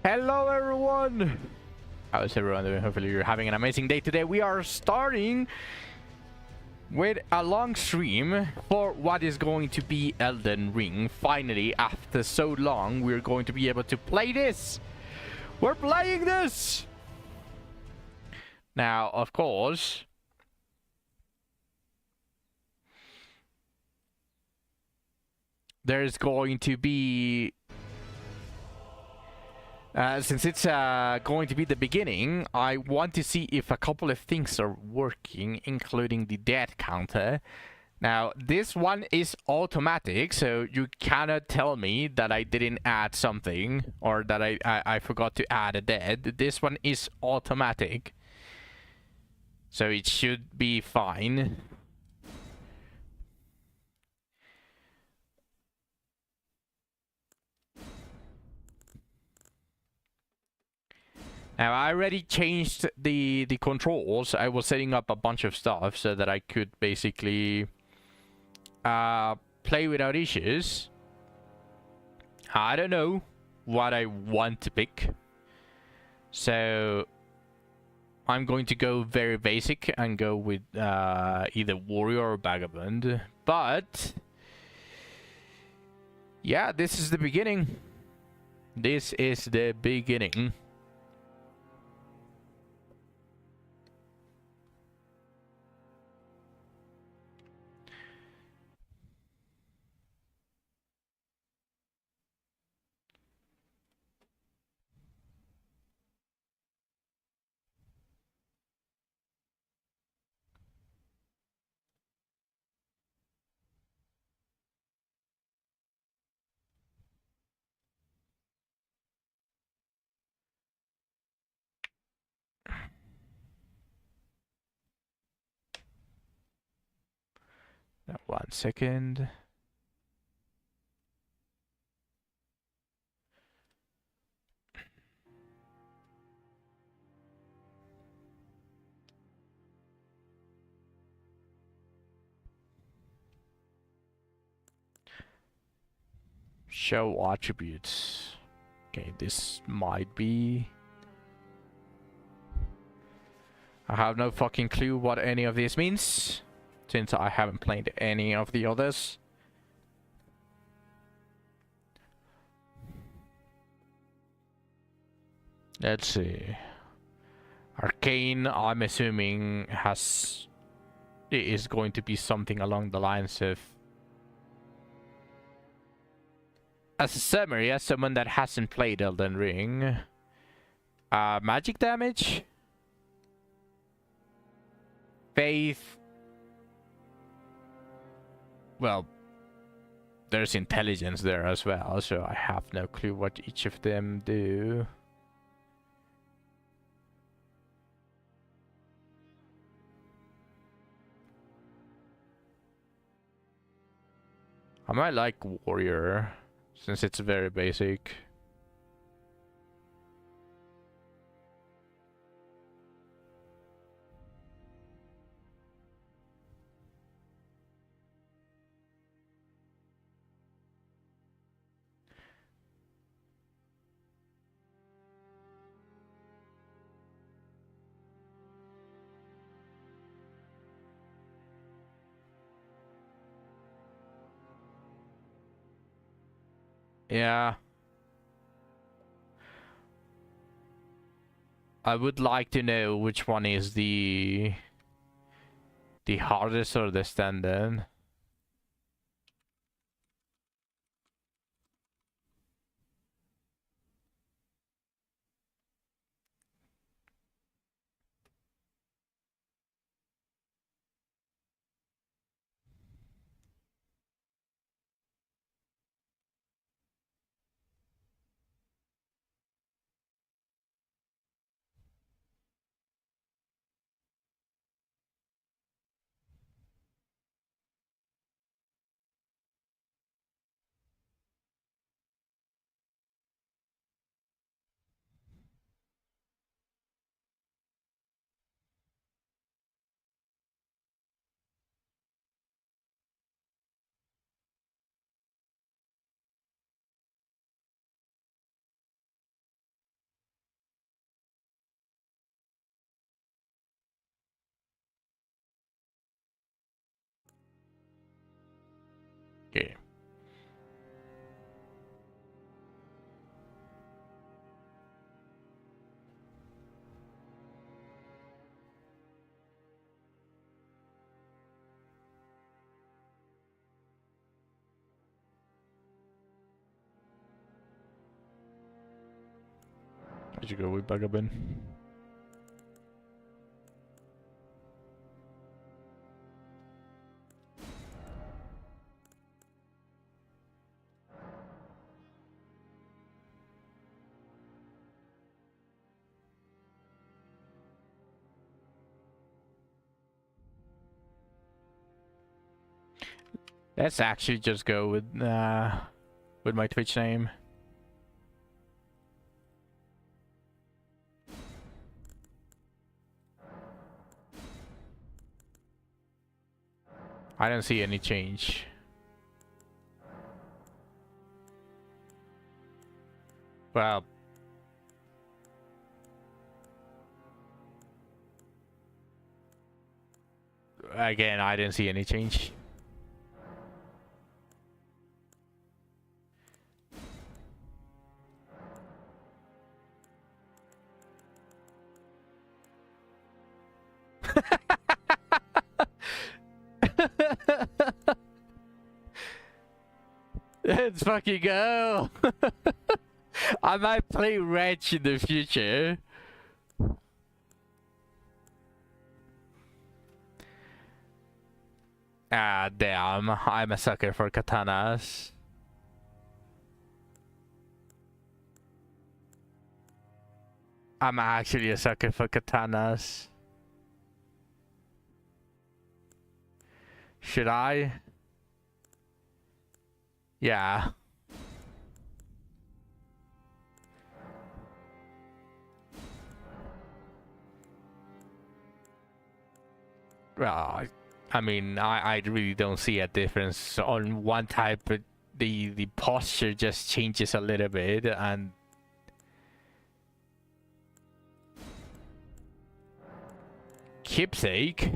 Hello everyone! How's everyone doing? Hopefully you're having an amazing day today. We are starting with a long stream for what is going to be Elden Ring. Finally, after so long, we're going to be able to play this! We're playing this! Now, of course, there's going to be... since it's going to be the beginning, I want to see if a couple of things are working, including the death counter. Now, this one is automatic, so you cannot tell me that I didn't add something or that I forgot to add a dead. This one is automatic, so it should be fine. Now, I already changed the controls. I was setting up a bunch of stuff so that I could basically play without issues. I don't know what I want to pick, so I'm going to go very basic and go with either warrior or vagabond. But yeah, this is the beginning. This is the beginning. Now, 1 second. Show attributes. Okay, this might be... I have no fucking clue what any of this means, since I haven't played any of the others. Let's see. Arcane, I'm assuming, it is going to be something along the lines of... As a summary, as someone that hasn't played Elden Ring, magic damage, faith, well, there's intelligence there as well, so I have no clue what each of them do. I might like warrior, since it's very basic. Yeah. I would like to know which one is the hardest or the standard. I should go with Bugabin. Let's actually just go with my Twitch name. I don't see any change. Well, again, I didn't see any change. Let's fucking go. I might play Wretch in the future. Ah, damn. I'm a sucker for katanas. I'm actually a sucker for katanas. Should I? Yeah. Well, I mean, I really don't see a difference on one type, but the posture just changes a little bit, and keepsake.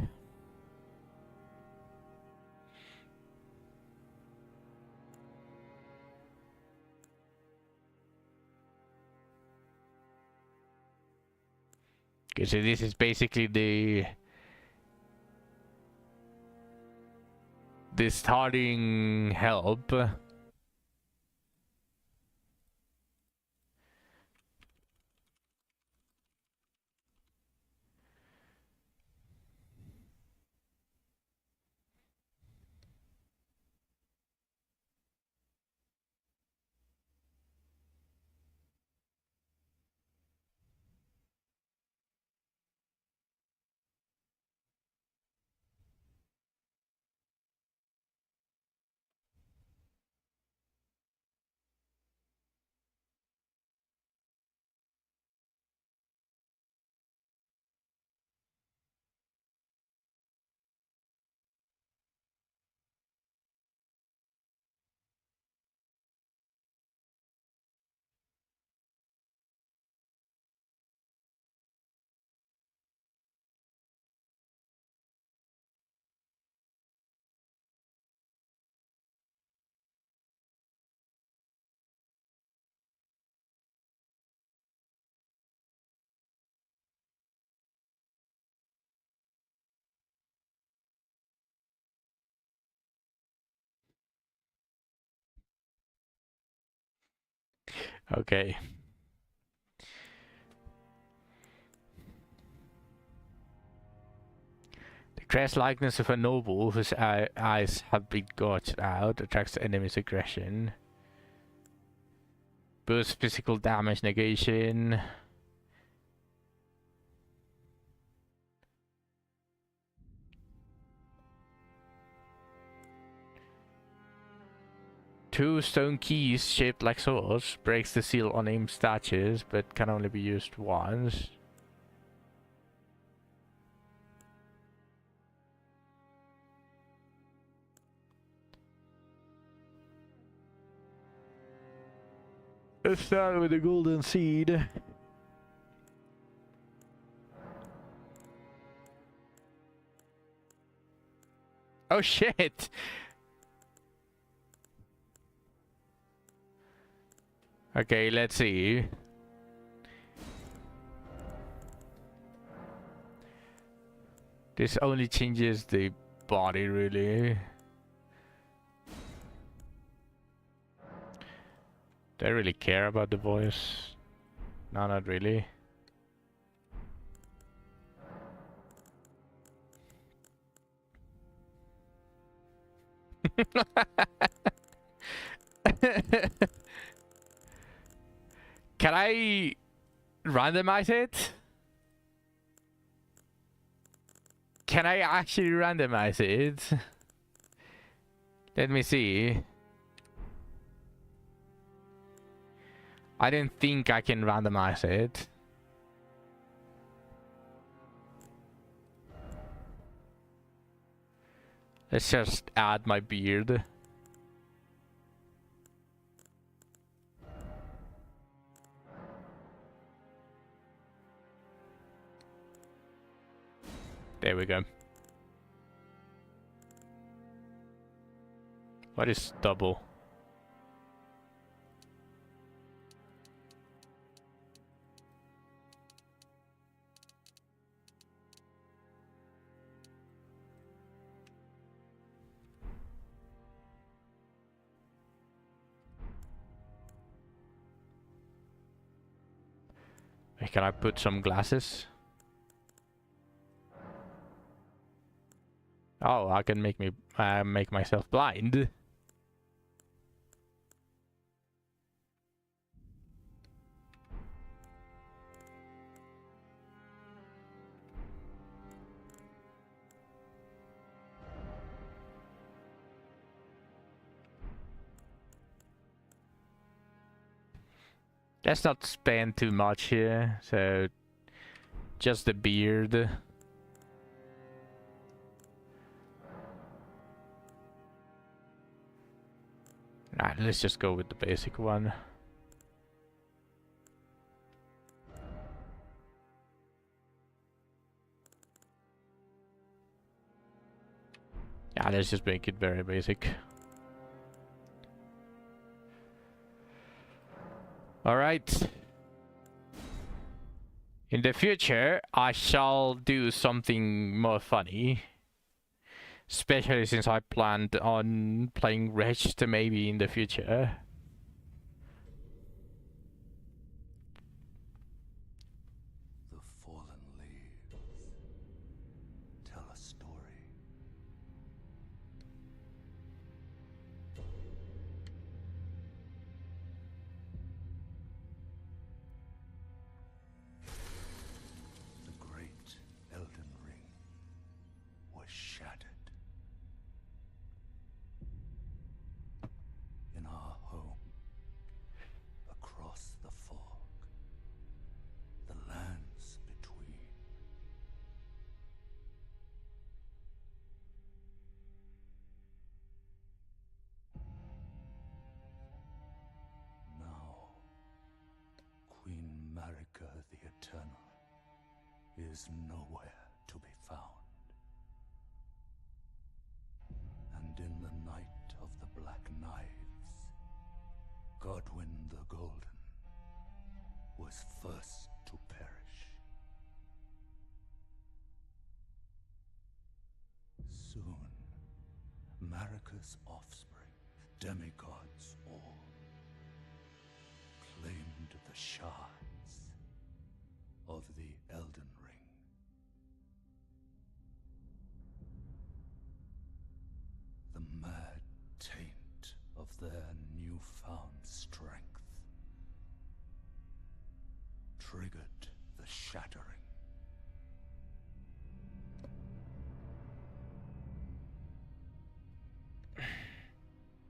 Okay, so this is basically the starting help. Okay. The crest likeness of a noble whose eyes have been gouged out attracts the enemy's aggression. Boosts physical damage negation. Two stone keys shaped like swords. Breaks the seal on aimed statues, but can only be used once. Let's start with the golden seed. Oh shit! Okay, let's see. This only changes the body, really. Do I really care about the voice? No, not really. Can I randomize it? Can I actually randomize it? Let me see. I didn't think I can randomize it. Let's just add my beard. There we go. What is double? Can I put some glasses? Oh, I can make myself blind. Let's not spend too much here, so just the beard. Nah, let's just go with the basic one. Yeah, let's just make it very basic. Alright. In the future, I shall do something more funny. Especially since I planned on playing Wretched maybe in the future. The fallen leaves tell a story. The great Elden Ring was shattered. In our home, across the fog, the lands between. Now, Queen Marika the Eternal is nowhere to be found. And in the night of the Black Knives, Godwyn the Golden was first to perish. Soon, Marika's offspring, demigods all, claimed the shards of the Elden Ring. The mad taint of their newfound strength triggered the shattering.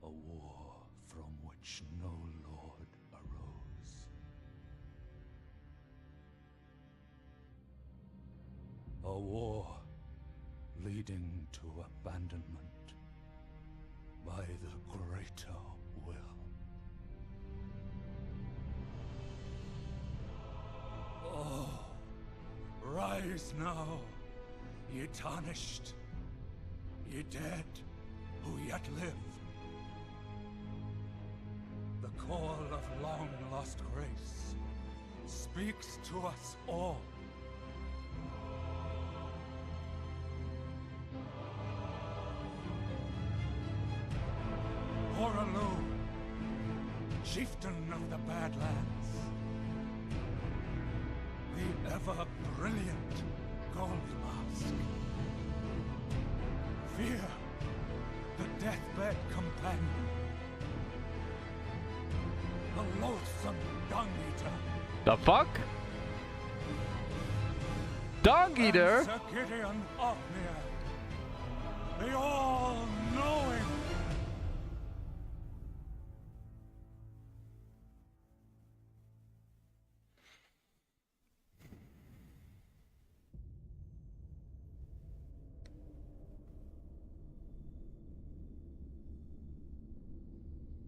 A war from which no lord arose. A war leading to abandonment by the greater will. Oh, rise now, ye tarnished, ye dead who yet live. The call of long-lost grace speaks to us all. Horalu, chieftain of the Badlands, ever brilliant gold mask. Fear, the deathbed companion. The loathsome dung eater. The fuck? Dung eater? Sir Gideon Othniel. The all-knowing.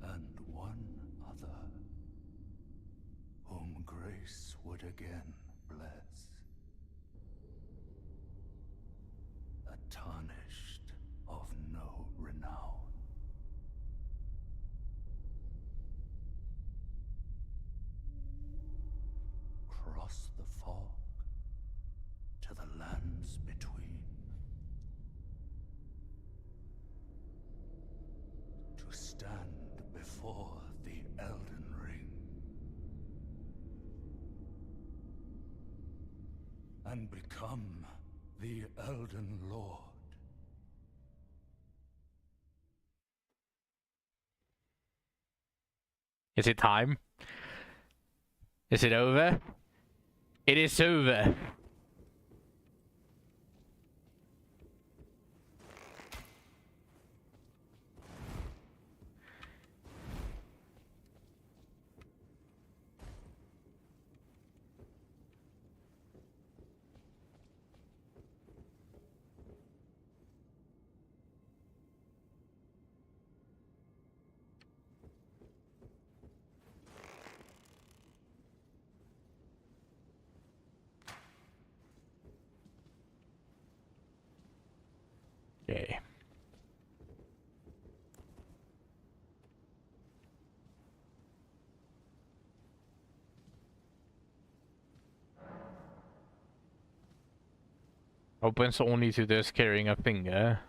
And one other, whom grace would again bless. A tarnished of no renown. Cross the fog to the lands between. To stand before the Elden Ring. And become the Elden Lord. Is it time? Is it over? It is over. Okay. Opens only to those carrying a finger.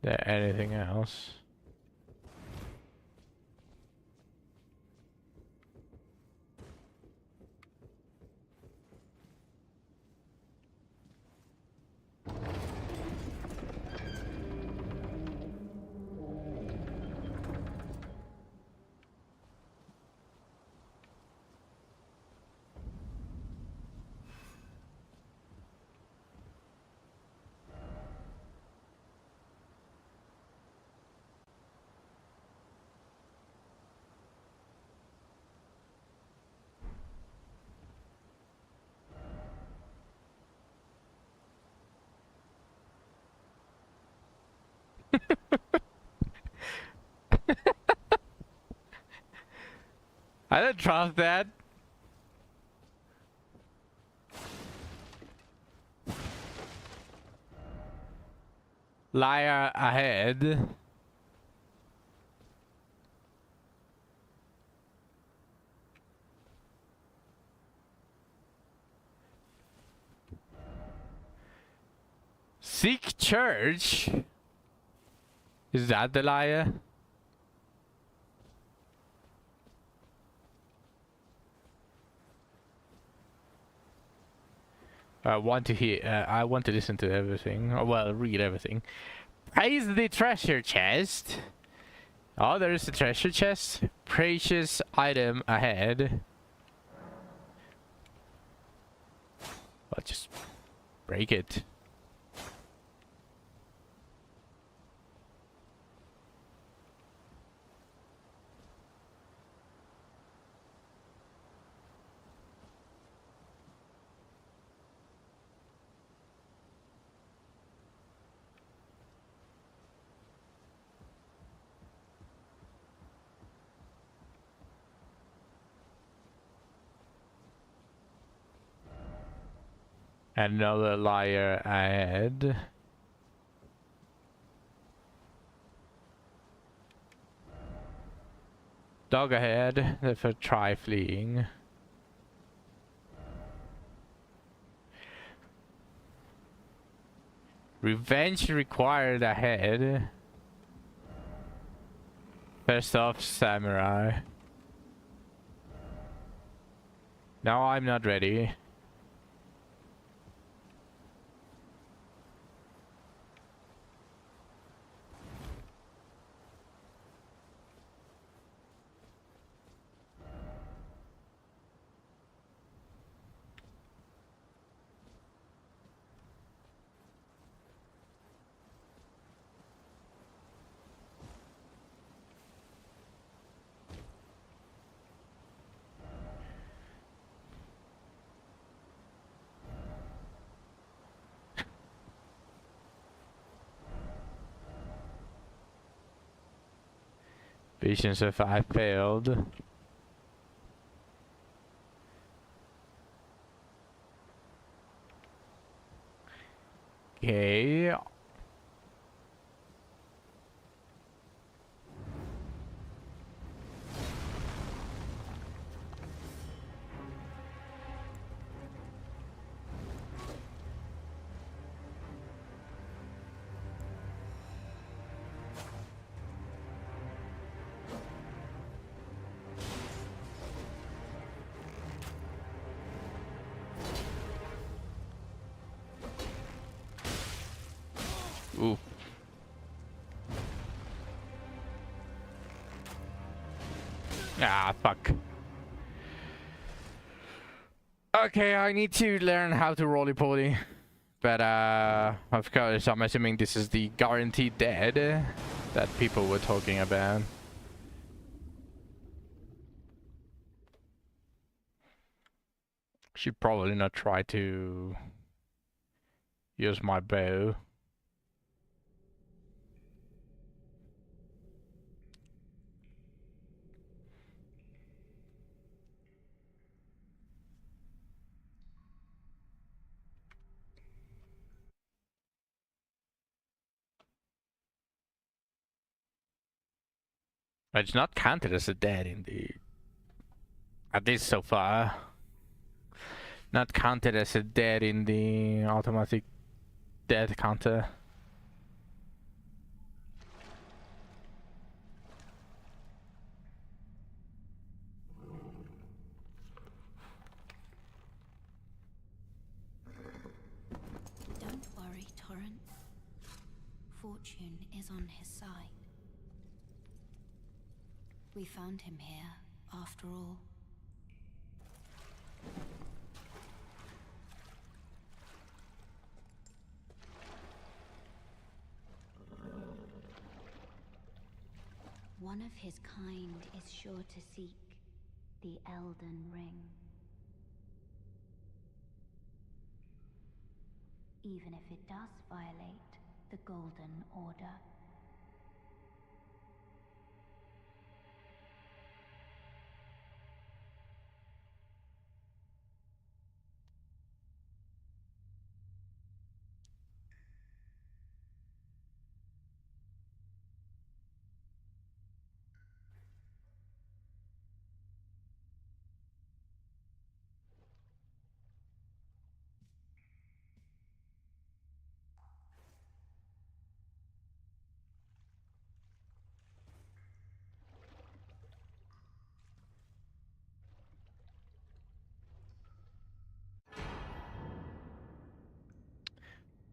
There anything else? I don't trust that. Liar ahead. Seek church? Is that the liar? I want to hear. I want to listen to everything. Oh, well, read everything. Praise the treasure chest. Oh, there is a treasure chest. Precious item ahead. Well, just break it. Another liar ahead. Dog ahead. Therefore try fleeing. Revenge required ahead. First off, samurai. No, I'm not ready. Visions if I failed. Okay. Ooh. Ah, fuck. Okay, I need to learn how to roly-poly. But, of course, I'm assuming this is the guaranteed dead that people were talking about. Should probably not try to use my bow. It's not counted as a dead in the... At least so far. Not counted as a dead in the automatic dead counter. Don't worry, Torrent. Fortune is on his side. We found him here, after all. One of his kind is sure to seek the Elden Ring. Even if it does violate the Golden Order.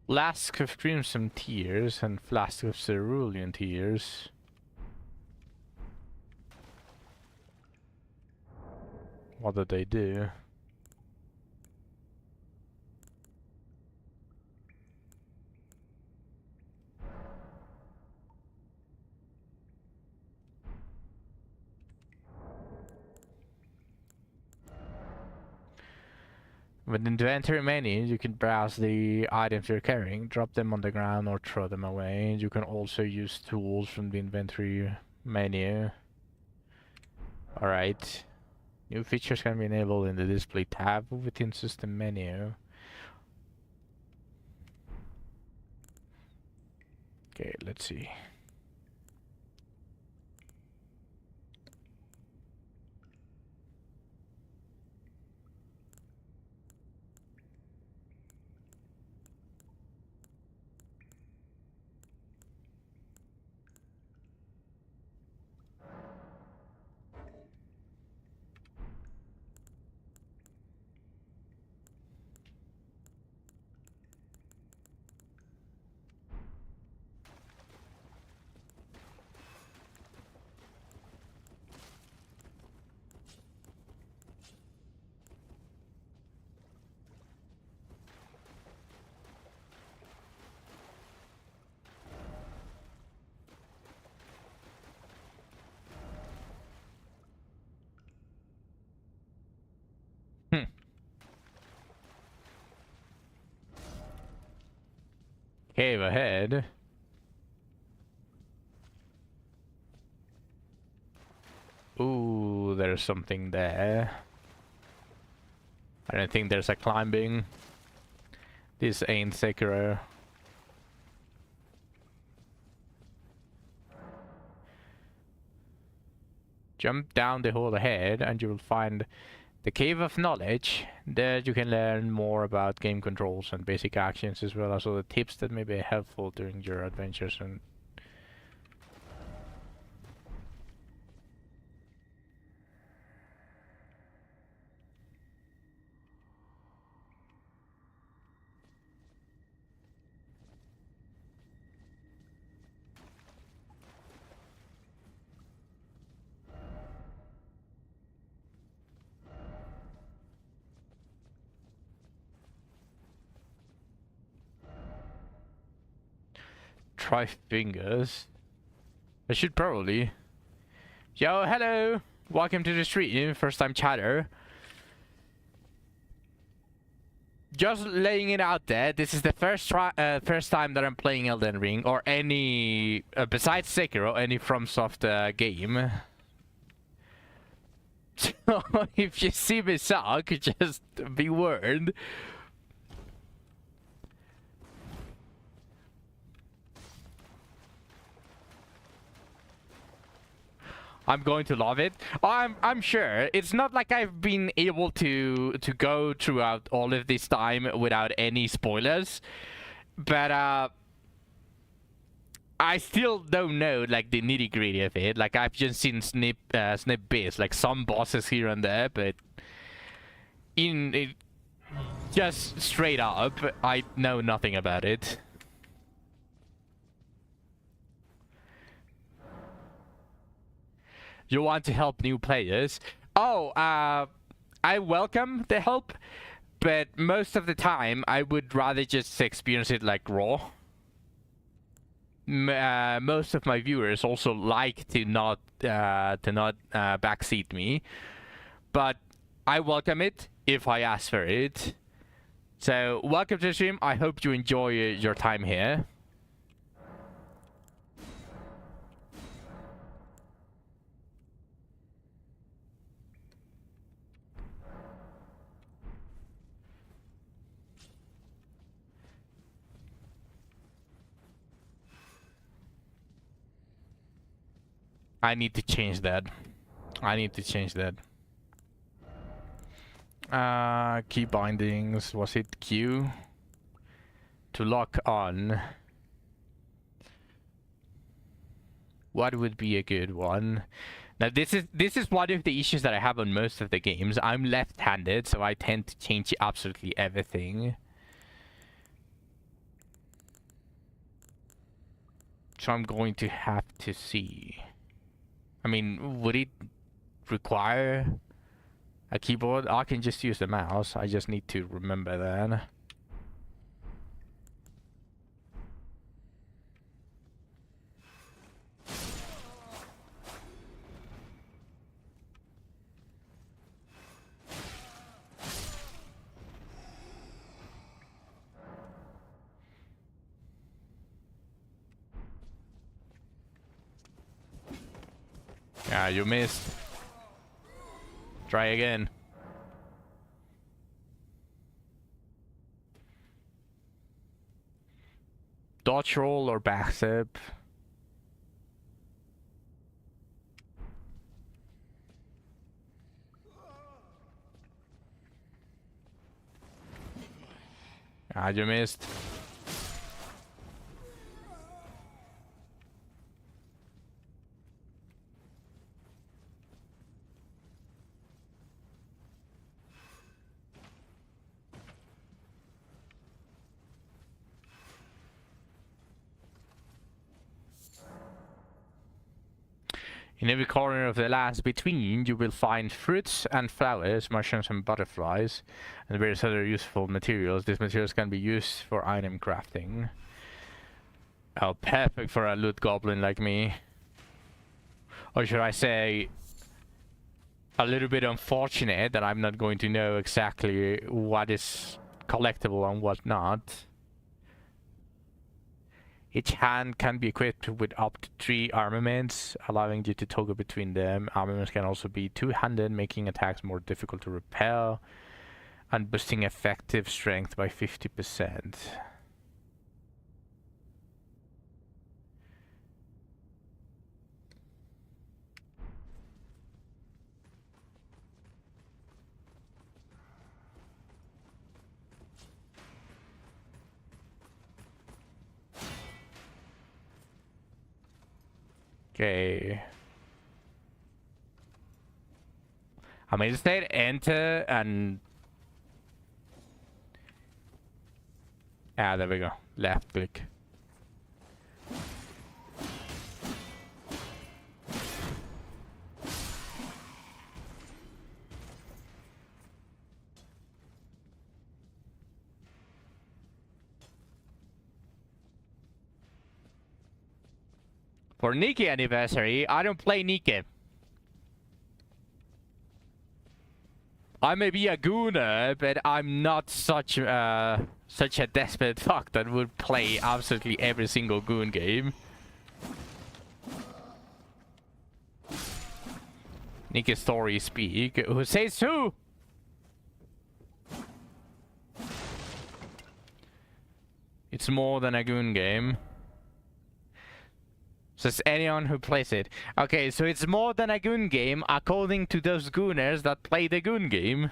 Flask of Crimson Tears and Flask of Cerulean Tears. What did they do? Within the inventory menu, you can browse the items you're carrying, drop them on the ground or throw them away. You can also use tools from the inventory menu. Alright. New features can be enabled in the display tab within system menu. Okay, let's see. cave ahead. Ooh, there's something there. I don't think there's a climbing. This ain't Sekiro. Jump down the hole ahead and you will find the Cave of Knowledge. There you can learn more about game controls and basic actions, as well as other tips that may be helpful during your adventures. And try fingers. I should probably. Yo, hello! Welcome to the stream, first time chatter. Just laying it out there, this is the first time that I'm playing Elden Ring, or any, besides Sekiro, any FromSoft game. So, if you see me suck, just be warned. I'm going to love it. I'm sure. It's not like I've been able to go throughout all of this time without any spoilers, but I still don't know like the nitty gritty of it. Like I've just seen snip bits, like some bosses here and there, but just straight up, I know nothing about it. You want to help new players? Oh, I welcome the help, but most of the time I would rather just experience it like raw. Most of my viewers also like to not backseat me, but I welcome it if I ask for it. So welcome to the stream. I hope you enjoy your time here. I need to change that. I need to change that. Key bindings. Was it Q? To lock on. What would be a good one? Now this is one of the issues that I have on most of the games. I'm left-handed, so I tend to change absolutely everything. So I'm going to have to see. I mean, would it require a keyboard? I can just use the mouse. I just need to remember that. Ah, you missed. Try again. Dodge roll or backstep. Ah, you missed. In every corner of the lands between, you will find fruits and flowers, mushrooms and butterflies, and various other useful materials. These materials can be used for item crafting. Oh, perfect for a loot goblin like me. Or should I say, a little bit unfortunate that I'm not going to know exactly what is collectible and what not. Each hand can be equipped with up to 3 armaments, allowing you to toggle between them. Armaments can also be two-handed, making attacks more difficult to repel, and boosting effective strength by 50%. Okay. I mean, instead enter and... Ah, there we go. Left click. For Nike anniversary, I don't play Nike. I may be a gooner, but I'm not such a desperate fuck that would play absolutely every single goon game. Nike story speak. Who says who? It's more than a goon game. Says anyone who plays it. Okay, so it's more than a goon game according to those gooners that play the goon game.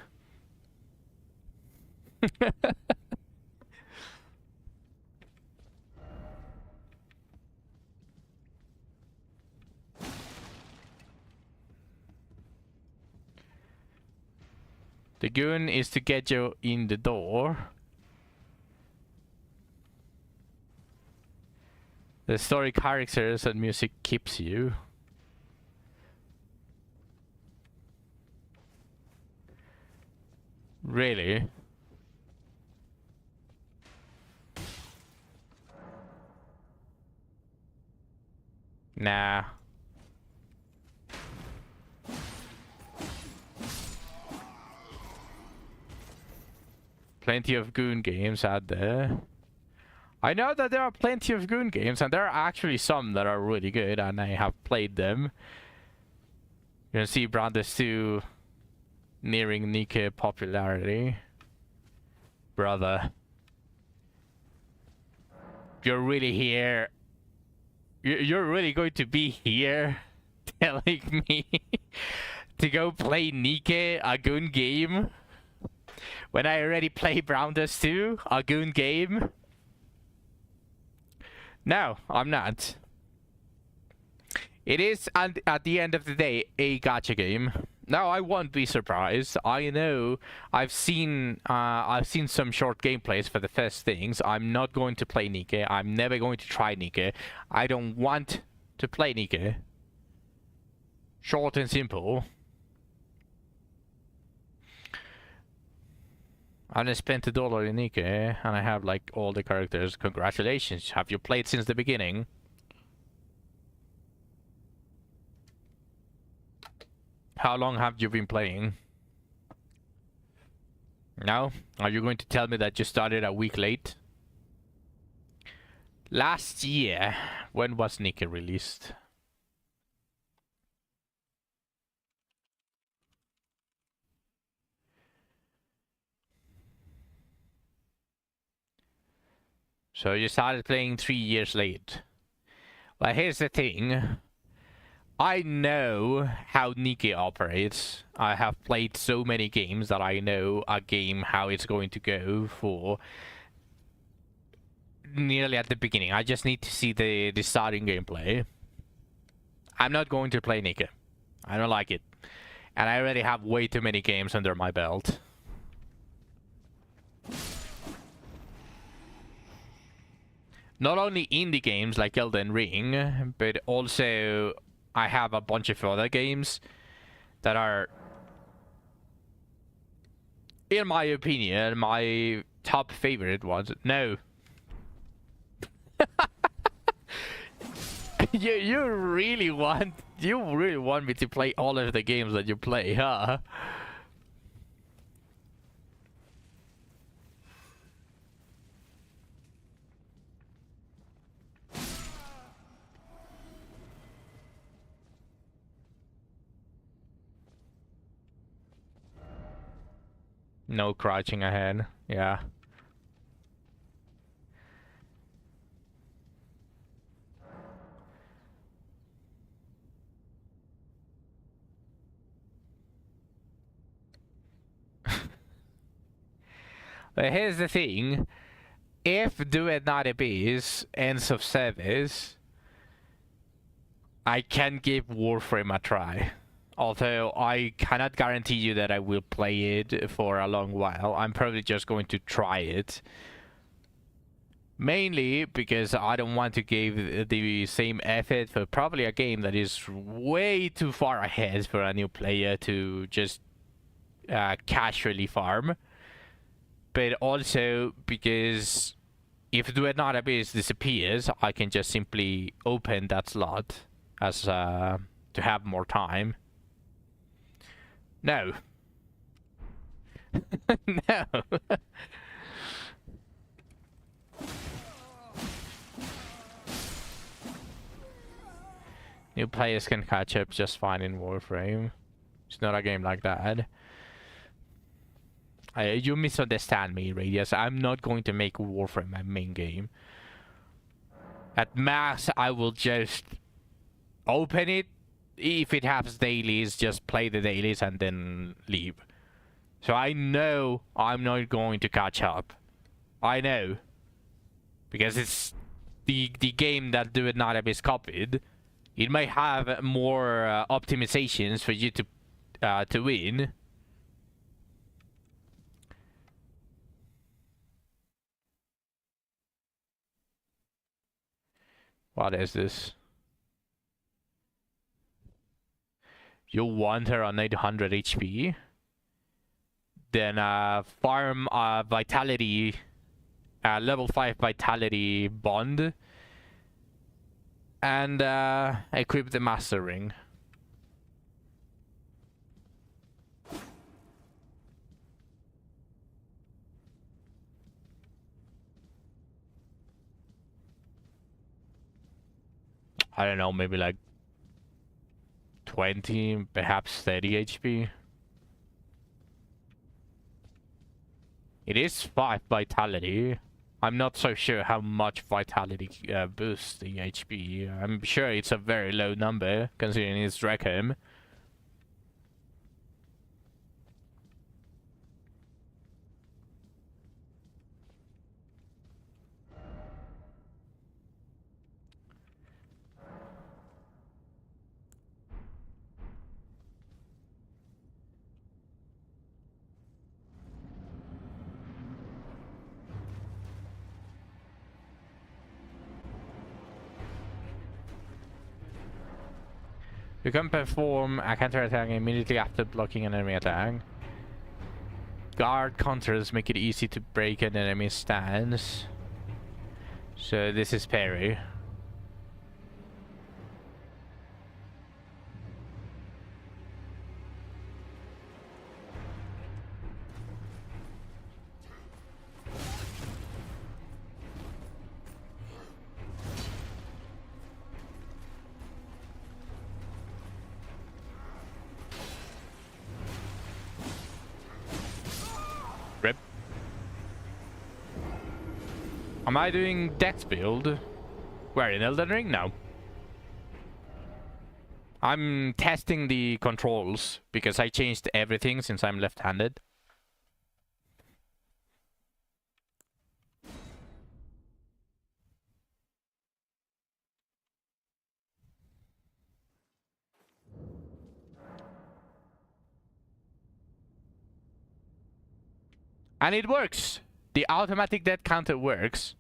The goon is to get you in the door. The story characters and music keeps you. Really? Nah. Plenty of goon games out there. I know that there are plenty of goon games, and there are actually some that are really good, and I have played them. You can see Brandes 2 nearing Nike popularity. Brother. You're really here. You're really going to be here telling me to go play Nike, a goon game, when I already play Brandes 2, a goon game? No, I'm not. It is, at the end of the day, a gacha game. Now, I won't be surprised. I know I've seen some short gameplays for the first things. I'm not going to play Nike. I'm never going to try Nike. I don't want to play Nike. Short and simple. I just spent $1 in Nike, and I have like all the characters. Congratulations. Have you played since the beginning? How long have you been playing? No? Are you going to tell me that you started a week late? Last year, when was Nike released? So you started playing 3 years late. Well, here's the thing. I know how Nike operates. I have played so many games that I know a game how it's going to go for nearly at the beginning. I just need to see the starting gameplay. I'm not going to play Nike. I don't like it. And I already have way too many games under my belt. Not only indie games like Elden Ring, but also I have a bunch of other games that are, in my opinion, my top favorite ones. No. you really want me to play all of the games that you play, huh? No crouching ahead. Yeah. But here's the thing. If Do It Not Abyss ends of service, I can give Warframe a try. Although I cannot guarantee you that I will play it for a long while. I'm probably just going to try it. Mainly because I don't want to give the same effort for probably a game that is way too far ahead for a new player to just casually farm. But also because if Do It Not Abyss disappears, I can just simply open that slot as to have more time. No. No. New players can catch up just fine in Warframe. It's not a game like that. You misunderstand me, Radius. I'm not going to make Warframe my main game. At max, I will just open it. If it has dailies, just play the dailies and then leave. So I know I'm not going to catch up. I know. Because it's the game that Do It Not Abyss copied. It might have more optimizations for you to win. What is this? You want her on 800 HP. Then farm vitality, level 5 vitality bond. And equip the master ring. I don't know, maybe like 20, perhaps 30 HP. It is 5 vitality. I'm not so sure how much vitality boosts the HP. I'm sure it's a very low number, considering it's Dreckham. You can perform a counter-attack immediately after blocking an enemy attack. Guard counters make it easy to break an enemy's stance. So this is parry. Rip. Am I doing dex build? Where, in Elden Ring? No. I'm testing the controls because I changed everything since I'm left-handed. And it works! The automatic death counter works.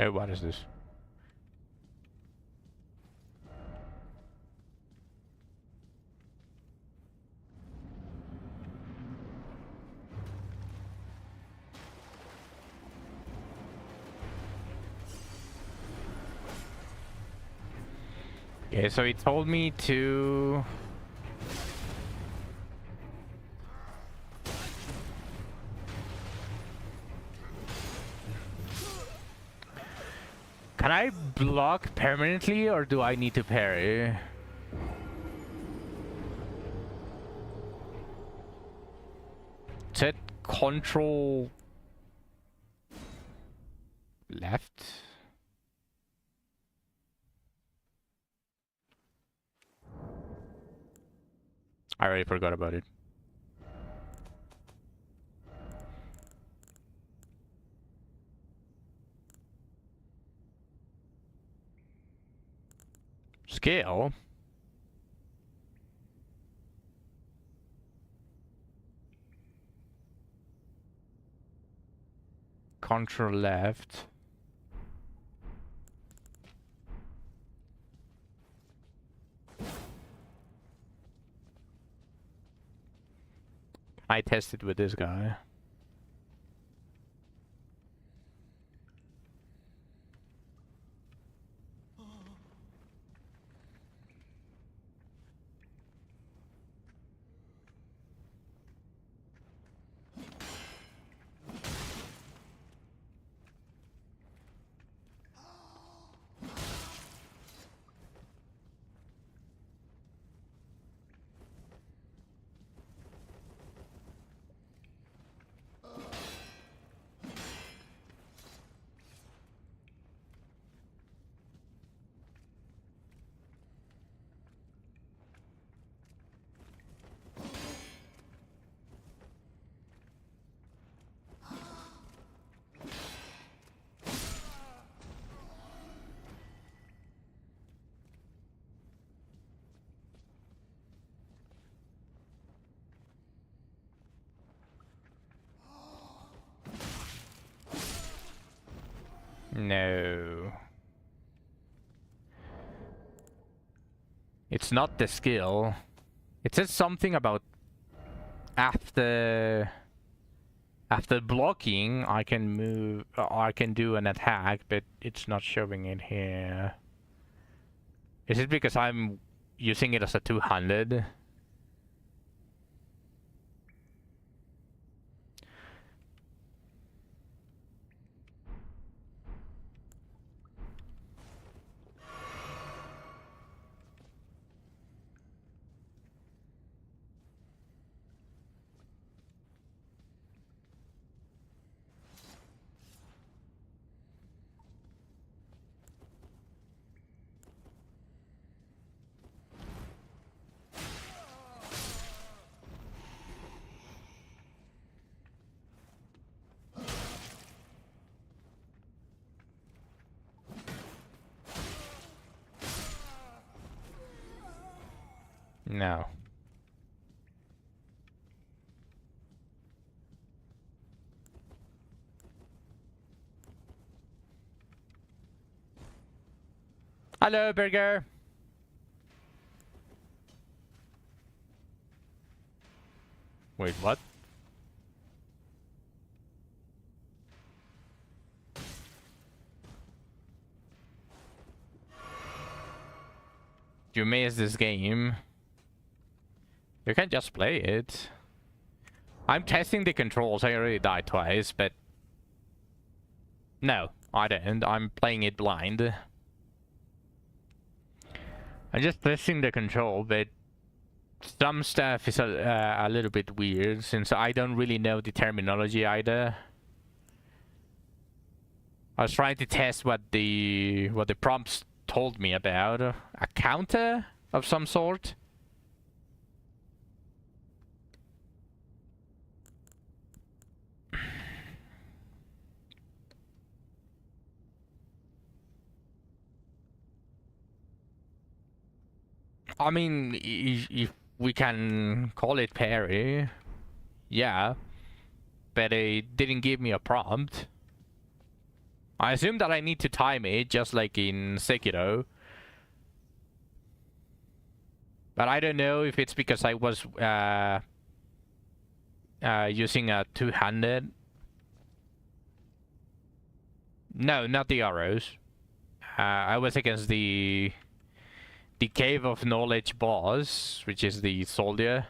Oh, what is this? Okay, so he told me to... Can I block permanently or do I need to parry? Set control left. I already forgot about it. Scale. Control left. I tested with this guy. No. It's not the skill. It says something about after blocking I can move, I can do an attack, but it's not showing it here. Is it because I'm using it as a 200? No. Hello, Burger. Wait, what? You missed this game. You can just play it. I'm testing the controls. I already died twice, but... No, I didn't. I'm playing it blind. I'm just testing the control, but... Some stuff is a little bit weird, since I don't really know the terminology either. I was trying to test what the prompts told me about. A counter of some sort? I mean, if we can call it parry, yeah, but it didn't give me a prompt. I assume that I need to time it, just like in Sekiro. But I don't know if it's because I was using a two-handed. No, not the arrows. I was against the Cave of Knowledge boss, which is the soldier.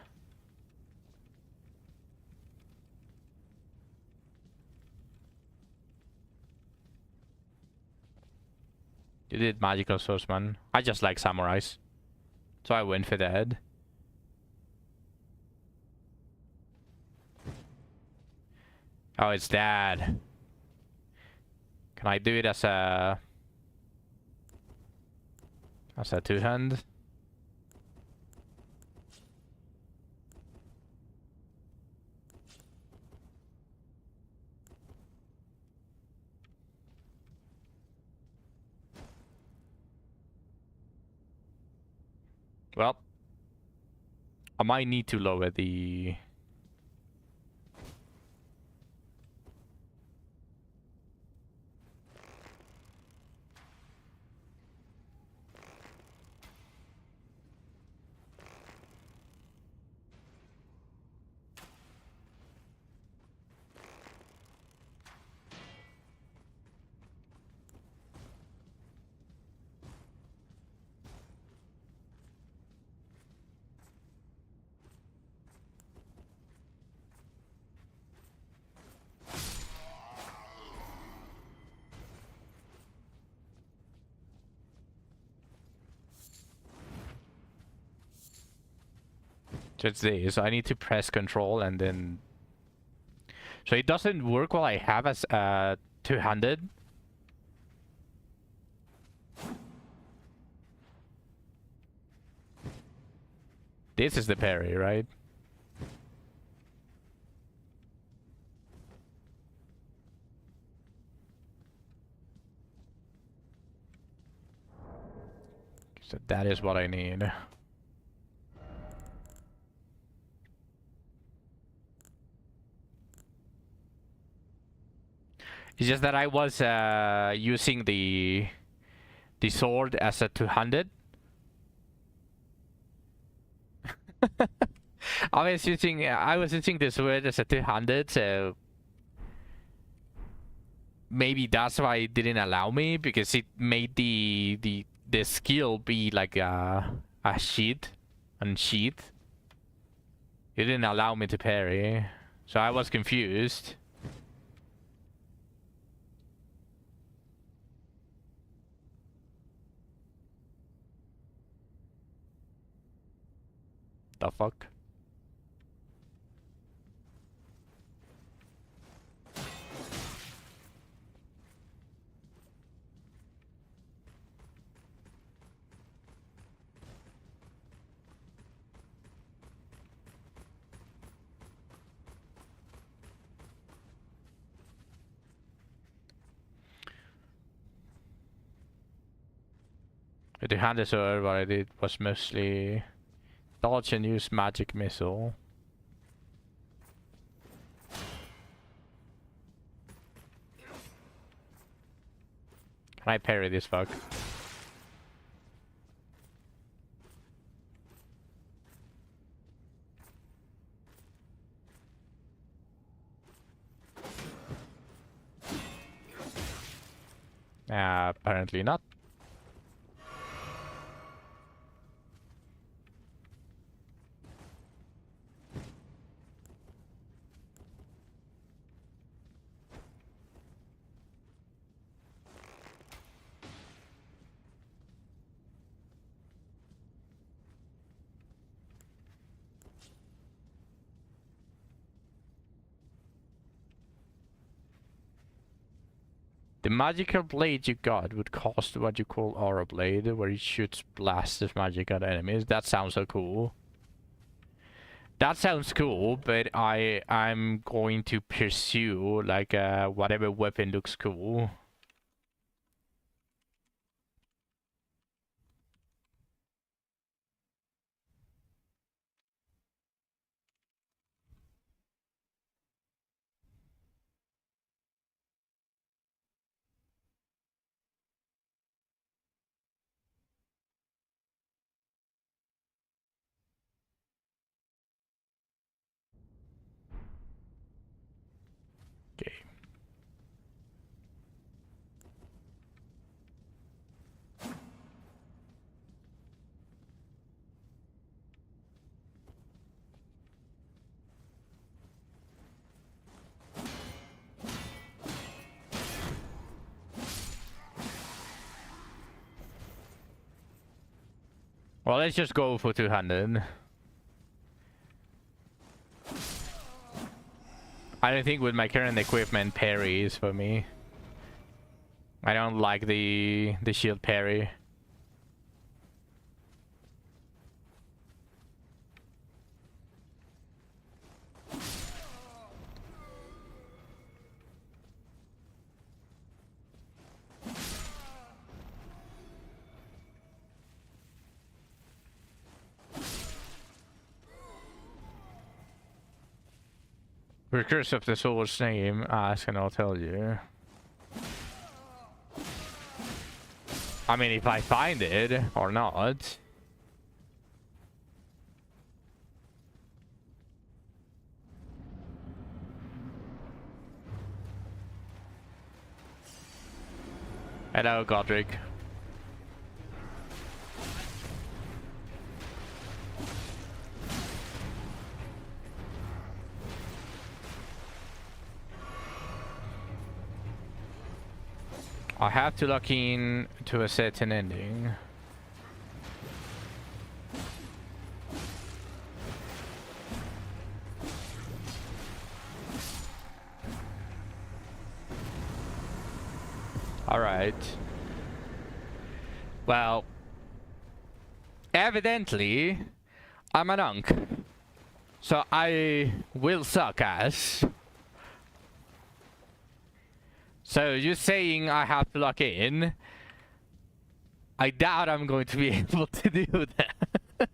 You did magical swordsman. I just like samurais, so I went for that. Oh, it's that. Can I do it as a two-hand? Well, I might need to lower the... So it's this. I need to press control and then... So it doesn't work while I have as two-handed. This is the parry, right? So that is what I need. It's just that I was using the sword as a two-handed. I was using the sword as a two-handed, so maybe that's why it didn't allow me, because it made the skill be like a sheath and sheath. It didn't allow me to parry, so I was confused. The fuck? The hand sword, what I did was mostly dodge and use magic missile. Can I parry this fuck? Apparently not. The magical blade you got would cost what you call aura blade, where it shoots blasts of magic at enemies. That sounds so cool. That sounds cool, but I'm going to pursue like whatever weapon looks cool. Well, let's just go for 200. I don't think with my current equipment parry is for me. I don't like the shield parry. Recurse of the soul's name, ask and I'll tell you. I mean, if I find it or not. Hello, Godric. I have to lock in to a certain ending. Alright. Well, evidently, I'm an unk. So I will suck ass. So you're saying I have to lock in? I doubt I'm going to be able to do that.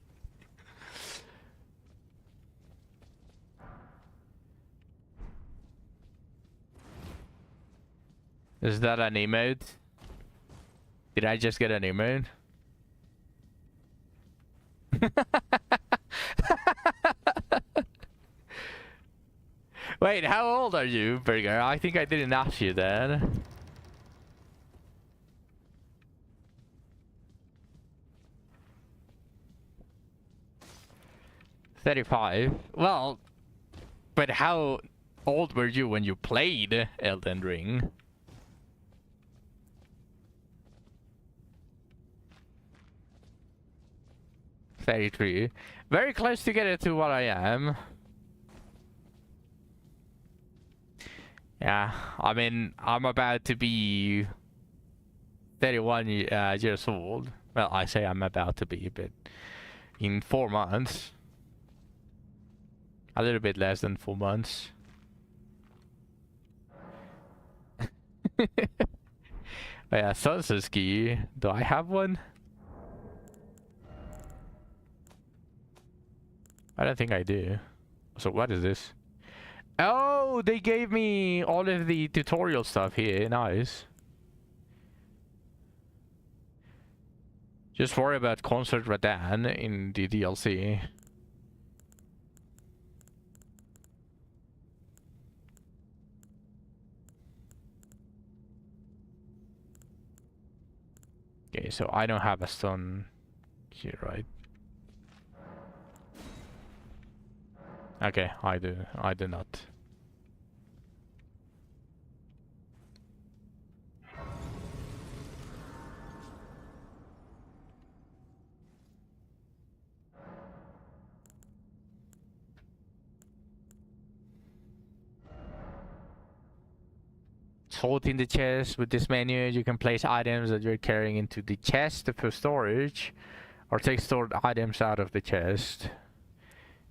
Is that an emote? Did I just get an emote? Wait, how old are you, Burger? I think I didn't ask you that. $35. Well, but how old were you when you played Elden Ring? $33. Very close to get it to what I am. Yeah, I mean, I'm about to be 31 years old. Well, I say I'm about to be, but in 4 months. A little bit less than 4 months. Oh yeah, sunset ski. Do I have one? I don't think I do. So what is this? Oh, they gave me all of the tutorial stuff here. Nice. Just worry about Concert Radan in the DLC. Okay, so I don't have a stun here, right? Okay, I do not. Hold in the chest. With this menu, you can place items that you're carrying into the chest for storage, or take stored items out of the chest.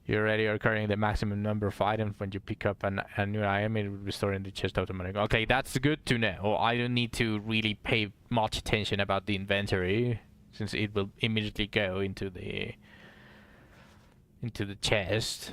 You already are carrying the maximum number of items. When you pick up a new item, it will be stored in the chest automatically. Okay, that's good to know. I don't need to really pay much attention about the inventory, since it will immediately go into the chest.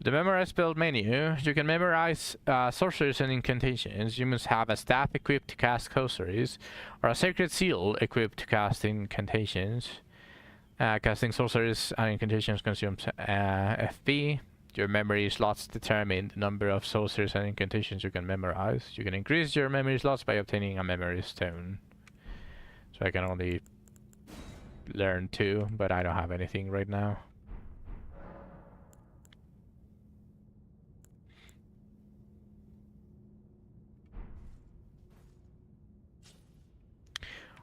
The memorize build menu, you can memorize sorceries and incantations. You must have a staff equipped to cast sorceries, or a sacred seal equipped to cast incantations. Casting sorceries and incantations consumes FP. Your memory slots determine the number of sorceries and incantations you can memorize. You can increase your memory slots by obtaining a memory stone. So I can only learn too, but I don't have anything right now.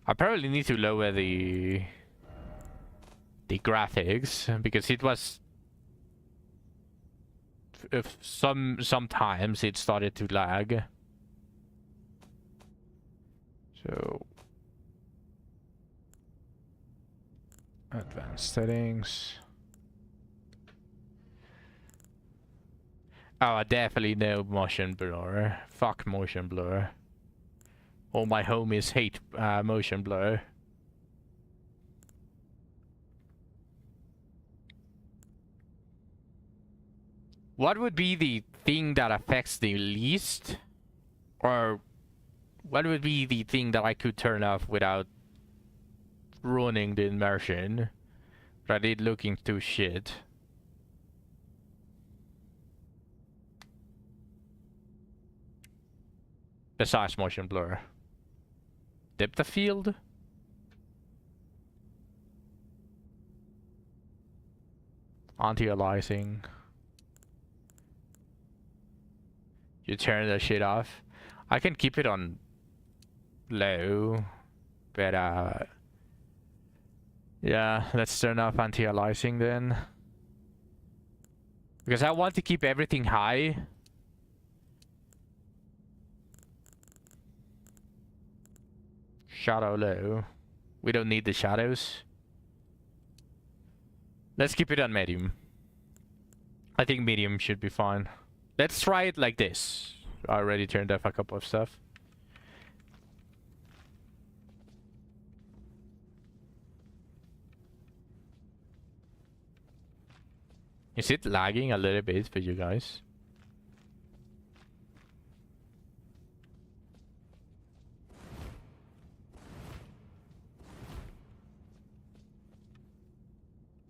I probably need to lower the graphics because it was sometimes it started to lag. So advanced settings. Oh, definitely no motion blur. Fuck motion blur. All my homies hate motion blur. What would be the thing that affects the least? Or what would be the thing that I could turn off without ruining the immersion? But it looking too shit. Besides motion blur. Depth of field? Anti-aliasing. You turn that shit off. I can keep it on low, but yeah, let's turn off anti-aliasing then. Because I want to keep everything high. Shadow low. We don't need the shadows. Let's keep it on medium. I think medium should be fine. Let's try it like this. I already turned off a couple of stuff. Is it lagging a little bit for you guys?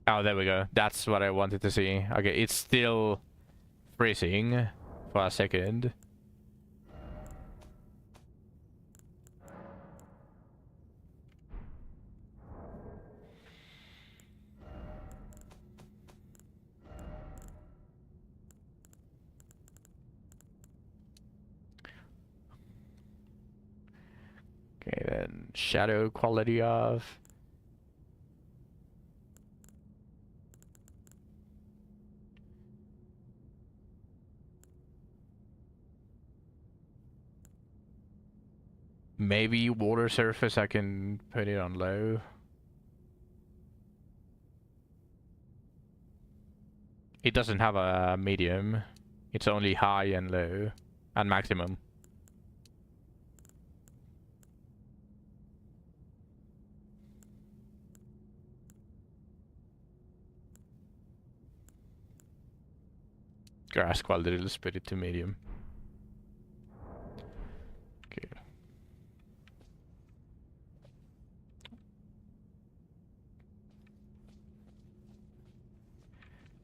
Oh, there we go. That's what I wanted to see. Okay, it's still freezing for a second. Okay, then shadow quality off. Maybe water surface, I can put it on low. It doesn't have a medium. It's only high and low and maximum. Grass quality, let's put it to medium. Okay.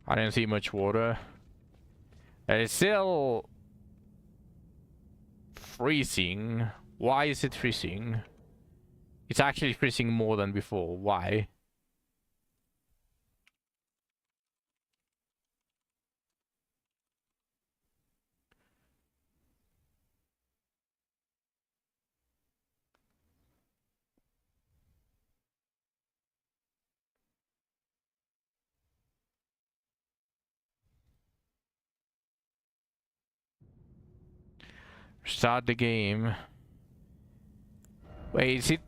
I didn't see much water. And it's still freezing. Why is it freezing? It's actually freezing more than before. Why? Start the game. Wait, is it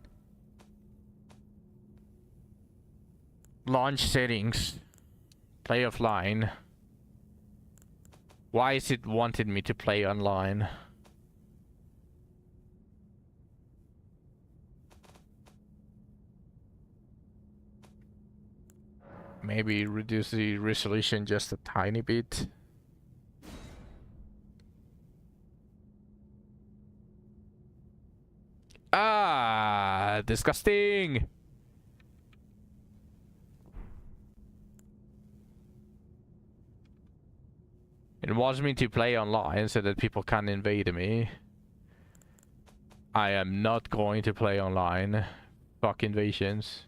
launch settings? Play offline. Why is it wanted me to play online? Maybe reduce the resolution just a tiny bit. Ah, disgusting. It wants me to play online so that people can invade me. I am not going to play online. Fuck invasions.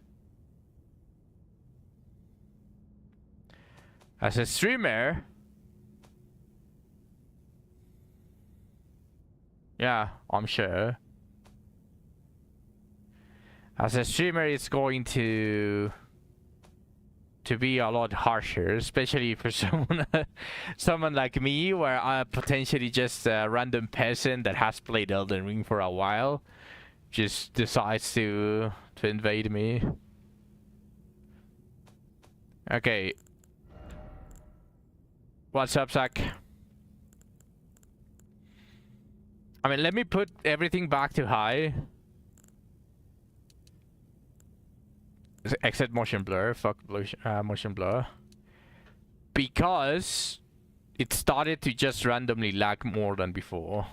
As a streamer, yeah, I'm sure. As a streamer, it's going to be a lot harsher, especially for someone like me, where I'm potentially just a random person that has played Elden Ring for a while, just decides to invade me. Okay. What's up, Zach? I mean, let me put everything back to high. Except motion blur. Fuck motion blur. Because it started to just randomly lag more than before.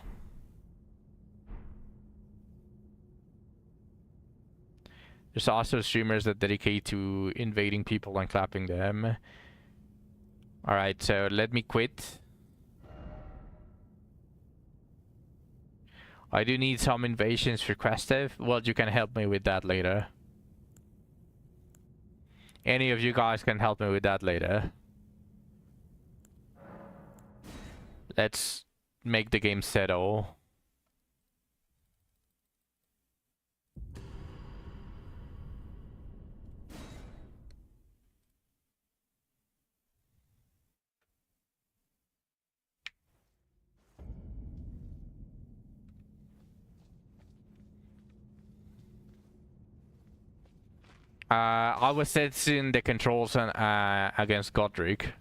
There's also streamers that dedicate to invading people and clapping them. Alright, so let me quit. I do need some invasions requested. Well, you can help me with that later. Any of you guys can help me with that later. Let's make the game settle. I was setting the controls against Godric.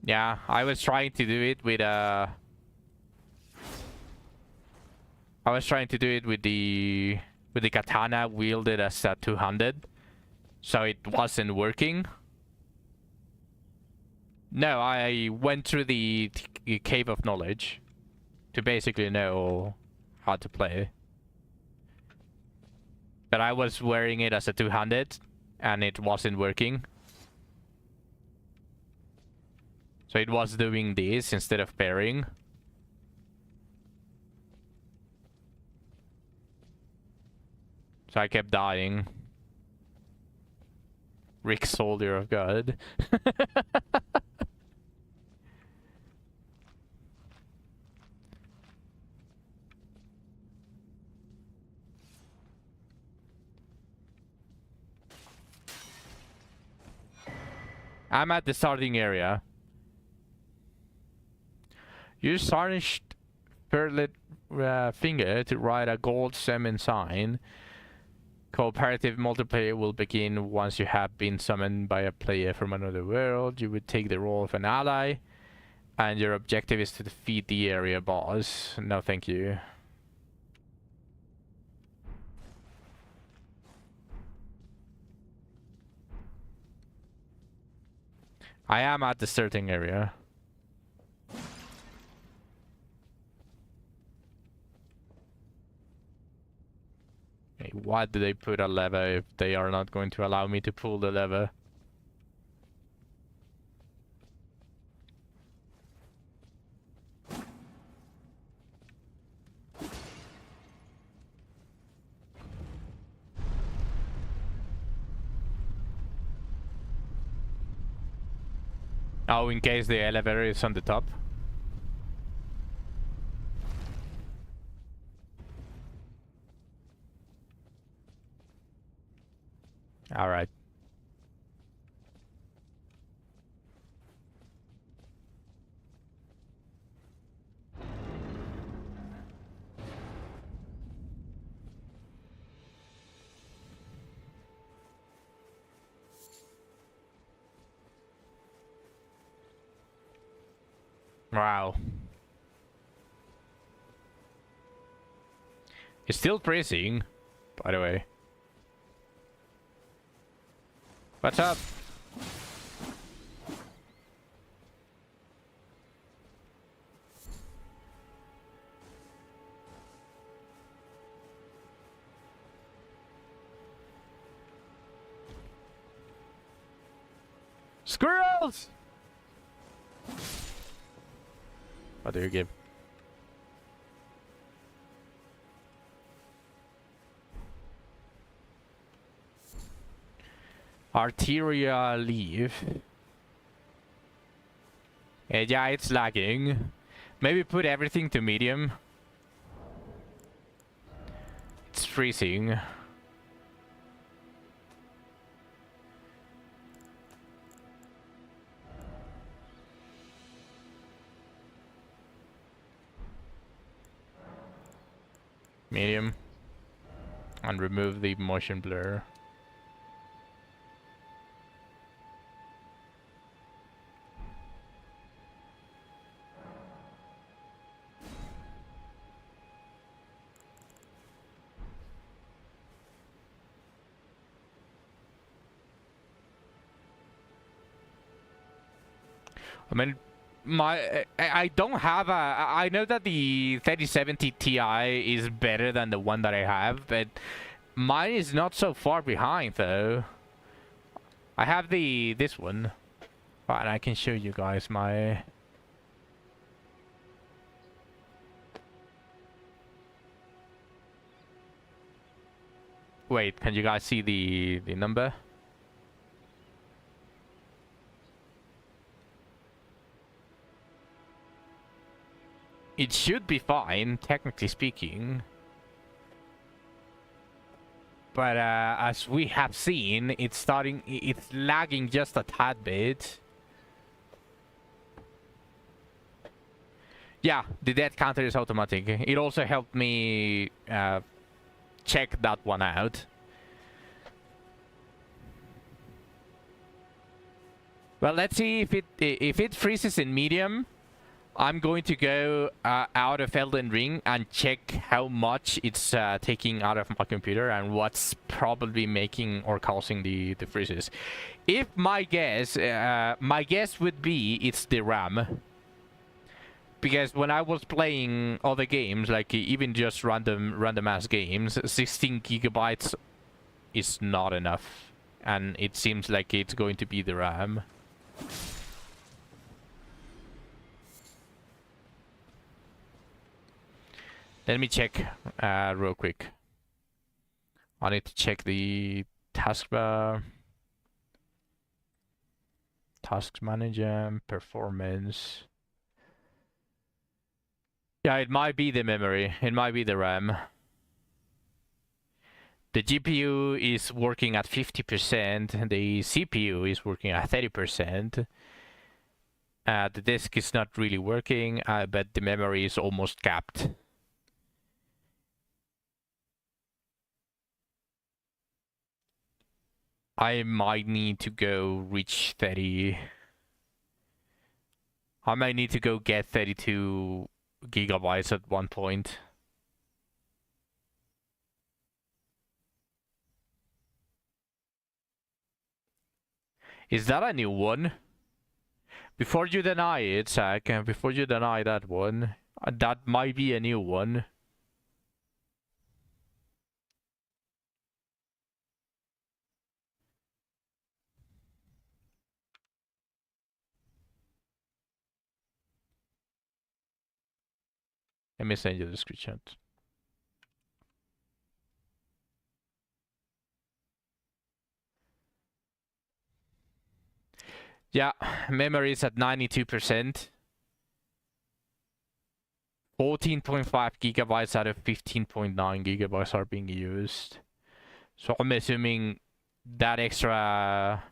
Yeah, I was trying to do it with the katana wielded as a two-handed, so it wasn't working. No, I went through the cave of knowledge to basically know how to play. But I was wearing it as a two-handed, and it wasn't working. So it was doing this instead of pairing. So I kept dying. Rick, Soldier of God. I'm at the starting area. Use tarnished pearlet finger to write a gold summon sign. Cooperative multiplayer will begin once you have been summoned by a player from another world. You would take the role of an ally, and your objective is to defeat the area boss. No, thank you. I am at the starting area. Hey, why do they put a lever if they are not going to allow me to pull the lever? Oh, in case the elevator is on the top. All right. Wow. It's still freezing, by the way. What's up? Squirrels! What do you give? Arteria leaf. Yeah, it's lagging. Maybe put everything to medium. It's freezing. Medium. And remove the motion blur. I mean, I don't have a... I know that the 3070 Ti is better than the one that I have, but mine is not so far behind though. I have this one, and I can show you guys my... Wait, can you guys see the number? It should be fine, technically speaking. But as we have seen, it's lagging just a tad bit. Yeah, the death counter is automatic. It also helped me check that one out. Well, let's see if it freezes in medium. I'm going to go out of Elden Ring and check how much it's taking out of my computer and what's probably making or causing the freezes. If my guess would be it's the RAM. Because when I was playing other games, like even just random ass games, 16 gigabytes is not enough. And it seems like it's going to be the RAM. Let me check real quick. I need to check the taskbar, tasks manager, performance. Yeah, it might be the memory. It might be the RAM. The GPU is working at 50%. The CPU is working at 30%. The disk is not really working, but the memory is almost capped. I might need to go reach 30. I might need to go get 32 gigabytes at one point. Is that a new one? Before you deny it, Zach, before you deny that one, that might be a new one. Let me send you the screenshot. Yeah, memory is at 92%. 14.5 gigabytes out of 15.9 gigabytes are being used. So I'm assuming that extra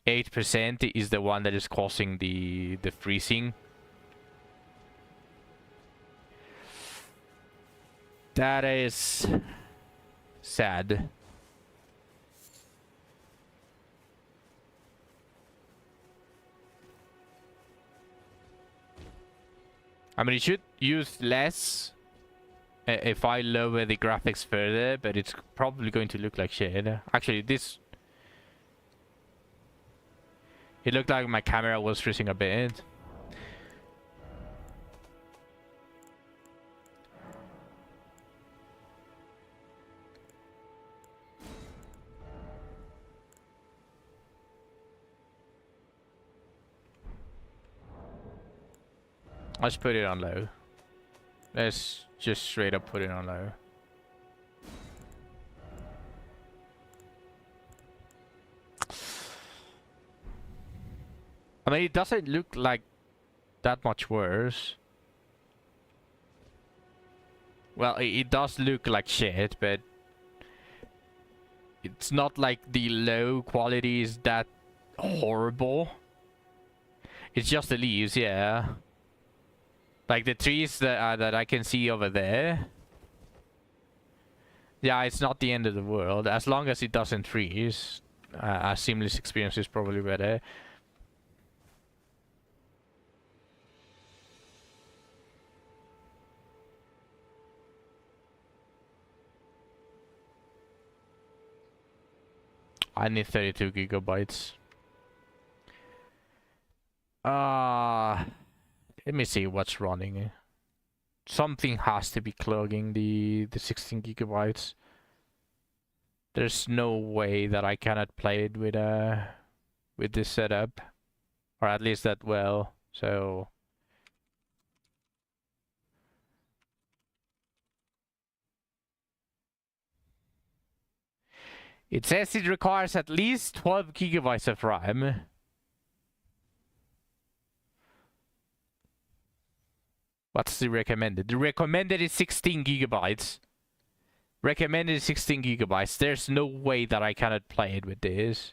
8% is the one that is causing the freezing. That is sad. I mean, it should use less if I lower the graphics further, but it's probably going to look like shit. Actually, this... It looked like my camera was freezing a bit. Let's put it on low. Let's just straight up put it on low. I mean, it doesn't look like that much worse. Well, it does look like shit, but it's not like the low quality is that horrible. It's just the leaves, yeah. Like the trees that I can see over there. Yeah, it's not the end of the world. As long as it doesn't freeze. A seamless experience is probably better. I need 32 gigabytes. Let me see what's running. Something has to be clogging the 16 gigabytes. There's no way that I cannot play it with this setup, or at least that well. So it says it requires at least 12 gigabytes of RAM. What's the recommended? The recommended is 16 gigabytes. Recommended is 16 gigabytes. There's no way that I cannot play it with this.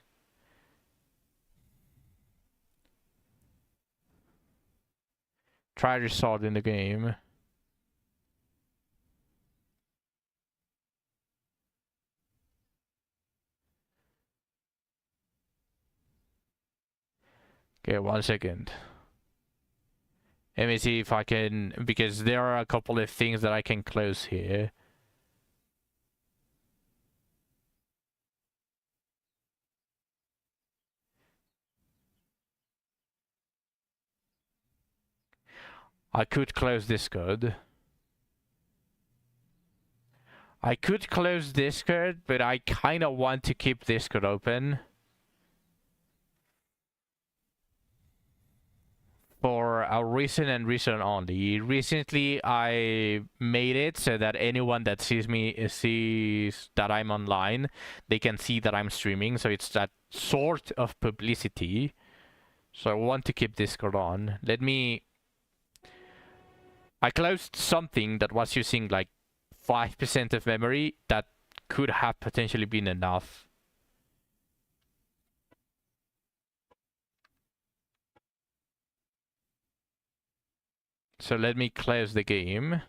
Try resolving the game. Okay, 1 second. Let me see if I can, because there are a couple of things that I can close here. I could close Discord. I could close Discord, but I kind of want to keep Discord open. For a reason and reason only. Recently, I made it so that anyone that sees me sees that I'm online. They can see that I'm streaming, so it's that sort of publicity. So I want to keep Discord on. Let me... I closed something that was using like 5% of memory that could have potentially been enough. So let me close the game.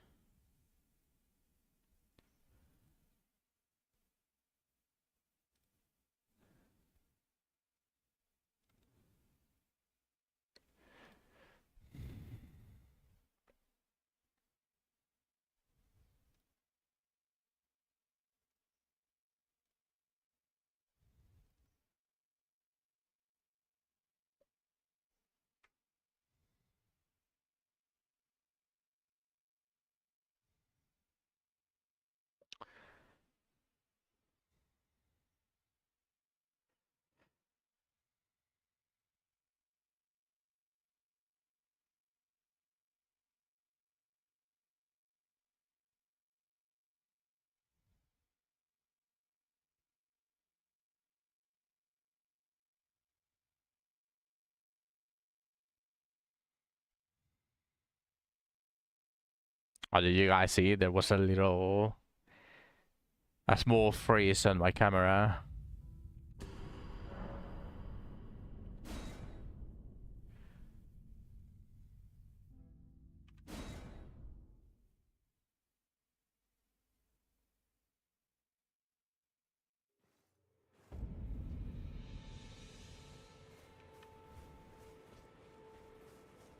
Oh, did you guys see? There was a small freeze on my camera.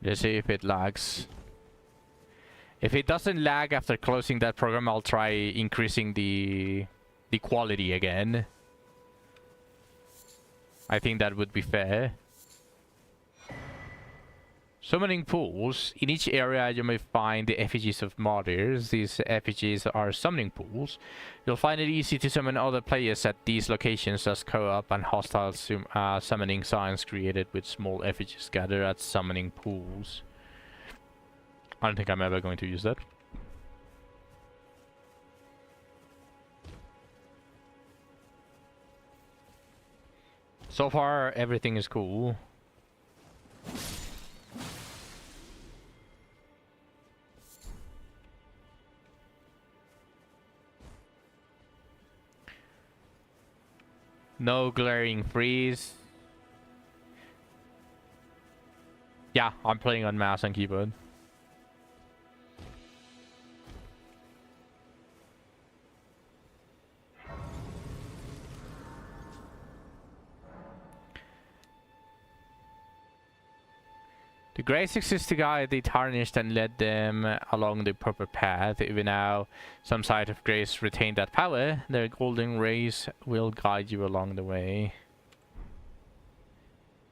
Let's see if it lags. If it doesn't lag after closing that program, I'll try increasing the quality again. I think that would be fair. Summoning pools. In each area you may find the effigies of martyrs. These effigies are summoning pools. You'll find it easy to summon other players at these locations as co-op and hostile summoning signs created with small effigies gathered at summoning pools. I don't think I'm ever going to use that. So far, everything is cool. No glaring freeze. Yeah, I'm playing on mouse and keyboard. The Grey 660 guy, they tarnished and led them along the proper path. Even now, some side of Grace retain that power. Their golden rays will guide you along the way.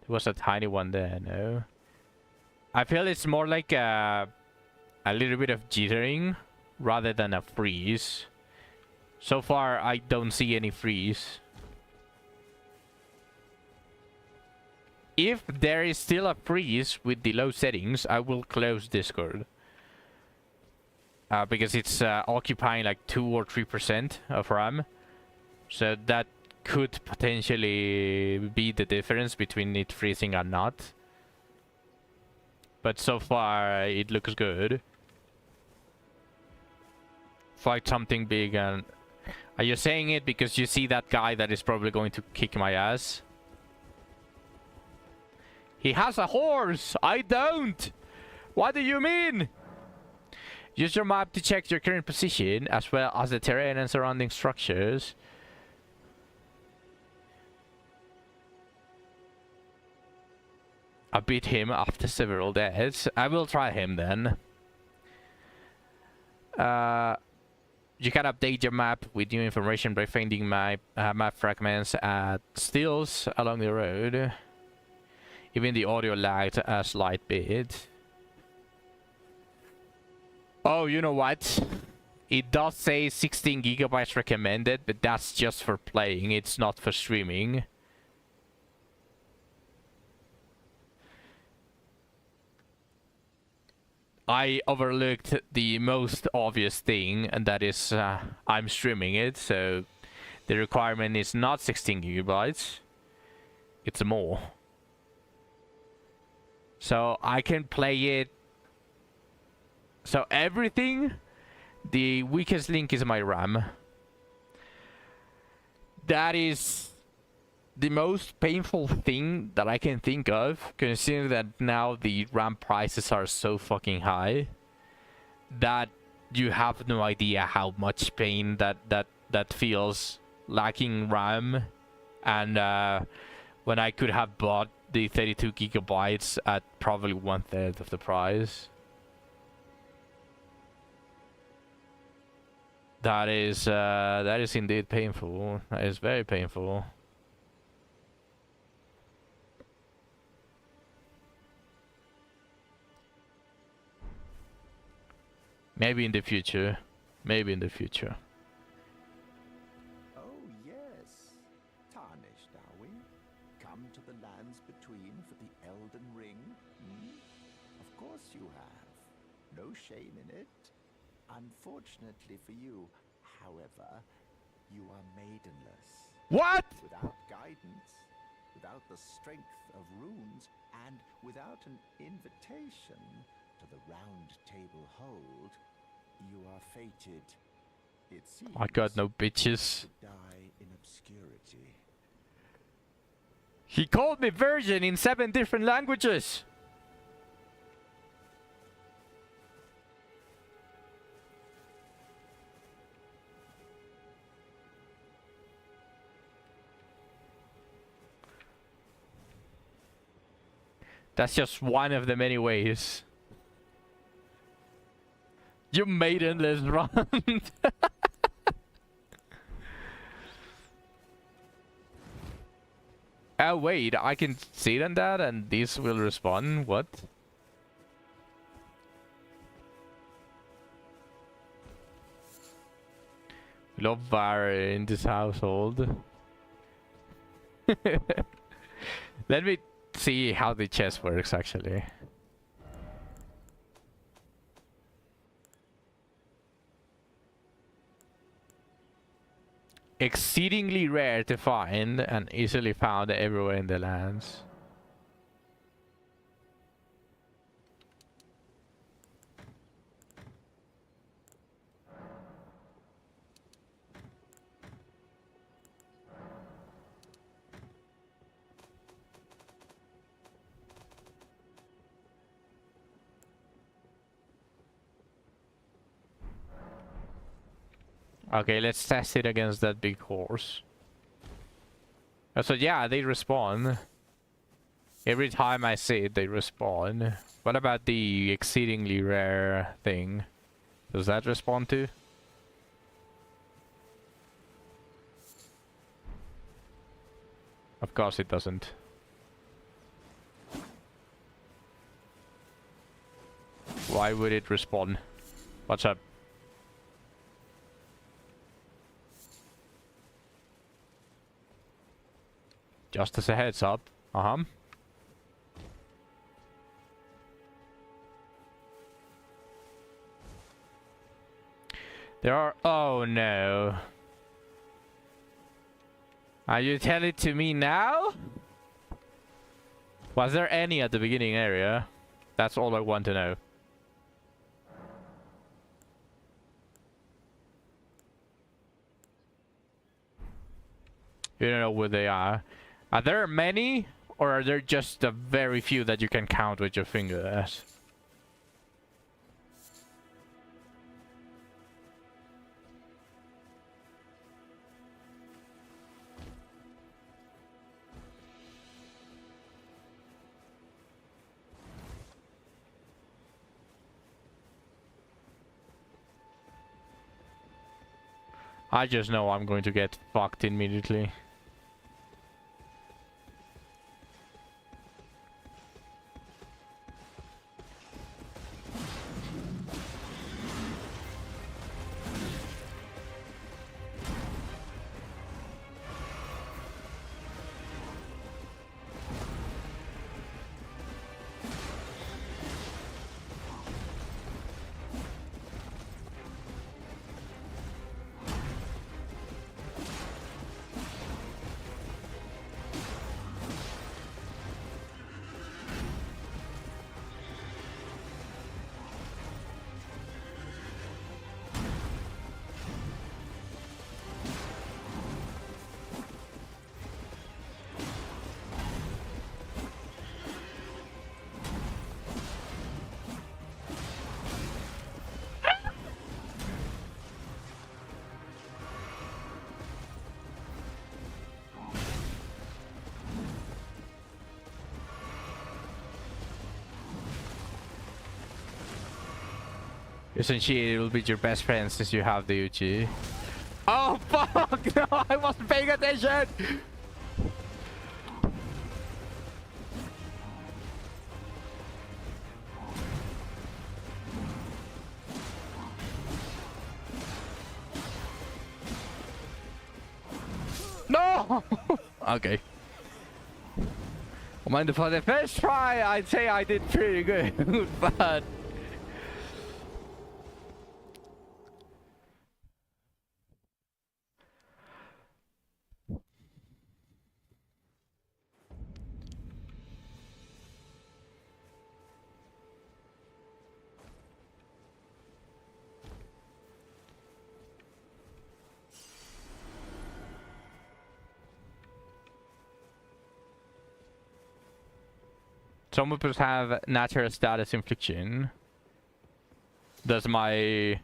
There was a tiny one there, no? I feel it's more like a little bit of jittering rather than a freeze. So far, I don't see any freeze. If there is still a freeze with the low settings, I will close Discord. Because it's occupying like 2 or 3% of RAM. So that could potentially be the difference between it freezing or not. But so far, it looks good. Fight something big and... Are you saying it because you see that guy that is probably going to kick my ass? He has a horse! I don't! What do you mean? Use your map to check your current position, as well as the terrain and surrounding structures. I beat him after several days. I will try him then. You can update your map with new information by finding my map fragments at stills along the road. Even the audio lagged a slight bit. Oh, you know what? It does say 16 gigabytes recommended, but that's just for playing. It's not for streaming. I overlooked the most obvious thing, and that is I'm streaming it, so the requirement is not 16 gigabytes. It's more. So I can play it. So everything, the weakest link is my RAM. That is the most painful thing that I can think of, considering that now the RAM prices are so fucking high that you have no idea how much pain that feels lacking RAM. And when I could have bought the 32 gigabytes at probably 1/3 of the price. That is indeed painful. That is very painful. Maybe in the future. Maybe in the future. Oh, yes. Tarnished, are we? Come to the lands between for the Elden Ring? Hmm? Of course you have. No shame in it. Unfortunately for you, however, you are maidenless. What? Without guidance, without the strength of runes, and without an invitation to the Round Table Hold, you are fated, it seems, I got no bitches. to die in obscurity. He called me virgin in 7 different languages. That's just one of the many ways. You maidenless run. Oh wait, I can see it on that and this will respond. What? We love Var in this household. Let me see how the chess works actually. Exceedingly rare to find and easily found everywhere in the lands. Okay, let's test it against that big horse. So yeah, they respawn. Every time I see it, they respawn. What about the exceedingly rare thing? Does that respawn too? Of course it doesn't. Why would it respawn? What's up? Just as a heads up. Uh-huh. There are... Oh no. Are you telling it to me now? Was there any at the beginning area? That's all I want to know. You don't know where they are. Are there many? Or are there just a very few that you can count with your fingers? I just know I'm going to get fucked immediately. Essentially, it will be your best friend since you have the Uchi. Oh fuck! No, I wasn't paying attention! No! Okay. I mean, for the first try, I'd say I did pretty good, but... Some weapons have natural status infliction. Does my...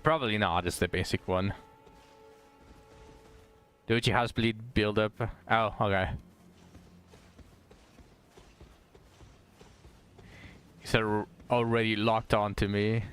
probably not, it's the basic one. The Uchi has bleed build up. Oh, okay. He's already locked on to me.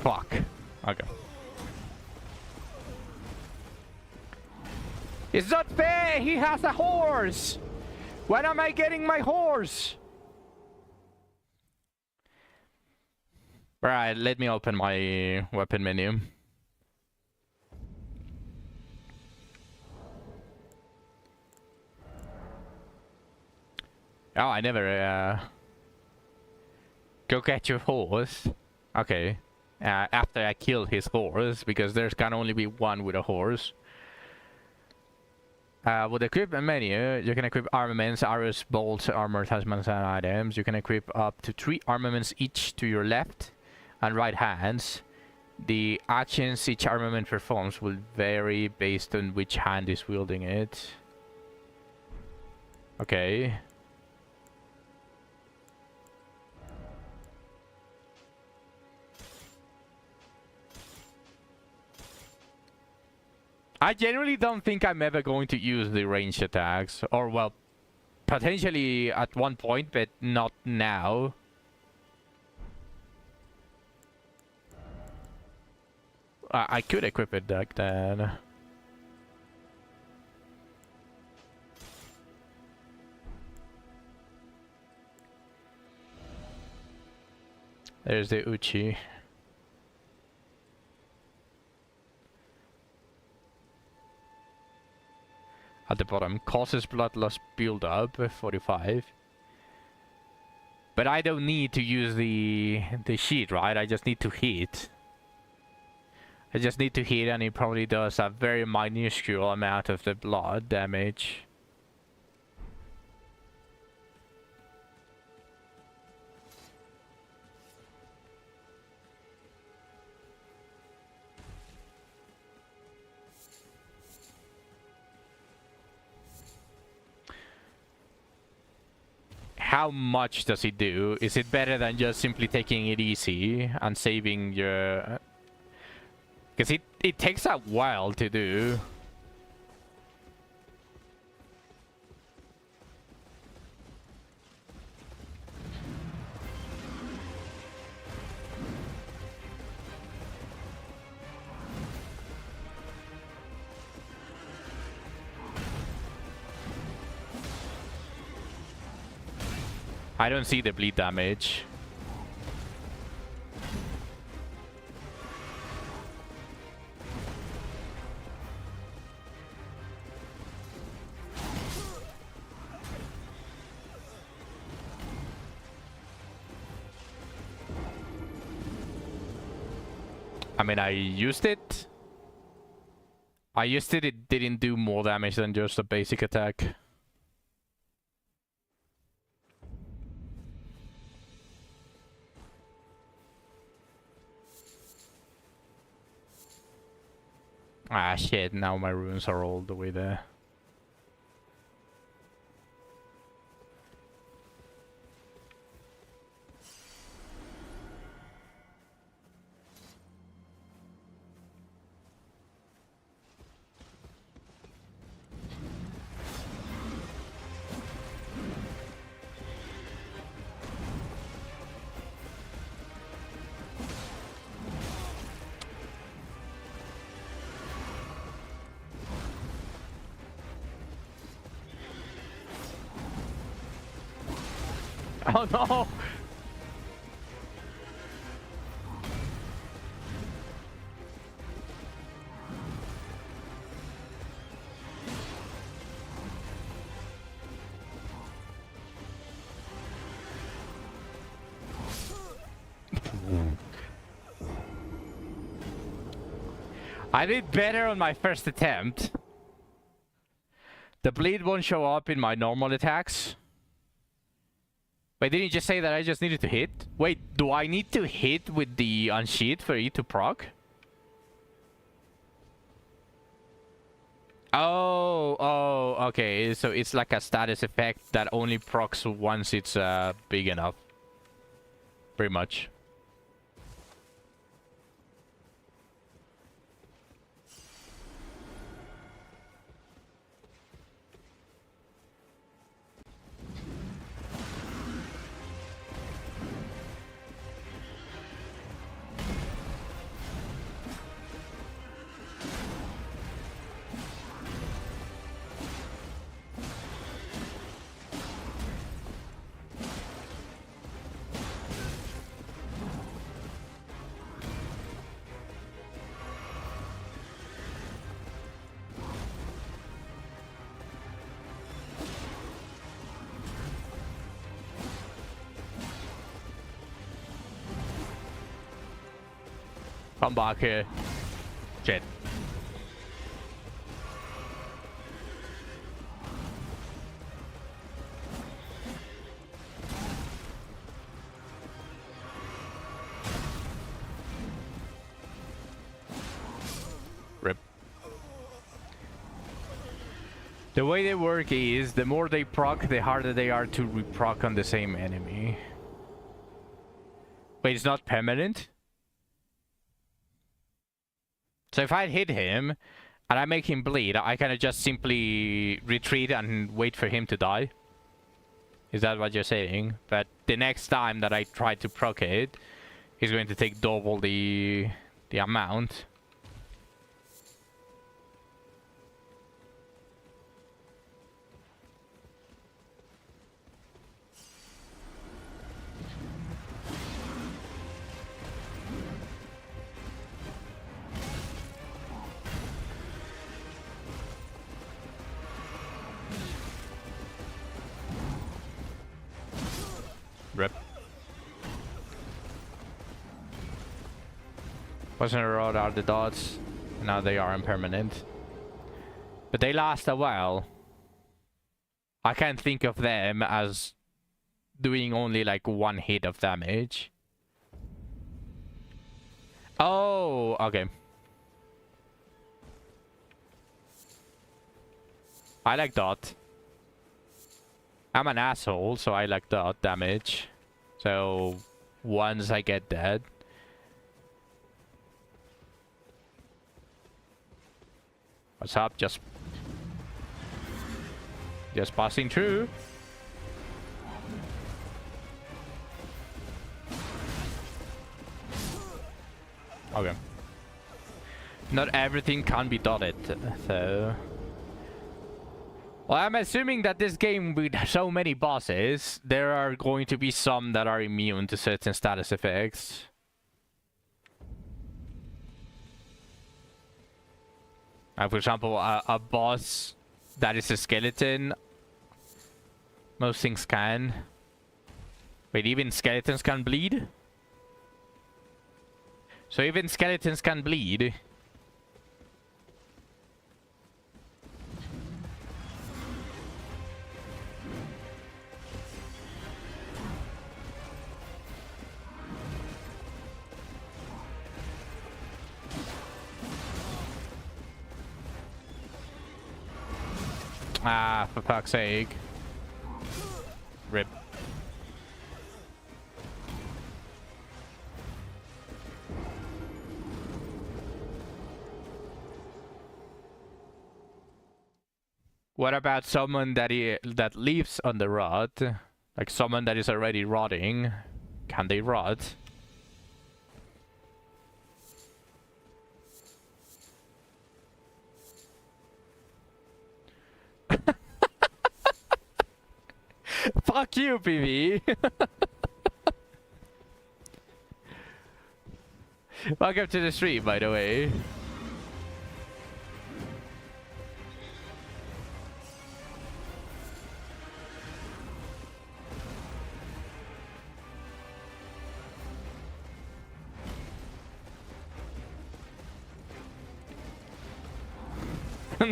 Fuck. Okay. It's not fair! He has a horse! When am I getting my horse? Right, let me open my weapon menu. Oh, I never go get your horse. Okay. After I kill his horse, because there's can only be one with a horse. With the equipment menu, you can equip armaments, arrows, bolts, armor, talismans, and items. You can equip up to 3 armaments each to your left and right hands. The actions each armament performs will vary based on which hand is wielding it. Okay. I generally don't think I'm ever going to use the ranged attacks. Or, well, potentially at one point, but not now. I could equip it like that. There's the Uchi. At the bottom, causes blood loss build up, 45. But I don't need to use the sheet, right? I just need to hit. I just need to hit, and it probably does a very minuscule amount of the blood damage. How much does it do? Is it better than just simply taking it easy and saving your... Because it takes a while to do. I don't see the bleed damage. I mean, I used it. It didn't do more damage than just a basic attack. Ah, shit, now my runes are all the way there. Oh no! I did better on my first attempt. The bleed won't show up in my normal attacks. Wait, didn't you just say that I just needed to hit? Wait, do I need to hit with the unsheath for it to proc? Oh, okay. So it's like a status effect that only procs once it's big enough. Pretty much. Come back here. Shit. Rip. The way they work is, the more they proc, the harder they are to reproc on the same enemy. But it's not permanent. So if I hit him, and I make him bleed, I can just simply retreat and wait for him to die. Is that what you're saying? But the next time that I try to proc it, he's going to take double the amount. Rip. Poison Road are the dots. Now they are impermanent. But they last a while. I can't think of them as doing only like one hit of damage. Oh, okay. I like dot. I'm an asshole, so I like dot damage. So once I get dead. What's up? Just passing through. Okay. Not everything can be dotted, so. Well, I'm assuming that this game with so many bosses, there are going to be some that are immune to certain status effects. For example, a boss that is a skeleton. Most things can. Wait, even skeletons can bleed? So even skeletons can bleed. Ah, for fuck's sake. Rip. What about someone that lives on the rot? Like someone that is already rotting. Can they rot? Fuck you, PV. Welcome to the stream, by the way.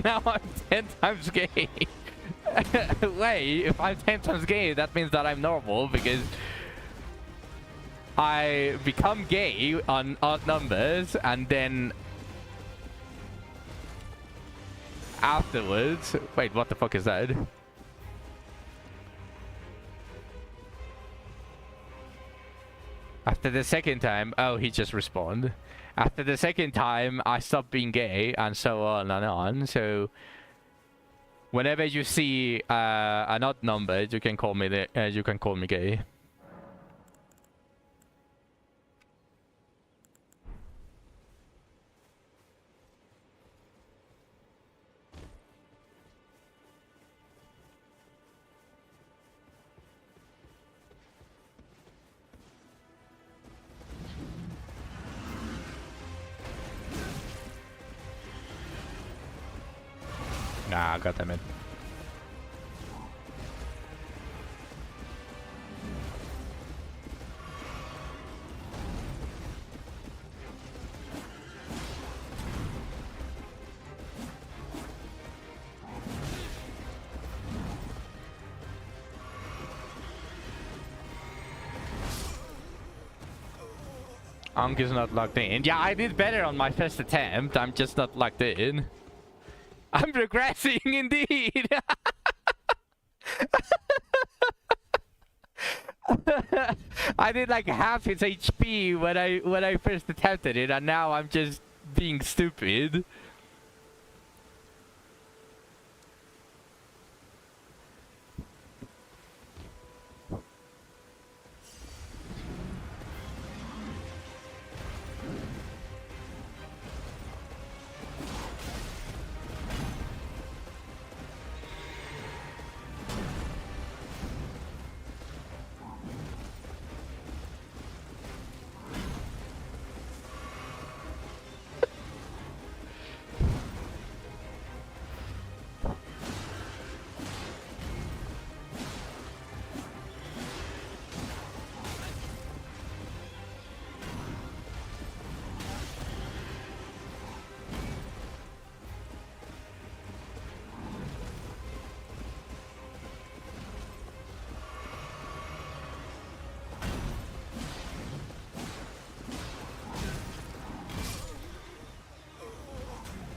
Now I'm 10 times gay. Wait, if I'm 10 times gay, that means that I'm normal because I become gay on odd numbers and then afterwards... Wait, what the fuck is that? After the second time... Oh, he just respawned. After the second time, I stopped being gay and so on and on, so... Whenever you see an odd number, you can call me gay. Nah, goddammit. Ankh is not locked in. Yeah, I did better on my first attempt. I'm just not locked in. I'm regressing indeed. I did like half his HP when I first attempted it, and now I'm just being stupid.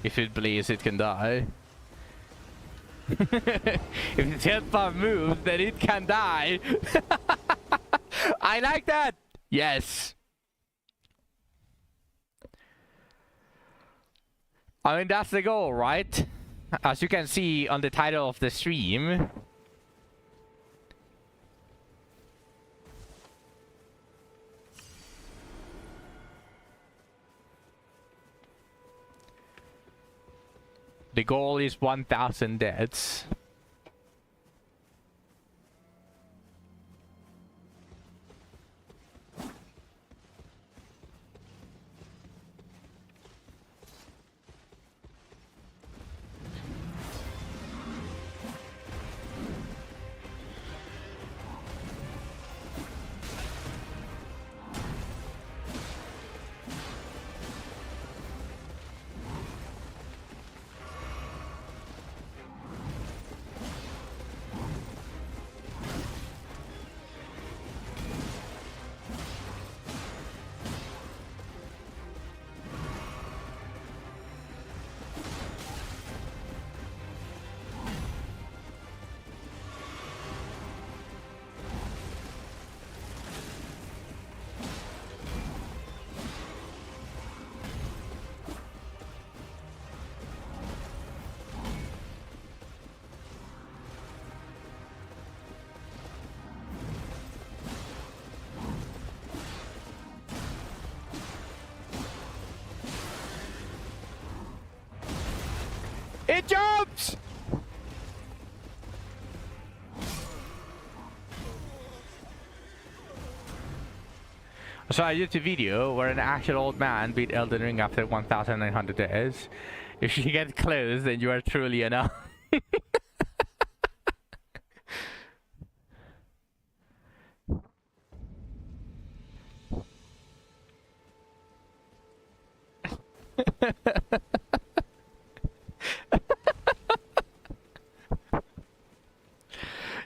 If it bleeds, it can die. If its health bar moves, then it can die. I like that. Yes. I mean, that's the goal, right? As you can see on the title of the stream. The goal is 1,000 deaths. It jumps! So I did a video where an actual old man beat Elden Ring after 1,900 days. If you get close, then you are truly enough.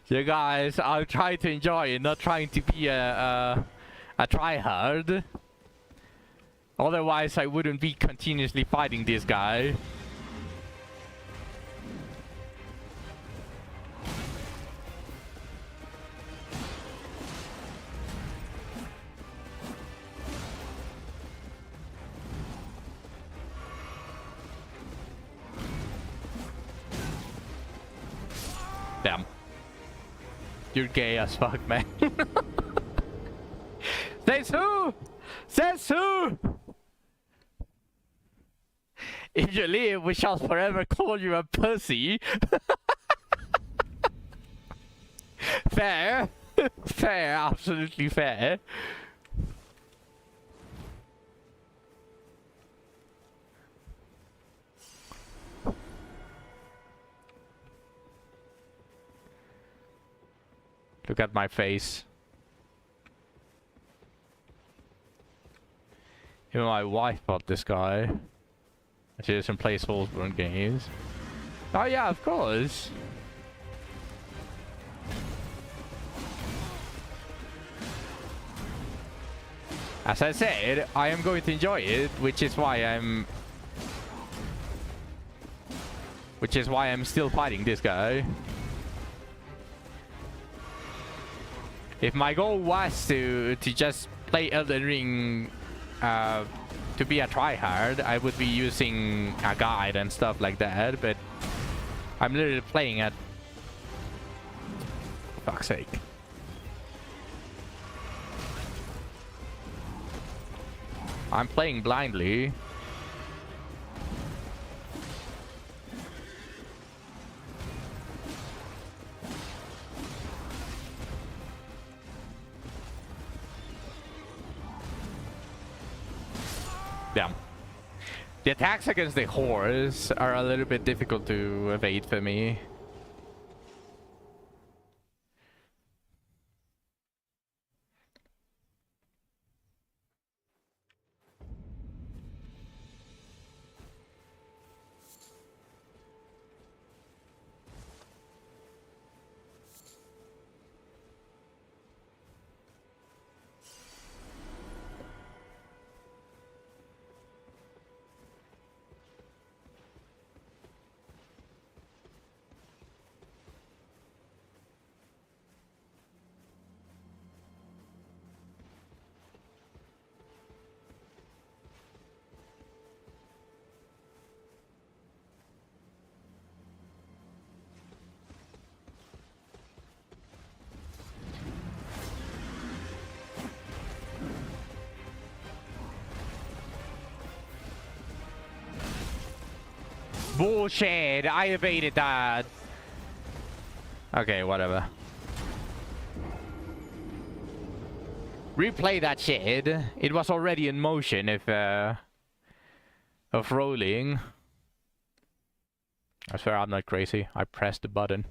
You guys, I'm trying to enjoy it, not trying to be a tryhard. Otherwise, I wouldn't be continuously fighting this guy. Damn. You're gay as fuck, man. Says who? Says who? If you live, we shall forever call you a pussy. Fair. Fair, absolutely fair. Look at my face. Even my wife bought this guy. She doesn't play Soulsborne games. Oh yeah, of course. As I said, I am going to enjoy it, which is why I'm still fighting this guy. If my goal was to just play Elden Ring to be a tryhard, I would be using a guide and stuff like that, but I'm literally playing at... For fuck's sake. I'm playing blindly. Damn. The attacks against the horse are a little bit difficult to evade for me. Bullshit! I evaded that. Okay, whatever. Replay that shit. It was already in motion if of rolling. I swear I'm not crazy. I pressed the button.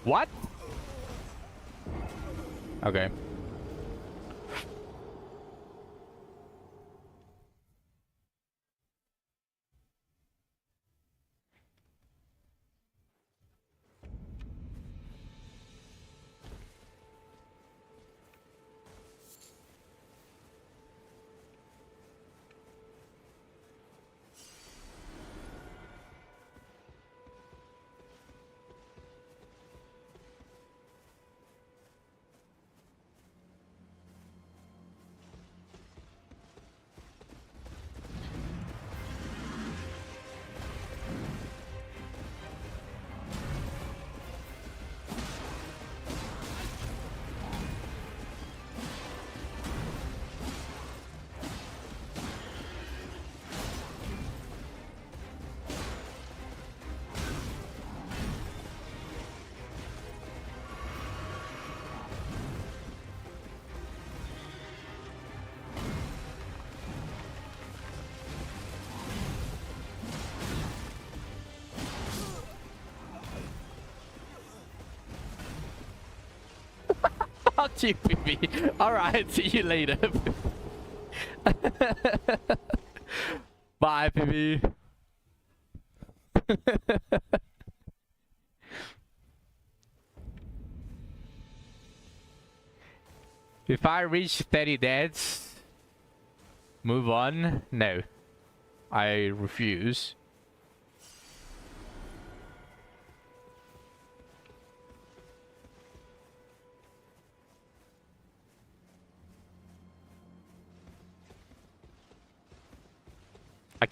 What? Okay. Fuck you, PB. Alright, see you later. Bye, PB. If I reach 30 deaths, move on? No. I refuse.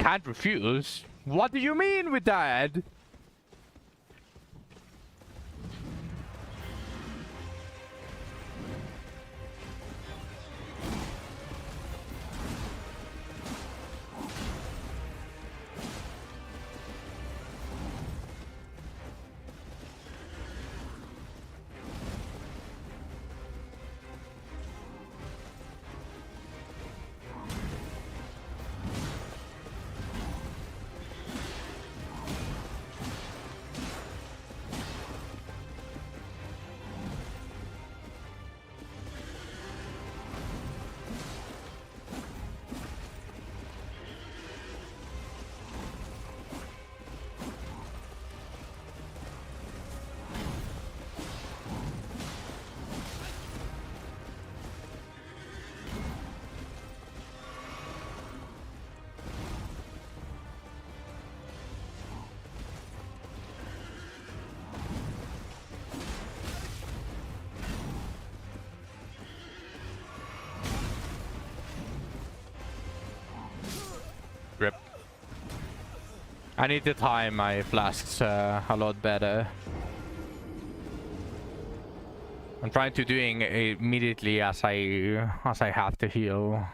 can't refuse. What do you mean with that? Rip. I need to time my flasks a lot better. I'm trying to doing it immediately as I have to heal.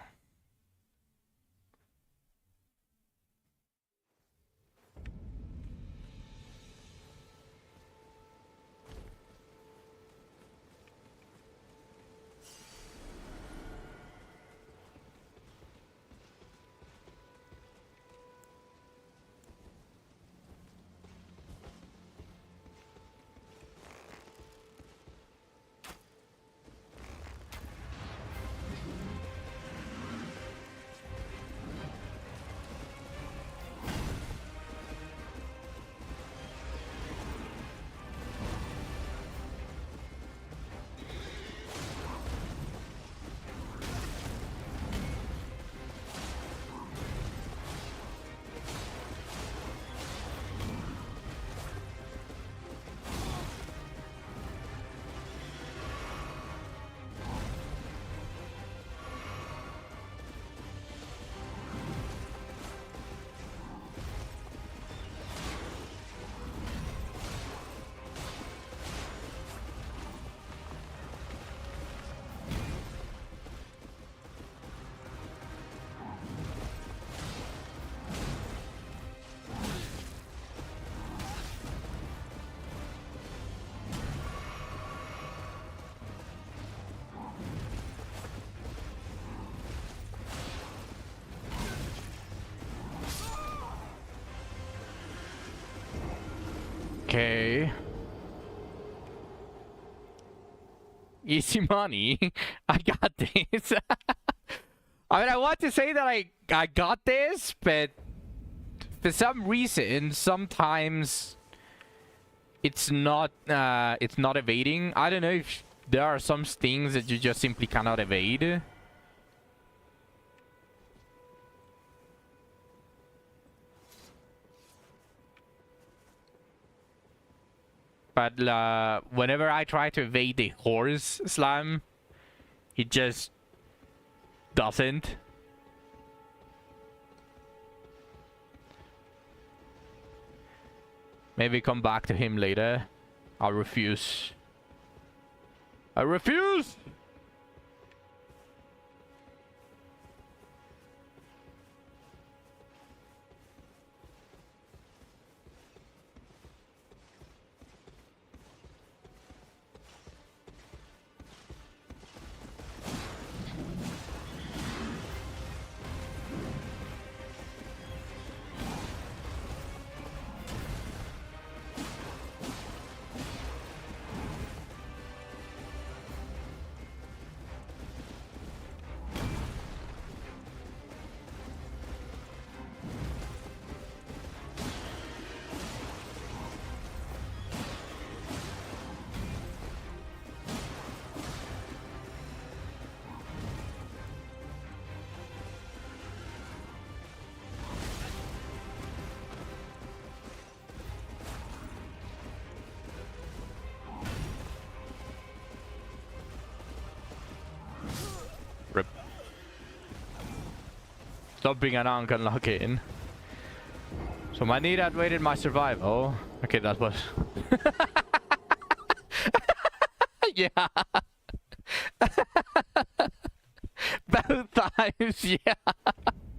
Okay. Easy money. I got this. I mean, I want to say that I got this, but for some reason, sometimes it's not evading. I don't know if there are some things that you just simply cannot evade. But whenever I try to evade the horse slam, it just doesn't. Maybe come back to him later. I'll refuse. I refuse! Rip. Stop being an uncle lock in. So my need outweighed my survival. Okay, that was... yeah. Both times, yeah.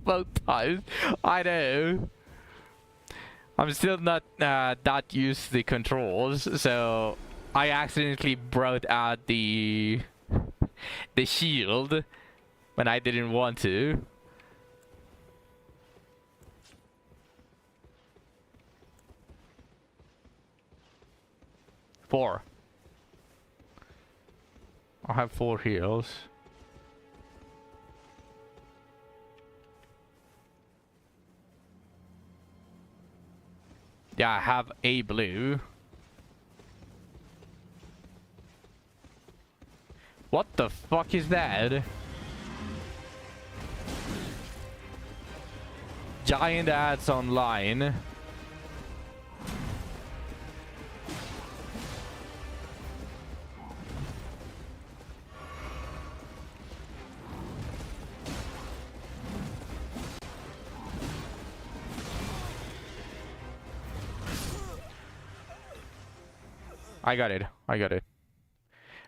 Both times. I know. I'm still not that used to the controls, so I accidentally brought out the shield when I didn't want to. Four. I have 4 heals. Yeah, I have a blue. What the fuck is that? Giant ads online. I got it. I got it.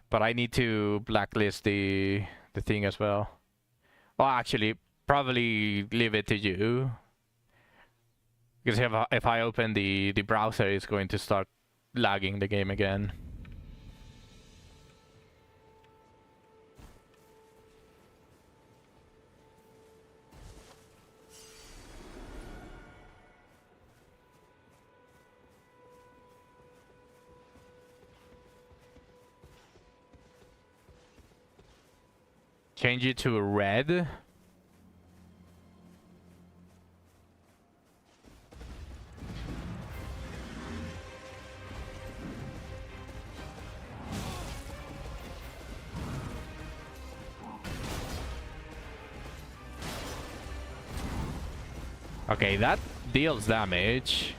But I need to blacklist the thing as well. Well, actually, probably leave it to you. Because if I open the browser, it's going to start lagging the game again. Change it to red. Okay, that deals damage.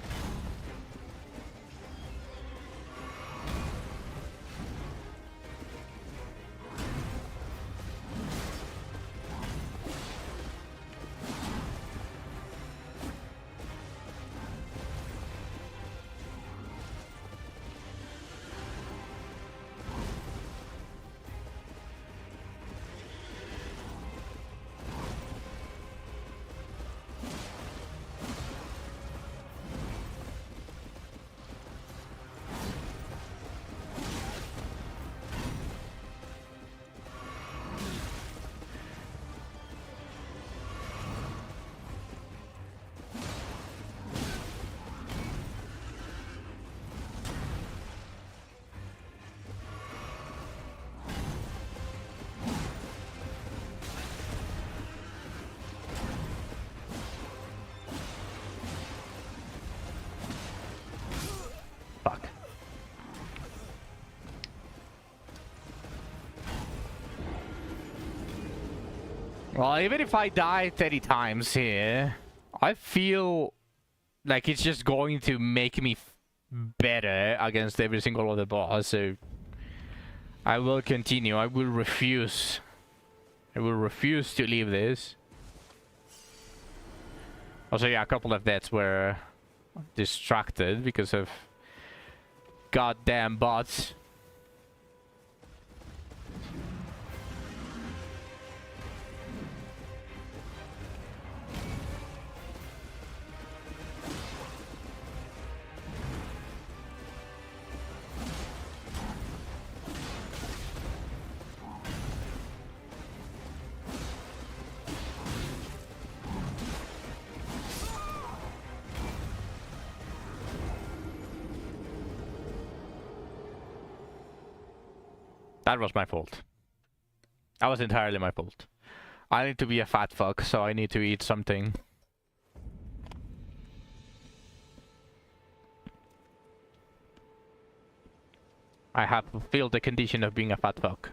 Fuck. Well, even if I die 30 times here, I feel like it's just going to make me better against every single other boss, so I will continue. I will refuse. I will refuse to leave this. Also, yeah, a couple of deaths were distracted because of goddamn bots. That was my fault. That was entirely my fault. I need to be a fat fuck, so I need to eat something. I have fulfilled the condition of being a fat fuck.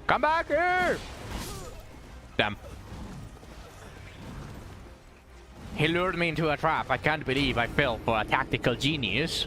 Come back here! Damn. He lured me into a trap. I can't believe I fell for a tactical genius.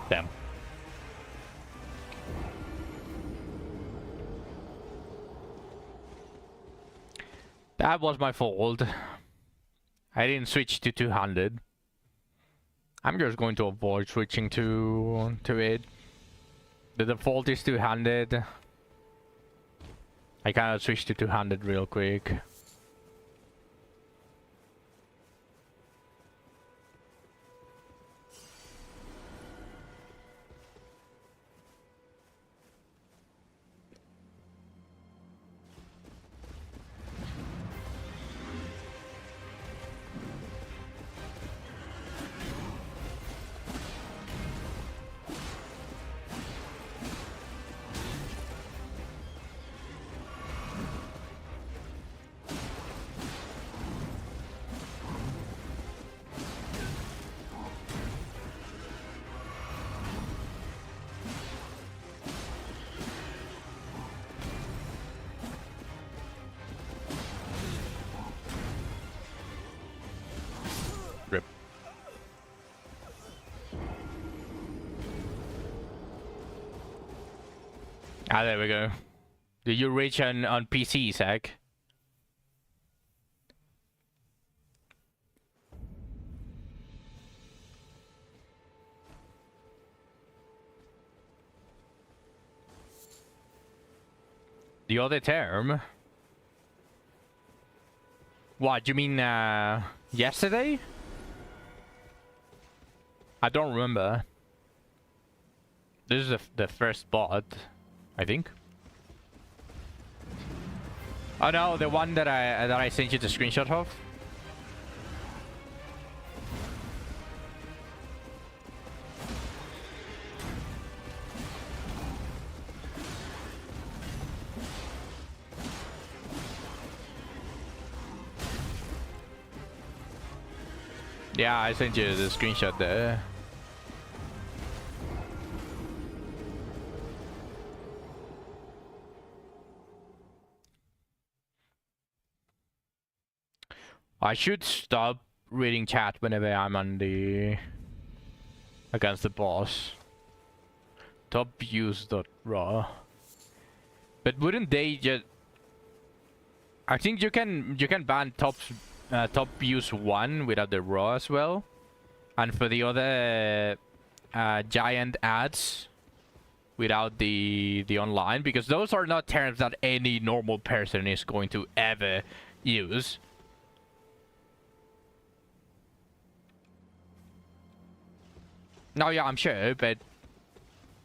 Damn. That was my fault. I didn't switch to 200. I'm just going to avoid switching to it. The default is 200. I cannot switch to 200 real quick. Rip. Ah, there we go. Did you reach on PC, Zach? The other term? What, you mean yesterday? I don't remember. This is the first bot, I think. Oh no, the one that I sent you the screenshot of. Yeah, I sent you the screenshot there. I should stop reading chat whenever I'm on the against the boss. Top views.raw. But wouldn't they just? I think you can ban top views 1 without the raw as well, and for the other giant ads without the online, because those are not terms that any normal person is going to ever use. No, yeah, I'm sure, but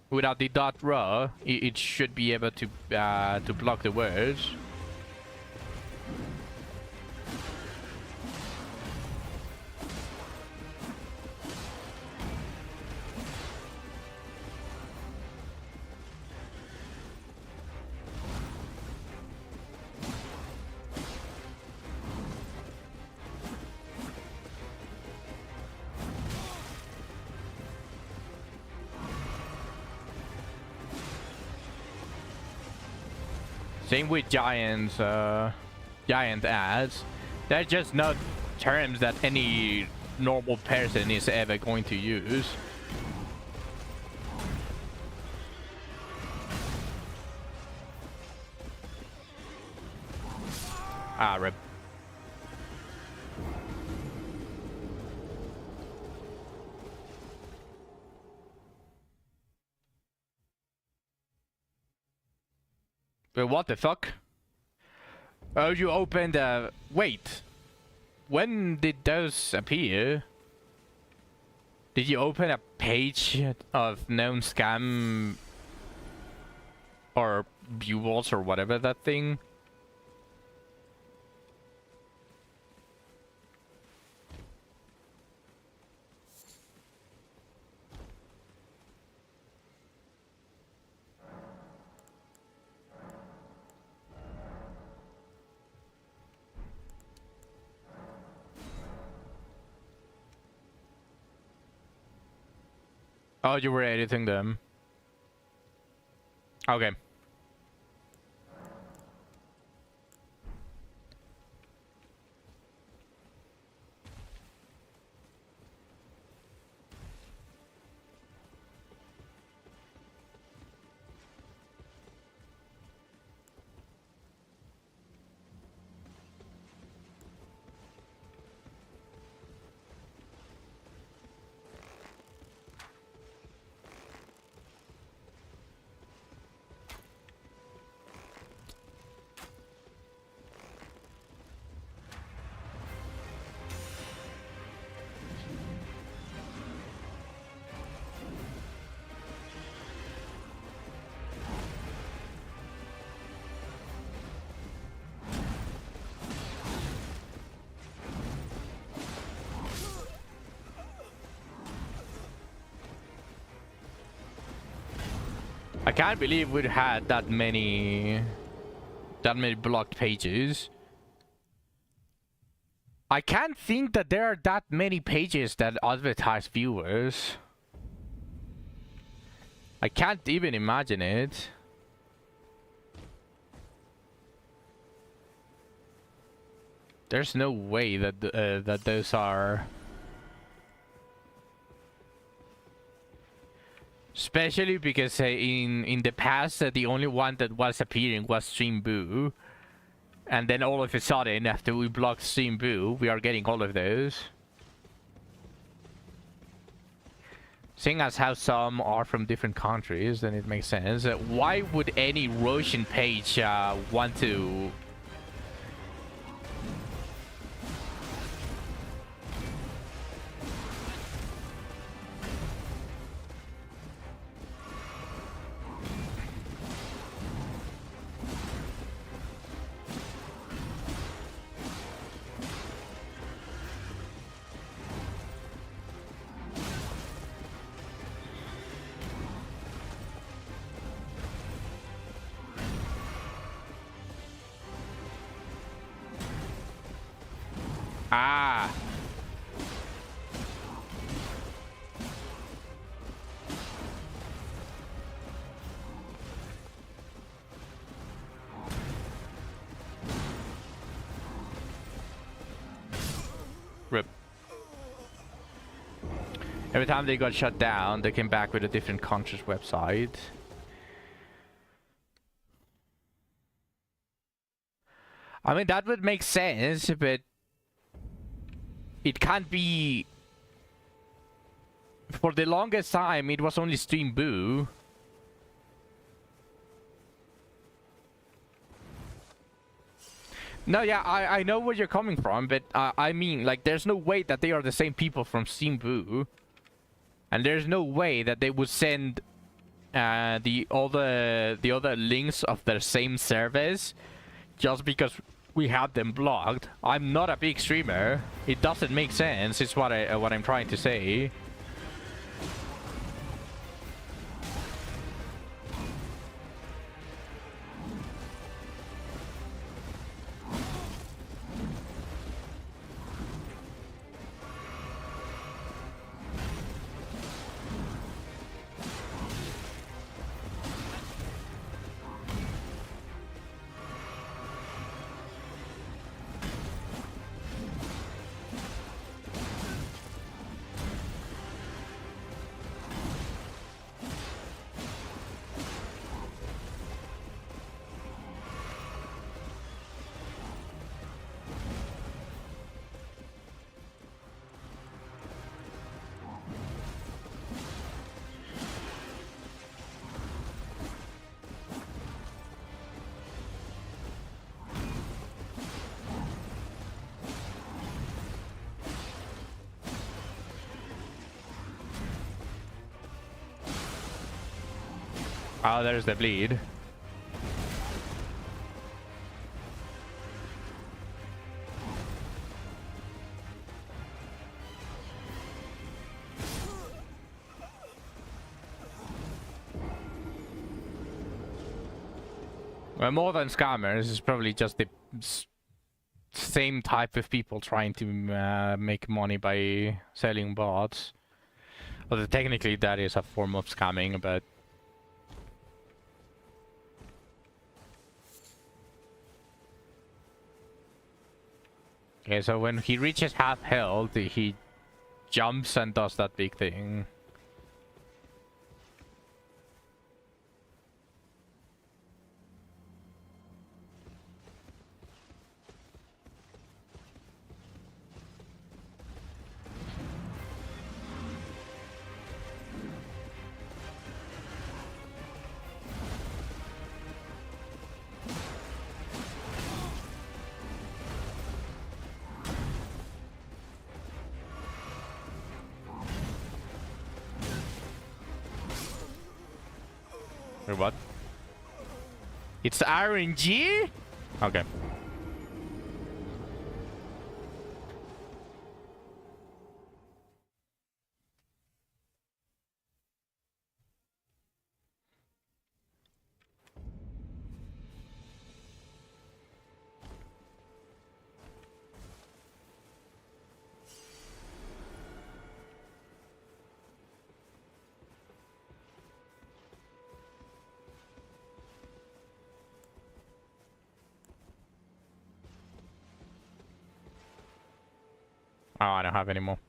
without the .raw, it should be able to block the words. Same with giant ads. They're just not terms that any normal person is ever going to use. Ah, rip. But what the fuck? Oh, you opened wait. When did those appear? Did you open a page of known scam or view walls or whatever that thing? Oh, you were editing them. Okay. I can't believe we'd had that many blocked pages. I can't think that there are that many pages that advertise viewers. I can't even imagine it. There's no way that that those are. Especially because in the past, the only one that was appearing was Stream Boo. And then all of a sudden, after we blocked Stream Boo, we are getting all of those. Seeing as how some are from different countries, then it makes sense. Why would any Russian page want to... Ah. Rip. Every time they got shut down, they came back with a different country's website. I mean, that would make sense, but it can't be. For the longest time, it was only Stream Boo. No, yeah, I know where you're coming from, but I mean, like, there's no way that they are the same people from Stream Boo. And there's no way that they would send the other links of their same service just because we have them blocked. I'm not a big streamer. It doesn't make sense. It's what I'm trying to say. Oh, there's the bleed. Well, more than scammers, it's probably just the same type of people trying to make money by selling bots. Although technically that is a form of scamming, but... Okay, so when he reaches half health, he jumps and does that big thing. Or what? It's RNG? Okay. Oh, I don't have any more.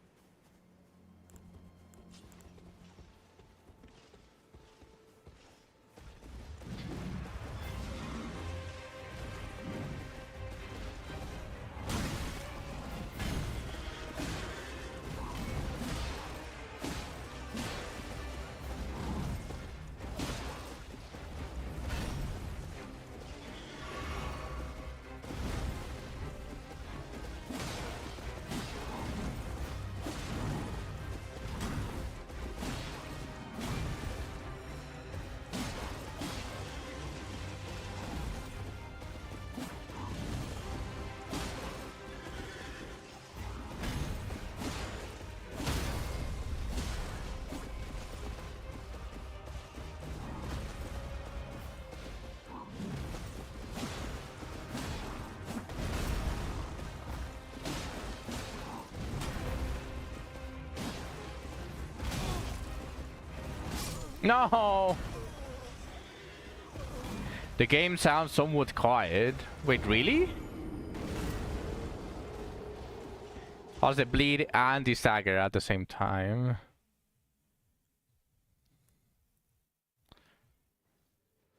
No! The game sounds somewhat quiet. Wait, really? How's the bleed and the stagger at the same time?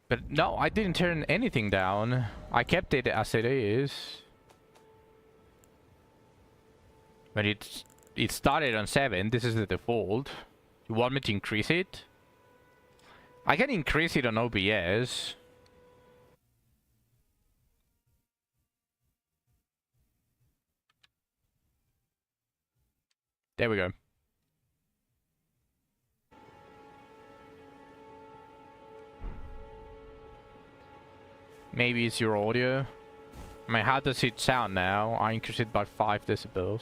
But no, I didn't turn anything down. I kept it as it is. But it started on 7. This is the default. You want me to increase it? I can increase it on OBS. There we go. Maybe it's your audio. I mean, how does it sound now? I increased it by 5 decibels.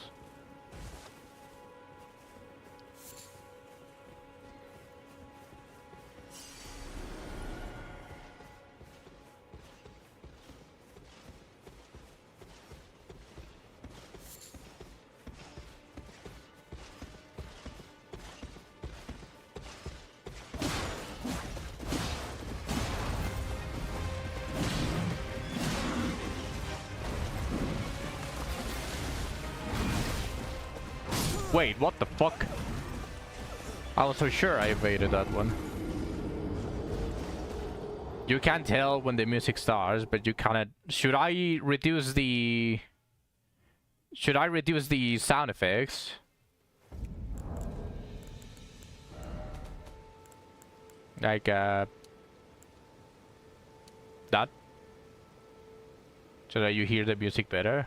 Wait, what the fuck? I was so sure I evaded that one. You can't tell when the music starts, but you kinda... Should I reduce the sound effects? Like, that? So that you hear the music better?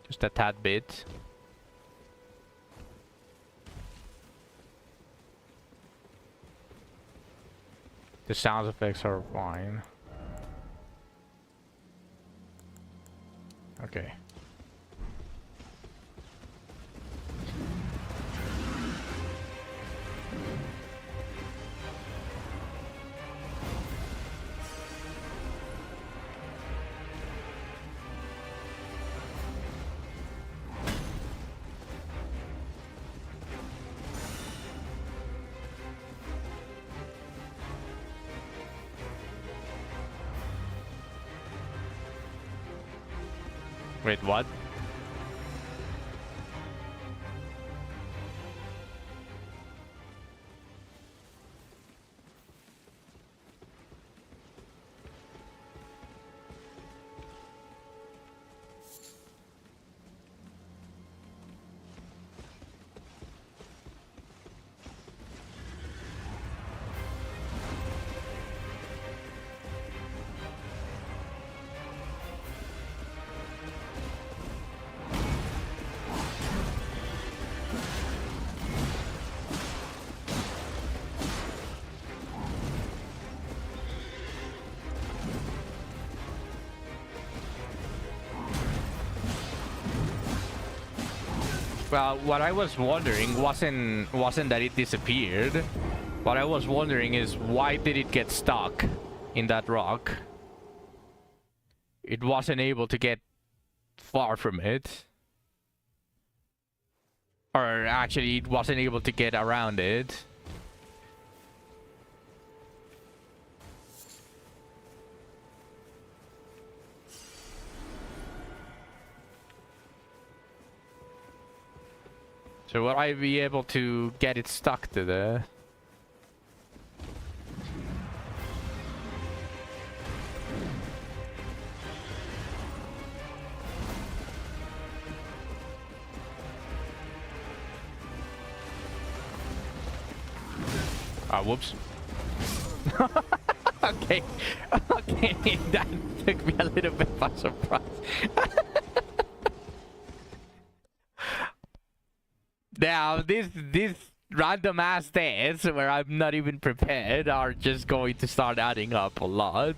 Just a tad bit. The sound effects are fine. Okay. Wait, what? Well, what I was wondering wasn't that it disappeared. What I was wondering is why did it get stuck in that rock? It wasn't able to get far from it. Or actually, it wasn't able to get around it. So will I be able to get it stuck to there? Ah, whoops. Okay. Okay, that took me a little bit by surprise. Now, these random ass deaths where I'm not even prepared are just going to start adding up a lot.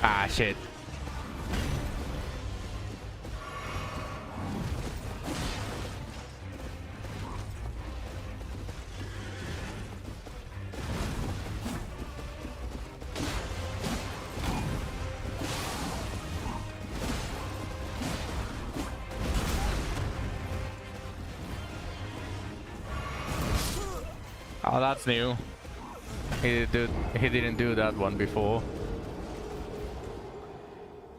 Ah, shit. Oh, that's new. He didn't do that one before.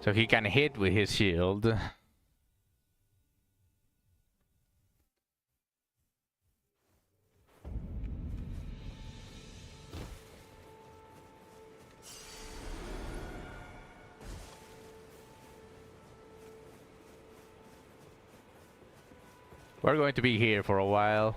So he can hit with his shield. We're going to be here for a while.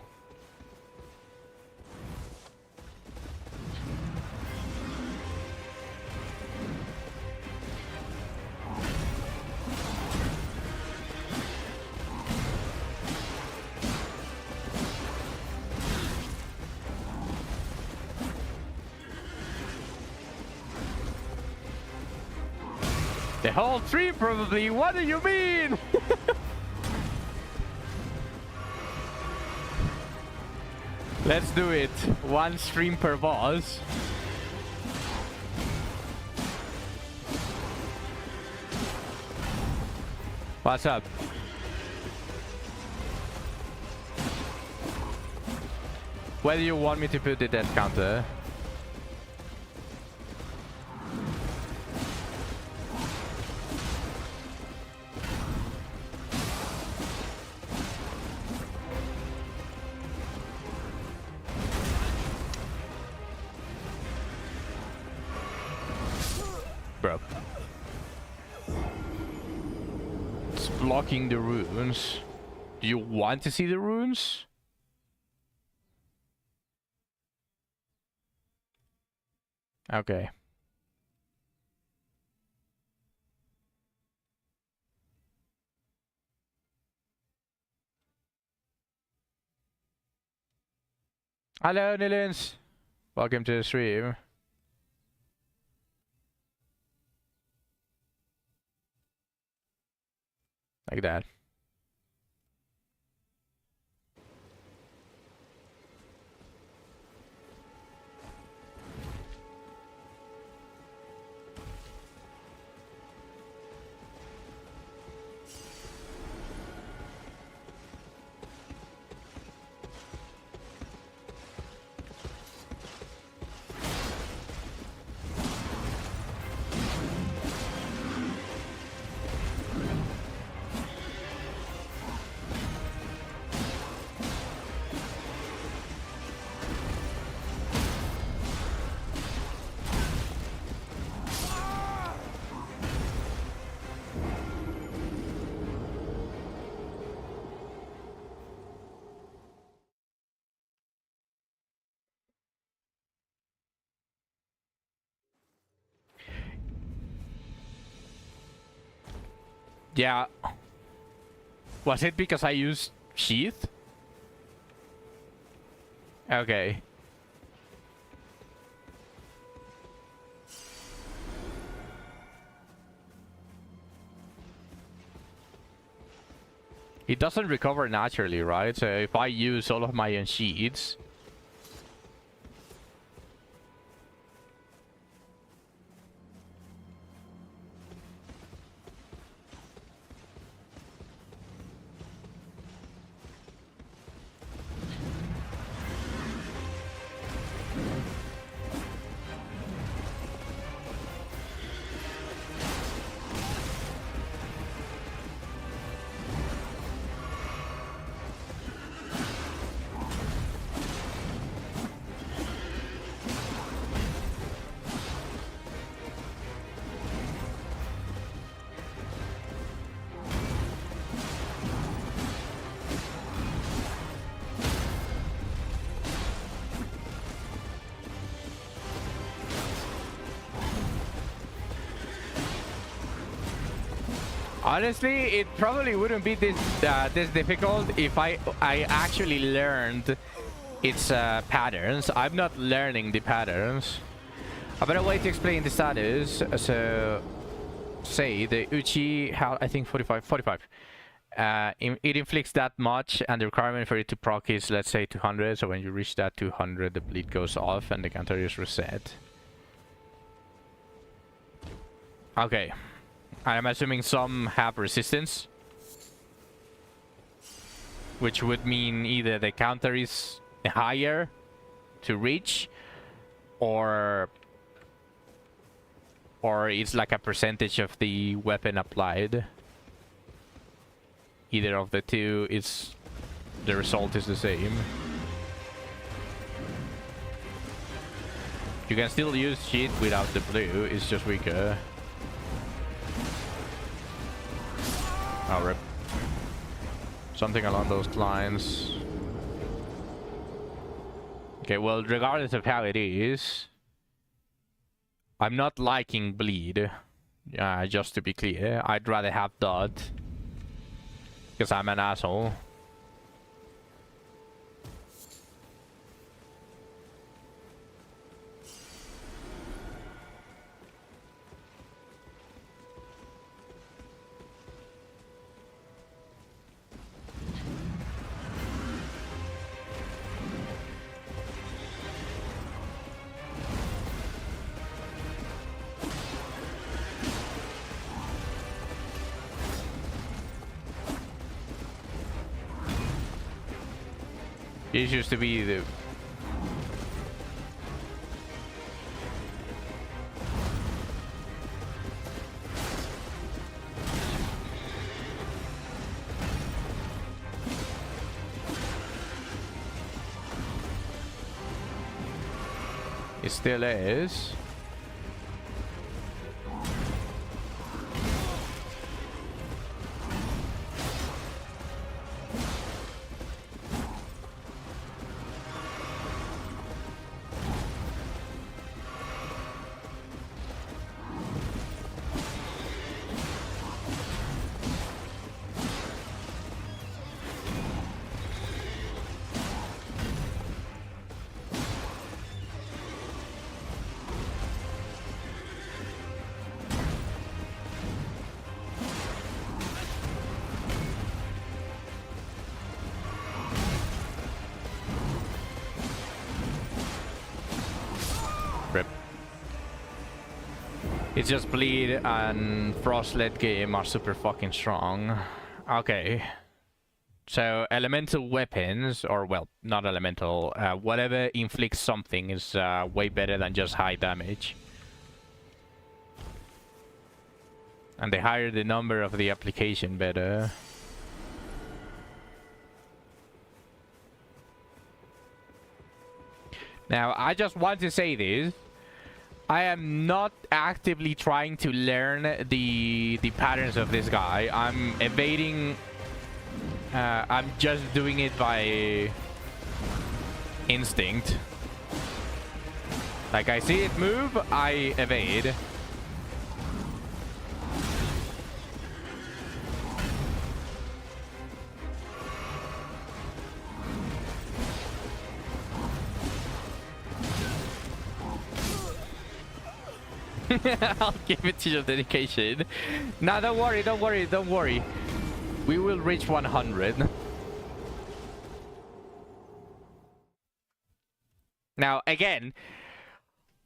The whole tree probably. What do you mean? Let's do it. One stream per boss. What's up? Where do you want me to put the death counter? Bro. It's blocking the runes. Do you want to see the runes? Okay. Hello, Nilins. Welcome to the stream. Like that. Yeah. Was it because I used sheath? Okay. It doesn't recover naturally, right? So if I use all of my sheaths... Honestly, it probably wouldn't be this this difficult if I actually learned its patterns. I'm not learning the patterns. A better way to explain the status. So, say the Uchi, I think 45. It inflicts that much, and the requirement for it to proc is, let's say, 200. So when you reach that 200, the bleed goes off and the counter is reset. Okay. I'm assuming some have resistance, which would mean either the counter is higher to reach, or it's like a percentage of the weapon applied. Either of the two is the result is the same. You can still use sheet without the blue, it's just weaker. Oh, rip. Something along those lines. Okay, well, regardless of how it is, I'm not liking bleed. Just to be clear, I'd rather have dot. Because I'm an asshole. This used to be the... It still is. Rip. It's just Bleed and Frost late game are super fucking strong. Okay. So elemental weapons, or well, not elemental, whatever inflicts something is way better than just high damage. And the higher the number of the application, better. Now, I just want to say this. I am not actively trying to learn the patterns of this guy. I'm evading. I'm just doing it by instinct. Like I see it move, I evade. I'll give it to your dedication. No, don't worry, don't worry, don't worry. We will reach 100. Now, again,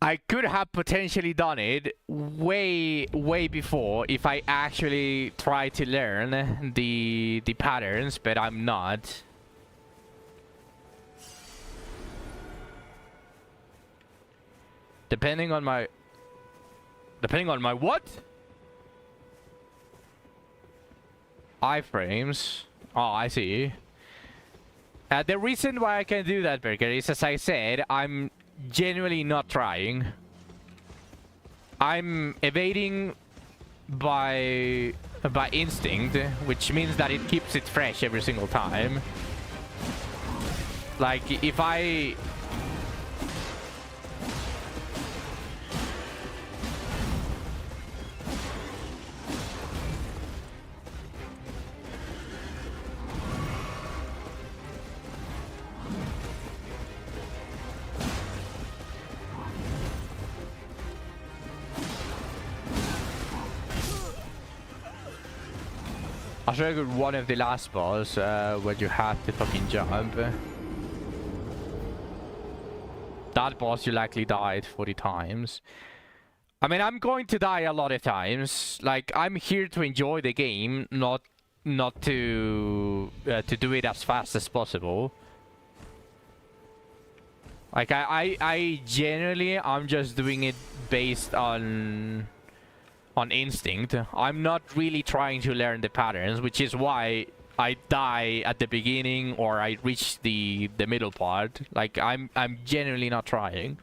I could have potentially done it way before if I actually tried to learn the patterns, but I'm not. Depending on my what? Iframes. Oh, I see. The reason why I can do that, Berger, is, as I said, I'm genuinely not trying. I'm evading by instinct, which means that it keeps it fresh every single time. Like, if I... I should have got one of the last boss where you have to fucking jump. That boss you likely died 40 times. I mean, I'm going to die a lot of times. Like, I'm here to enjoy the game, not to do it as fast as possible. Like, I generally, I'm just doing it based on instinct. I'm not really trying to learn the patterns, which is why I die at the beginning or I reach the middle part. Like, I'm genuinely not trying.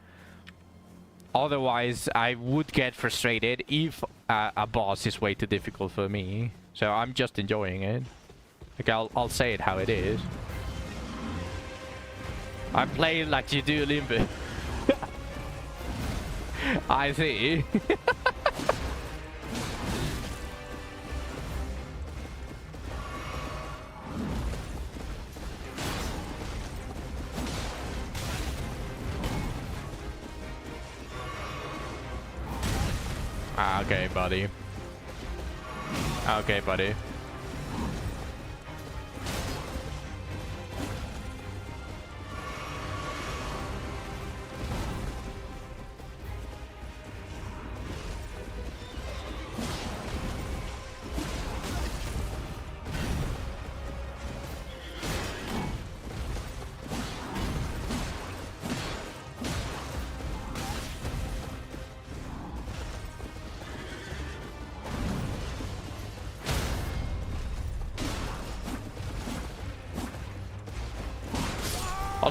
Otherwise, I would get frustrated if a boss is way too difficult for me. So I'm just enjoying it. Like, I'll say it how it is. I'm playing like you do, Limbo. I see. Okay, buddy. Okay, buddy.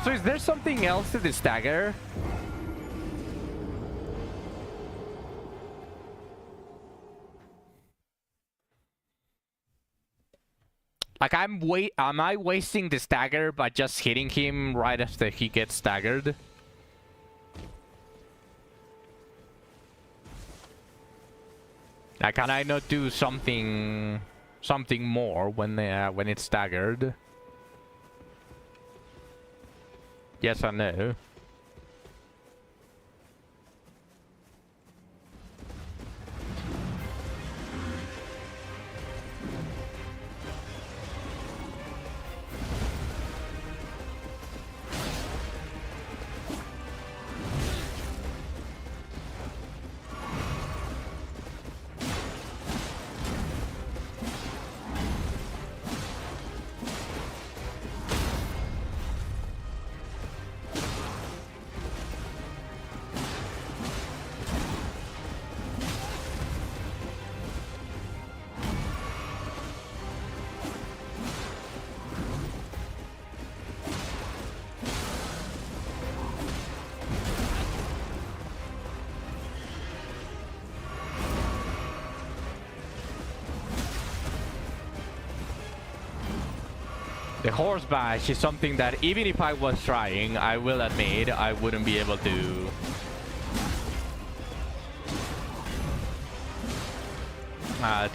Also, is there something else to this dagger? Like, am I wasting this dagger by just hitting him right after he gets staggered? Like, can I not do something more when it's staggered? Yes or no? The horse bash is something that even if I was trying, I will admit I wouldn't be able to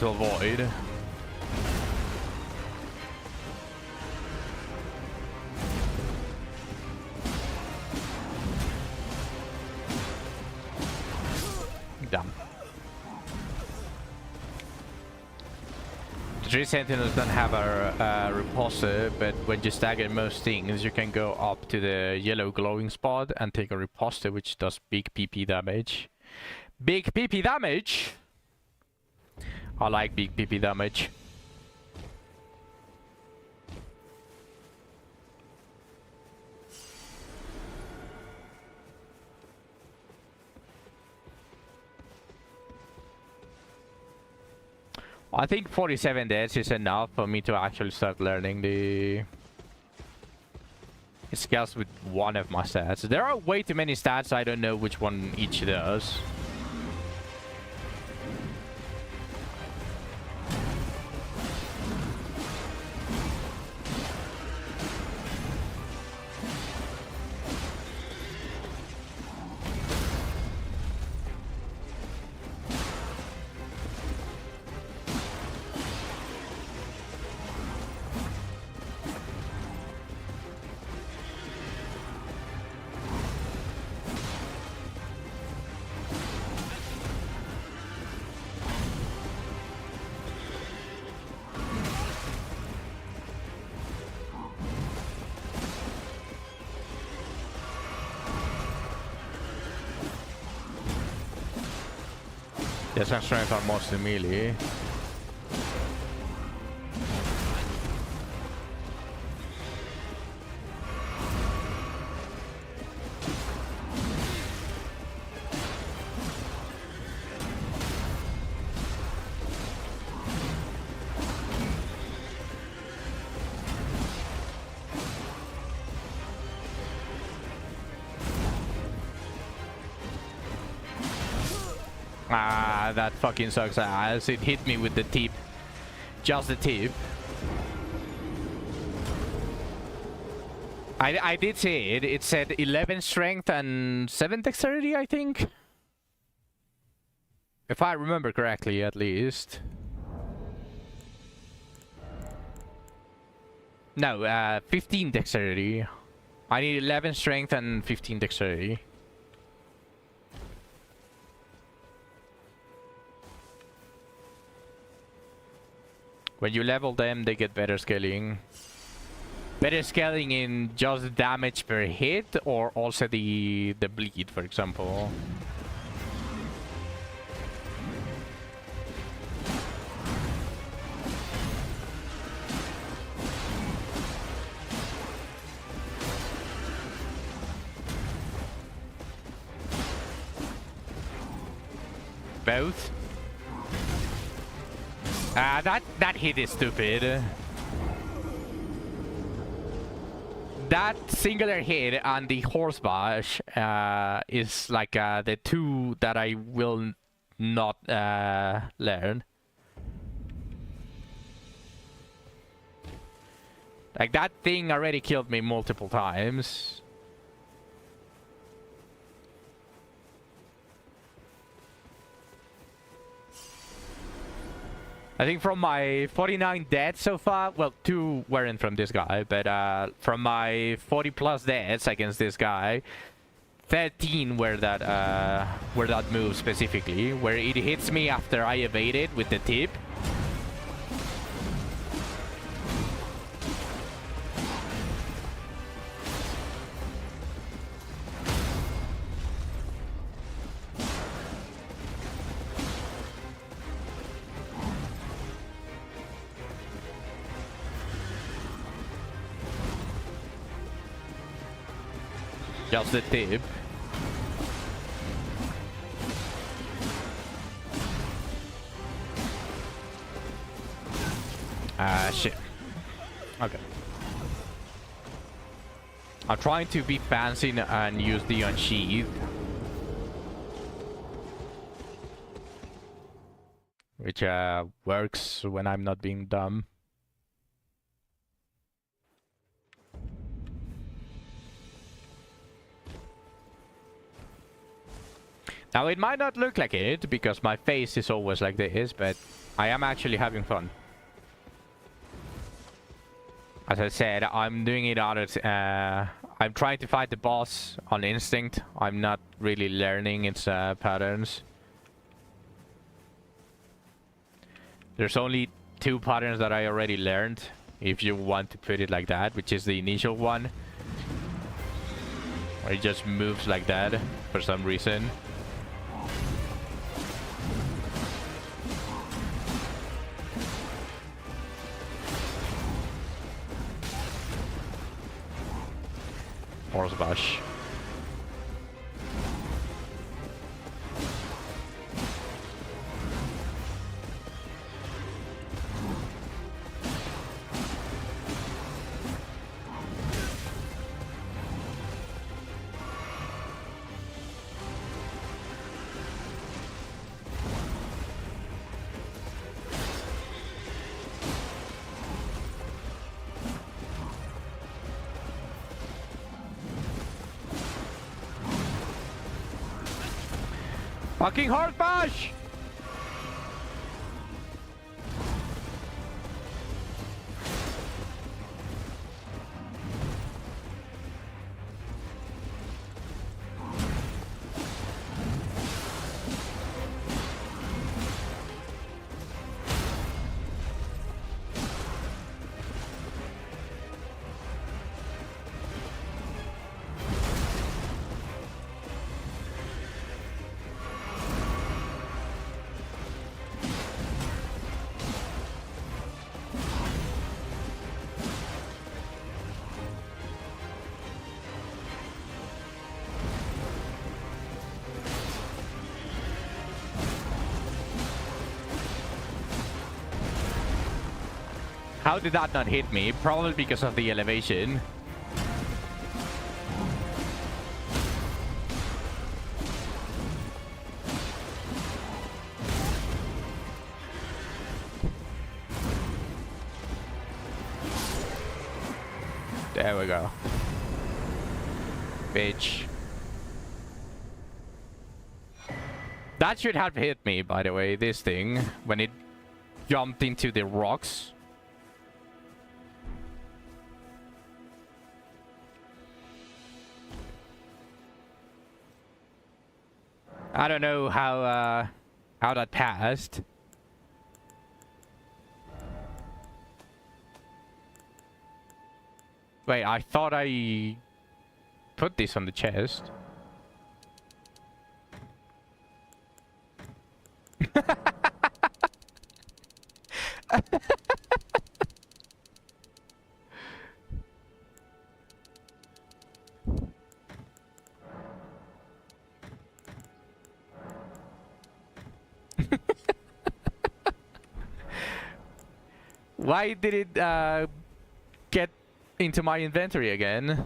avoid. Damn. The 3 Sentinels don't have a riposte, but when you stagger most things, you can go up to the yellow glowing spot and take a riposte, which does big PP damage. Big PP damage! I like big PP damage. I think 47 deaths is enough for me to actually start learning the skills with one of my stats. There are way too many stats, I don't know which one each does. Yes, and strength are mostly melee. Ah, that fucking sucks ass. It hit me with the tip. Just the tip. I did see it. It said 11 strength and 7 dexterity, I think. If I remember correctly, at least. No, 15 dexterity. I need 11 strength and 15 dexterity. When you level them, they get better scaling. Better scaling in just damage per hit, or also the bleed, for example. Both. That hit is stupid. that singular hit and the horse bash is like the two that I will not learn. Like, that thing already killed me multiple times. I think from my 49 deaths so far, well, 2 weren't from this guy, but from my 40 plus deaths against this guy, 13 were that move specifically, where it hits me after I evade it with the tip. Just the tip. Shit. Okay. I'm trying to be fancy and use the unsheath. Which works when I'm not being dumb. Now, it might not look like it, because my face is always like this, but I am actually having fun. As I said, I'm doing it out of... I'm trying to fight the boss on instinct. I'm not really learning its patterns. There's only 2 patterns that I already learned, if you want to put it like that, which is the initial one, where it just moves like that for some reason. Horse bash. Fucking horse bash! How did that not hit me? Probably because of the elevation. There we go. Bitch. That should have hit me, by the way, this thing, when it jumped into the rocks. I don't know how that passed. Wait, I thought I put this on the chest. Why did it get into my inventory again.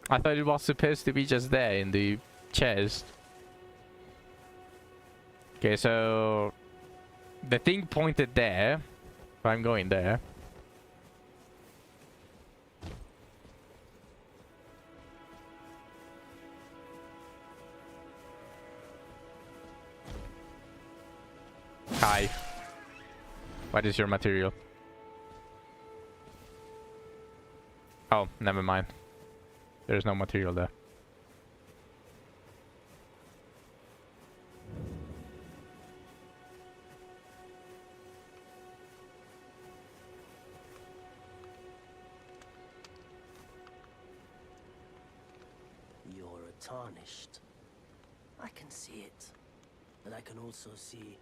I thought it was supposed to be just there in the chest. Okay, so the thing pointed there. So I'm going there. Hi. What is your material? Oh, never mind. There's no material there. You're a tarnished. I can see it. But I can also see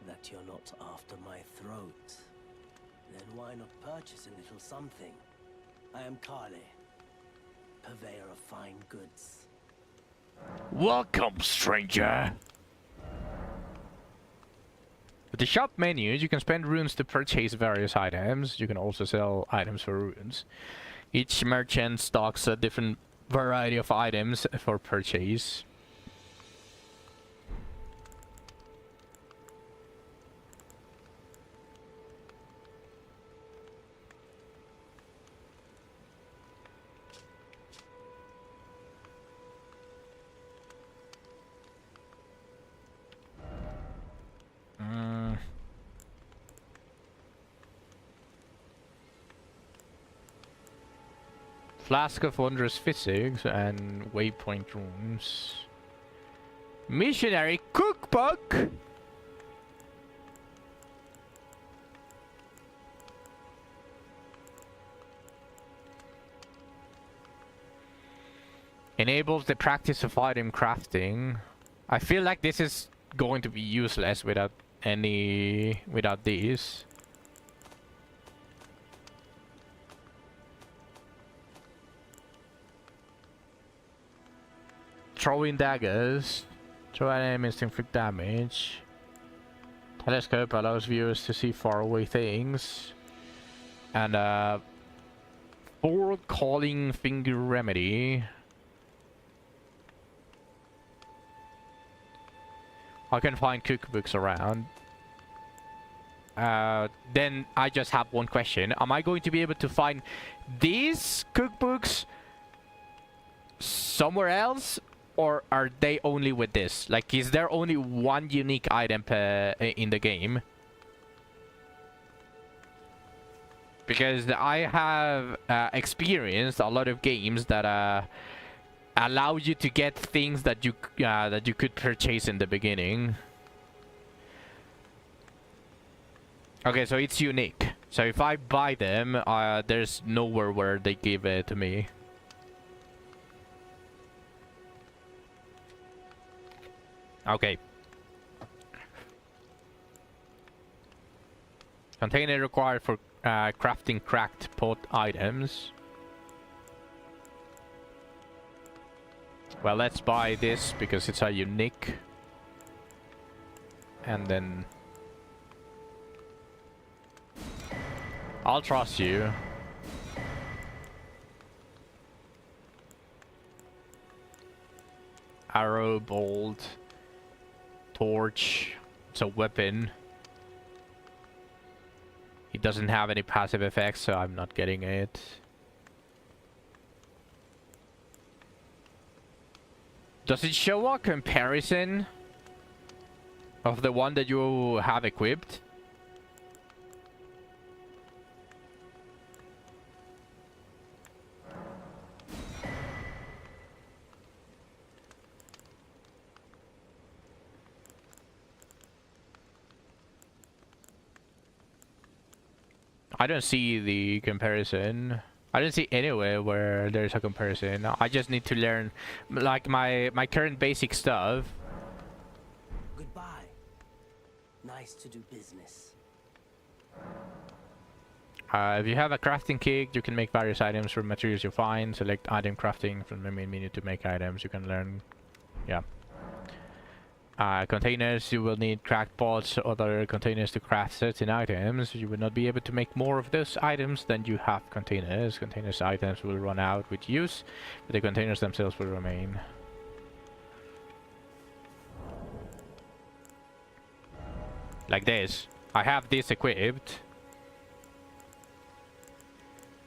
that you're not after my throat. Then why not purchase a little something? I am Kale, purveyor of fine goods. Welcome, stranger. With the shop menus, you can spend runes to purchase various items. You can also sell items for runes. Each merchant stocks a different variety of items for purchase. Flask of Wondrous Physics and Waypoint Runes. Missionary Cookbook! Enables the practice of item crafting. I feel like this is going to be useless without these. Throwing daggers. Throw enemies to inflict damage. Telescope allows viewers to see faraway things. And forward calling finger remedy. I can find cookbooks around. Then I just have one question. Am I going to be able to find these cookbooks somewhere else? Or are they only with this? Like, is there only one unique item in the game? Because I have experienced a lot of games that allow you to get things that you could purchase in the beginning. Okay, so it's unique. So if I buy them, there's nowhere where they give it to me. Okay. Container required for crafting cracked pot items. Well, let's buy this because it's a unique. And then I'll trust you. Arrow, bolt, torch. It's a weapon. It doesn't have any passive effects, so I'm not getting it. Does it show a comparison of the one that you have equipped? I don't see the comparison. I don't see anywhere where there's a comparison. I just need to learn, like, my current basic stuff. Goodbye. Nice to do business. If you have a crafting kit, you can make various items from materials you find. Select item crafting from the main menu to make items. You can learn, yeah. Containers, you will need cracked pots, other containers to craft certain items. You will not be able to make more of those items than you have containers. Containers items will run out with use, but the containers themselves will remain. Like this. I have this equipped.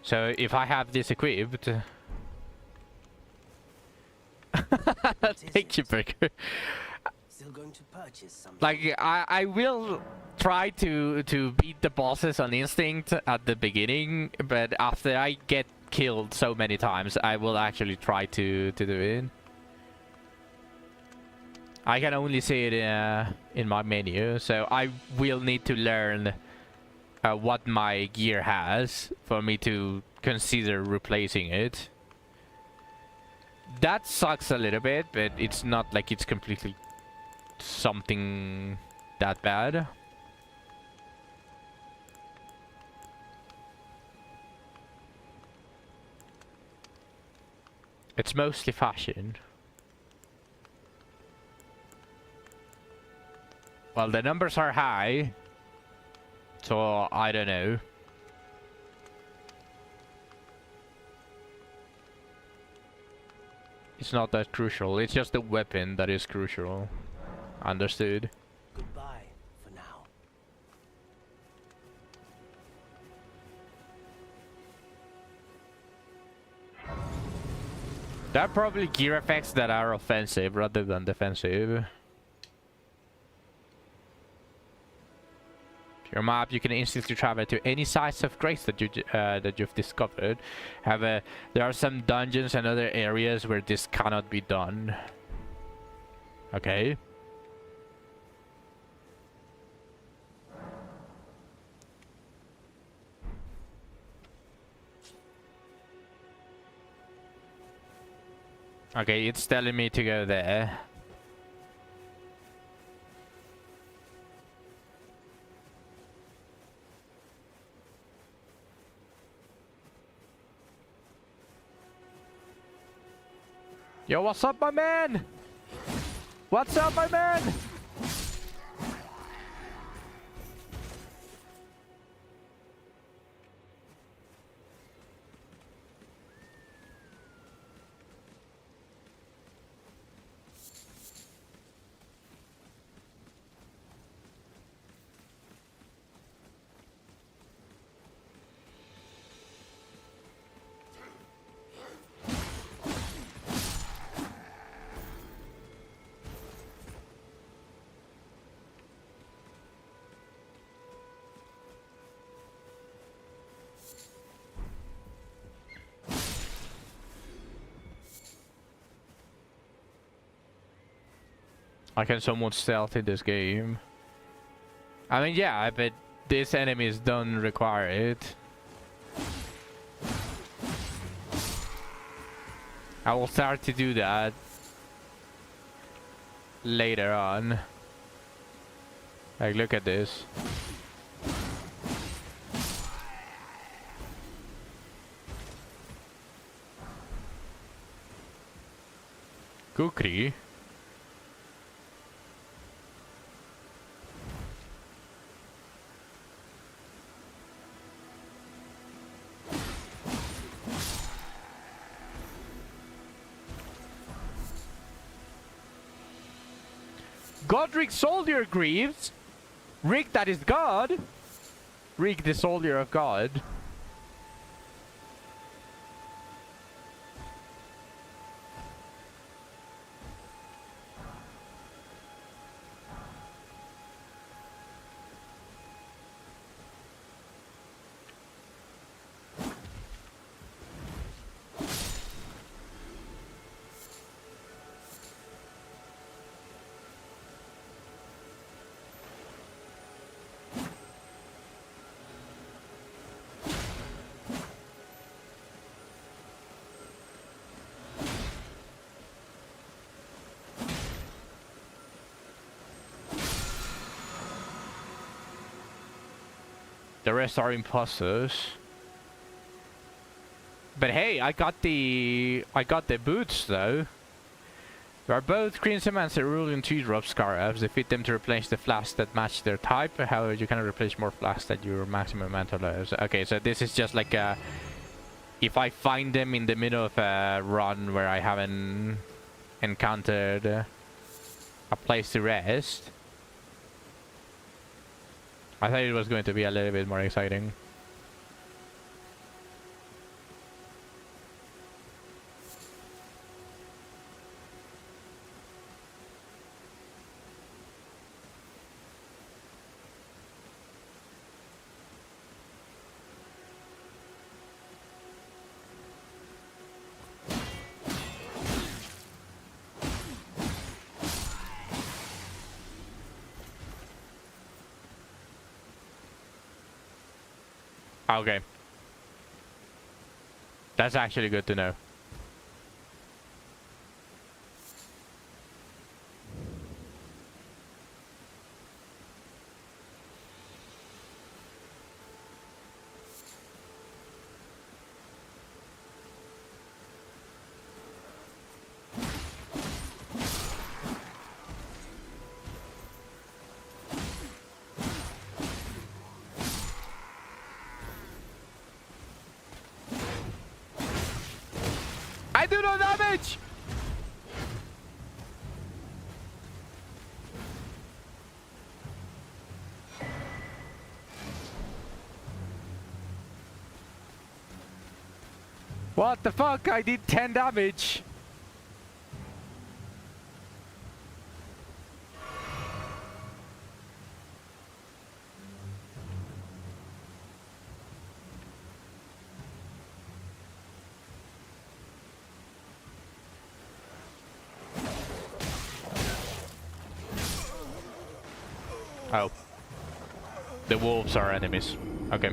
So if I have this equipped... Thank you, Burger. Still going to purchase something? Like, I will try to beat the bosses on instinct at the beginning, but after I get killed so many times, I will actually try to do it. I can only see it in my menu, so I will need to learn what my gear has for me to consider replacing it. That sucks a little bit, but it's not like it's completely something that bad. It's mostly fashion. Well, the numbers are high, so I don't know. It's not that crucial, it's just the weapon that is crucial. Understood. Goodbye for now. There are probably gear effects that are offensive rather than defensive. Your map, you can instantly travel to any sites of grace that you've discovered. However, there are some dungeons and other areas where this cannot be done. Okay. Okay, it's telling me to go there. Yo, what's up, my man? What's up, my man? I can somewhat stealth in this game. I mean, yeah, but these enemies don't require it. I will start to do that later on. Like, look at this. Kukri. Godric Soldier grieves. Rick, that is God. Rick, the soldier of God. The rest are imposters. But hey, I got the boots though. There are both Crimson and Cerulean 2-drop Scarabs. They fit them to replenish the flasks that match their type. However, you cannot replace more flasks at your maximum amount of lives. Okay, so this is just like a... If I find them in the middle of a run where I haven't encountered a place to rest, I thought it was going to be a little bit more exciting. Okay. That's actually good to know. I do no damage! What the fuck? I did 10 damage! Oh. The wolves are enemies. Okay.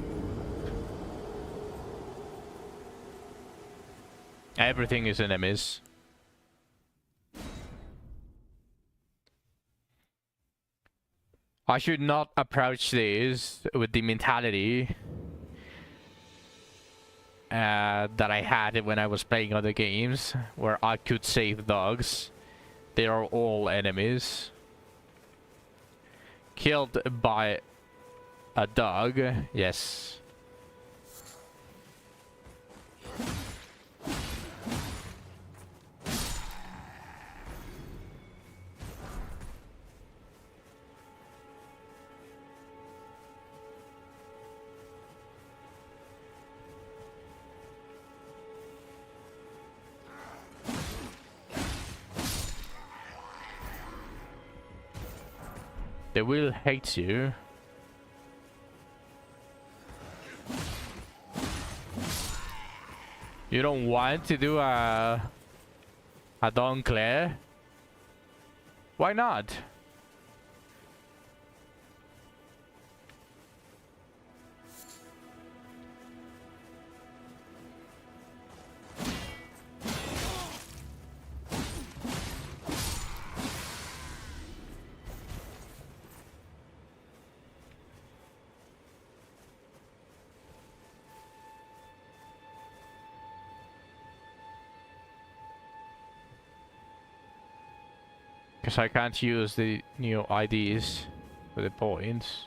Everything is enemies. I should not approach this with the mentality that I had when I was playing other games, where I could save dogs. They are all enemies. Killed by a dog, yes. They will hate you. You don't want to do a Don Claire? Why not? Because I can't use the new IDs for the points.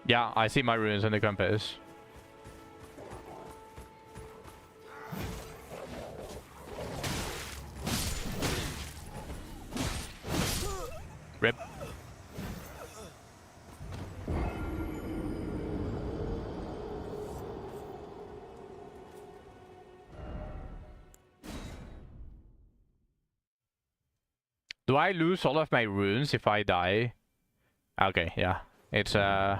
Yeah, I see my runes on the compass. Rip. Do I lose all of my runes if I die? Okay, yeah. It's Hollow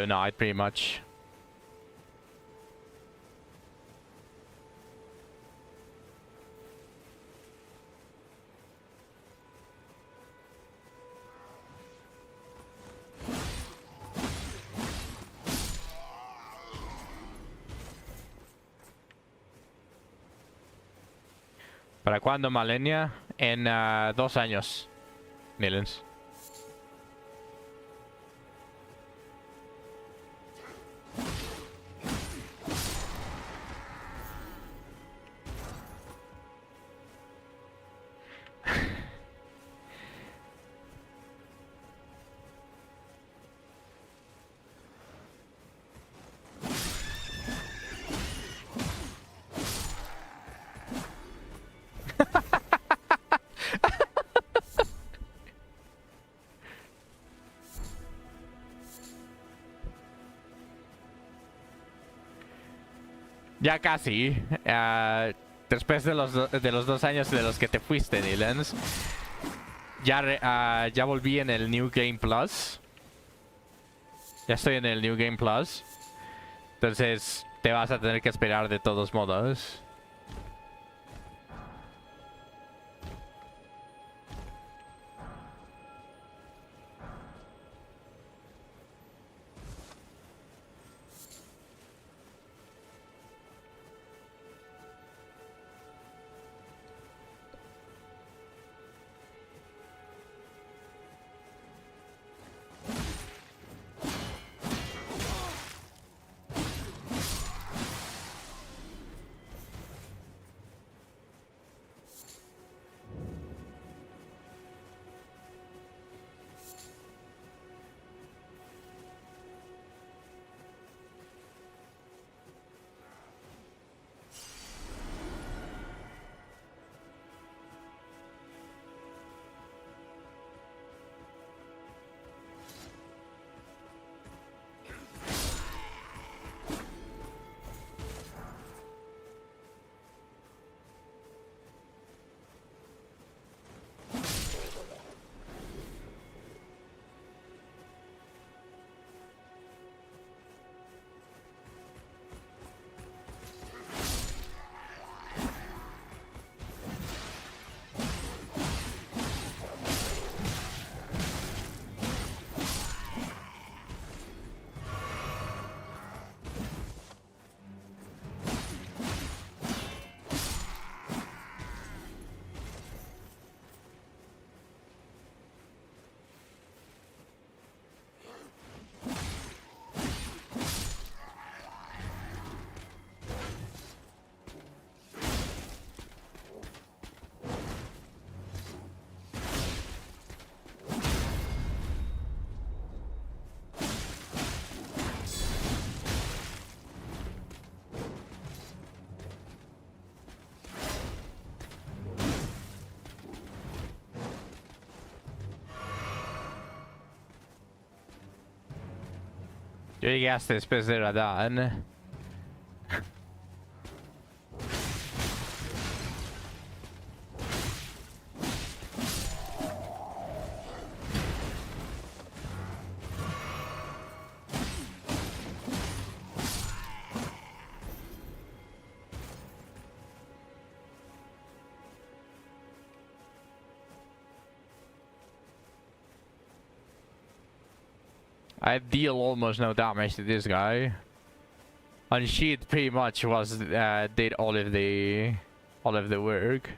Knight pretty much. ¿Para cuándo, Malenia? En 2 años, Nilens. Ya casi. Después de los 2 años de los que te fuiste, Nilens, ya volví en el New Game Plus. Ya estoy en el New Game Plus. Entonces te vas a tener que esperar de todos modos. Yo llegué hasta después de Radan. I deal almost no damage to this guy. Unsheathed pretty much was did all of the work.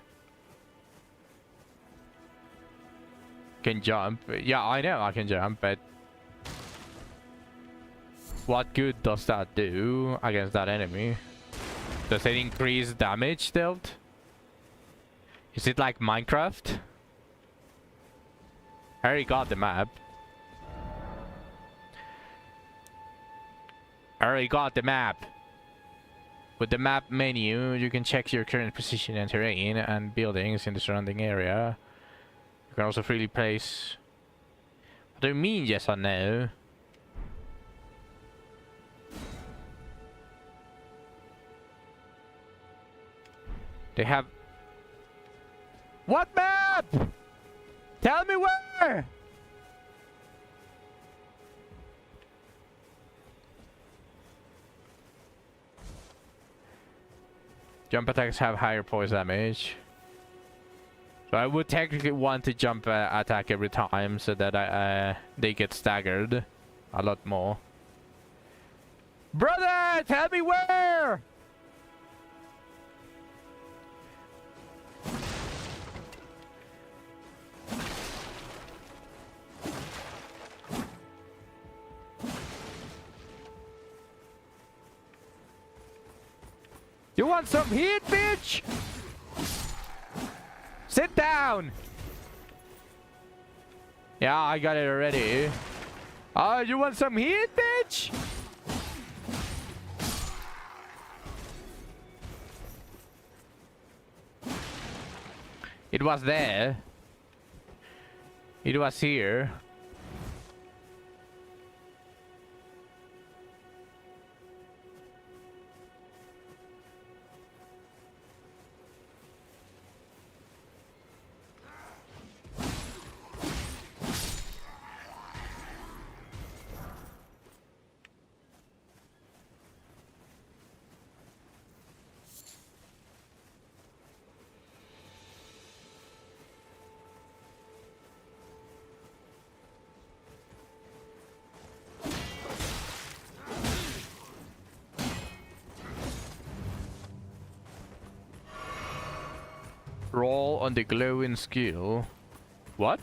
Can jump. Yeah, I know I can jump, but what good does that do against that enemy? Does it increase damage dealt? Is it like Minecraft? I already got the map. I already got the map. With the map menu, you can check your current position and terrain and buildings in the surrounding area. You can also freely place... What do you mean yes or no? They have... What map? up! Tell me where! Jump attacks have higher poise damage. So I would technically want to jump attack every time so that they get staggered a lot more. Brother, tell me where! You want some heat, bitch? Sit down! Yeah, I got it already. Oh, you want some heat, bitch? It was there. It was here. Roll on the glowing skill. What?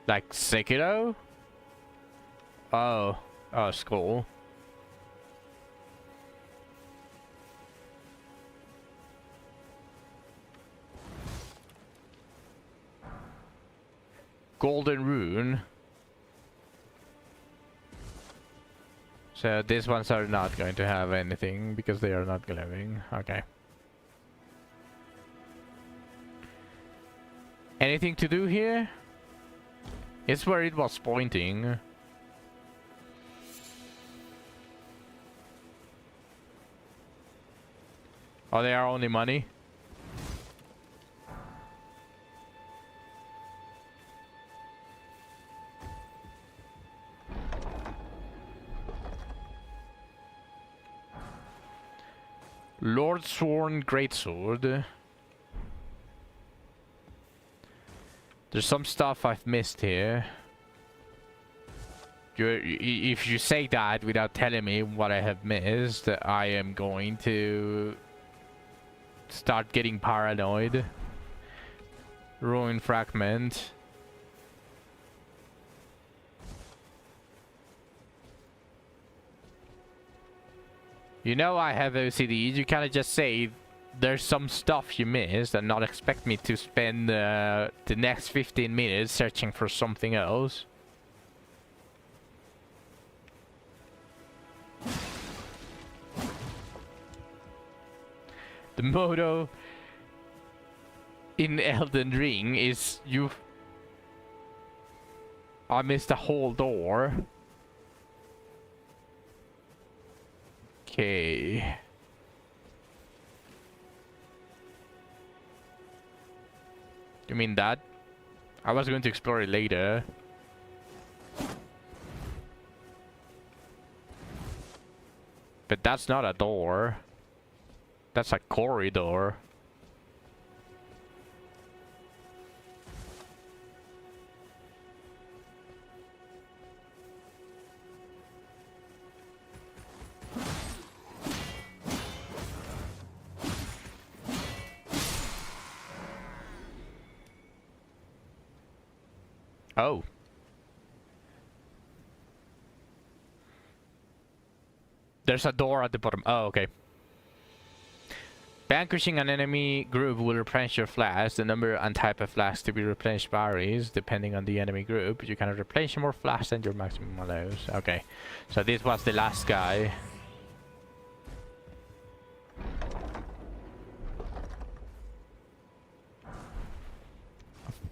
Like Sekiro? Oh. Oh, skull. Golden rune. So these ones are not going to have anything because they are not glowing. Okay. Anything to do here? It's where it was pointing. Oh, they are only money? Lord Sworn Greatsword. There's some stuff I've missed here. If you say that without telling me what I have missed, I am going to start getting paranoid. Ruin Fragment. You know I have OCD. You kind of just say there's some stuff you missed and not expect me to spend the next 15 minutes searching for something else. The motto in Elden Ring is I missed a whole door. Okay. You mean that? I was going to explore it later. But that's not a door. That's a corridor. Oh. There's a door at the bottom. Oh, okay. Vanquishing an enemy group will replenish your flask. The number and type of flask to be replenished varies depending on the enemy group. You can replenish more flasks than your maximum allows. Okay. So this was the last guy.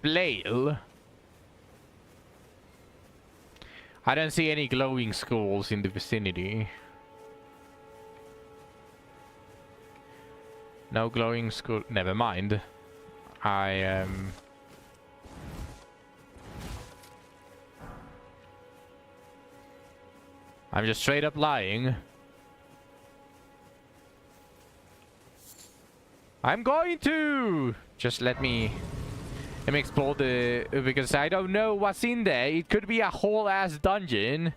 flail. I don't see any glowing skulls in the vicinity. No glowing skull. Never mind. I'm just straight up lying. I'm going to just let me explore the, because I don't know what's in there. It could be a whole ass dungeon.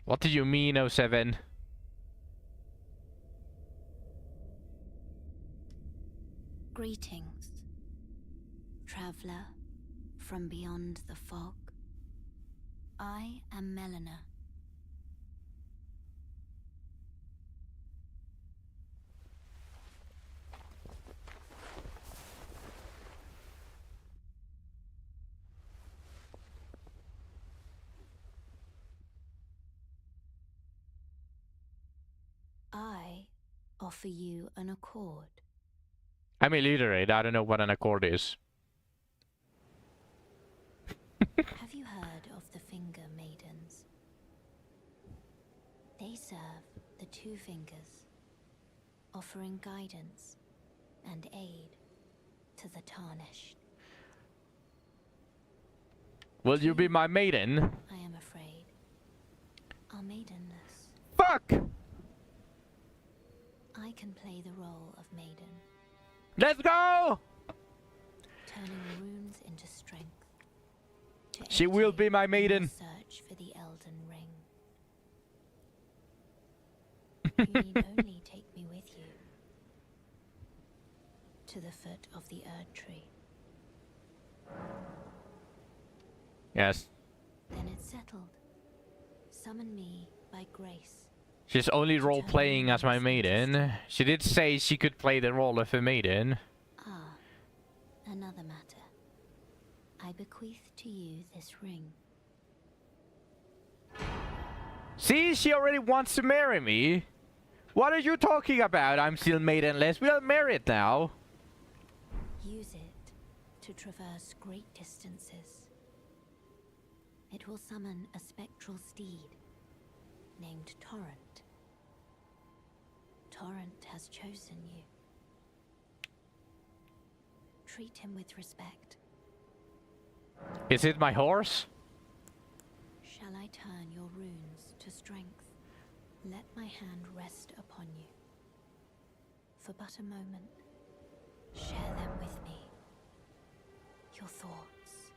What do you mean, 07? Greetings, traveler from beyond the fog. I am Melina. I offer you an accord. I'm illiterate. I don't know what an accord is. Have you heard of the Finger Maidens? They serve the Two Fingers, offering guidance and aid to the Tarnished. Will you be my maiden? I am afraid are maidenless. Fuck! I can play the role of maiden, Let's go! turning runes into strength. To She aid will you be my in your maiden. search for the Elden Ring. You need only take me with you to the foot of the Erd Tree. Yes. Then it's settled. Summon me by grace. She's only role-playing as my maiden. She did say she could play the role of a maiden. Ah, another matter. I bequeath to you this ring. See, she already wants to marry me. What are you talking about? I'm still maidenless. We are married now. Use it to traverse great distances. It will summon a spectral steed named Torrent. Torrent has chosen you. Treat him with respect. Is it my horse? Shall I turn your runes to strength? Let my hand rest upon you. For but a moment, share them with me. Your thoughts,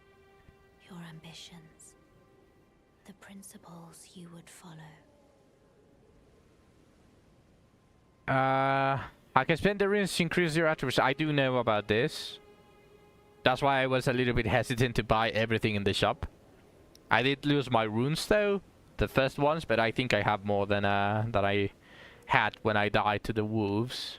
your ambitions, the principles you would follow. I can spend the runes to increase your attributes. I do know about this. That's why I was a little bit hesitant to buy everything in the shop. I did lose my runes though, the first ones, but I think I have more than that I had when I died to the wolves.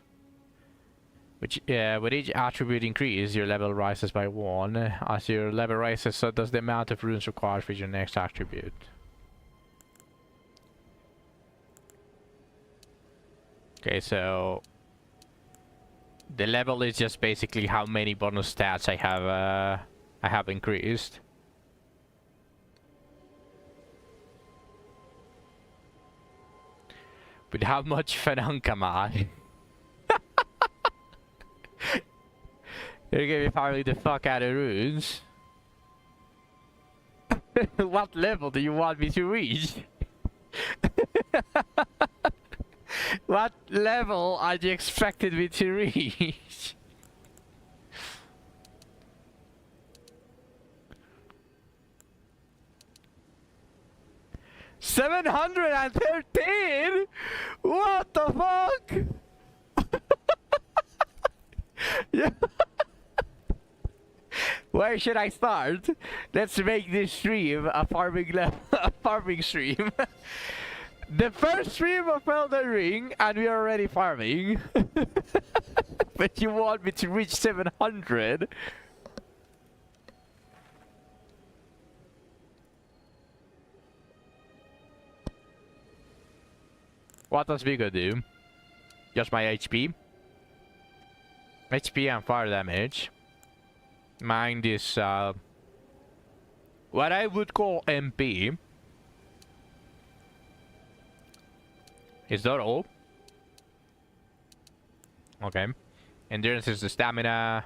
Which, with each attribute increase, your level rises by 1. As your level rises, so does the amount of runes required for your next attribute. Okay, so the level is just basically how many bonus stats I have increased. But how much Fenunk am I? You're gonna be firing the fuck out of runes. What level do you want me to reach? What level are you expected me to reach? $713? What the fuck? Yeah. Where should I start? Let's make this stream a farming stream. The first stream of Elden Ring and we are already farming. But you want me to reach 700? What does Vigor do? Just my HP. HP and fire damage. Mine is what I would call MP. Is that all? Okay. Endurance is the stamina.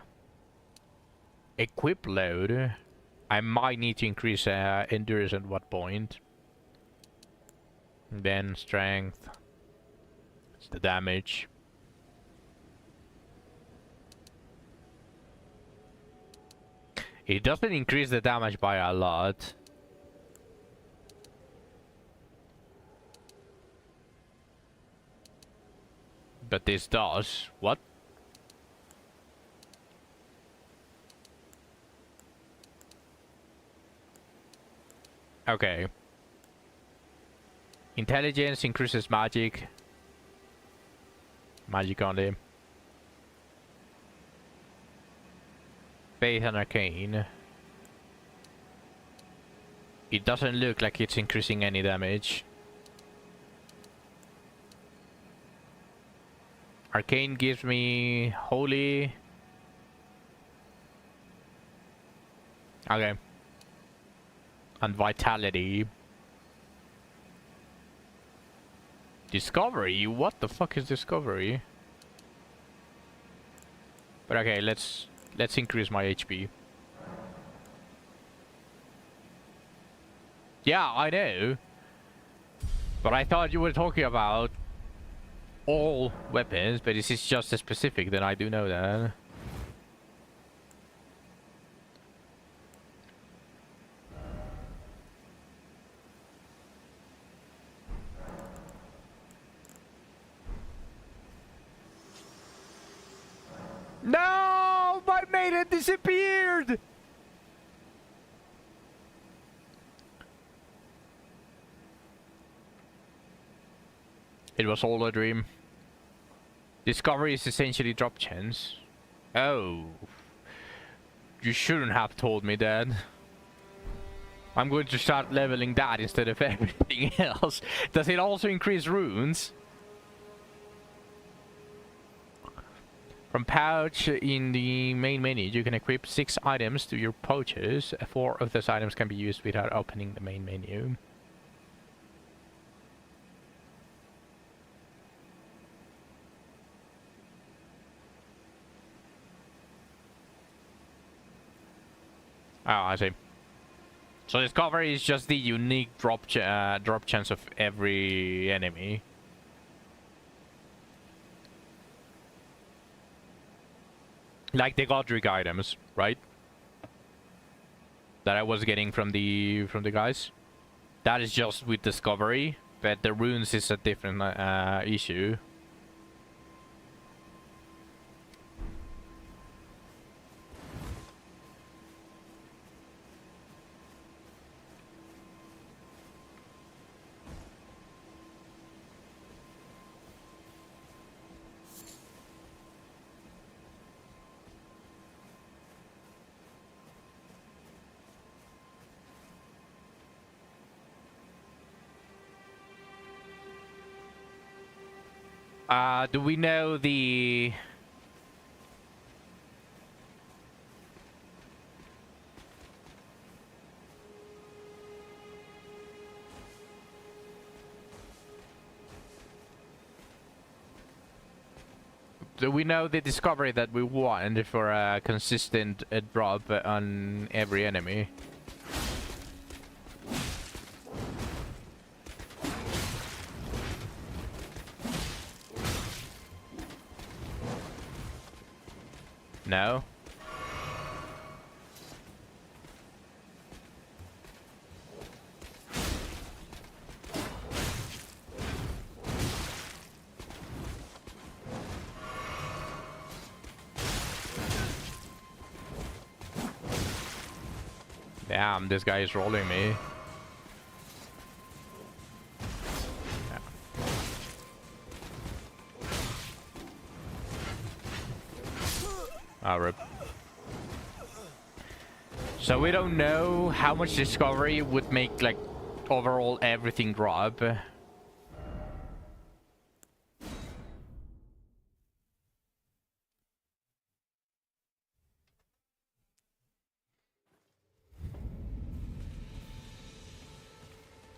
Equip load. I might need to increase endurance at what point. Then strength. It's the damage. It doesn't increase the damage by a lot. But this does. What? Okay. Intelligence increases magic. Magic only. Faith and arcane. It doesn't look like it's increasing any damage. Arcane gives me holy. Okay. And vitality. Discovery? What the fuck is discovery? But okay, let's increase my HP. Yeah, I know. But I thought you were talking about all weapons, but this is just a specific, then I do know that. No! My maiden disappeared! It was all a dream. Discovery is essentially drop chance. Oh. You shouldn't have told me that. I'm going to start leveling that instead of everything else. Does it also increase runes? From pouch in the main menu, you can equip 6 items to your pouches. 4 of those items can be used without opening the main menu. Oh, I see. So discovery is just the unique drop chance of every enemy. Like the Godric items, right? That I was getting from the guys. That is just with discovery, but the runes is a different issue. Do we know the... Do we know the discovery that we want for a consistent drop on every enemy? No? Damn, this guy is rolling me. Yeah. Ah, rip. So we don't know how much discovery would make, like, overall everything drop.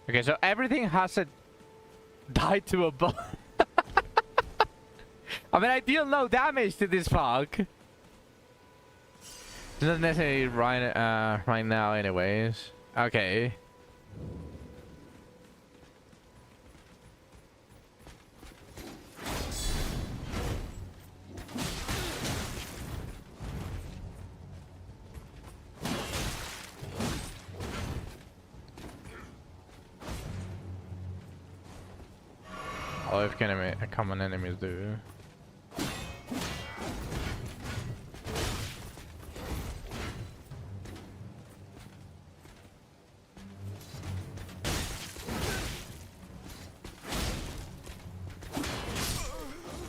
Okay, so everything has to die to a boss. I mean, I deal no damage to this fog. It's not necessarily right now, anyways. Okay. Oh, if common enemies do.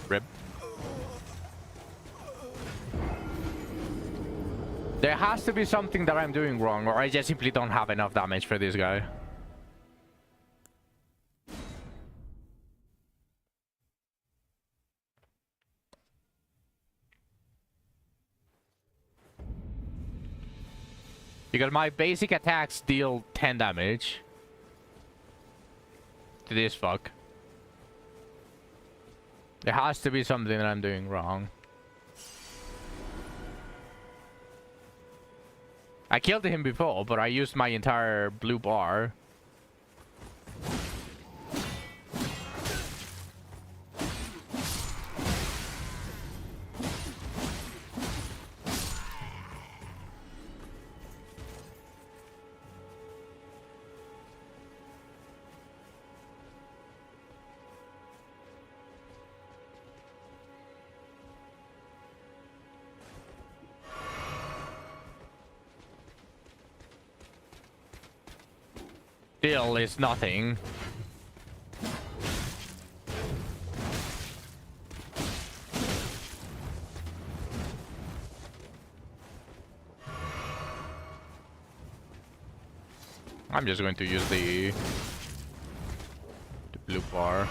Rip. There has to be something that I'm doing wrong, or I just simply don't have enough damage for this guy. Because my basic attacks deal 10 damage to this fuck. There has to be something that I'm doing wrong. I killed him before, but I used my entire blue bar. Still is nothing. I'm just going to use the blue bar.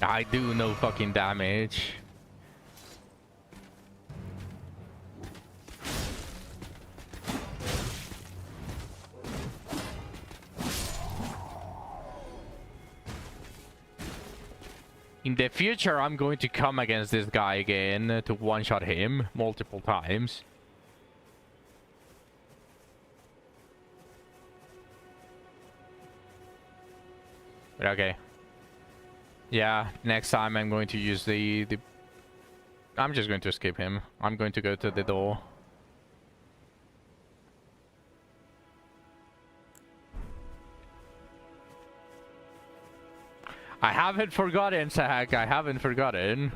I do no fucking damage. In the future, I'm going to come against this guy again to one-shot him multiple times. But okay. Yeah, next time I'm going to use the... I'm just going to escape him. I'm going to go to the door. I haven't forgotten, Zach. I haven't forgotten.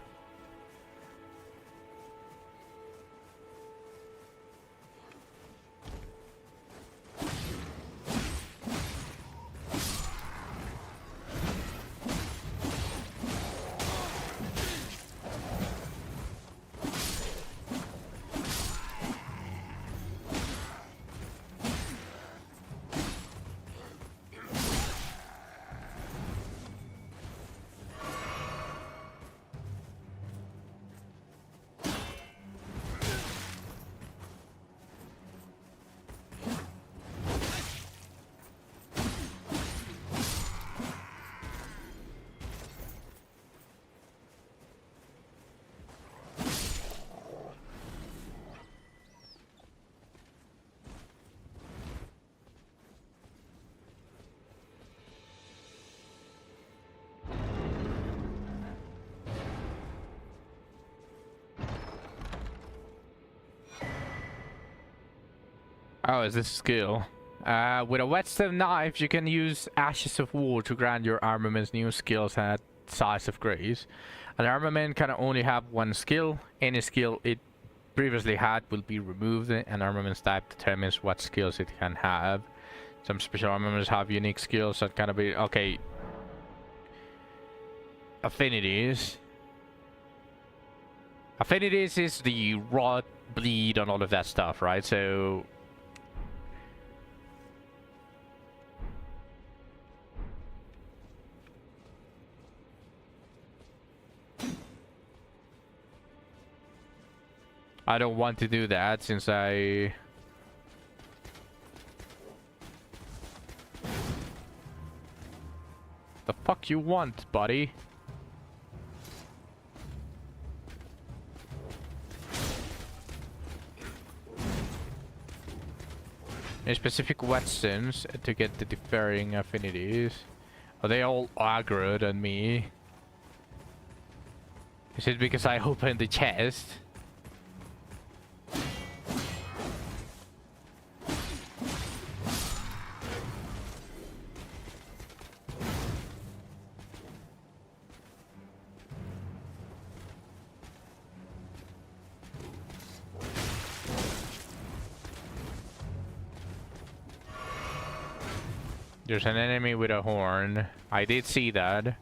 Oh, is this skill? With a whetstone knife, you can use Ashes of War to grant your armaments new skills at Size of Grace. An armament can only have one skill. Any skill it previously had will be removed. An armaments type determines what skills it can have. Some special armaments have unique skills that can be... Okay. Affinities. Affinities is the rot, bleed, and all of that stuff, right? So... I don't want to do that since I... The fuck you want, buddy? Any specific whetstones to get the differing affinities? Are they all aggroed on me? Is it because I opened the chest? There's an enemy with a horn. I did see that.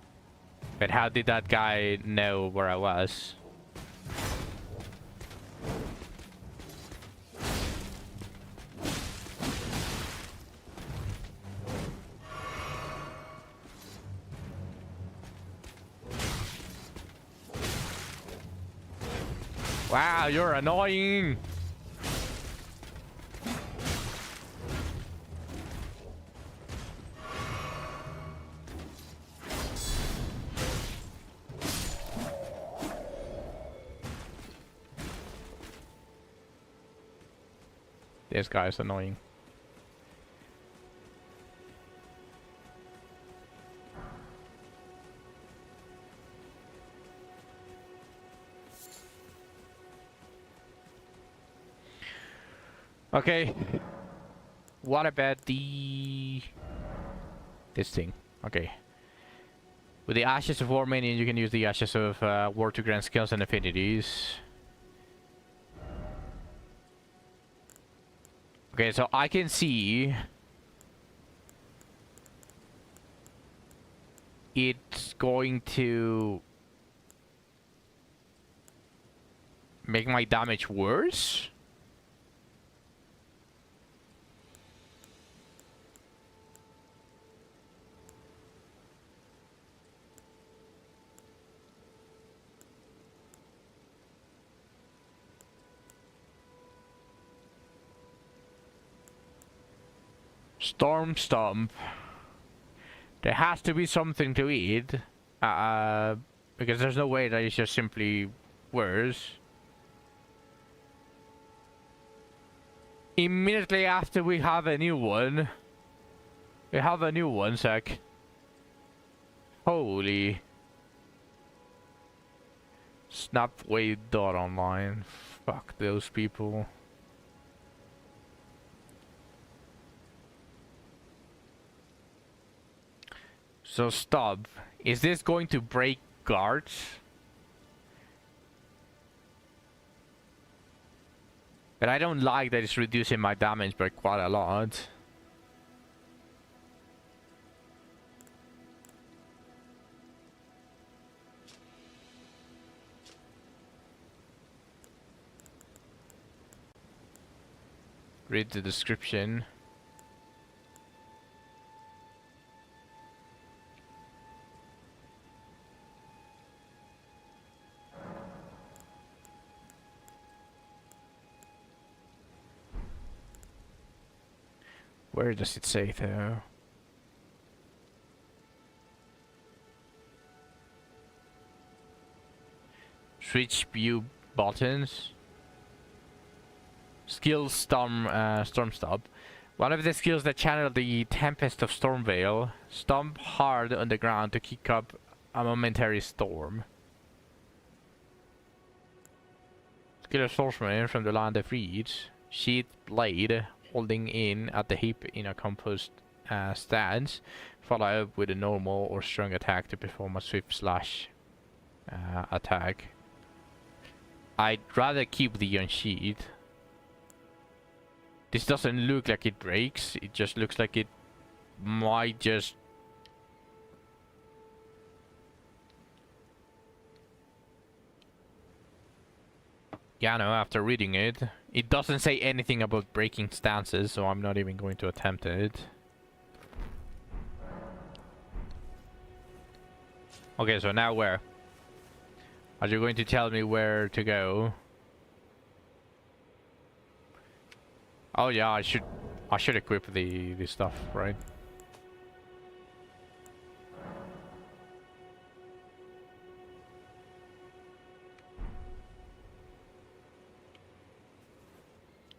But how did that guy know where I was? Wow, you're annoying! This guy's annoying. Okay. What about this thing? Okay. With the Ashes of War minion, you can use the Ashes of War to grant skills and affinities. Okay, so I can see it's going to make my damage worse. Storm Stomp. There has to be something to eat. Because there's no way that it's just simply worse. Immediately after we have a new one. We have a new one, sec. Holy. Snapwave.online. Fuck those people. So stub, is this going to break guards? But I don't like that it's reducing my damage by quite a lot. Read the description. Where does it say though? Switch view buttons. Skill Storm Stop. One of the skills that channel the Tempest of Stormveil. Stomp hard on the ground to kick up a momentary storm. Skill of Swordsman from the Land of Reeds. Sheath Blade. holding in at the hip in a composed stance. Follow up with a normal or strong attack to perform a swift slash attack. I'd rather keep the unsheathed. This doesn't look like it breaks, it just looks like it might just... Yeah, no, after reading it, it doesn't say anything about breaking stances, so I'm not even going to attempt it. Okay, so now where? Are you going to tell me where to go? Oh yeah, I should equip the stuff, right?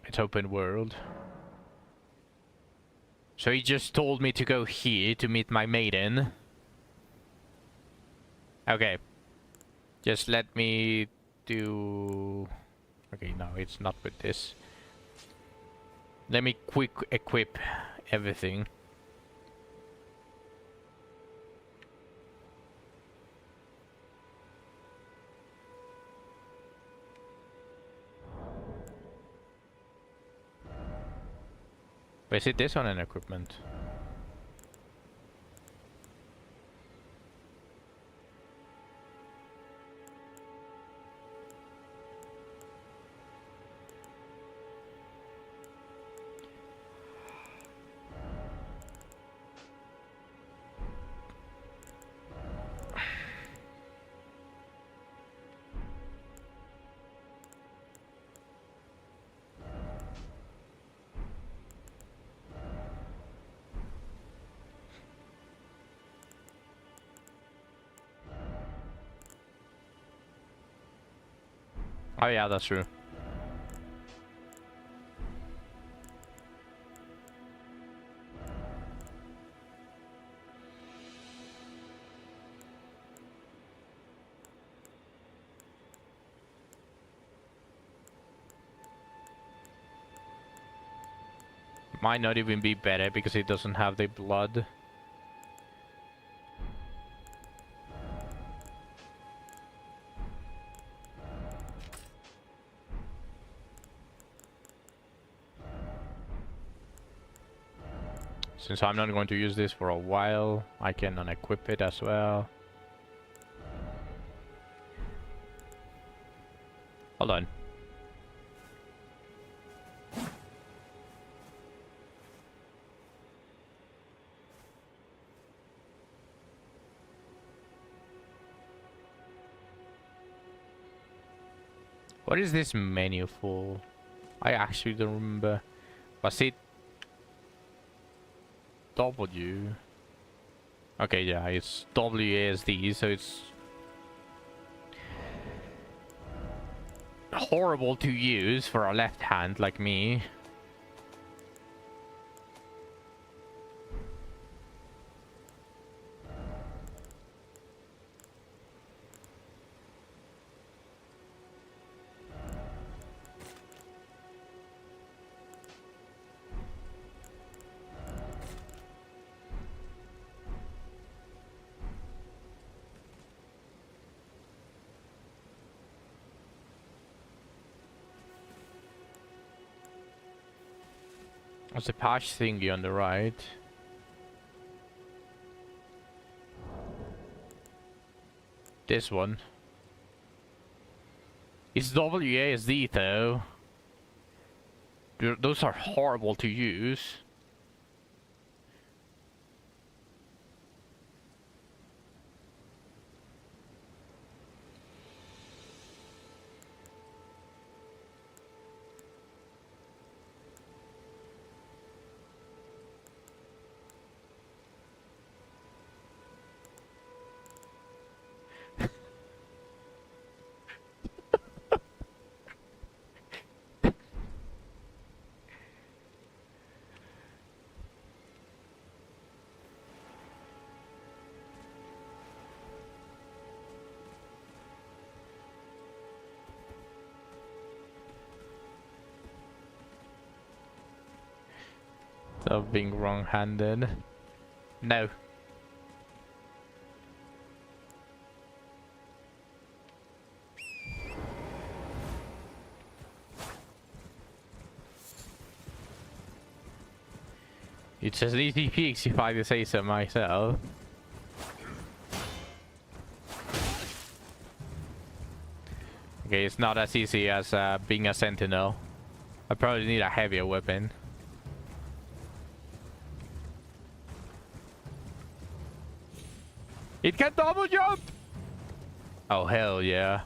It's open world. So he just told me to go here to meet my maiden. Okay. Just let me do... Okay, no, it's not with this. Let me quick equip everything. But is it this on an equipment? Oh yeah, that's true. Might not even be better because it doesn't have the blood. Since I'm not going to use this for a while, I can unequip it as well. Hold on. What is this menu for? I actually don't remember. Was it W? Okay, yeah, it's WASD, so it's horrible to use for a left hand like me. There's a patch thingy on the right. This one. It's WASD though. Those are horrible to use. Of being wrong-handed. No. It's an easy fix if I do say so myself. Okay, it's not as easy as being a sentinel. I probably need a heavier weapon. It can double jump! Oh, hell yeah.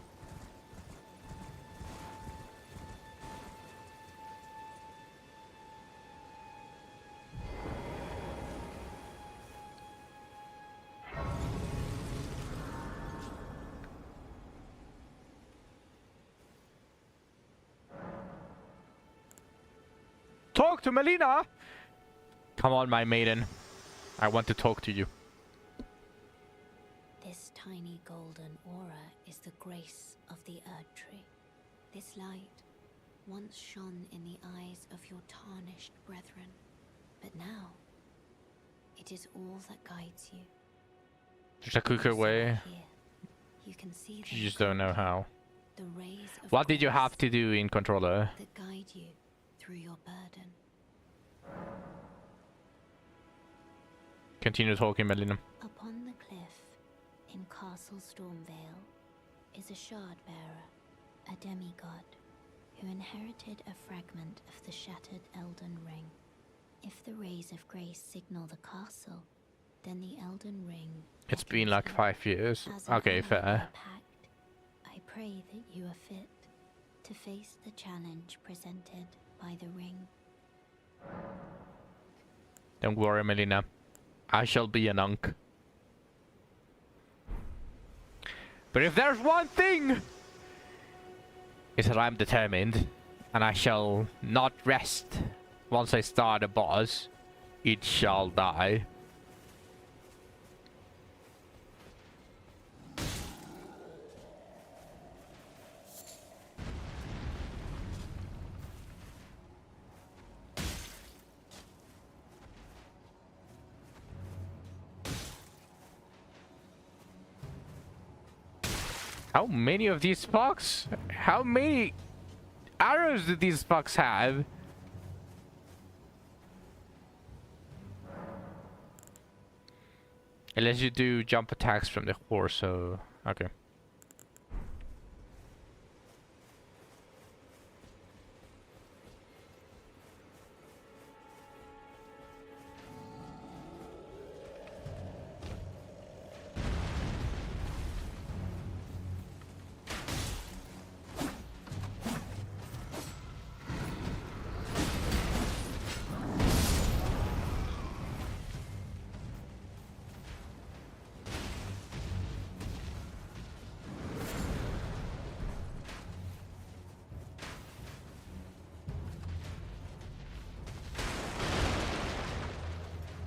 Talk to Melina! Come on, my maiden. I want to talk to you. This tiny golden aura is the grace of the Erd Tree. This light once shone in the eyes of your tarnished brethren, but now it is all that guides you. There's a quicker way. Here, you can see You just don't know how. the rays of What did you grace have to do in controller? that guide you through your burden. Continue talking, Melina. Upon the cliff in Castle Stormvale is a shard bearer, a demigod, who inherited a fragment of the shattered Elden Ring. If the rays of grace signal the castle, then the Elden Ring. It's been beckons like her. 5 years. As an Okay, ally of fair. our pact, I pray that you are fit to face the challenge presented by the ring. Don't worry, Melina. I shall be an unk. But if there's one thing, is that I'm determined, and I shall not rest once I start a boss. It shall die. How many of these fucks? How many arrows do these fucks have? Unless you do jump attacks from the horse, so... Okay.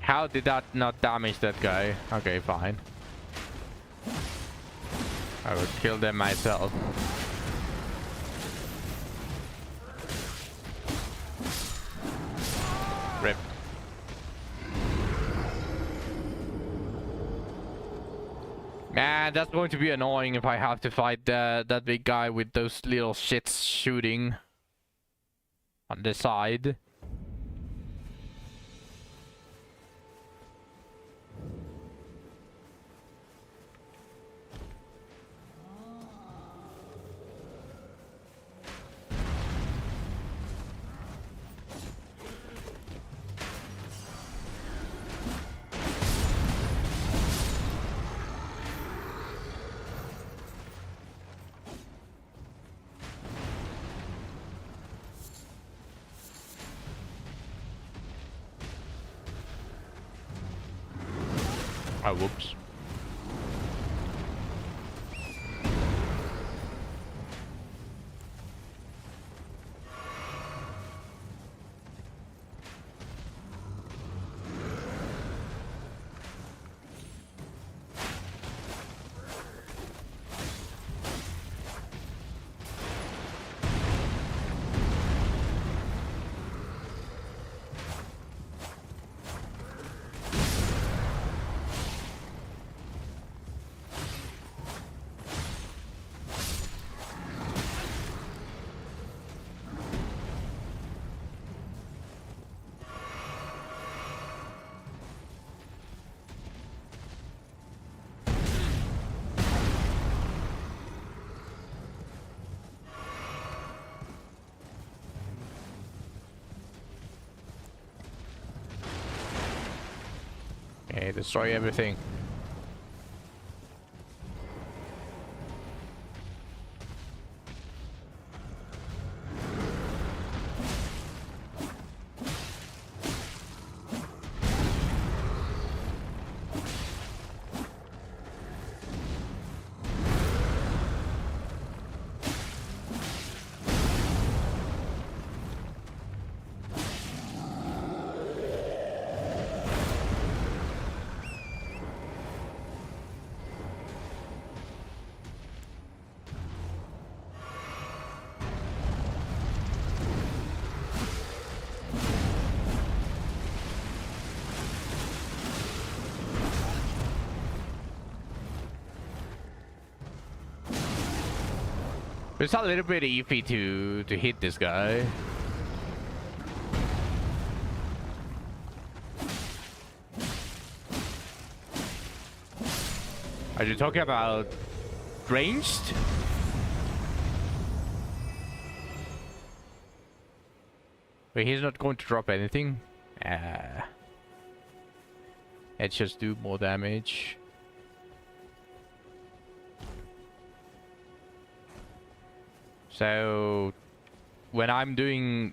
How did that not damage that guy? Okay, fine. I will kill them myself. Rip. Man, that's going to be annoying if I have to fight that big guy with those little shits shooting on the side. Oh, whoops. Okay, destroy everything. It's a little bit iffy to hit this guy. Are you talking about ranged? Wait, he's not going to drop anything. Let's just do more damage. So, when I'm doing,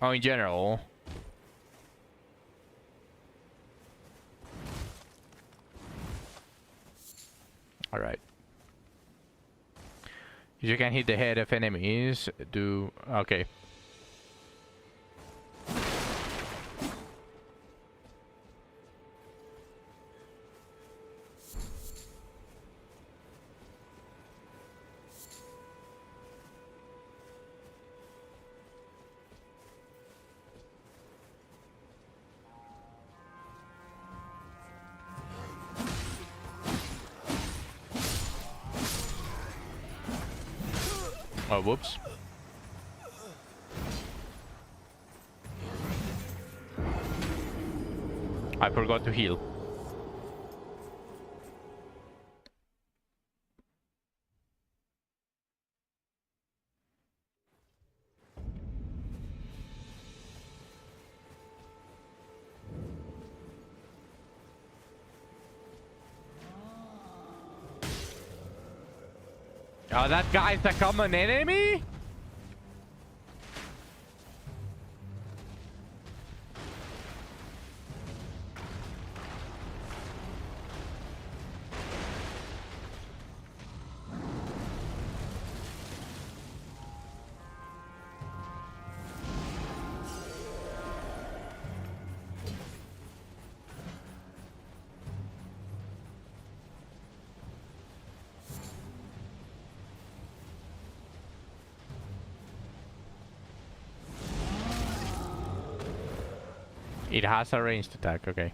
in general, all right. You can hit the head of enemies. Do okay. Oh, whoops. I forgot to heal. Oh, that guy's a common enemy? It has a ranged attack, okay.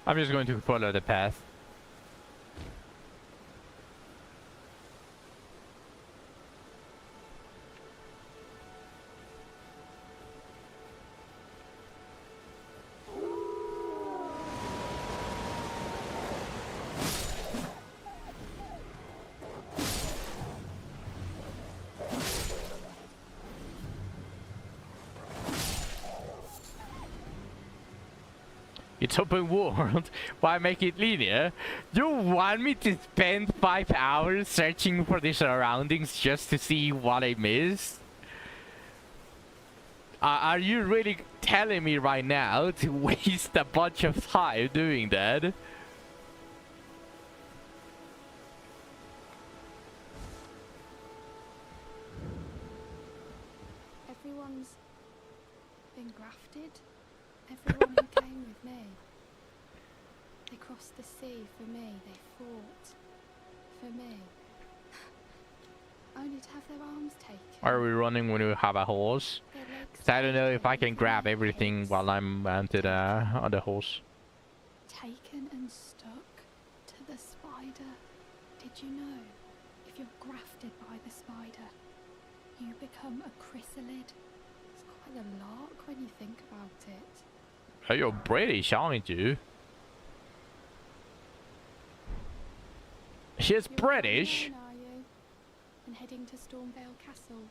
I'm just going to follow the path. It's open world. Why make it linear? You want me to spend 5 hours searching for the surroundings just to see what I missed? Are you really telling me right now to waste a bunch of time doing that? Everyone's been grafted. Everyone who came with me. They crossed the sea for me. They fought for me. Only wanted to have their arms taken. Why are we running when we have a horse? Their legs 'Cause I don't know if I taken can from grab their everything heads. while I'm mounted on the horse. Taken and stuck to the spider. Did you know? If you're grafted by the spider, you become a chrysalid. It's quite a lark when you think about it. Oh, you're British, aren't you? She's You're British. Are you? And heading to Stormvale Castle,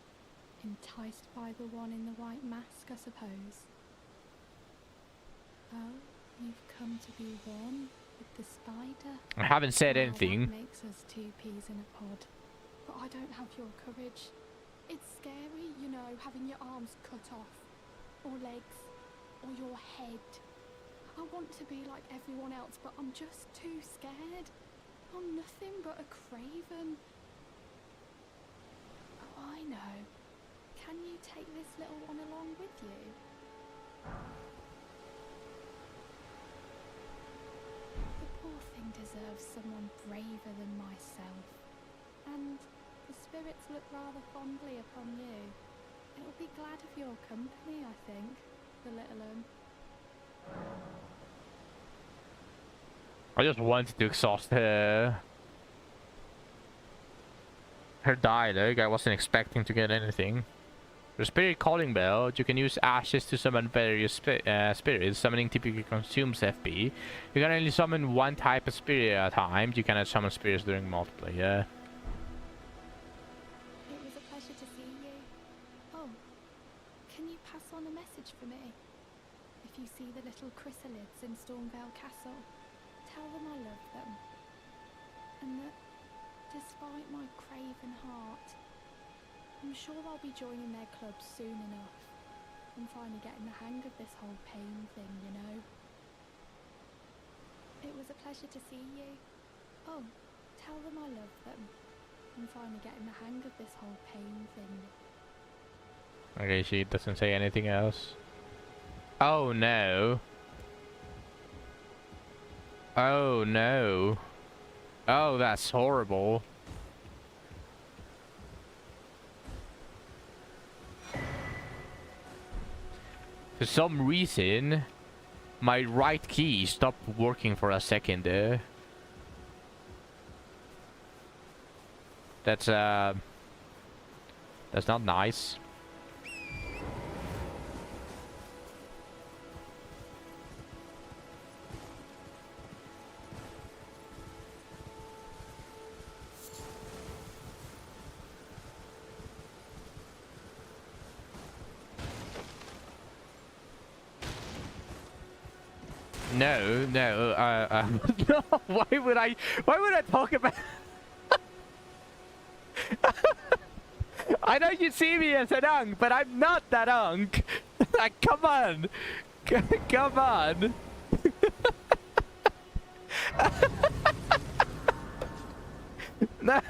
enticed by the one in the white mask, I suppose. Oh, you've come to be one with the spider. I haven't said Well, anything. That makes us two peas in a pod. But I don't have your courage. It's scary, you know, having your arms cut off, or legs, or your head. I want to be like everyone else, but I'm just too scared. I'm nothing but a craven. Oh, I know. Can you take this little one along with you? The poor thing deserves someone braver than myself. And the spirits look rather fondly upon you. It'll be glad of your company, I think, the little one. I just wanted to exhaust her dialogue. I wasn't expecting to get anything. The spirit calling bell. You can use ashes to summon various spirits. Summoning typically consumes FP. You can only summon one type of spirit at a time. You cannot summon spirits during multiplayer. It was a pleasure to see you. Oh, can you pass on a message for me? If you see the little chrysalids in Stormvale Castle, tell them I love them. And that, despite my craven heart, I'm sure I'll be joining their club soon enough. I'm finally getting the hang of this whole pain thing, you know. It was a pleasure to see you. Oh, tell them I love them. I'm finally getting the hang of this whole pain thing. Okay, she doesn't say anything else. Oh no. Oh no. Oh, that's horrible. For some reason, my right key stopped working for a second there. That's not nice. No, no, no, why would I talk about... I know you see me as an unk, but I'm not that unk. Like, come on. Come on. No.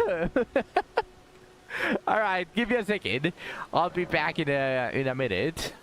Alright, give me a second. I'll be back in a minute.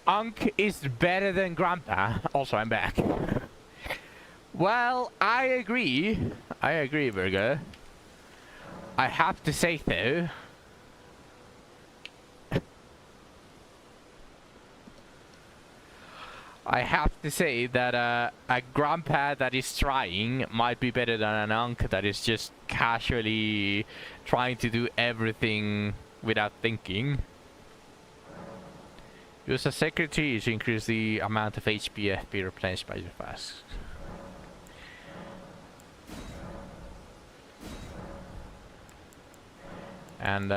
Unc is better than Grandpa. Also, I'm back. Well, I agree. I agree, Virgo. I have to say though. I have to say that a grandpa that is trying might be better than an uncle that is just casually trying to do everything without thinking. Use a secretary to increase the amount of HP FP replenished by your fast. And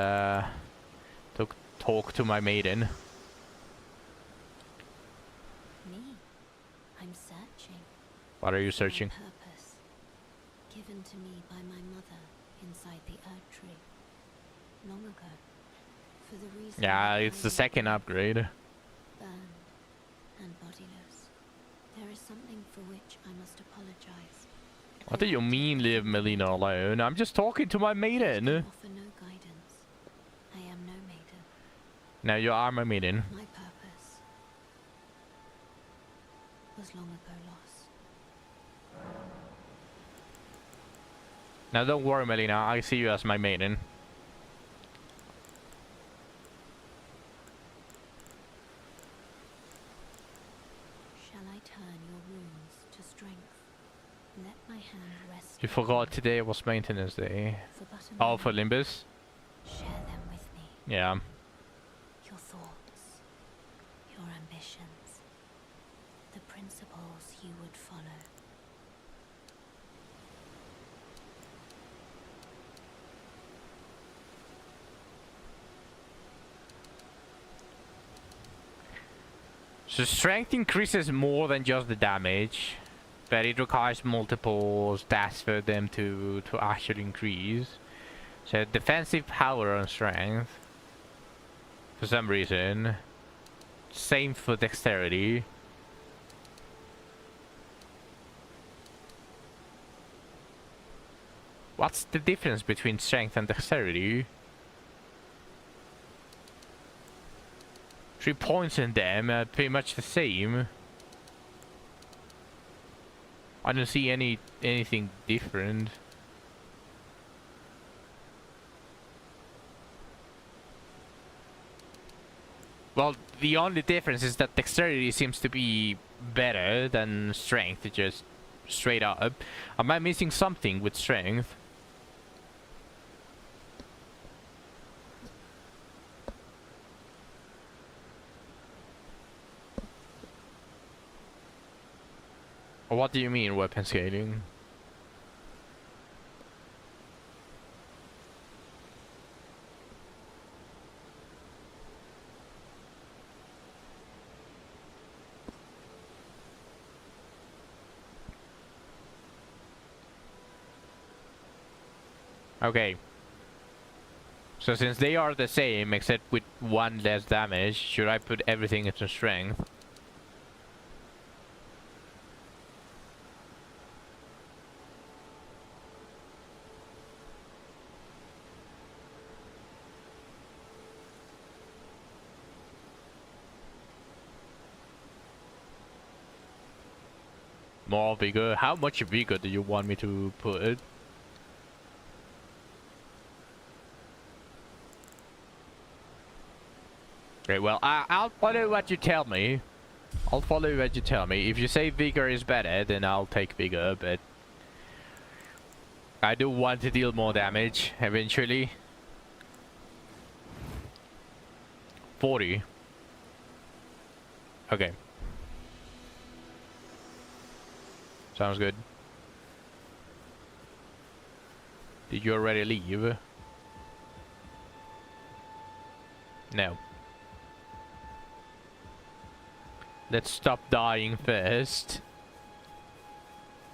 talk to my maiden. I'm searching. What are you searching? For a purpose given to me by my mother inside the Earth Tree long ago. For the reason Yeah, it's the second upgrade. Burned and bodiless. There is something for which I must apologize. What do you mean, leave Melina alone? I'm just talking to my maiden. I offer no guidance. I am no maiden. Now you are my maiden. My purpose was long ago lost. Now don't worry, Melina. I see you as my maiden. Shall I turn your runes to strength? Let my hand rest. You forgot today was maintenance day. For but a Oh, for moment. Limbus? Share them with me. Yeah. Your thoughts, your ambitions, the principles you would follow. So strength increases more than just the damage, but it requires multiple stats for them to actually increase. So defensive power and strength, for some reason. Same for dexterity. What's the difference between strength and dexterity? 3 points in them are pretty much the same. I don't see anything different. Well, the only difference is that dexterity seems to be better than strength, just straight up. Am I missing something with strength? Or what do you mean weapon scaling? Okay. So since they are the same except with 1 less damage, should I put everything into strength? More vigor? How much vigor do you want me to put? Okay, well, I'll follow what you tell me. I'll follow what you tell me. If you say vigor is better, then I'll take vigor, but I do want to deal more damage eventually. 40. Okay. Sounds good. Did you already leave? No. Let's stop dying first.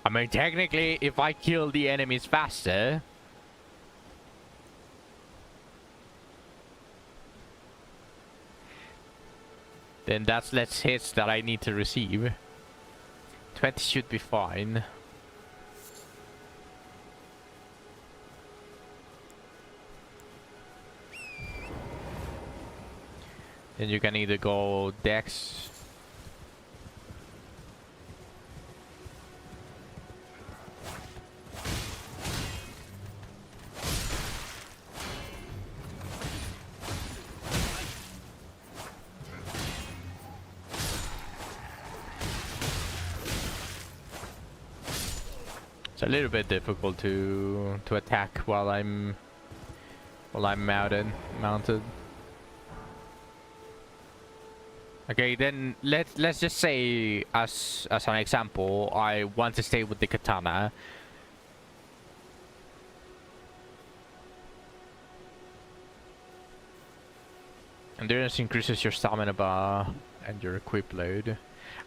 I mean, technically, if I kill the enemies faster... then that's less hits that I need to receive. 20 should be fine. Then you can either go Dex. It's a little bit difficult to attack while I'm mounted. Okay, then let's just say as an example, I want to stay with the katana. Endurance increases your stamina bar and your equip load.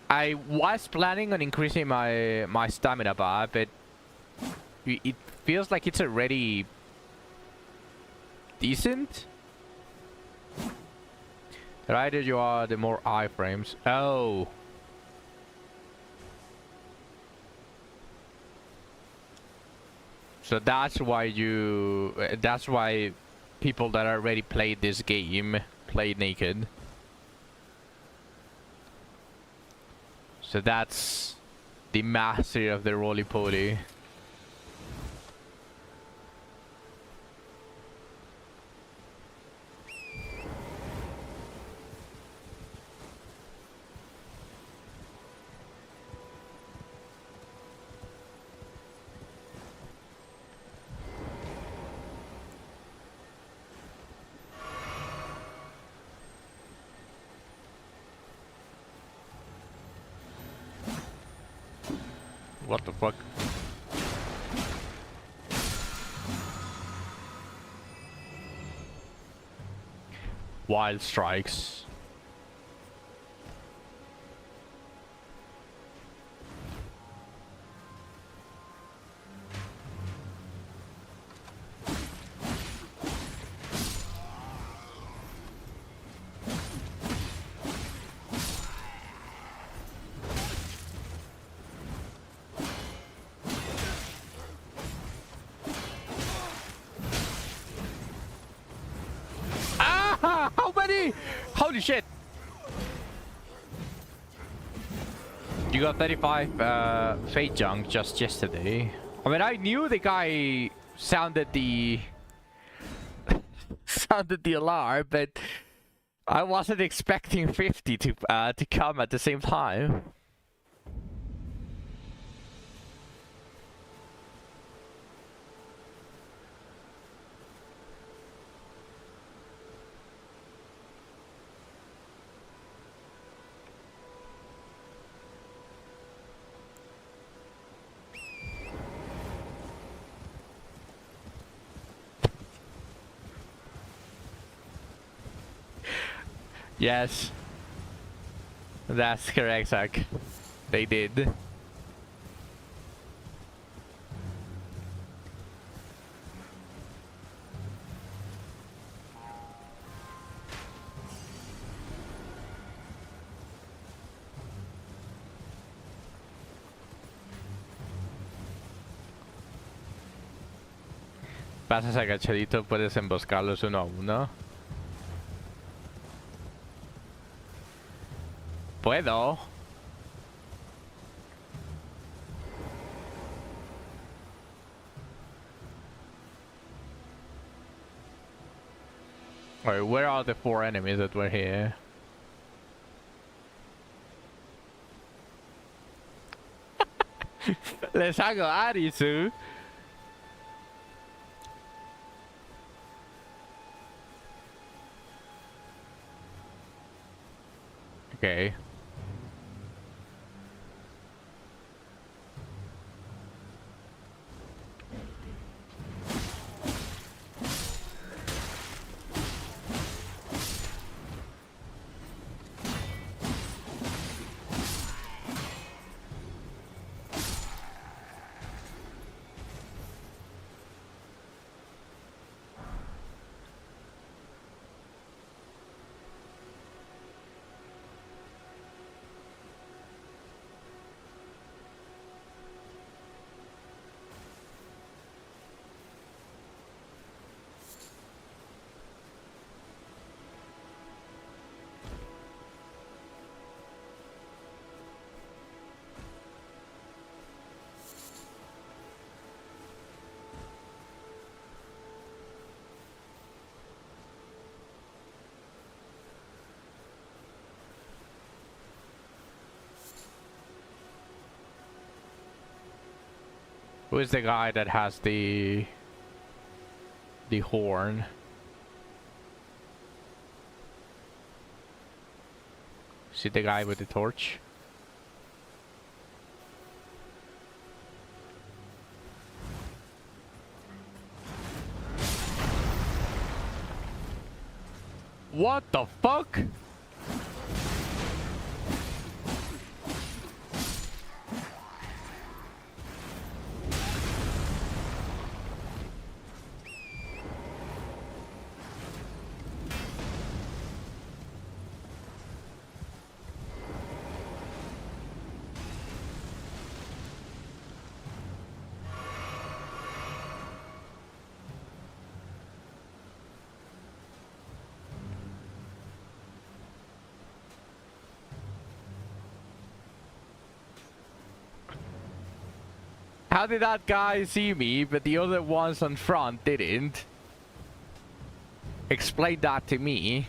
I was planning on increasing my stamina bar, but it feels like it's already decent. The lighter you are, the more iframes. Oh. So that's why that's why people that already played this game play naked. So that's the mastery of the roly-poly. What the fuck? Wild strikes. Ah! How many? Holy shit! You got 35 fate junk just yesterday. I mean, I knew the guy sounded the sounded the alarm, but I wasn't expecting 50 to come at the same time. Yes. That's correct, Zach. They did. Pasas agachadito, puedes emboscarlos uno a uno. Puedo. Alright, where are the 4 enemies that were here? Les hago Arisu. Okay. Who is the guy that has the horn? See the guy with the torch? What the fuck? How did that guy see me, but the other ones on front didn't? Explain that to me.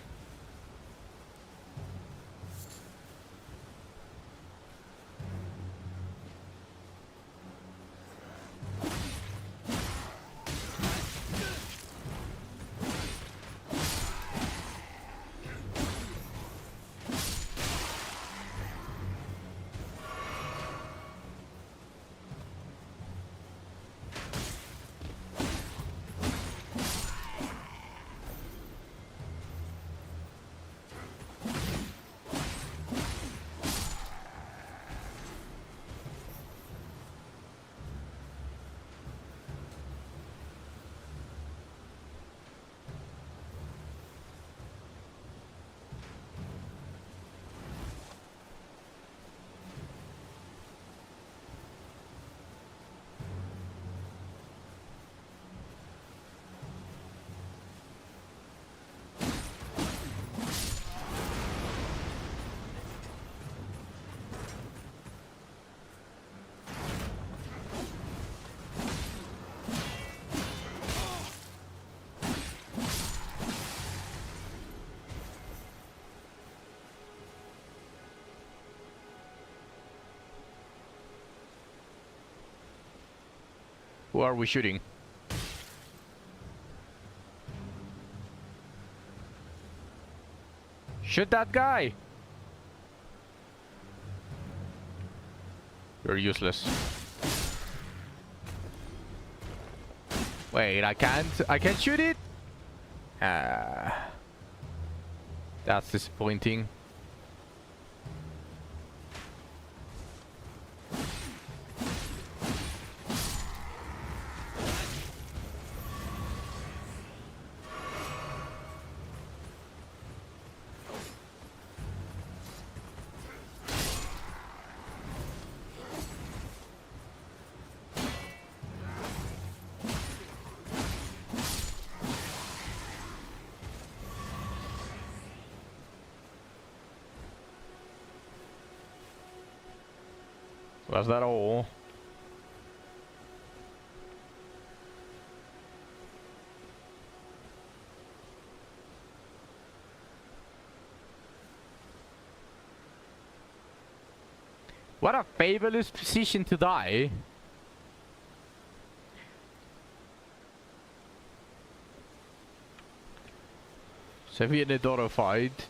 Who are we shooting? Shoot that guy! You're useless. Wait, I can't shoot it? That's disappointing. Was that all? What a fabulous position to die. Så vi är då då fight.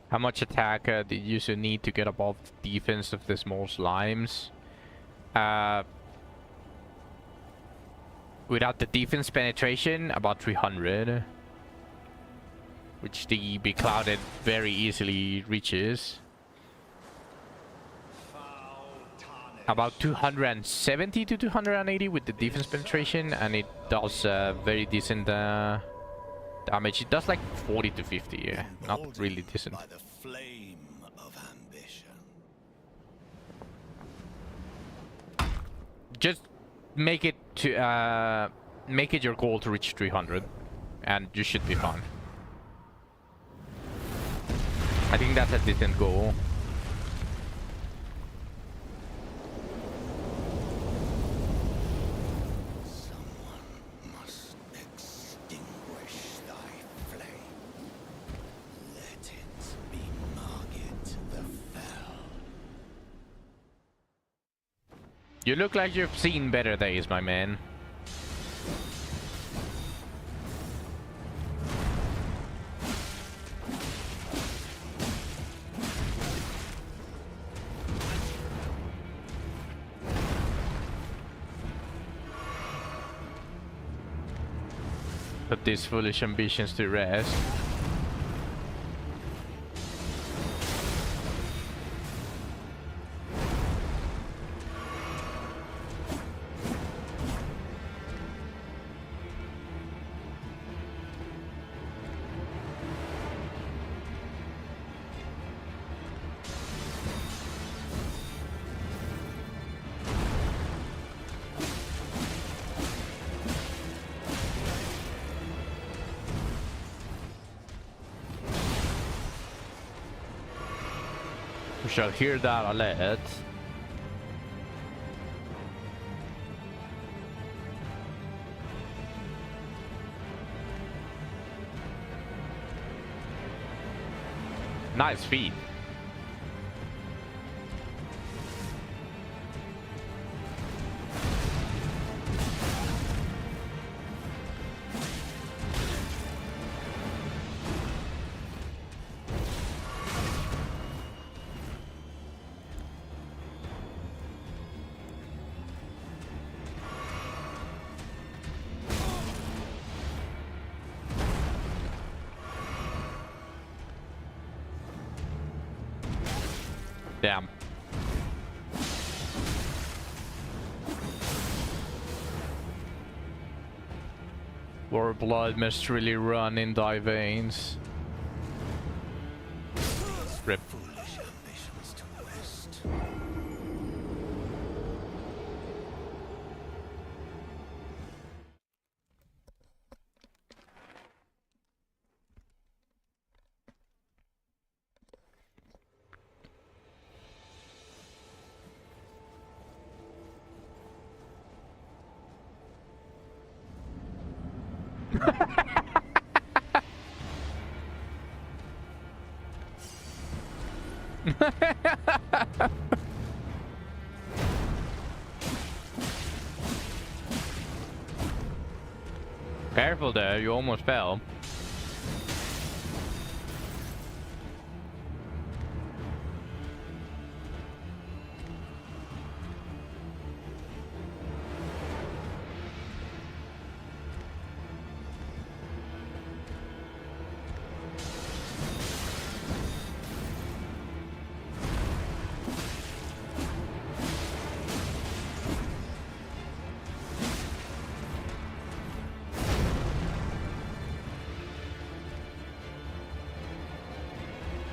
How much attack did you user need to get above the defense of the small slimes? Without the defense penetration, about 300. Which the Beclouded very easily reaches. Foul tarnish. about 270 to 280 with the defense penetration, and it does very decent damage. It does like 40 to 50, yeah, not really decent. By the flame of ambition. Just make it to make it your goal to reach 300, and you should be fine. I think that's a decent goal. Someone must extinguish thy flame. Let it be Margit the Fell. You look like you've seen better days, my man. Put these foolish ambitions to rest. We shall hear that alert. Nice feed. Damn. War blood must really run in thy veins. Rip. Foolish ambitions to rest. Careful there, you almost fell.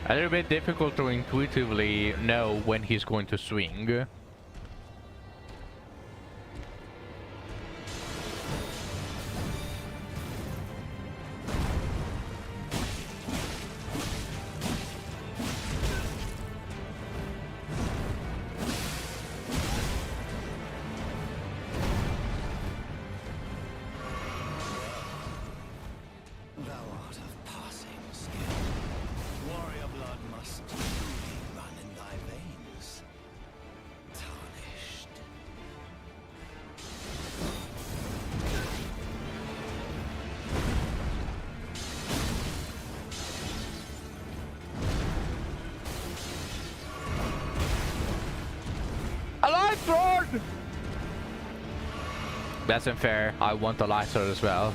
A little bit difficult to intuitively know when he's going to swing. Thou art of passing skill. Warrior blood must truly run in thy veins. Tarnished. A light sword! That's unfair. I want the light sword as well.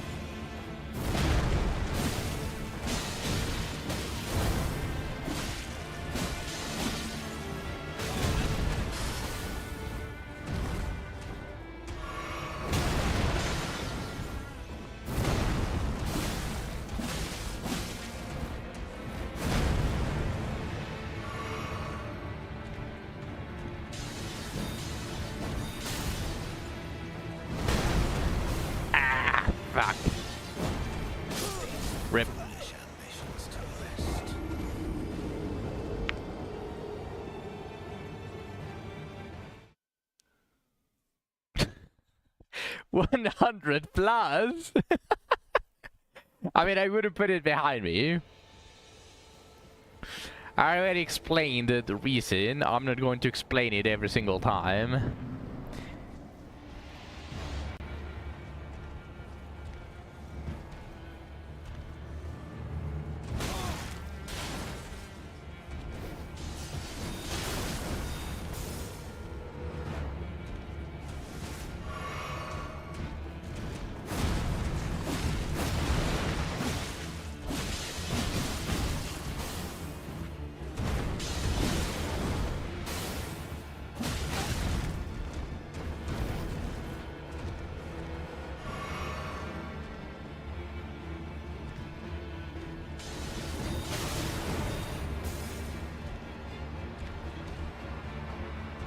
Rip. Foolish ambitions to rest. 100 plus. I mean, I wouldn't put it behind me. I already explained the reason. I'm not going to explain it every single time.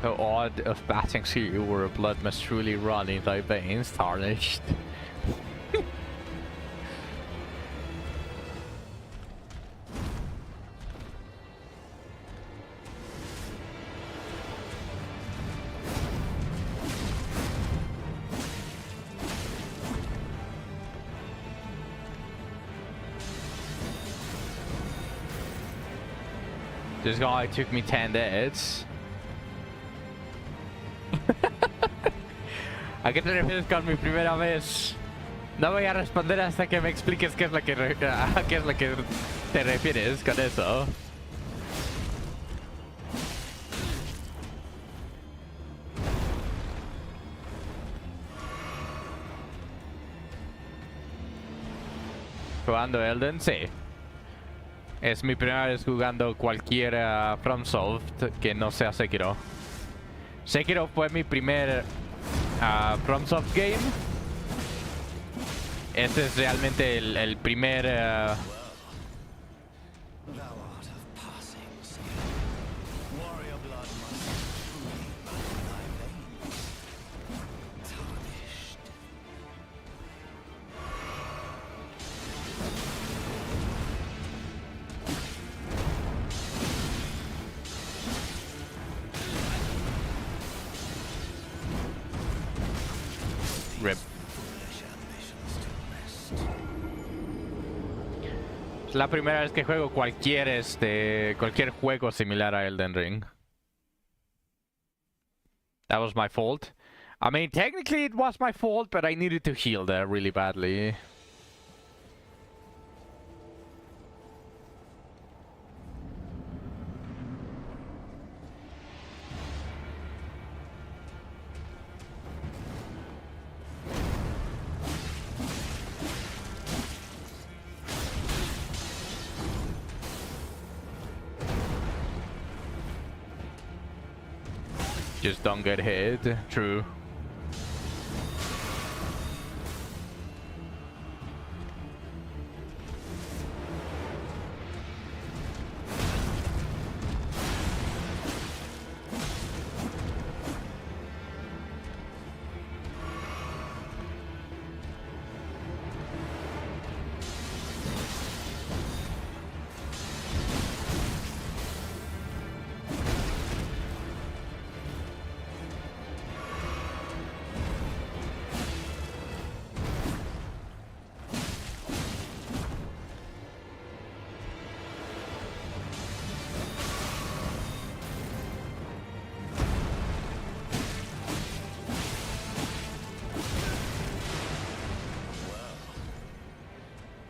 How odd of batting to you where blood must truly run in thy veins, tarnished. This guy took me 10 deaths. ¿A qué te refieres con mi primera vez? No voy a responder hasta que me expliques qué es lo que a qué es lo que te refieres con eso. ¿Jugando Elden? Sí. Es mi primera vez jugando cualquier FromSoft que no sea Sekiro. Sekiro fue mi primer FromSoft game. Este es realmente el primer... Thou art of passing skill. Warrior blood must truly run thy veins. Tarnished. Rip. Foolish ambitions to rest. Es la primera vez que juego cualquier juego similar a Elden Ring. That was my fault. I mean, technically it was my fault, but I needed to heal there really badly. Just don't get hit. True.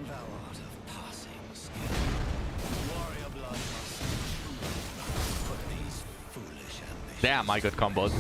Thou art of passing skill. Warrior blood must truly run. Put these foolish ambitions. Damn, I got combos.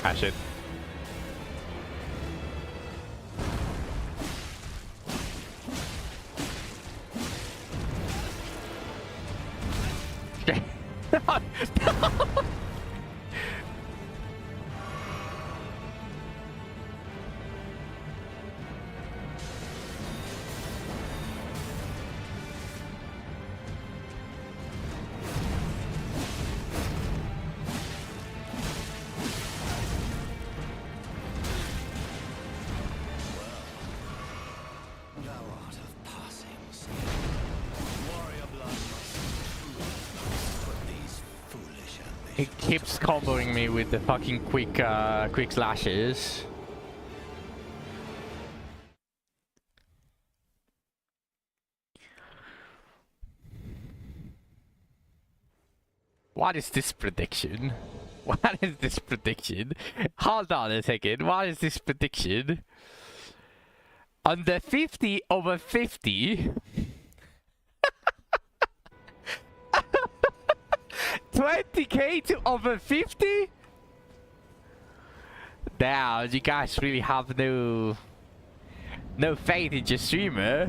Ah, shit. He keeps comboing me with the fucking quick slashes. What is this prediction? What is this prediction? Hold on a second. What is this prediction? Under 50 over 50. 20k to over 50? Now, you guys really have no faith in your streamer.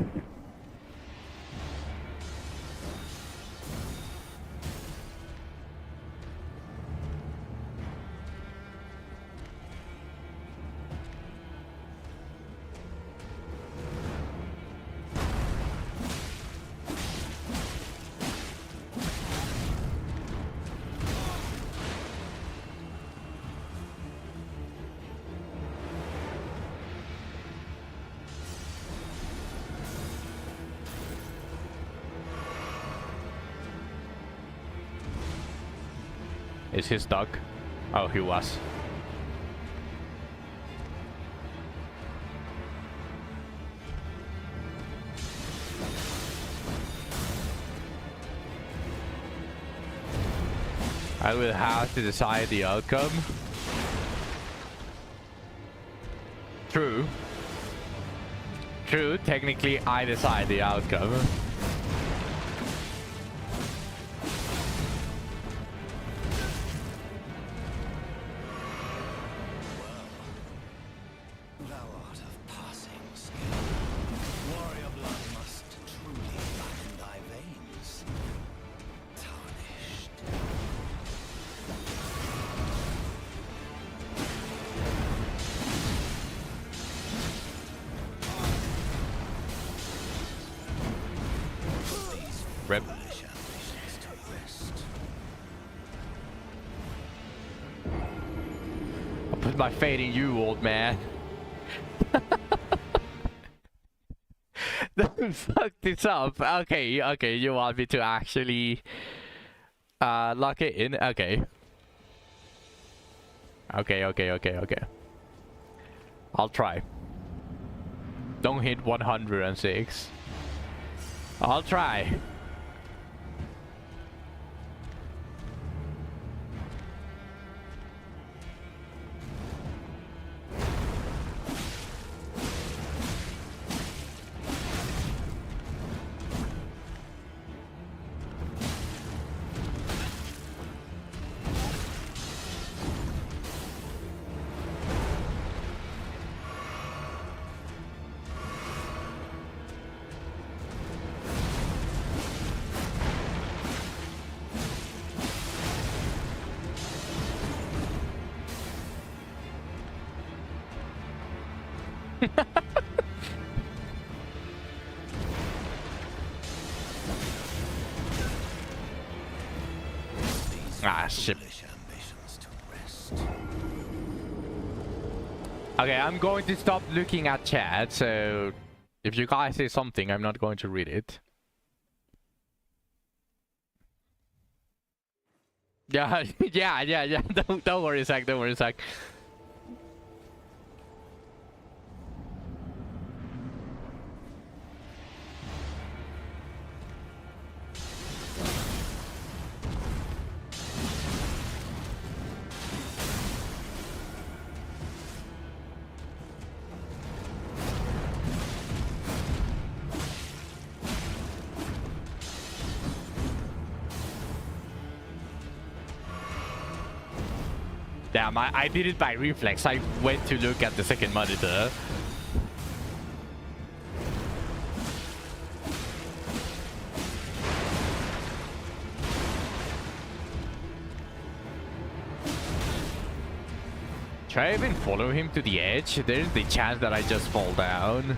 Is he stuck? Oh, he was. I will have to decide the outcome. True. True, technically I decide the outcome. Rip. I'll put my faith in you, old man. Don't fuck this up. Okay, okay, you want me to actually lock it in? Okay. Okay. I'll try. Don't hit 106. I'll try. Ah, shit. Okay, I'm going to stop looking at chat, so if you guys say something, I'm not going to read it. Yeah, yeah. Don't worry, Zach. Don't worry, Zach. Damn, I did it by reflex. I went to look at the second monitor. Should I even follow him to the edge? There's the chance that I just fall down.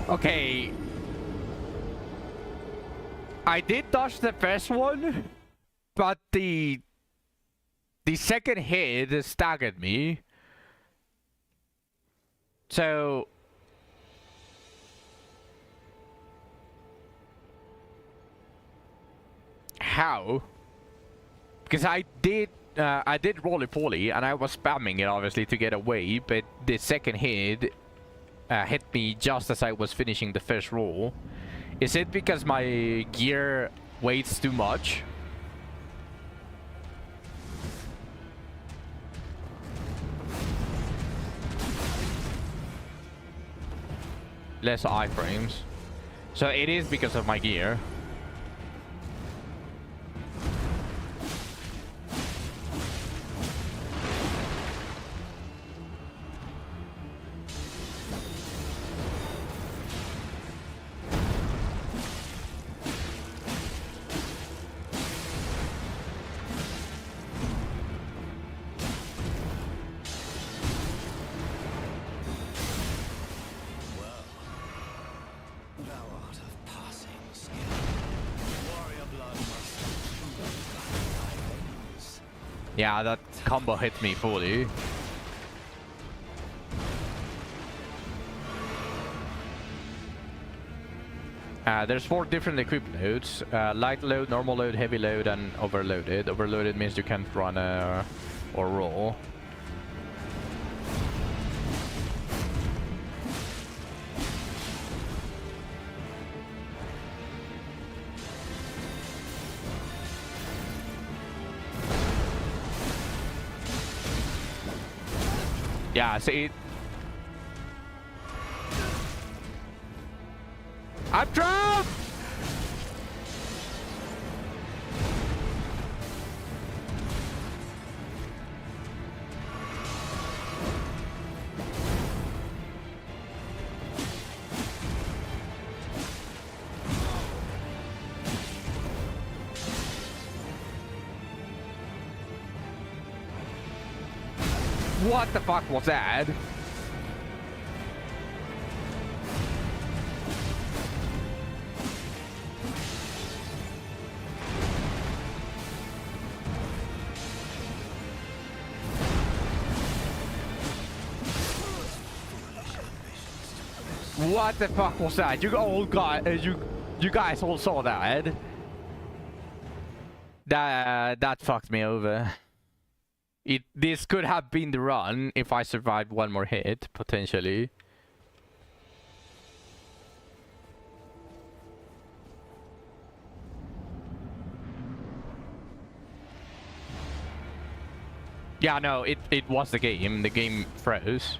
Okay. I did dodge the first one, but the second hit staggered me. So how? Because I did roly-poly and I was spamming it obviously to get away, but the second hit hit me just as I was finishing the first roll. Is it because my gear weighs too much? Less iframes. So it is because of my gear. Yeah, that combo hit me fully. There's 4 different equip loads. Light load, normal load, heavy load, and overloaded. Overloaded means you can't run or roll. Yeah, see. I'm trapped! What the fuck was that? What the fuck was that? You all got you guys all saw that. That fucked me over. This could have been the run if I survived one more hit, potentially. Yeah, no, it was the game. The game froze.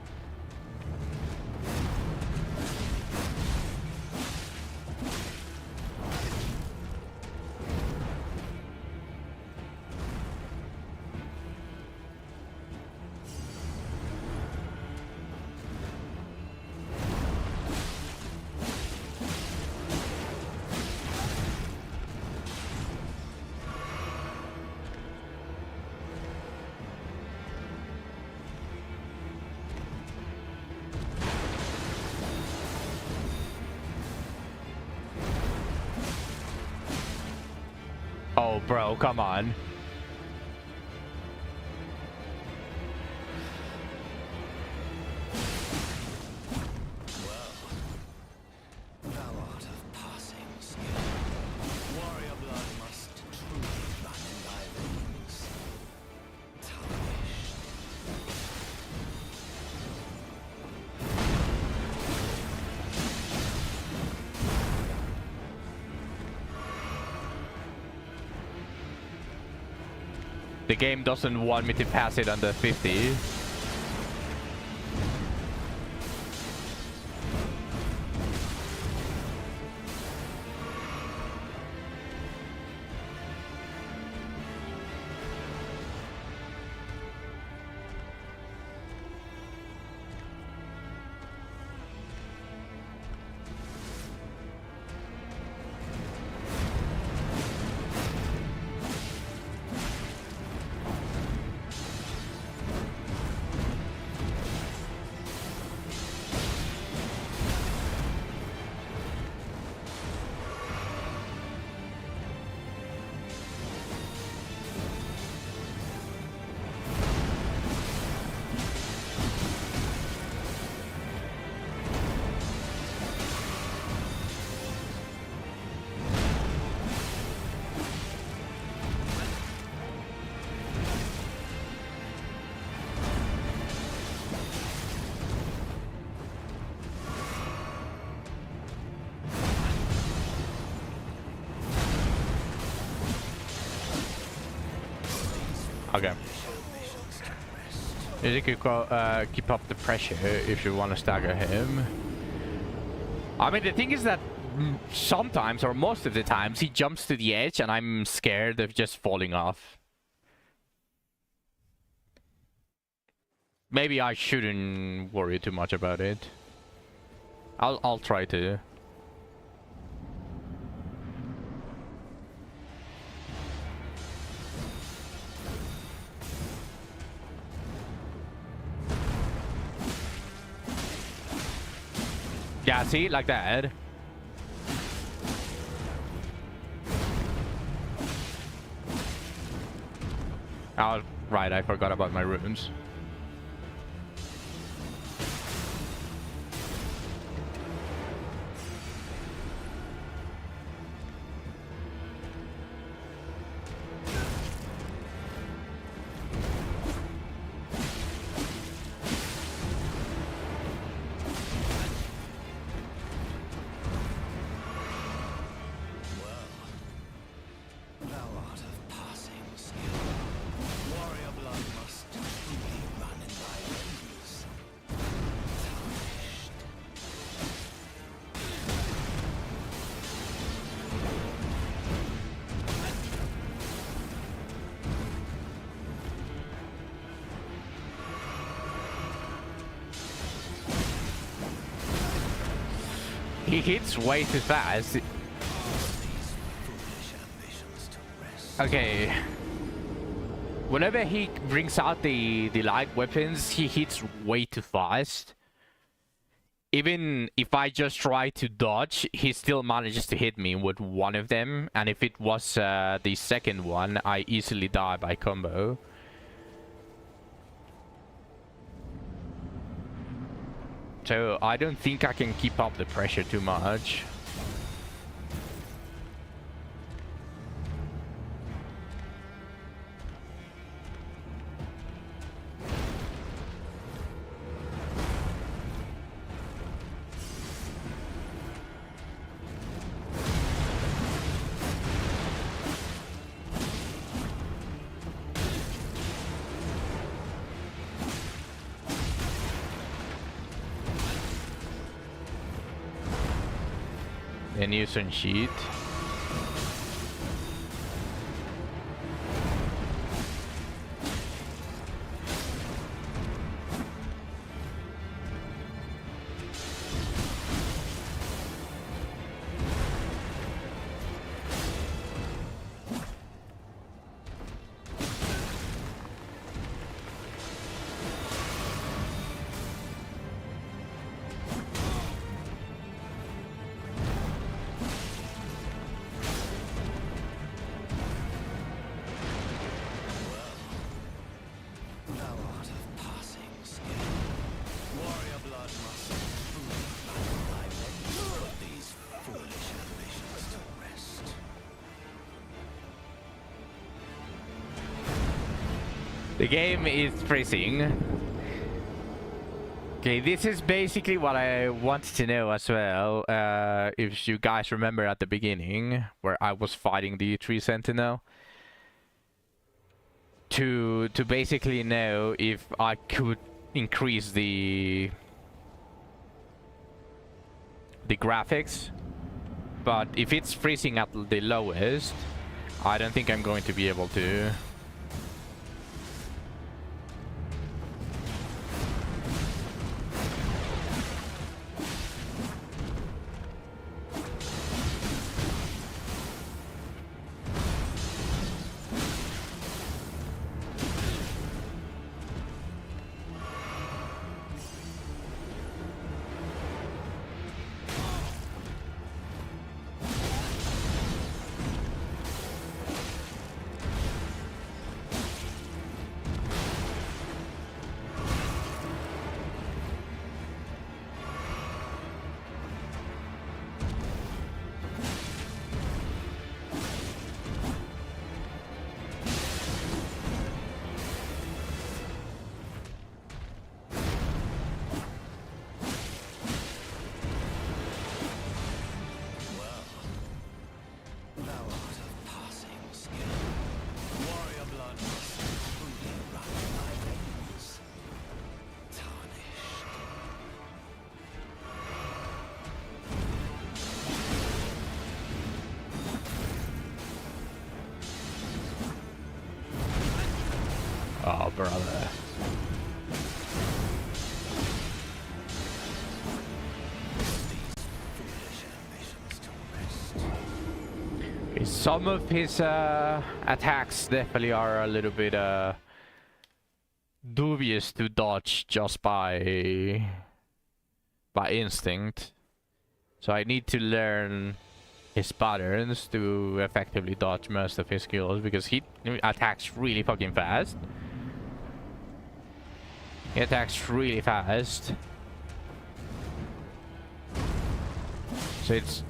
Oh, bro, come on. The game doesn't want me to pass it under 50. Okay. You could keep up the pressure if you want to stagger him. I mean, the thing is that sometimes, or most of the times, he jumps to the edge and I'm scared of just falling off. Maybe I shouldn't worry too much about it. I'll try to. Yeah, see, like that. Oh, right, I forgot about my runes. He hits way too fast. Okay. Whenever he brings out the light weapons, he hits way too fast. Even if I just try to dodge, he still manages to hit me with one of them. And if it was the second one, I easily die by combo. So I don't think I can keep up the pressure too much. And use on sheet. The game is freezing. Okay, this is basically what I wanted to know as well. If you guys remember at the beginning, where I was fighting the tree sentinel. to basically know if I could increase the graphics. But if it's freezing at the lowest, I don't think I'm going to be able to. Oh, brother. Some of his attacks definitely are a little bit dubious to dodge just by instinct. So I need to learn his patterns to effectively dodge most of his skills, because he attacks really fucking fast. He attacks really fast. So it's...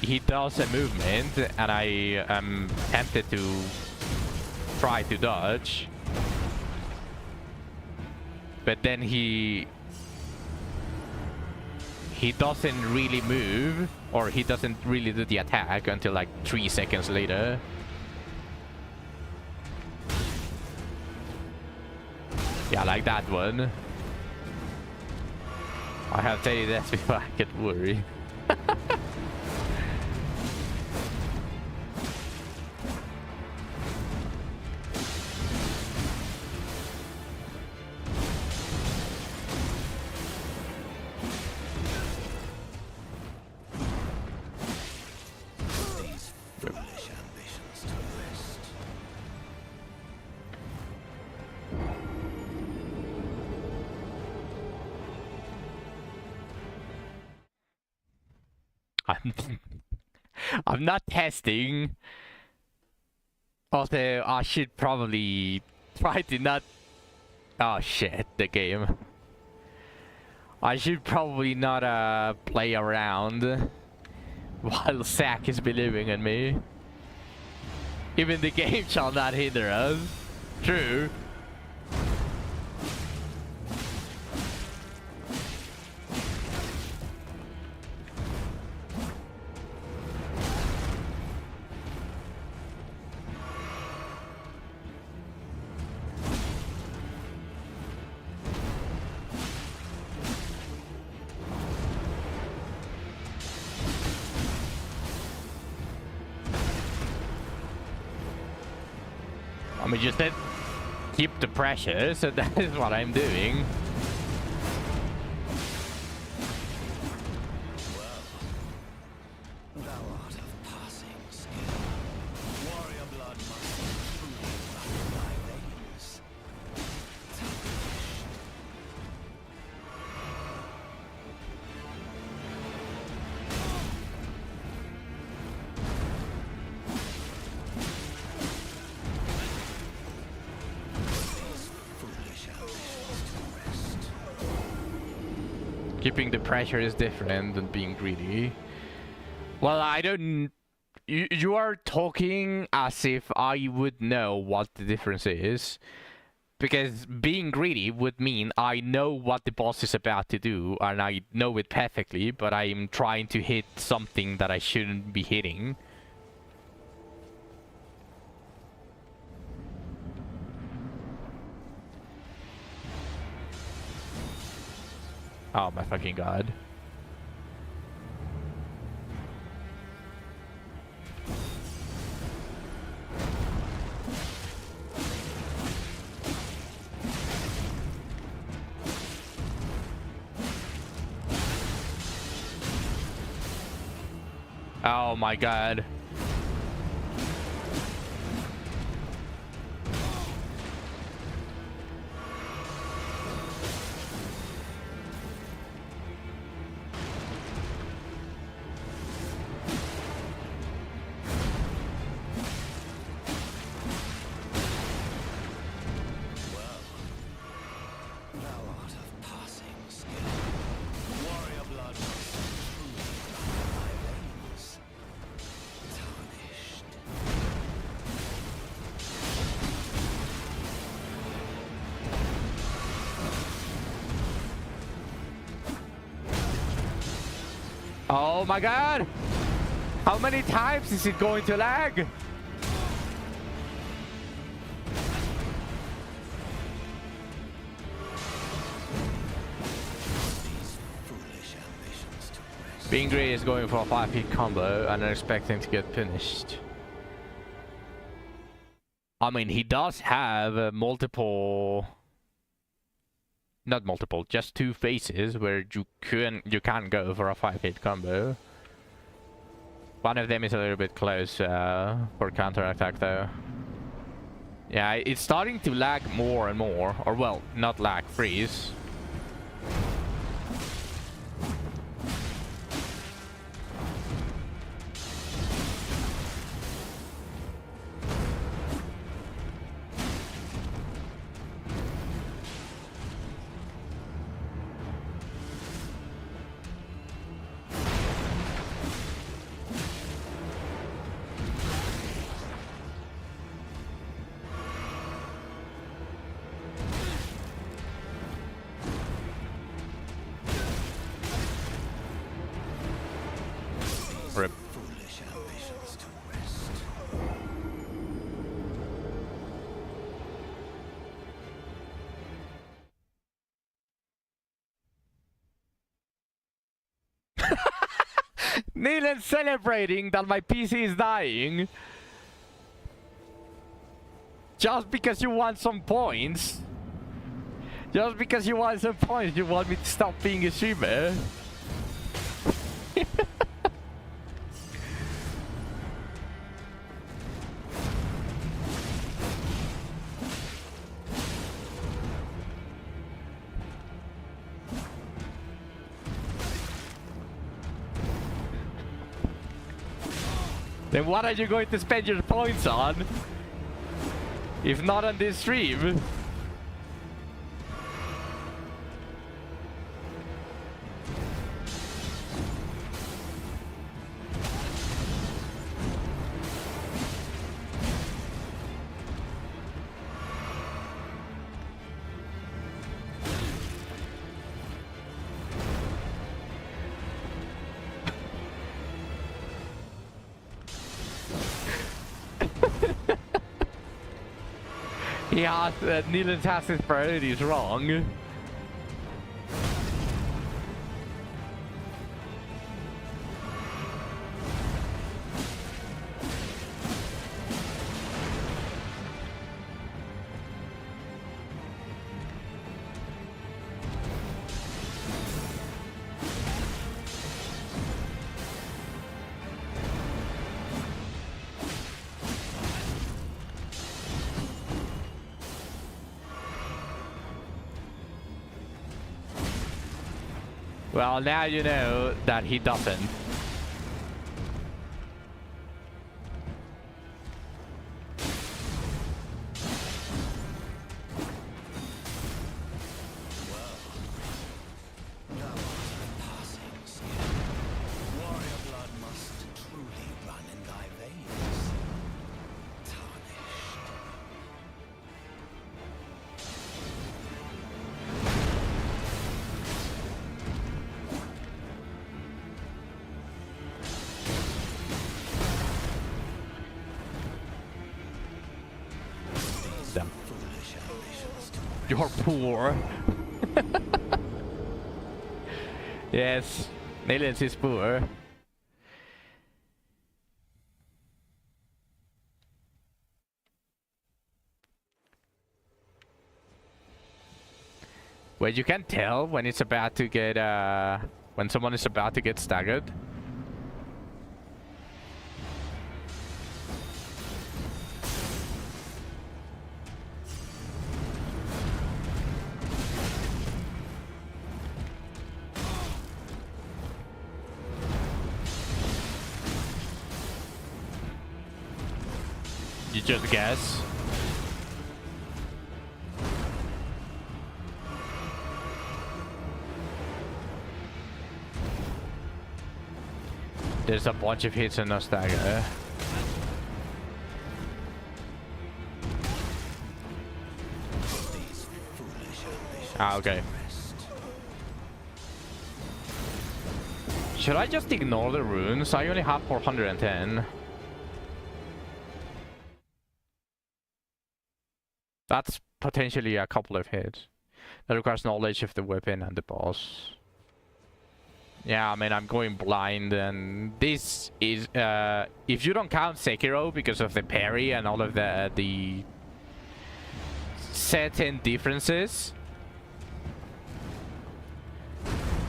he does a movement and I am tempted to try to dodge. But then he doesn't really move, or he doesn't really do the attack until like 3 seconds later. Yeah, like that one. I have to tell you that before I get worried. I'm not testing. Although I should probably try to not... Oh shit, the game. I should probably not play around while Zack is believing in me. Even the game shall not hinder us. True. I mean, just keep the pressure, so that is what I'm doing. Keeping the pressure is different than being greedy. Well, I don't... You are talking as if I would know what the difference is. Because being greedy would mean I know what the boss is about to do, and I know it perfectly, but I'm trying to hit something that I shouldn't be hitting. Oh my fucking god. Oh my god. Oh my god! How many times is it going to lag? Being Grey is going for a 5-hit combo and expecting to get finished. I mean, he does have multiple... Not multiple, just 2 phases where you can go for a 5-hit combo. One of them is a little bit close for counterattack though. Yeah, it's starting to lag more and more. Or well, not lag, freeze. Rip. Foolish ambitions to rest. Neil celebrating that my PC is dying. Just because you want some points. Just because you want some points, you want me to stop being a streamer. Then what are you going to spend your points on? If not on this stream? Yeah, Neelan has his priorities wrong. Well, now you know that he doesn't. You're poor. Yes, Nilens is poor. Well, you can tell when it's about to get, when someone is about to get staggered. You just guess. There's a bunch of hits and no stagger. Ah, okay. Should I just ignore the runes? I only have 410. That's potentially a couple of hits. That requires knowledge of the weapon and the boss. Yeah, I mean, I'm going blind, and this is, if you don't count Sekiro because of the parry and all of the certain differences,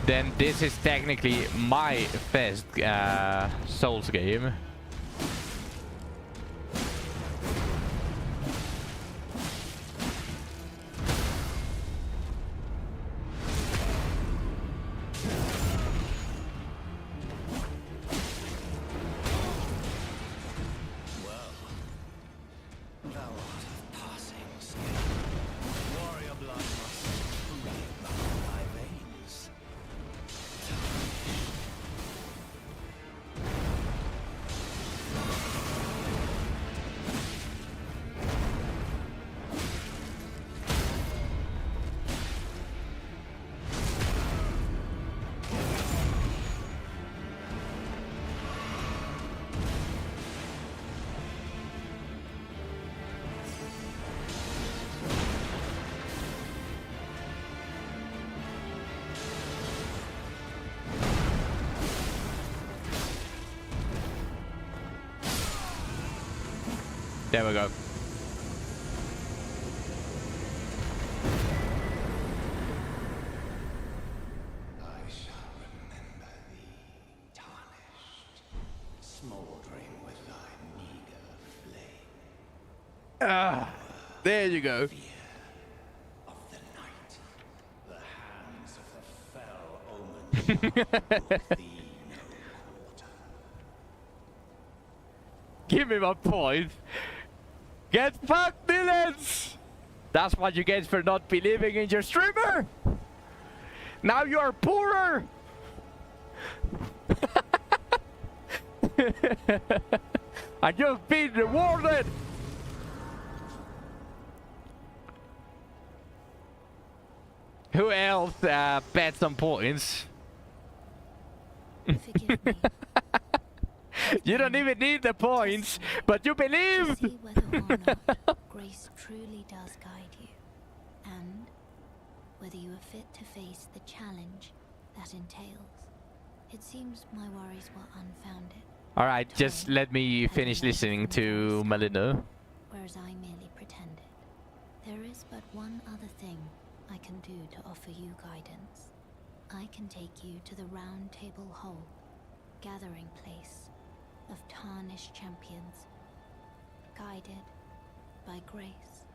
then this is technically my first Souls game. There we go. I shall remember thee, tarnished, smoldering with thy meager flame. Ah, there you go. Of the night, the hands of the fell omen shall thee no quarter. Give me my point. Get fucked, Nilens! That's what you get for not believing in your streamer! Now you are poorer! And you've been rewarded! Who else bet some points? Forgive me. You don't even need the points, but you To believed! see whether or not grace truly does guide you, and whether you are fit to face the challenge that entails. It seems my worries were unfounded, Alright, just let me finish listening to Melina. whereas I merely pretended. There is but one other thing I can do to offer you guidance. I can take you to the Round Table Hall, gathering place of tarnished champions, guided by grace.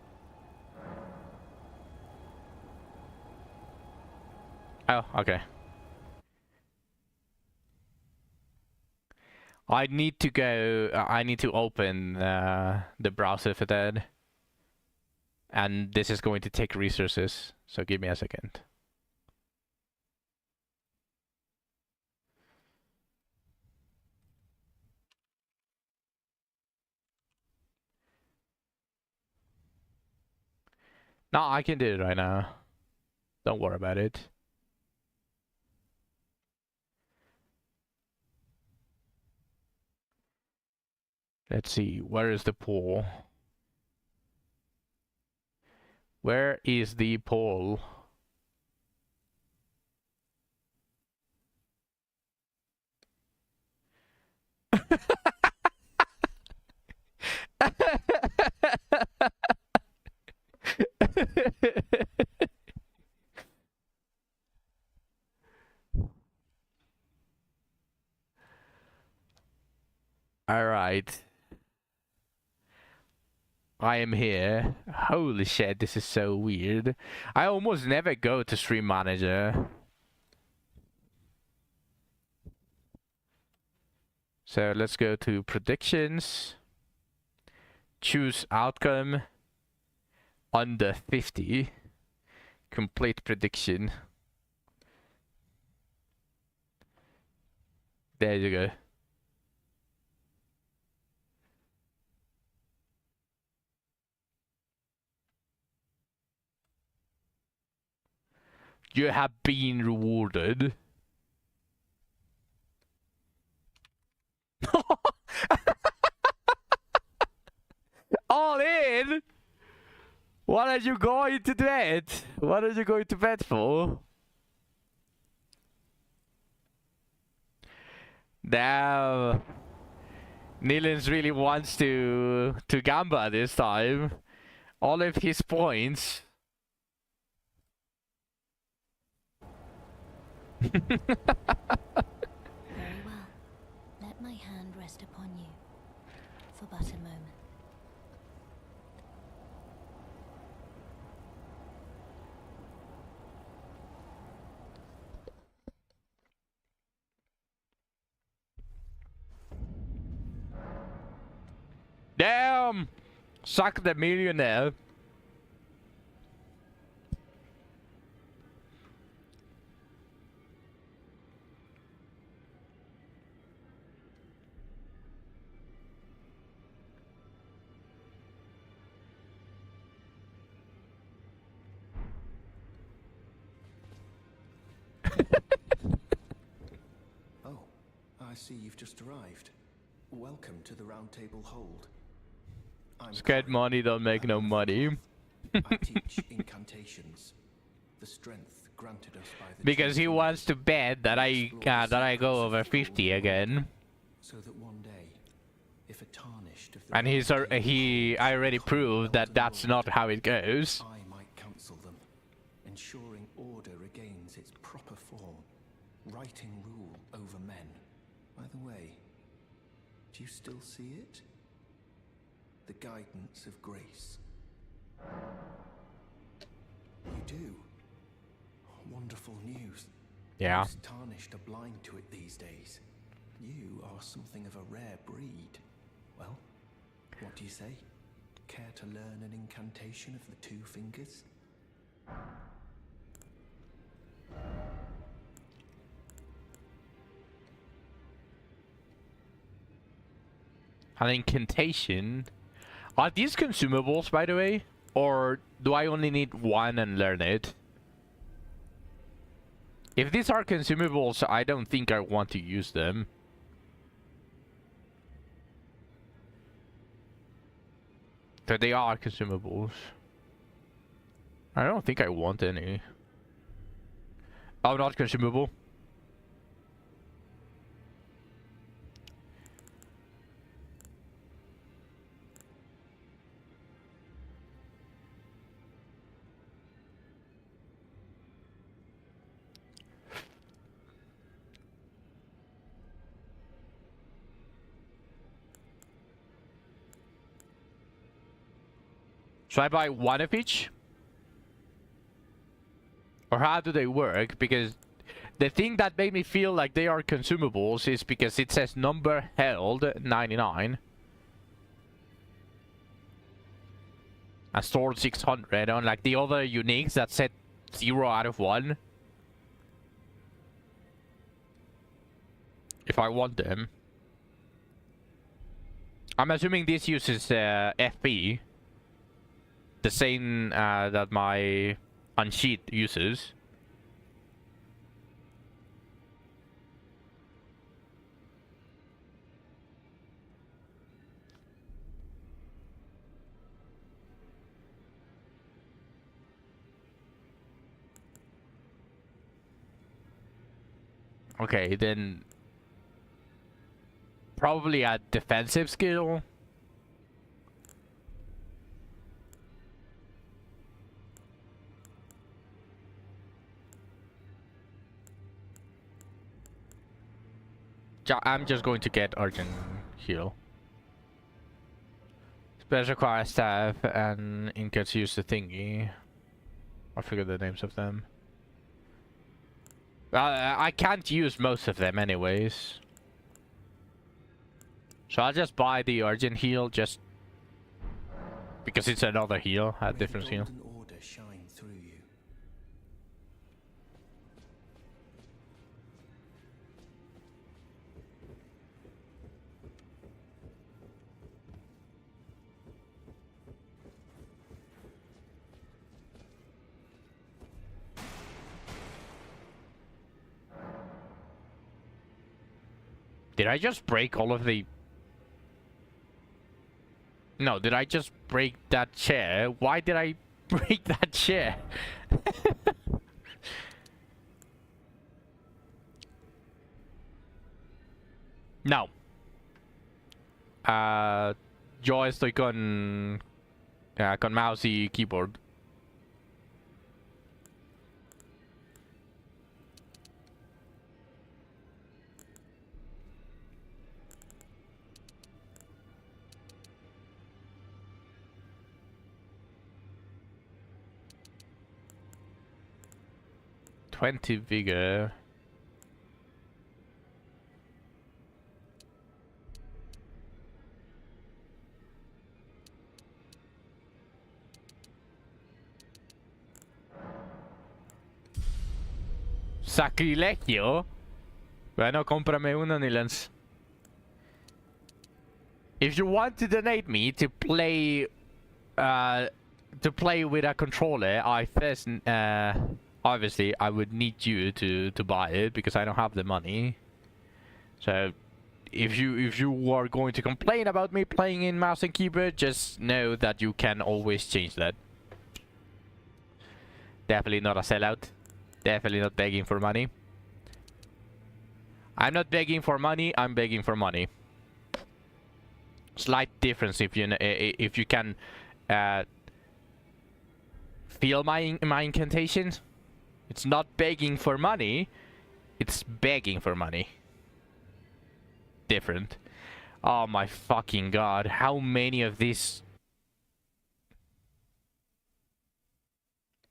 Oh, okay. I need to go, I need to open the browser for that. And this is going to take resources, so give me a second. No, I can do it right now. Don't worry about it. Let's see, where is the pool? Where is the pool? am here. Holy shit, this is so weird. I almost never go to Stream Manager. So let's go to predictions. Choose outcome. Under 50. Complete prediction. There you go. You have been rewarded. All in? What are you going to bet? What are you going to bet for? Now, Nilens really wants to gamble this time. All of his points. Very well. Let my hand rest upon you for but a moment. Damn! Suck the millionaire. Oh, I see you've just arrived. Welcome to the Round Table Hold. I'm Scared Corin. money don't make no money. I teach incantations, the strength granted us by the Because he chosen wants to bet that I go over 50 again. so that one day, if a tarnished of the And I already proved that that's not how it goes. I might counsel them, ensuring order regains its proper form, righting rule over men. By the way, do you still see it? The guidance of grace. You do. Wonderful news. Yeah. Most tarnished are blind to it these days. You are something of a rare breed. Well, what do you say? Care to learn an incantation of the two fingers? An incantation. Are these consumables, by the way? Or do I only need one and learn it? If these are consumables, I don't think I want to use them. So they are consumables. I don't think I want any. Oh, not consumable. Should I buy one of each? Or how do they work? Because the thing that made me feel like they are consumables is because it says number held 99. And stored 600. Unlike the other uniques that said 0 out of 1. If I want them. I'm assuming this uses FP. The same that my unsheet uses. Okay, then probably a defensive skill. I'm just going to get urgent heal. Special require staff and Incas use the thingy. I forget the names of them. I can't use most of them anyways. So I'll just buy the urgent heal just because it's another heal, a different heal. Golden order shine through you. Did I just break all of the... No, did I just break that chair? Why did I break that chair? No. Yo estoy con mouse y keyboard. "20 vigor. Sacrilegio. Bueno, cómprame uno, Nilens. If you want to donate me to play with a controller, I first obviously I would need you to buy it because I don't have the money. So if you are going to complain about me playing in mouse and keyboard, just know that you can always change that. Definitely not a sellout. Definitely not begging for money. I'm not begging for money, I'm begging for money. Slight difference if you can feel my incantations. It's not begging for money, it's begging for money. Different. Oh my fucking god, how many of these...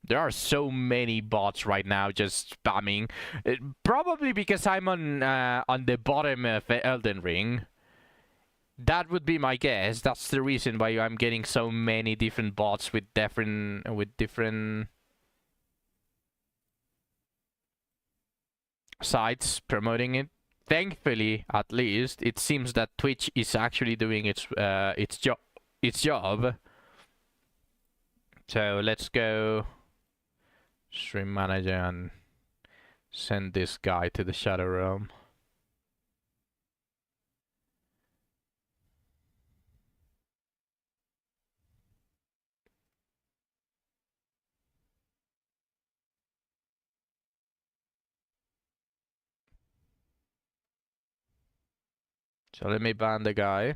There are so many bots right now just spamming. Probably because I'm on the bottom of Elden Ring. That would be my guess. That's the reason why I'm getting so many different bots with different sites promoting it. Thankfully, at least, it seems that Twitch is actually doing its job. So let's go stream manager and send this guy to the shadow realm. So let me ban the guy.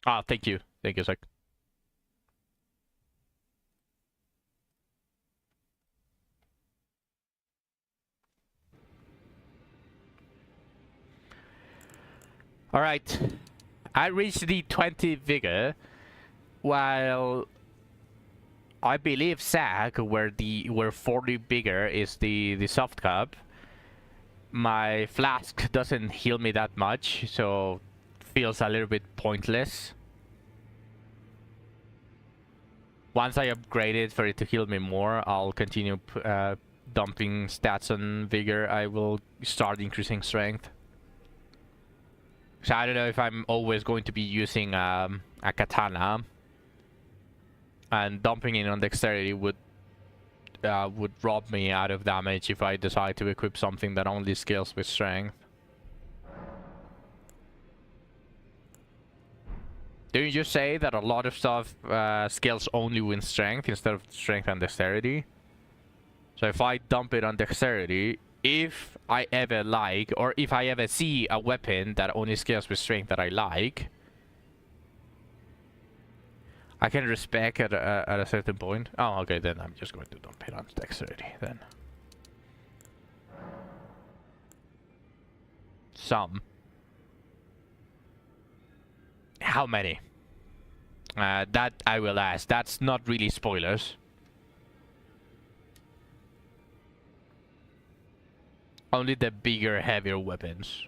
Ah, thank you. Thank you, Zach. Alright. I reached the 20 vigor, while I believe Zach, where 40 bigger is the soft cup. My flask doesn't heal me that much, so feels a little bit pointless. Once I upgrade it for it to heal me more, I'll continue dumping stats on vigor. I will start increasing strength. So I don't know if I'm always going to be using a katana, and dumping it on dexterity would rob me out of damage if I decide to equip something that only scales with strength. Didn't you say that a lot of stuff scales only with strength instead of strength and dexterity? So if I dump it on dexterity, if I ever like, or if I ever see a weapon that only scales with strength that I like, I can respec at a certain point. Oh, okay, then I'm just going to dump it on dexterity then. Some. How many? That I will ask. That's not really spoilers. Only the bigger, heavier weapons.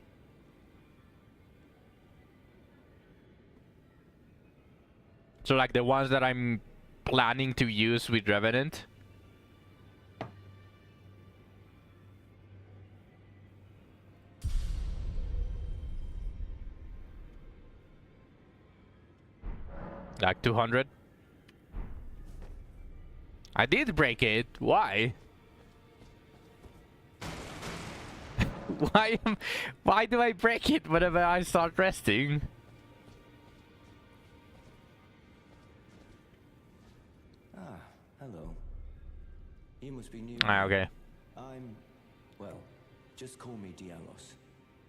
So like the ones that I'm planning to use with Revenant. Like 200. I did break it. Why? Why do I break it whenever I start resting? Ah, hello. You must be new. Ah, okay. Well, just call me Dialos.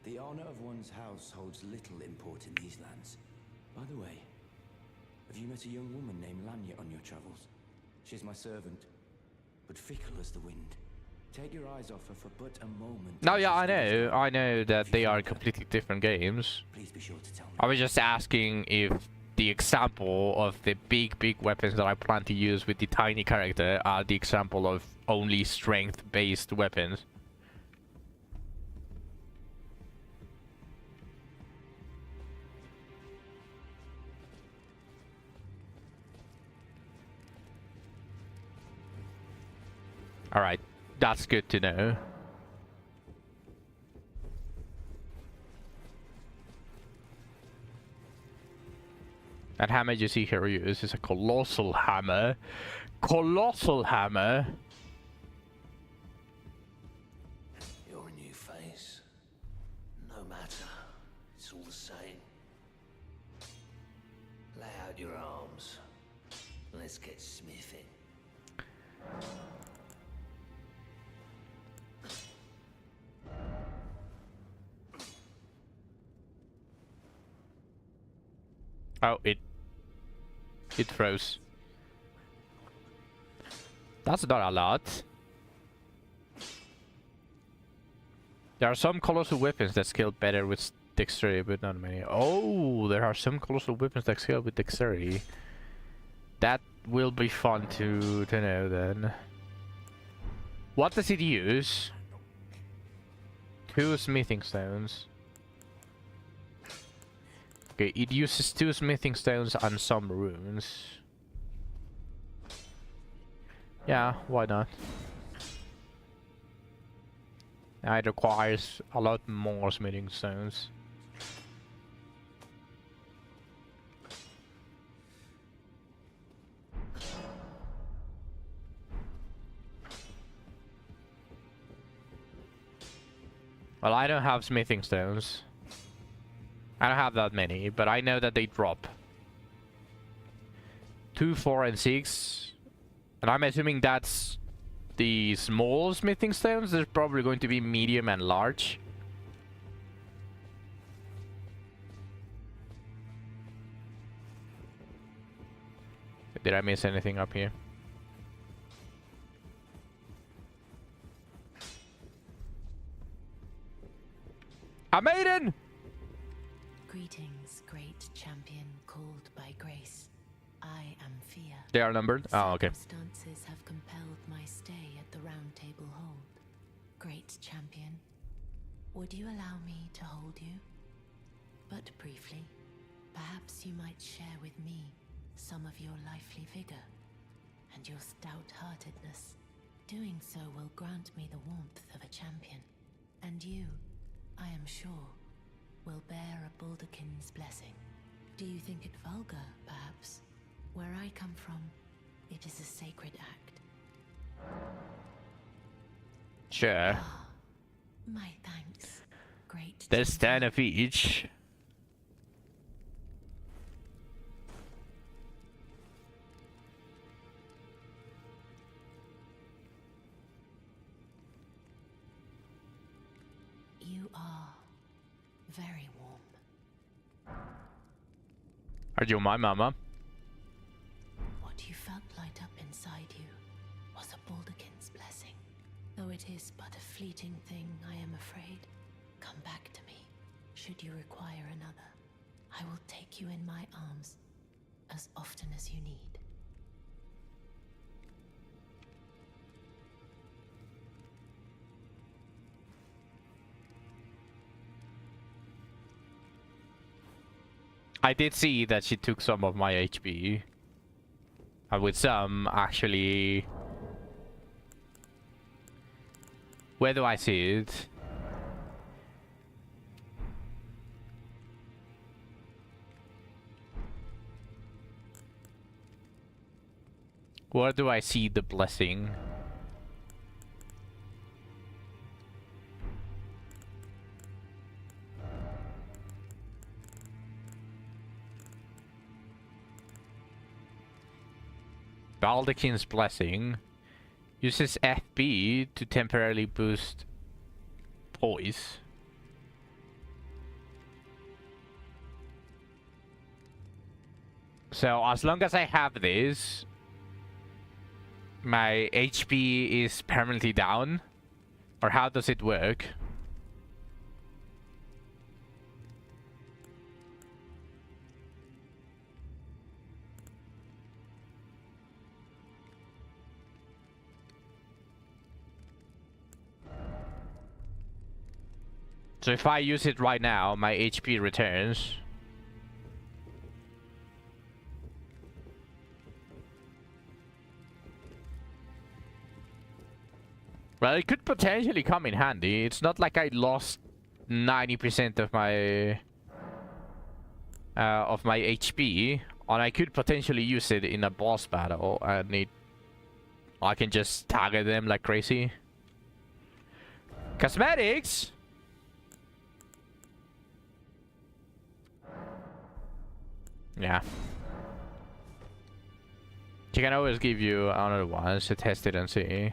The honor of one's house holds little import in these lands. By the way, have you met a young woman named Lanya on your travels? She's my servant, but fickle as the wind. Take your eyes off her for but a moment. No, yeah, I know that they are completely different games. Please be sure to tell me. I was just asking if the example of the big weapons that I plan to use with the tiny character are the example of only strength-based weapons. Alright, that's good to know. That hammer you see here use is a colossal hammer. Colossal hammer! You're a new face. No matter, it's all the same. Lay out your arms. Let's get smithing. Oh, it froze. That's not a lot. There are some colossal weapons that scale better with dexterity, but not many. Oh, there are some colossal weapons that scale with dexterity. That will be fun to know then. What does it use? 2 smithing stones. Okay, it uses 2 smithing stones and some runes. Yeah, why not? It requires a lot more smithing stones. Well, I don't have smithing stones. I don't have that many, but I know that they drop. 2, 4, and 6. And I'm assuming that's the small smithing stones. There's probably going to be medium and large. Did I miss anything up here? A maiden! Greetings, great champion called by grace. I am Fia. They are numbered? Oh, okay. Circumstances have compelled my stay at the Round Table Hold. Great champion, would you allow me to hold you? But briefly, perhaps you might share with me some of your lively vigor and your stout-heartedness. Doing so will grant me the warmth of a champion, and you, I am sure, will bear a Baldakin's blessing. Do you think it vulgar, perhaps? Where I come from, it is a sacred act. Sure. Ah, my thanks, great. There's 10 of each. are very warm. Are you my mama? What you felt light up inside you was a Baldekin's blessing. Though it is but a fleeting thing, I am afraid. Come back to me, should you require another. I will take you in my arms as often as you need. I did see that she took some of my HP. And with some, actually... Where do I see it? Where do I see the blessing? Baldekin's blessing uses FB to temporarily boost poise. So as long as I have this, my HP is permanently down? Or how does it work? So if I use it right now, my HP returns. Well, it could potentially come in handy. It's not like I lost 90% of my HP, and I could potentially use it in a boss battle. I can just target them like crazy. Cosmetics. Yeah. She can always give you another one to test it and see.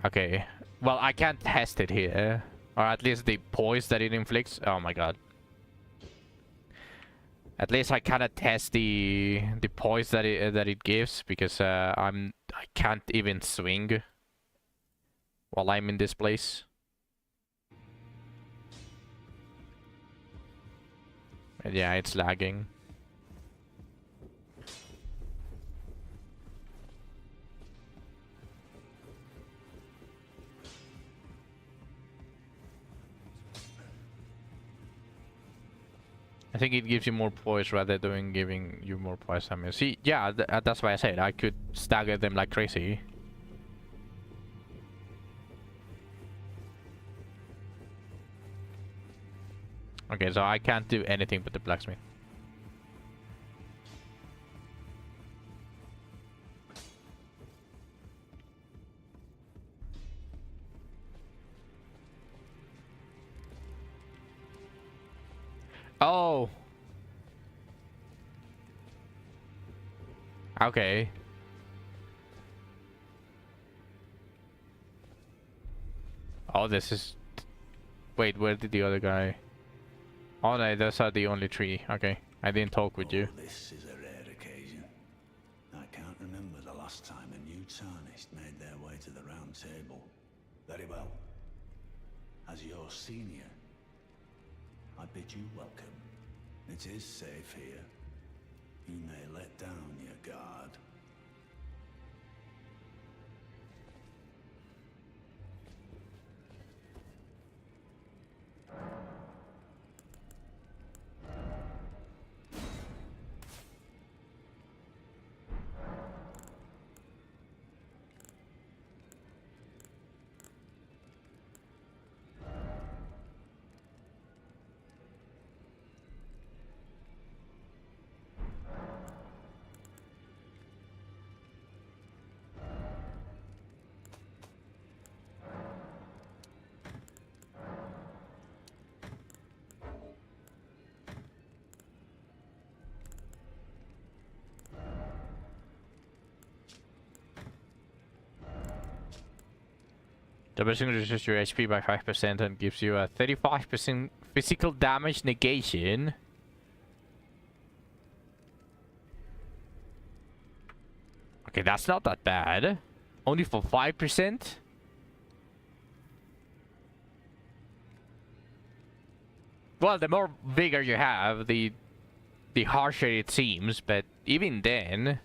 Okay. Well, I can't test it here. Or at least the poise that it inflicts. Oh my god. At least I cannot test the poise that it gives, because I can't even swing while I'm in this place. And yeah, it's lagging. I think it gives you more poise rather than giving you more poise. I mean, see, yeah, that's why I said I could stagger them like crazy. Okay, so I can't do anything but the blacksmith. Oh. Okay. Oh, this is... Wait, where did the other guy... Oh no, those are the only three. Okay, I didn't talk with you. This is a rare occasion. I can't remember the last time a new tarnished made their way to the round table. Very well. As your senior, I bid you welcome. It is safe here. You may let down your guard. Double reduces your HP by 5% and gives you a 35% physical damage negation. Okay, that's not that bad. Only for 5%? Well, the more vigor you have, the harsher it seems, but even then...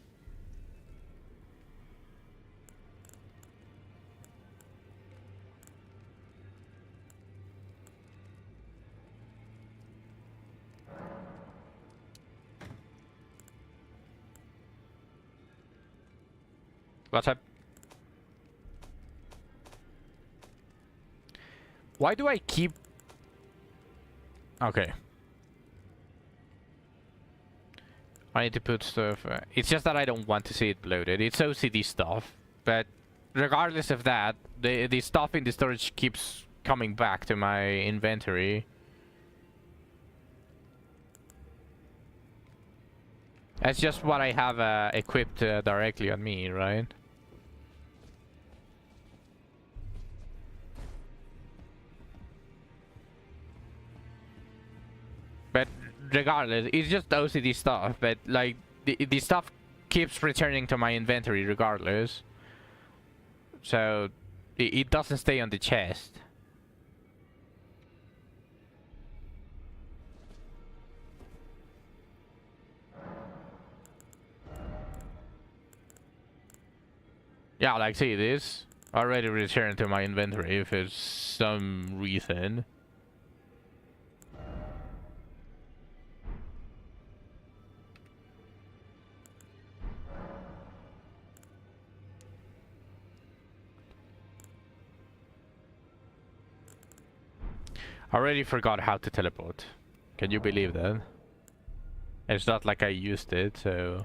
What's up? Why do I keep... Okay. I need to put stuff... it's just that I don't want to see it bloated. It's OCD stuff. But regardless of that, the stuff in the storage keeps coming back to my inventory. That's just what I have equipped directly on me, right? But regardless, it's just OCD stuff, but like the stuff keeps returning to my inventory regardless. So it doesn't stay on the chest. Yeah, like see this already returned to my inventory for some reason. I already forgot how to teleport. Can you believe that? It's not like I used it, so...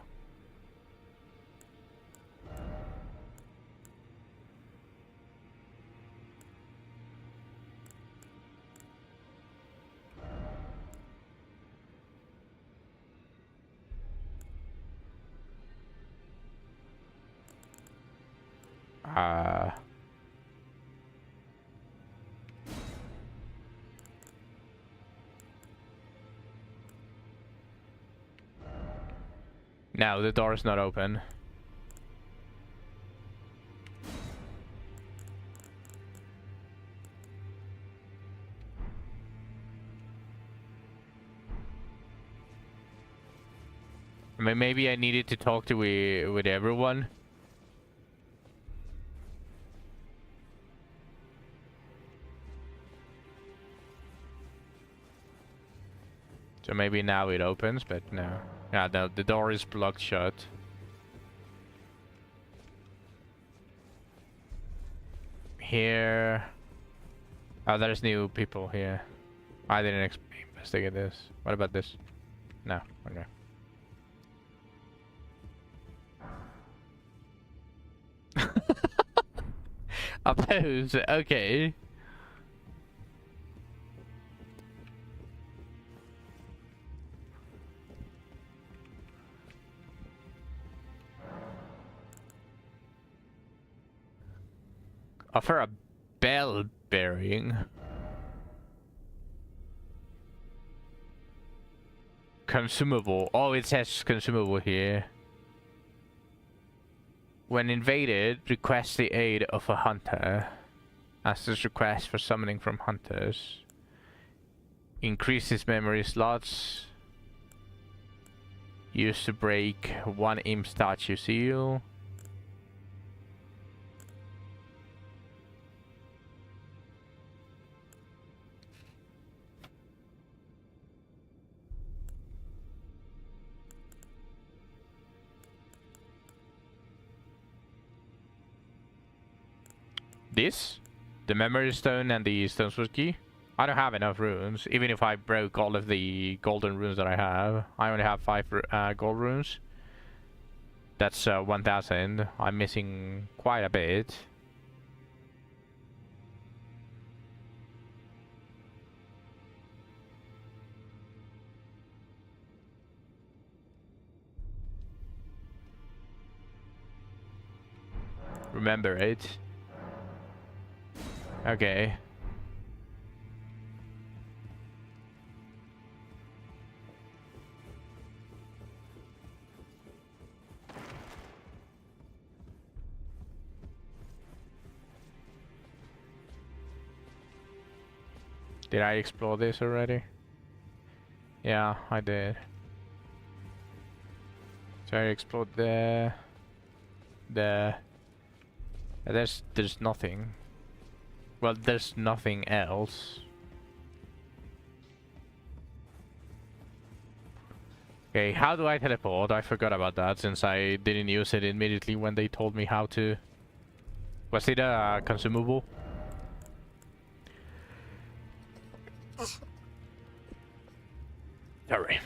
No, the door is not open. I mean, maybe I needed to talk to with everyone. So maybe now it opens, but no. Yeah, the door is blocked shut. Here... Oh, there's new people here. I didn't investigate this. What about this? No, okay. Oppose, okay. Offer a bell bearing. Consumable. Oh, it says consumable here. When invaded, request the aid of a hunter. Ask this request for summoning from hunters. Increases memory slots. Used to break one imp statue seal. This? The memory stone and the stone sword key? I don't have enough runes. Even if I broke all of the golden runes that I have. I only have 5 gold runes. That's 1000. I'm missing quite a bit. Remember it. Okay. Did I explore this already? Yeah, I did. So I explored there. There's nothing. Well, there's nothing else. Okay, how do I teleport? I forgot about that since I didn't use it immediately when they told me how to. Was it a consumable? Sorry.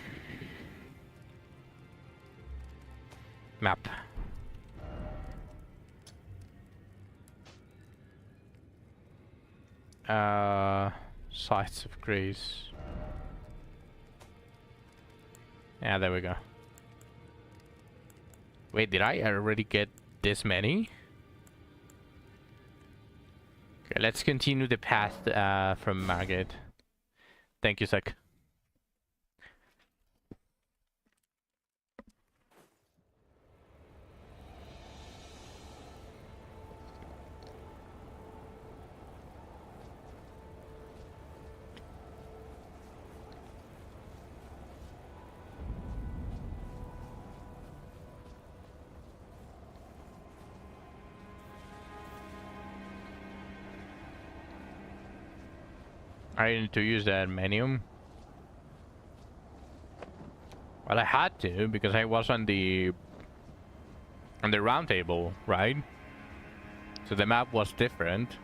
Map. Sites of Greece. Yeah, there we go. Wait, did I already get this many? Okay, let's continue the path from Margate. Thank you, Sek. I need to use that menu. Well, I had to because I was on the round table, right? So the map was different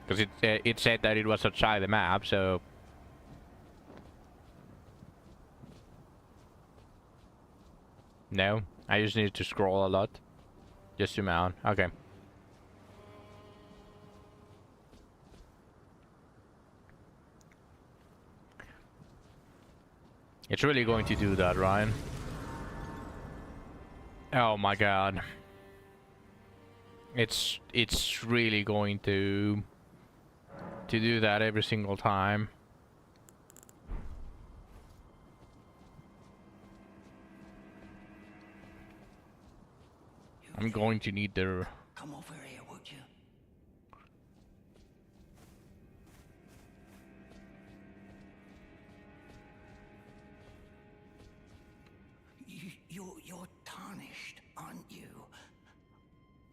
because it said that it was outside the map. So no, I just need to scroll a lot. Just zoom out. Okay. It's really going to do that, Ryan. Oh my god. It's really going to do that every single time. I'm going to need the... Come over here, would you? You're tarnished, aren't you?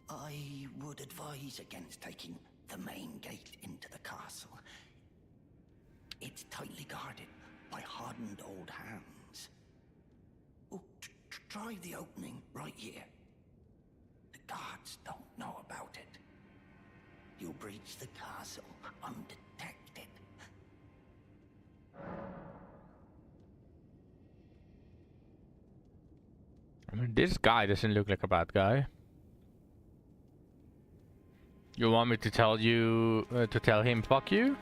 I would advise against taking the main gate into the castle. It's tightly guarded by hardened old hands. Oh, try the opening right here. The guards don't know about it. You'll breach the castle undetected. I mean, this guy doesn't look like a bad guy. You want me to tell you, to tell him fuck you?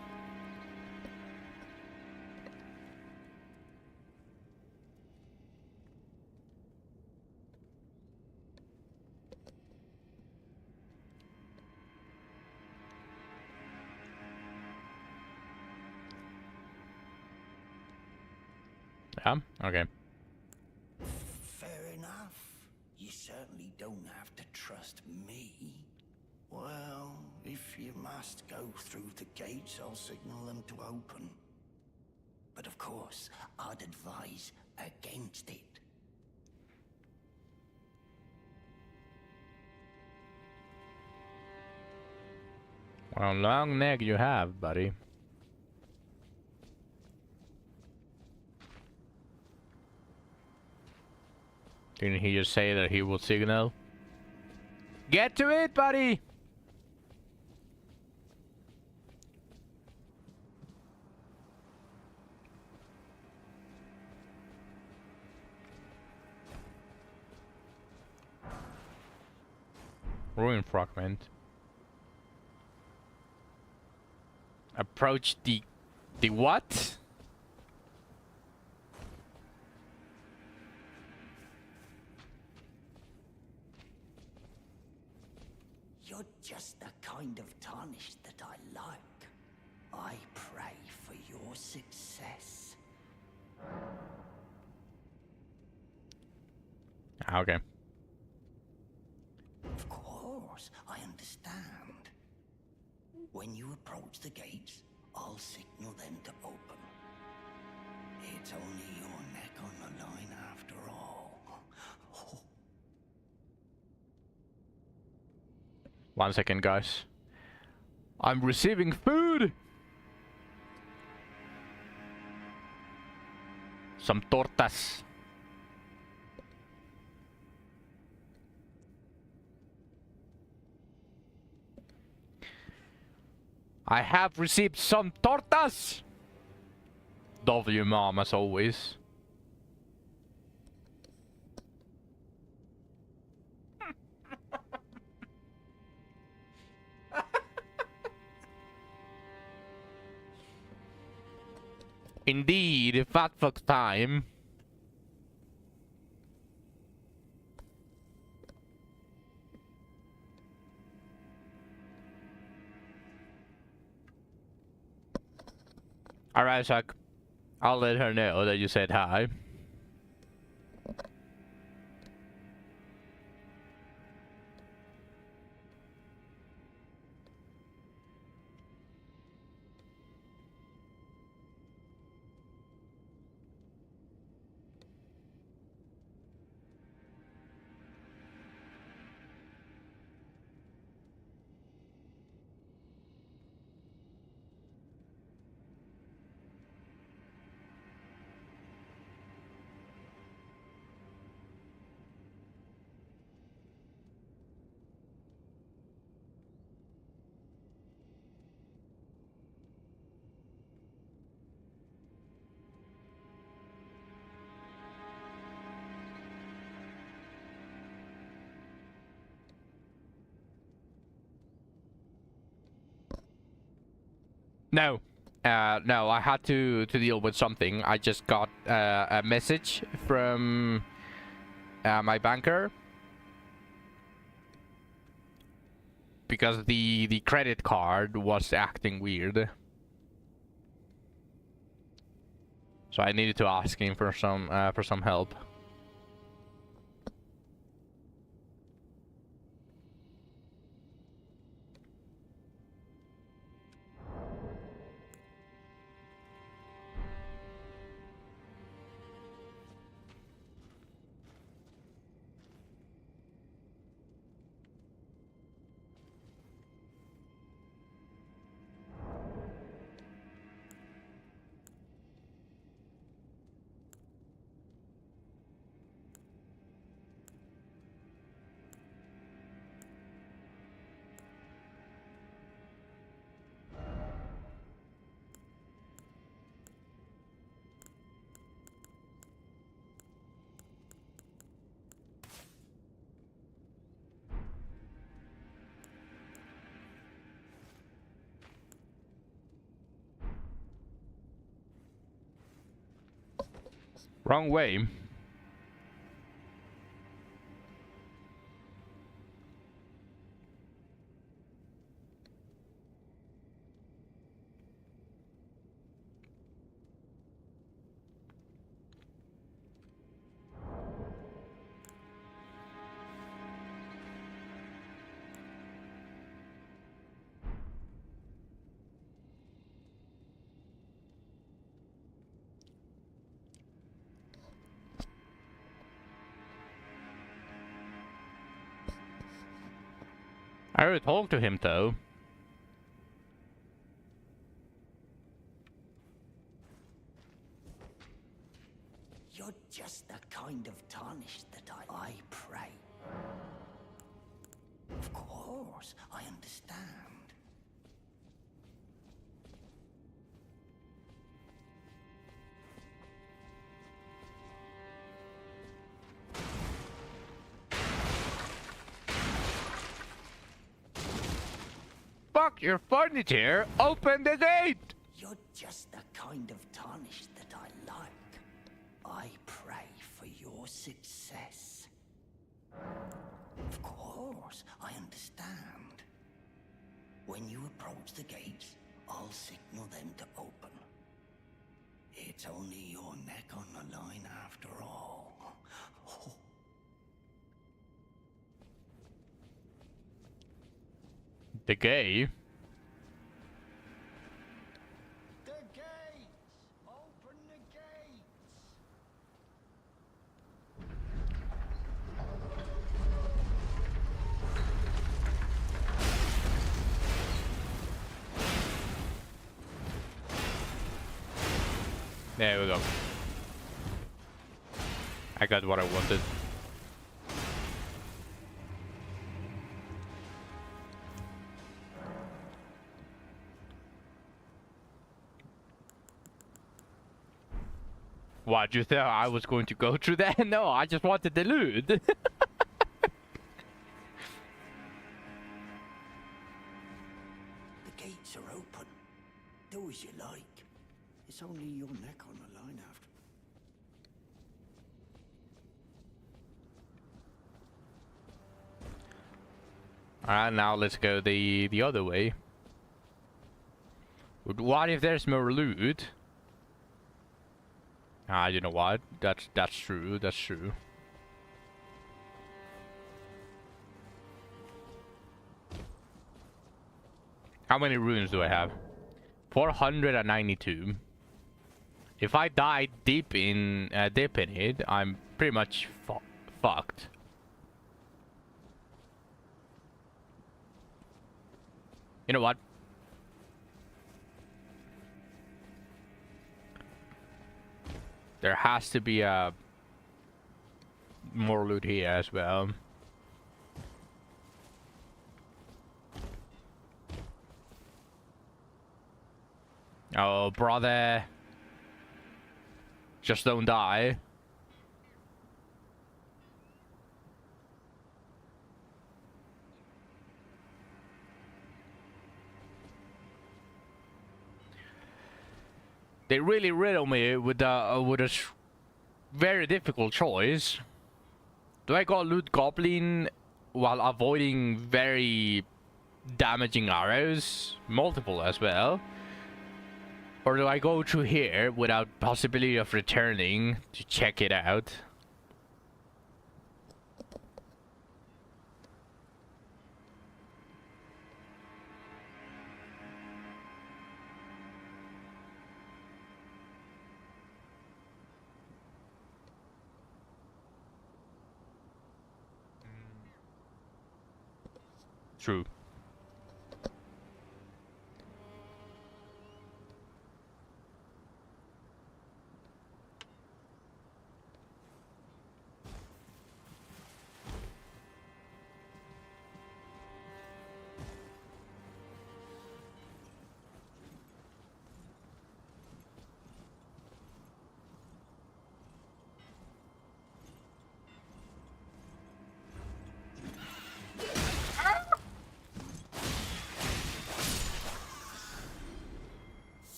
Yeah, okay. Fair enough. You certainly don't have to trust me. Well, if you must go through the gates, I'll signal them to open. But of course, I'd advise against it. Well, long neck you have, buddy. Didn't he just say that he will signal? Get to it, buddy! Ruin fragment. Approach the what? You're just the kind of tarnished that I like. Okay. Of course, I understand. When you approach the gates, I'll signal them to open. It's only your neck on the line after all. Oh. 1 second, guys. I'm receiving food! Some tortas. I have received some tortas! W mom, as always. Indeed, fat fuck time. Alright, Zach. I'll let her know that you said hi. No. No, I had to deal with something. I just got a message from my banker. Because the credit card was acting weird. So I needed to ask him for some help. Wrong way. I already talked to him though. You're just the kind of tarnished that I pray. Of course, I understand. Fuck your furniture! Open the gate! You're just the kind of tarnished that I like. I pray for your success. Of course, I understand. When you approach the gates, I'll signal them to open. It's only your neck on the line after all. Oh. The gay? The gates! Open the gates! There we go. I got what I wanted. What, you thought I was going to go through that? No, I just wanted the loot. The gates are open. Do as you like. It's only your neck on the line after. Alright, now let's go the other way. What if there's more loot? Ah, you know what? That's true. That's true. How many runes do I have? 492. If I die deep in it, I'm pretty much fucked. You know what? There has to be more loot here as well. Oh, brother. Just don't die. They really riddle me with a very difficult choice. Do I go loot goblin while avoiding very damaging arrows, multiple as well? Or do I go through here without possibility of returning to check it out? True.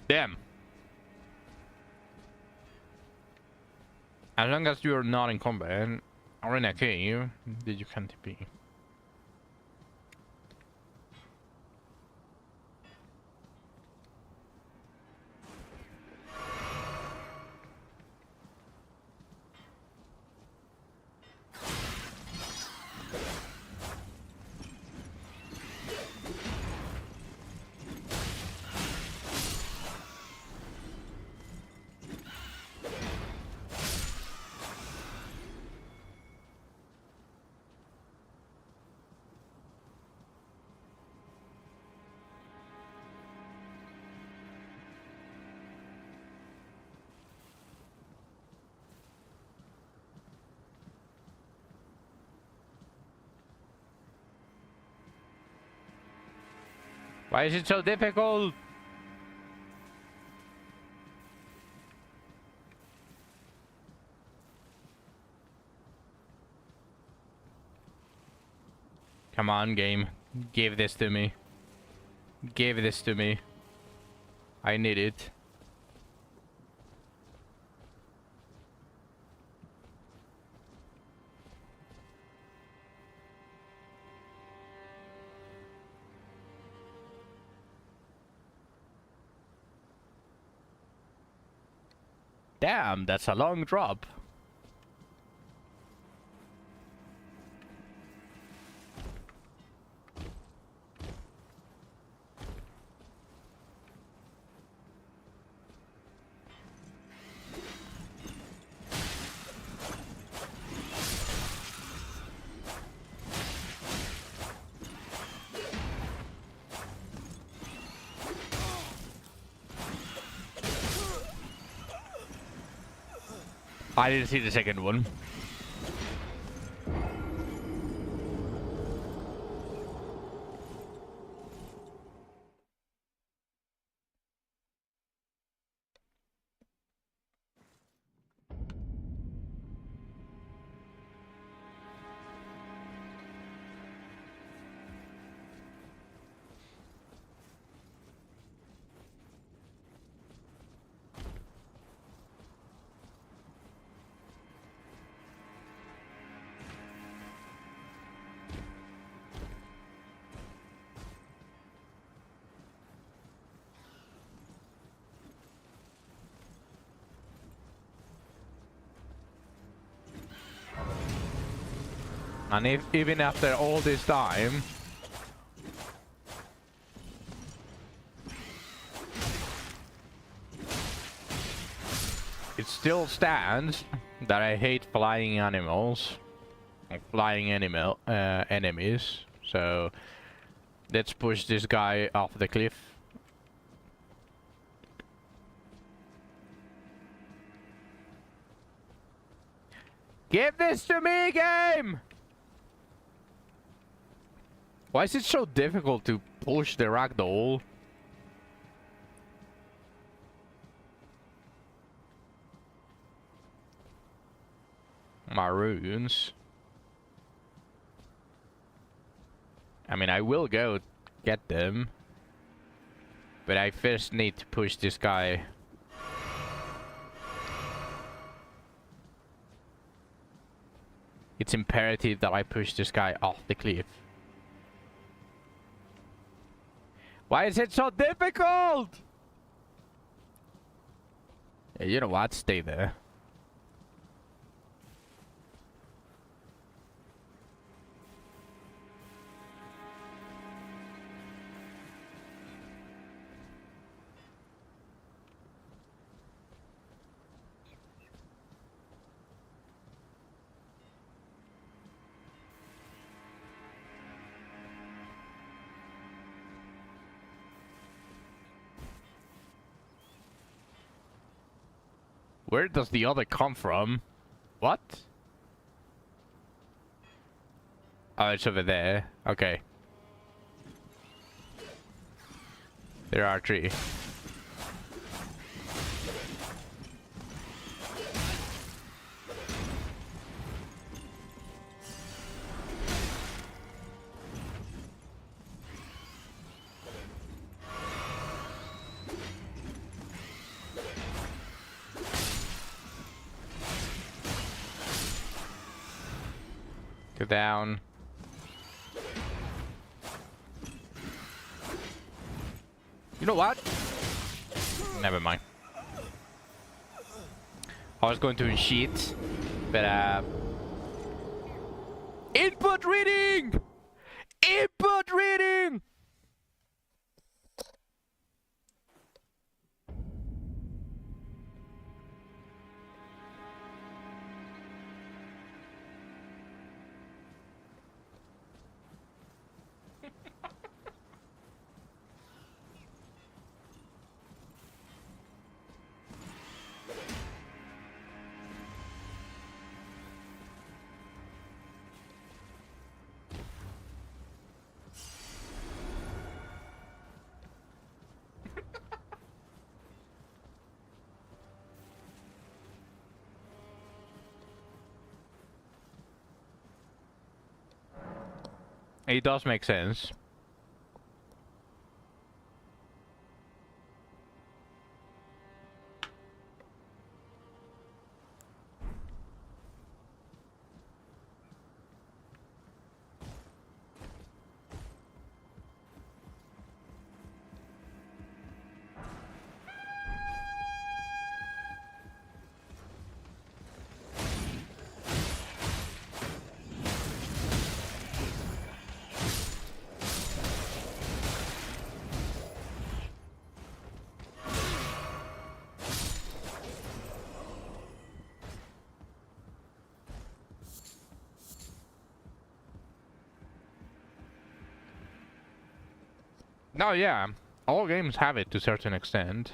Damn. As long as you're not in combat or in a cave, then you can't be. Why is it so difficult? Come on, game. Give this to me. Give this to me. I need it. Damn, that's a long drop. I didn't see the second one. And even after all this time, it still stands that I hate flying animals, or flying enemies. So let's push this guy off the cliff. Give this to me, game! Why is it so difficult to push the ragdoll? Maroons. I mean, I will go get them. But I first need to push this guy. It's imperative that I push this guy off the cliff. Why is it so difficult? Yeah, you know what? Stay there. Where does the other come from? What? Oh, it's over there. Okay. There are three. Go down. You know what? Never mind. I was going to cheat, but input reading! Input reading! It does make sense. No, yeah. All games have it to a certain extent.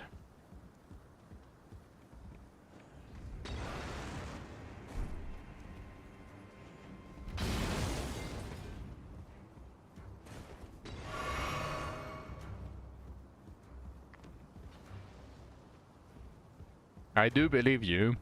I do believe you.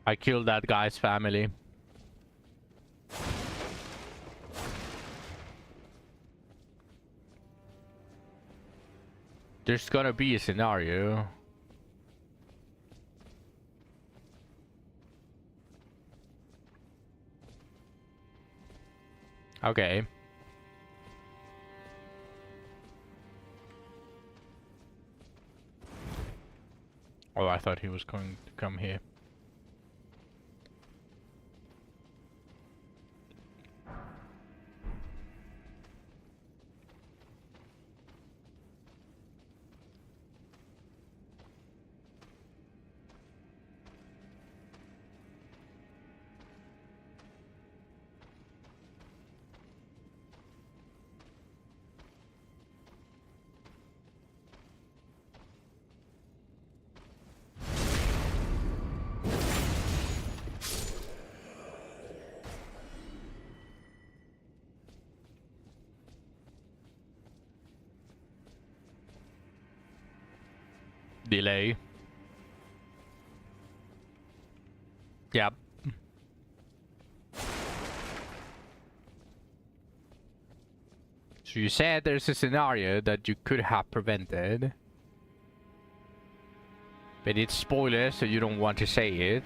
I killed that guy's family. There's gonna be a scenario. Okay. Oh, I thought he was going to come here. Delay. Yep. So you said there's a scenario that you could have prevented. But it's spoilers, so you don't want to say it.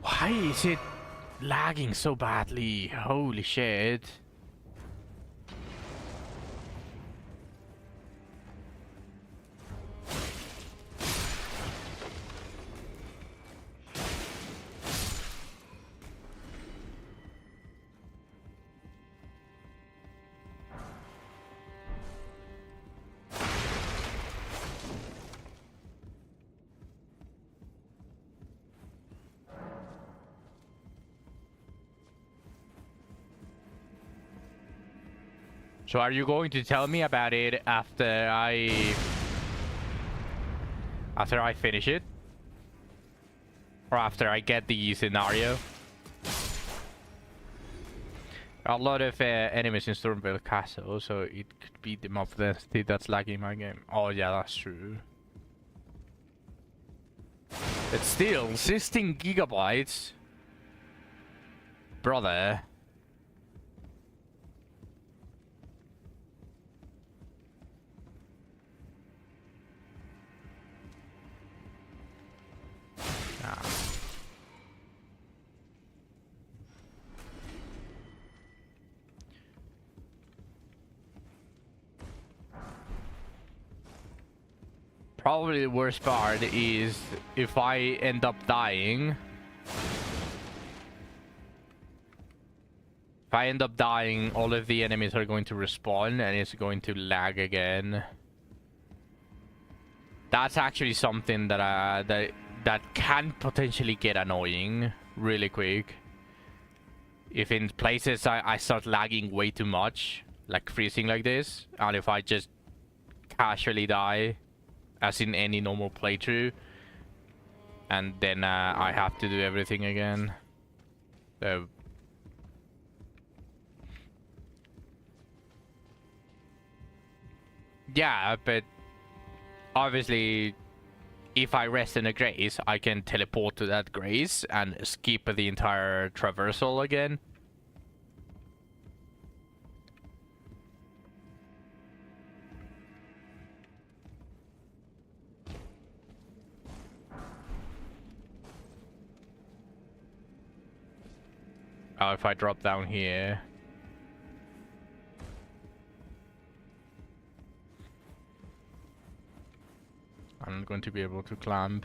Why is it lagging so badly? Holy shit. So are you going to tell me about it after I finish it? Or after I get the scenario? A lot of enemies in Stormvale Castle, so it could be the mob density that's lagging my game. Oh yeah, that's true. But still, 16 gigabytes? Brother. Probably the worst part is if I end up dying. If I end up dying, all of the enemies are going to respawn and it's going to lag again. That's actually something that that can potentially get annoying really quick. If in places I start lagging way too much, like freezing like this, and if I just casually die, as in any normal playthrough, and then I have to do everything again. So yeah, but obviously if I rest in a grace, I can teleport to that grace and skip the entire traversal again. Oh, if I drop down here. I'm not going to be able to climb.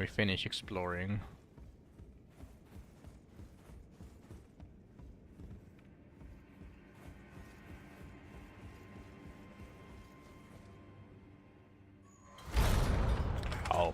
we finish exploring. Oh.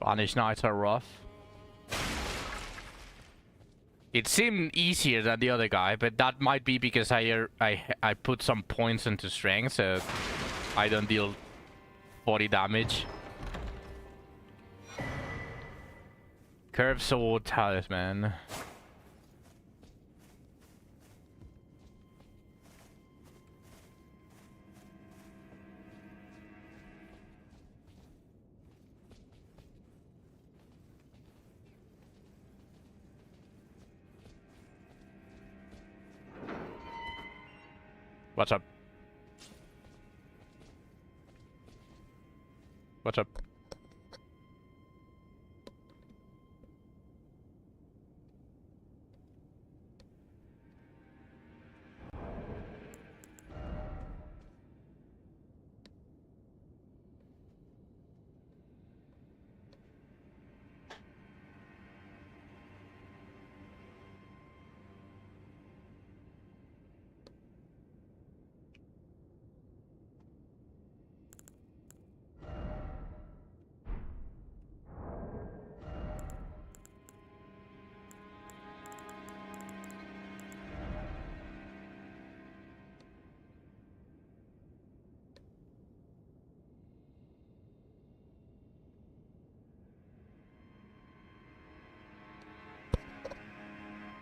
Spanish nights are rough. It seemed easier than the other guy, but that might be because I put some points into strength, so I don't deal 40 damage. Curved sword talisman. What's up? What's up?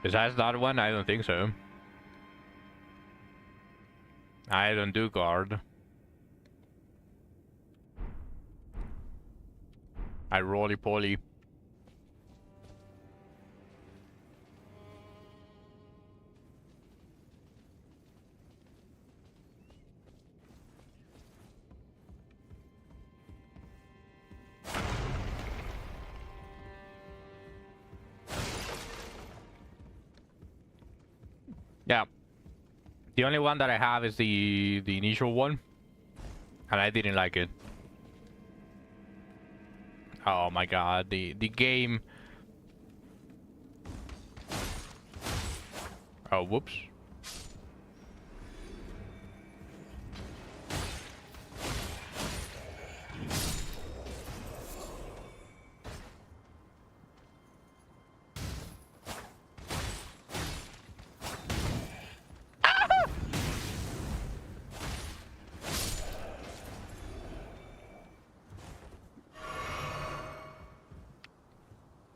Besides that one, I don't think so. I don't do guard. I roly-poly. Yeah. The only one that I have is the initial one. And I didn't like it. Oh my god, the game. Oh, whoops.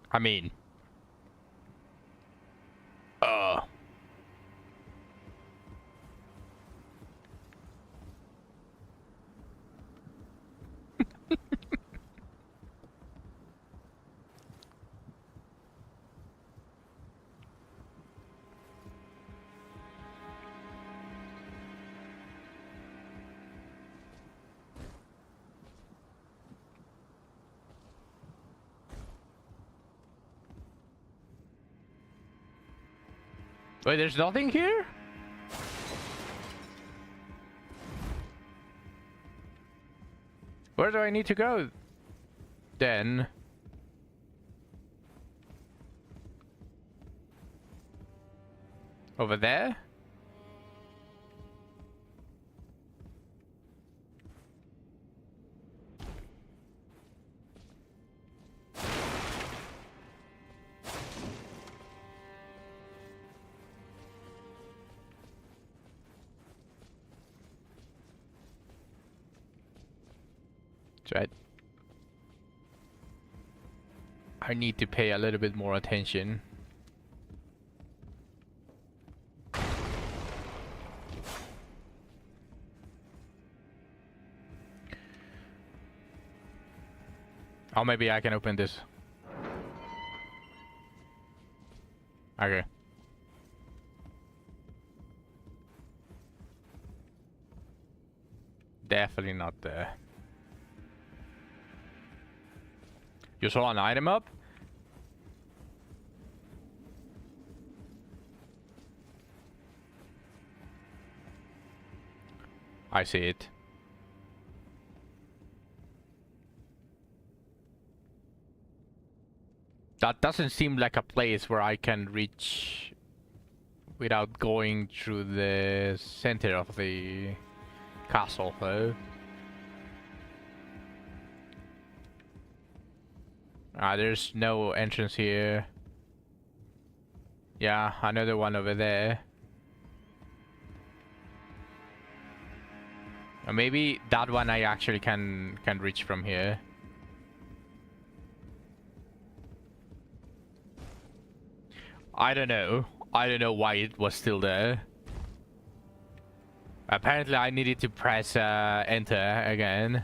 I mean, wait, there's nothing here? Where do I need to go then? Over there? Right. I need to pay a little bit more attention. Oh, maybe I can open this. Okay. Definitely not there. You saw an item up? I see it. That doesn't seem like a place where I can reach without going through the center of the castle, though. There's no entrance here. Yeah, another one over there. Or maybe that one I actually can reach from here. I don't know. I don't know why it was still there. Apparently I needed to press enter again.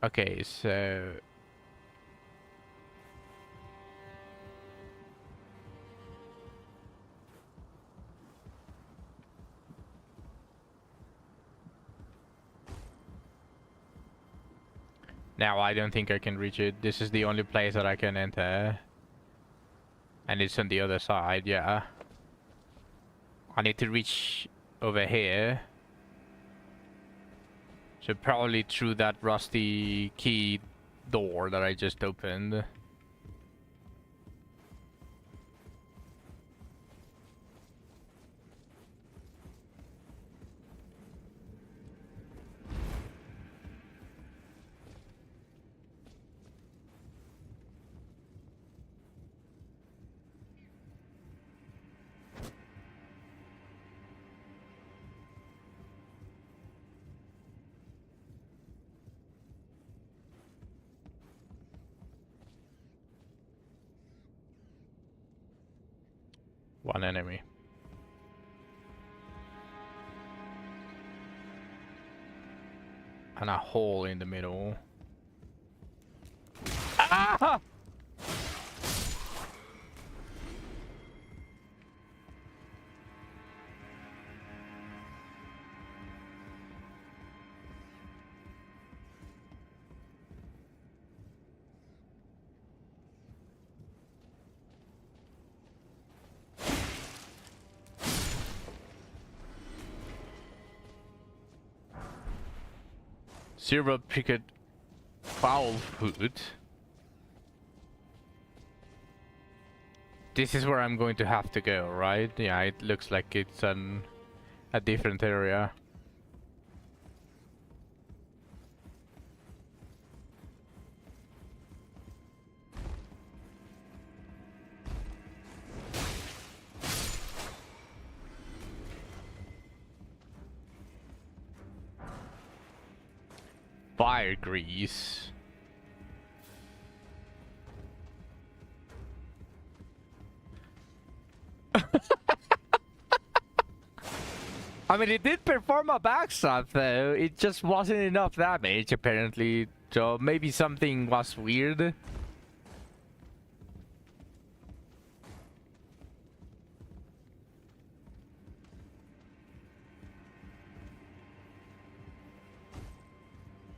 Okay, so... Now I don't think I can reach it. This is the only place that I can enter. And it's on the other side, yeah. I need to reach over here. So probably through that rusty key door that I just opened. One enemy. And a hole in the middle. Ah! Silver picket foul food. This is where I'm going to have to go, right? Yeah, it looks like it's a different area. Fire grease. I mean, it did perform a backstab though. It just wasn't enough damage apparently. So maybe something was weird.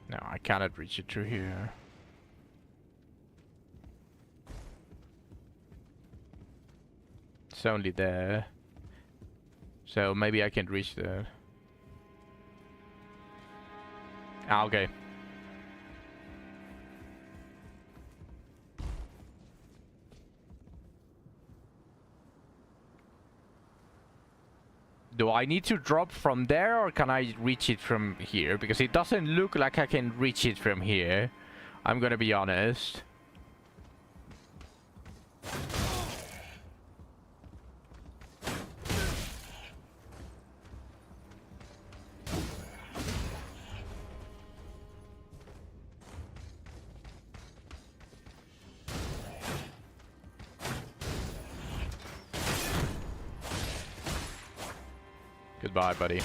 No, I cannot reach it through here. It's only there. So maybe I can reach there. Ah, okay. Do I need to drop from there or can I reach it from here? Because it doesn't look like I can reach it from here. I'm gonna be honest. Goodbye, buddy.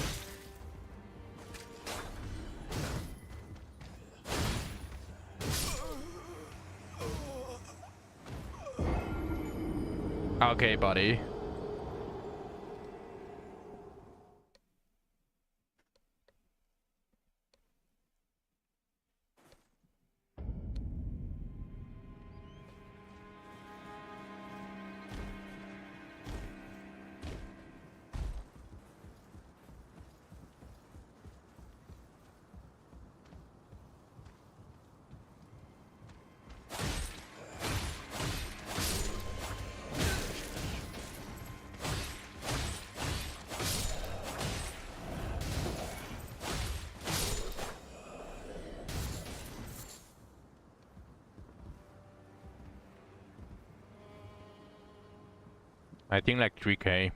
Okay, buddy. I think like 3K.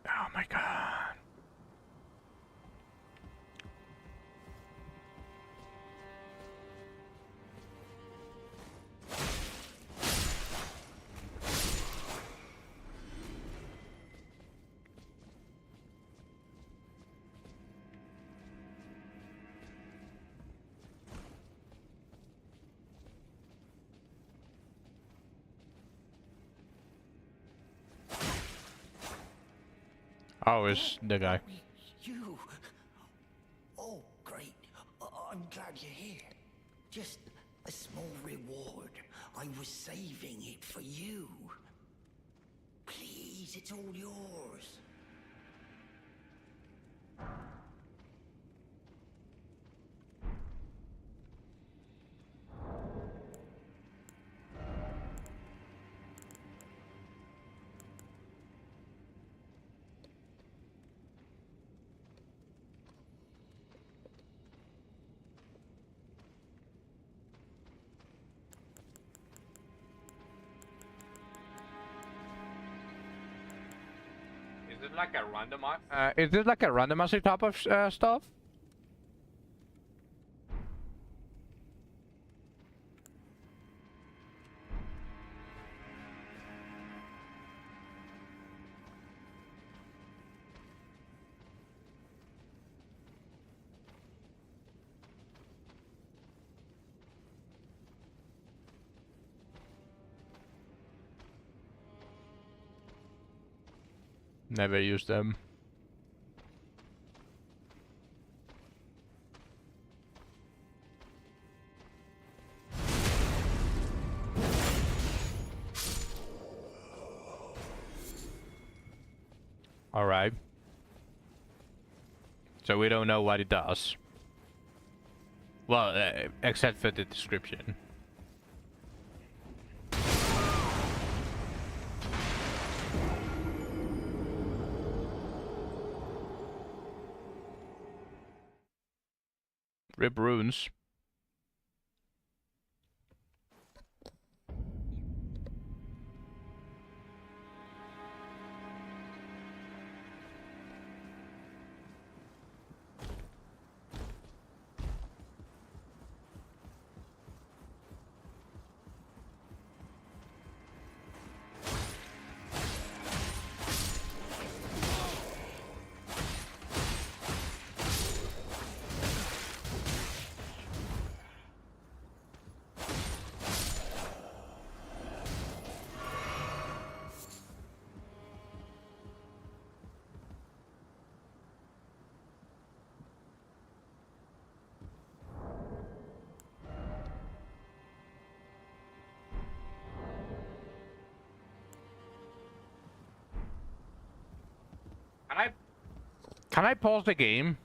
Oh my god. Oh, it's the guy. You? Oh, great. I'm glad you're here. Just a small reward. I was saving it for you. Please, it's all yours. Is it like a randomizer? Is this like a randomizer type of stuff? Never used them. Alright. So we don't know what it does. Well, except for the description. Rip runes. Can I pause the game?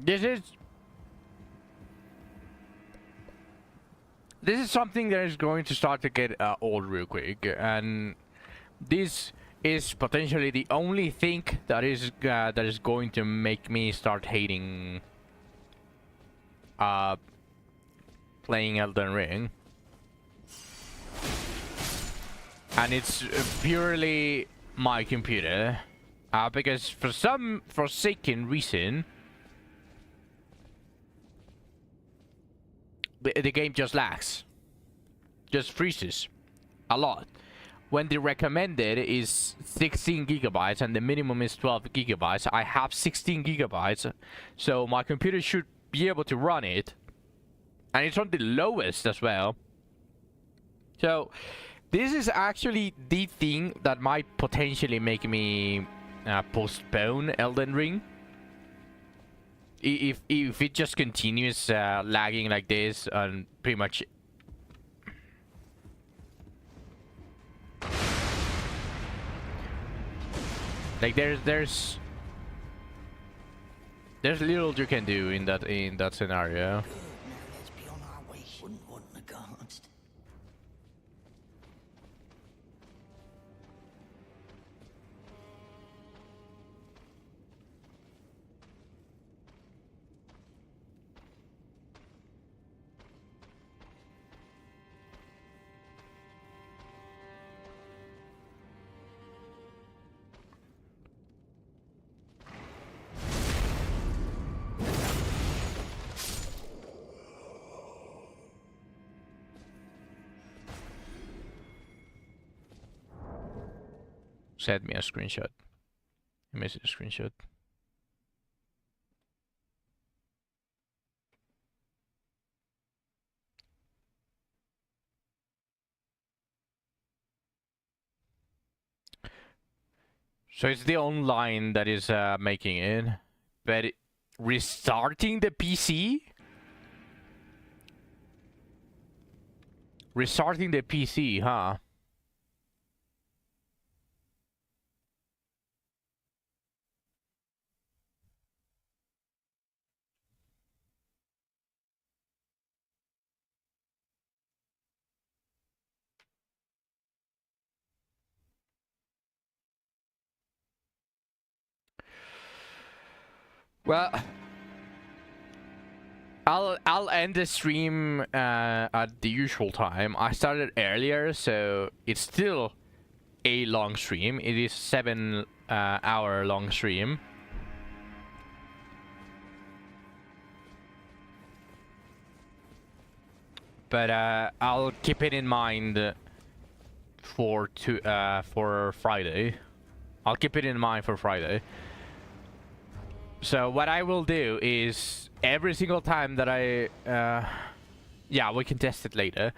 This is something that is going to start to get old real quick, and this is potentially the only thing that is going to make me start hating playing Elden Ring. And it's purely my computer, because for some forsaken reason the game just lags, just freezes a lot, when the recommended is 16 gigabytes and the minimum is 12 gigabytes. I have 16 gigabytes, so my computer should be able to run it, and it's on the lowest as well. So this is actually the thing that might potentially make me postpone Elden Ring. If it just continues lagging like this, and pretty much like there's little you can do in that scenario. Good, now let's be on our way. Wouldn't want the guards. Send me a screenshot. I missed a screenshot. So it's the online that is making it, but restarting the PC? Restarting the PC, huh? Well, I'll end the stream at the usual time. I started earlier, so it's still a long stream. It is 7-hour long stream. But I'll keep it in mind for Friday. I'll keep it in mind for Friday. So what I will do is every single time that yeah, we can test it later.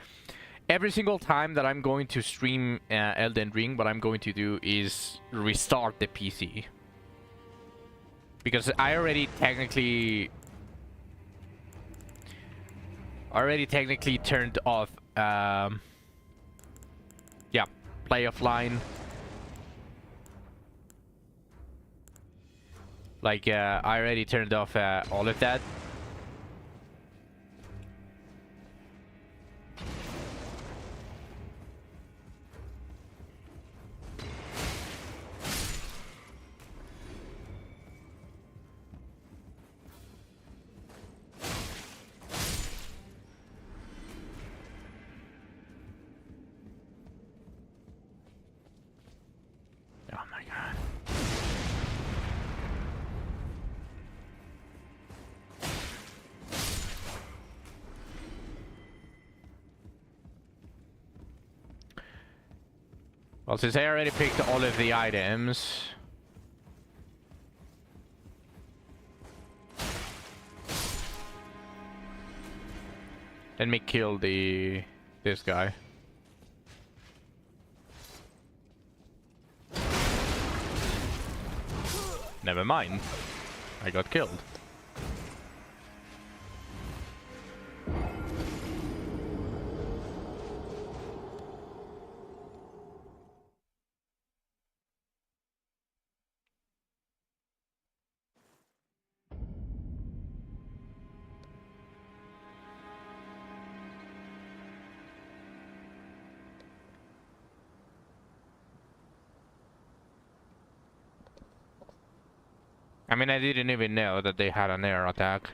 Every single time that I'm going to stream Elden Ring, what I'm going to do is restart the PC. Because I already technically turned off yeah, play offline. Like I already turned off all of that. Oh my god. Well, since I already picked all of the items, let me kill this guy. Never mind. I got killed. I mean, I didn't even know that they had an air attack.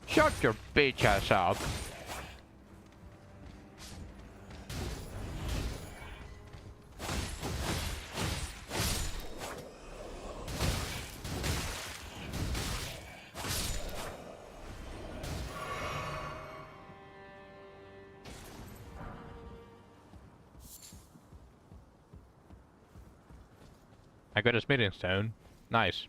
Shut your bitch ass up. I got a smithing stone. Nice.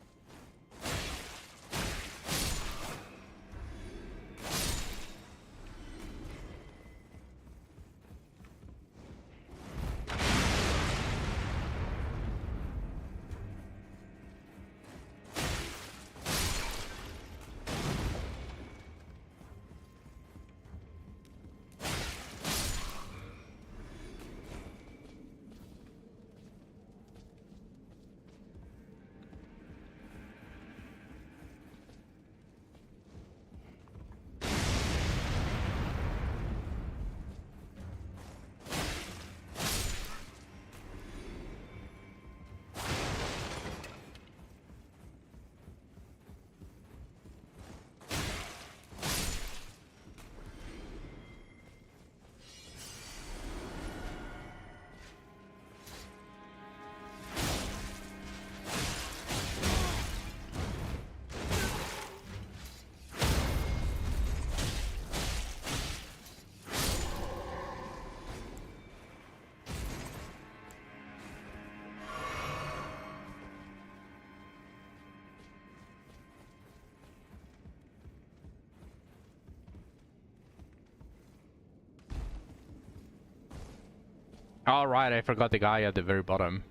Alright, I forgot the guy at the very bottom.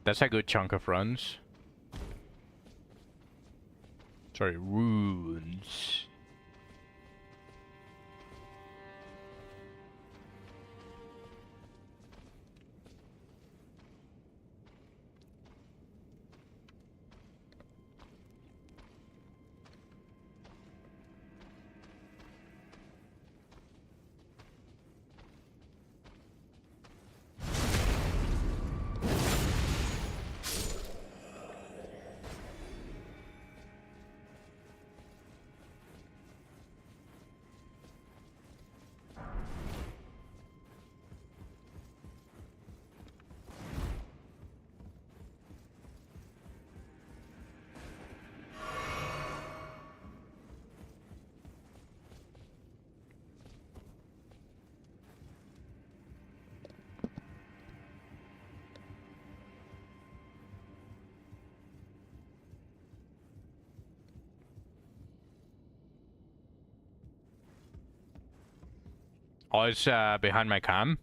That's a good chunk of runs. Sorry, runes. Oh, it's behind my cam.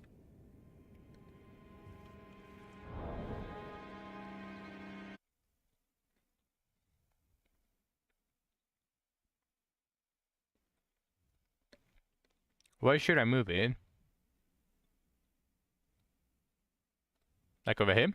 Why should I move it? Like over here?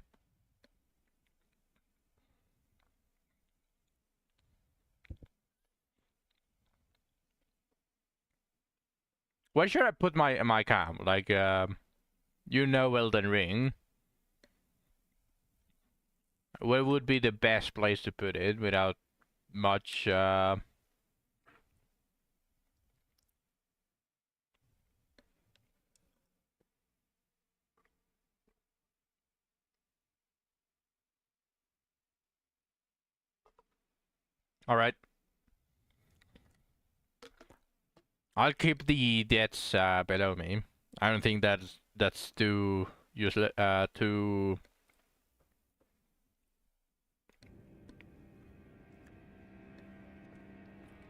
Where should I put my cam? Like, you know, Elden Ring. Where would be the best place to put it without much, Alright. I'll keep the deaths below me. I don't think that's too useless, too...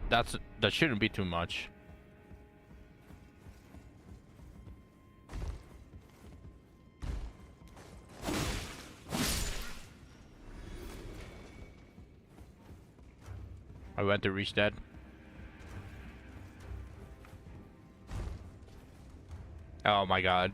That shouldn't be too much. I went to reach that. Oh my god.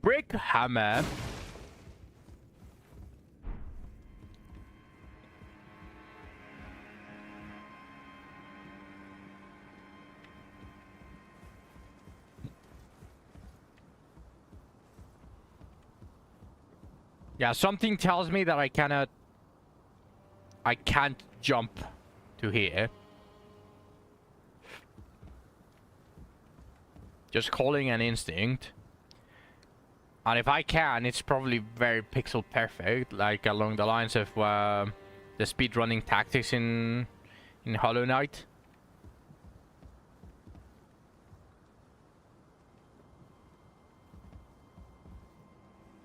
Brick hammer. Yeah, something tells me that I can't jump to here. Just calling an instinct. And if I can, it's probably very pixel perfect, like along the lines of the speedrunning tactics in Hollow Knight.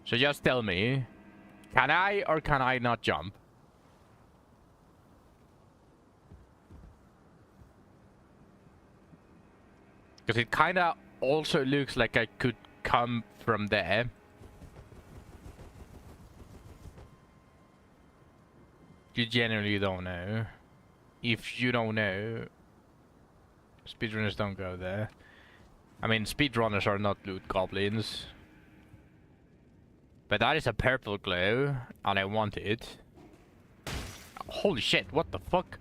So just tell me, can I or can I not jump? Because it kind of also looks like I could come from there. You generally don't know. If you don't know, speedrunners don't go there. I mean, speedrunners are not loot goblins. But that is a purple glow, and I want it. Holy shit, what the fuck?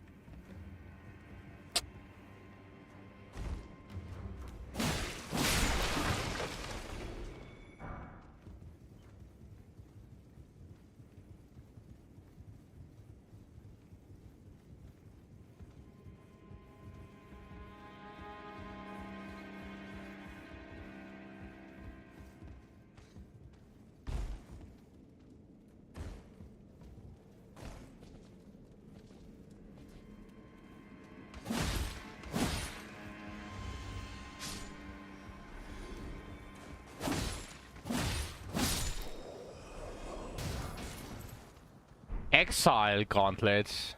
Exile gauntlets.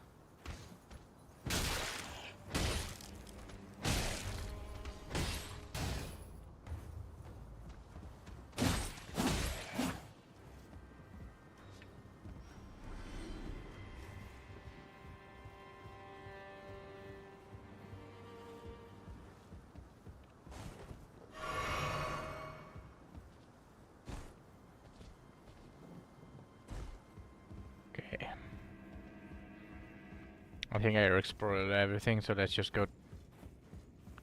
I think I explored everything, so let's just go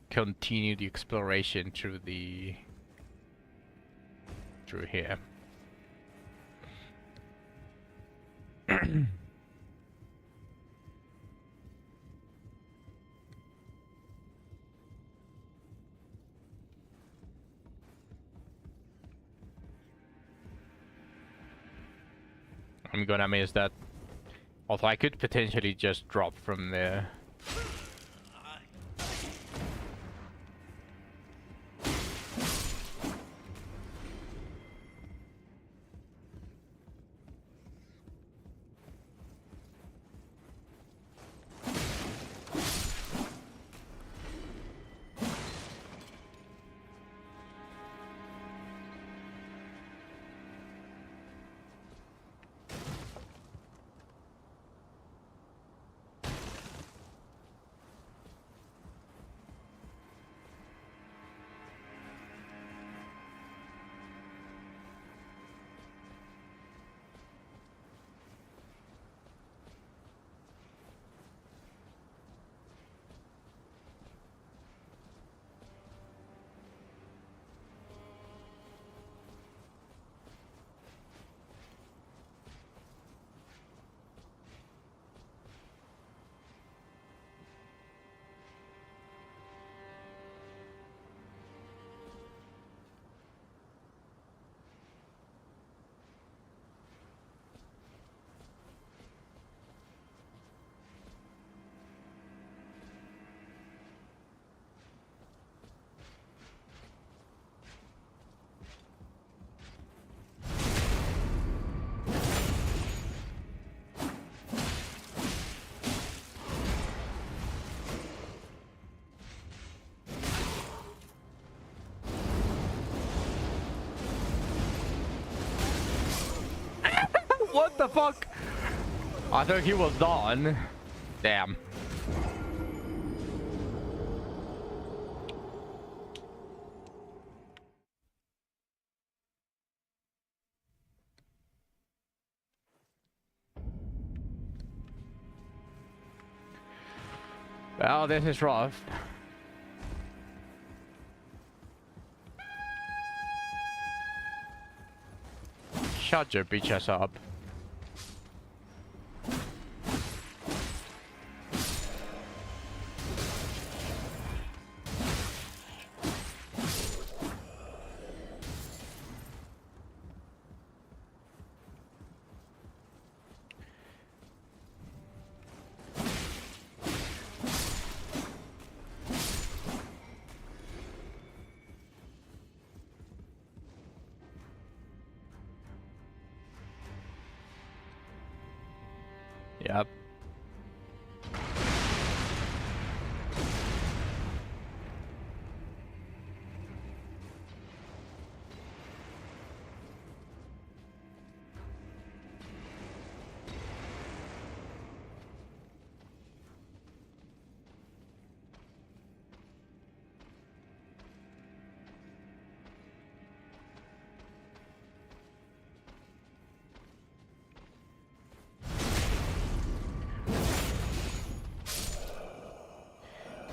continue the exploration through here. I'm gonna miss that. Although I could potentially just drop from there. What the fuck? I thought he was done. Damn. Well, this is rough. Shut your bitch ass up. Yep.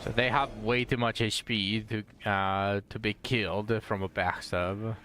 So they have way too much HP to be killed from a backstab.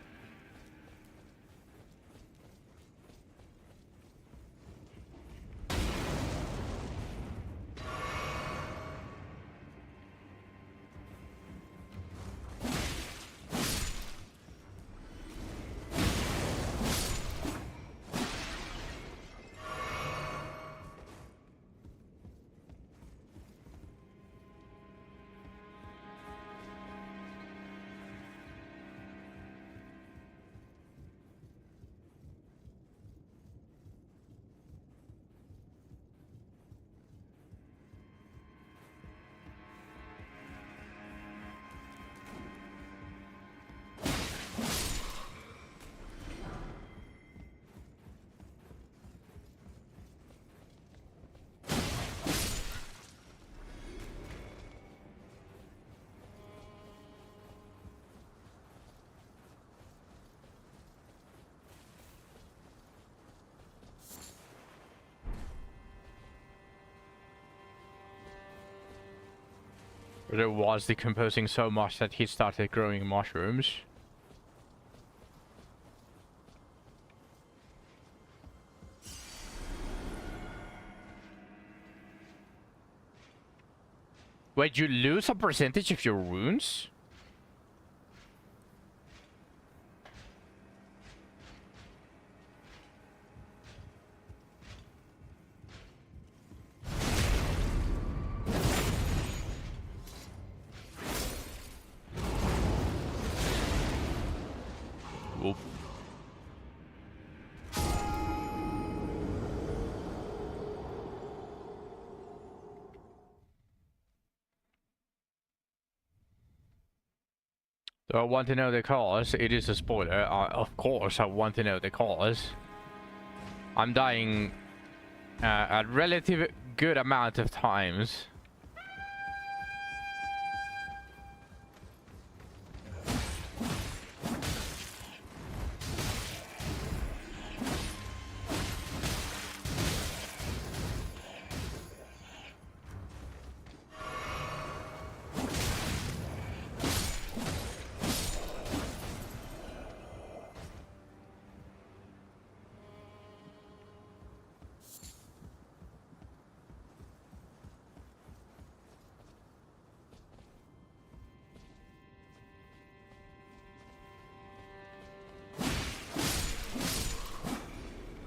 But it was decomposing so much that he started growing mushrooms. Wait, you lose a percentage of your runes? Whoop. Do I want to know the cause? It is a spoiler. Of course I want to know the cause. I'm dying a relative good amount of times.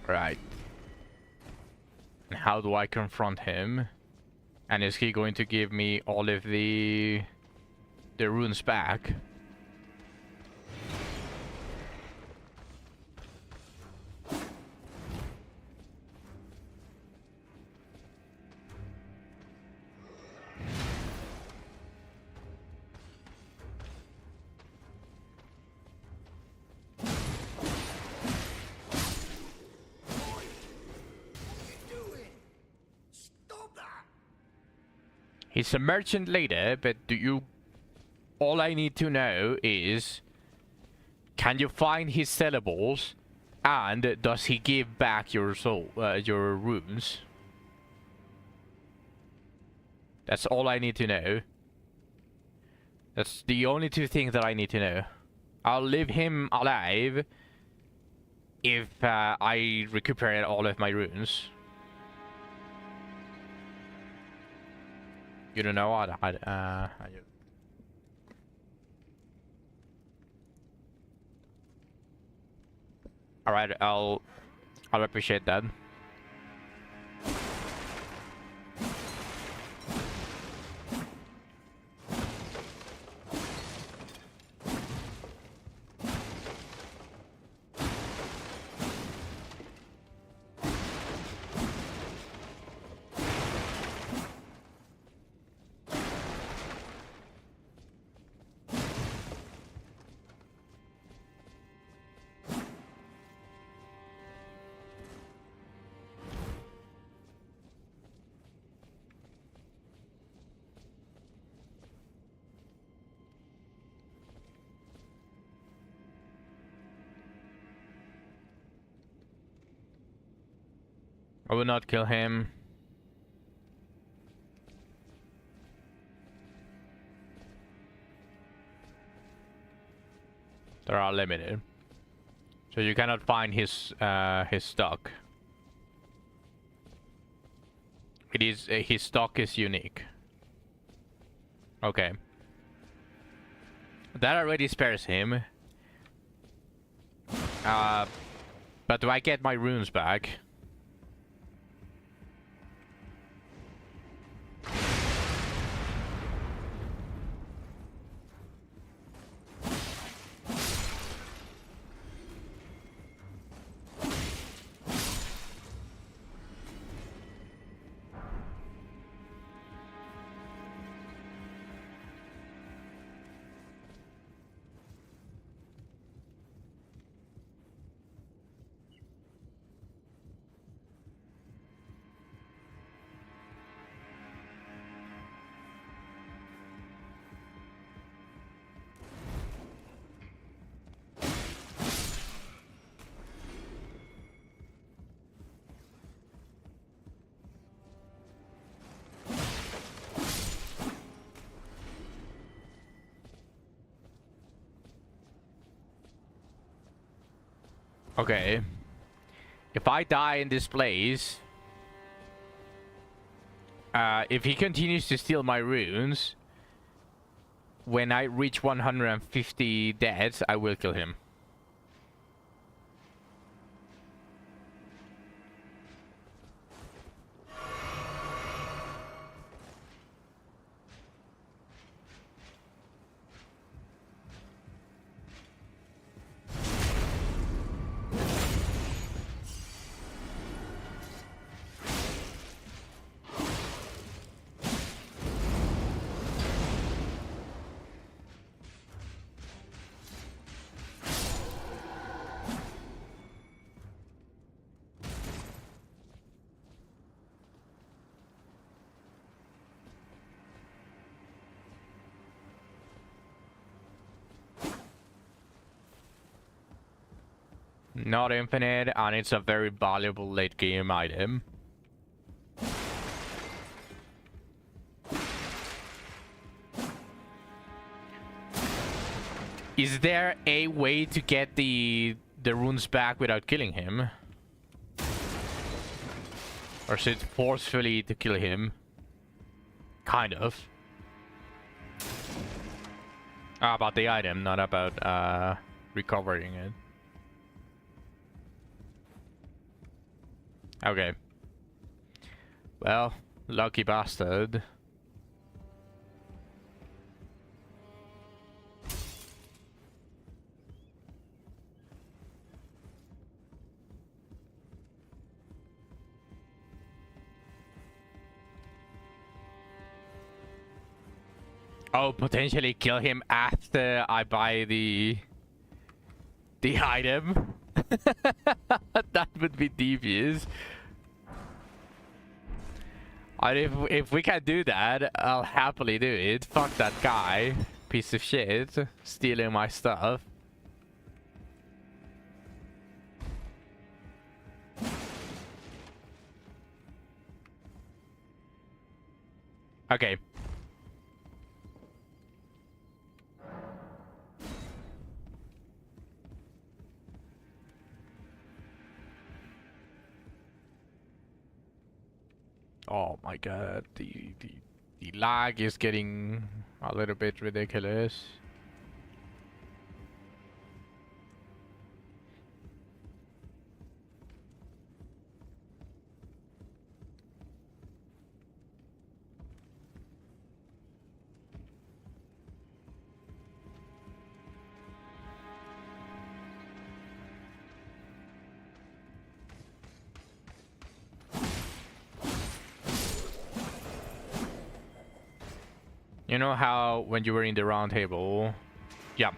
Right. And how do I confront him? And is he going to give me all of the runes back? He's a merchant leader, but do you... All I need to know is... Can you find his sellables? And does he give back your soul, your runes? That's all I need to know. That's the only two things that I need to know. I'll leave him alive if I recuperate all of my runes. You don't know what? All right, I'll appreciate that. I will not kill him. They are limited, so you cannot find his stock. It is his stock is unique. Okay, that already spares him. But do I get my runes back? Okay. If I die in this place, if he continues to steal my runes, when I reach 150 deaths, I will kill him. Not infinite, and it's a very valuable late game item. Is there a way to get the runes back without killing him? Or is it forcefully to kill him? Kind of. About the item, not about recovering it. Okay. Well, lucky bastard. Oh, potentially kill him after I buy the item. That would be devious. And if we can do that, I'll happily do it. Fuck that guy, piece of shit, stealing my stuff. Okay. Oh my god, the lag is getting a little bit ridiculous. You know how when you were in the round table, yeah,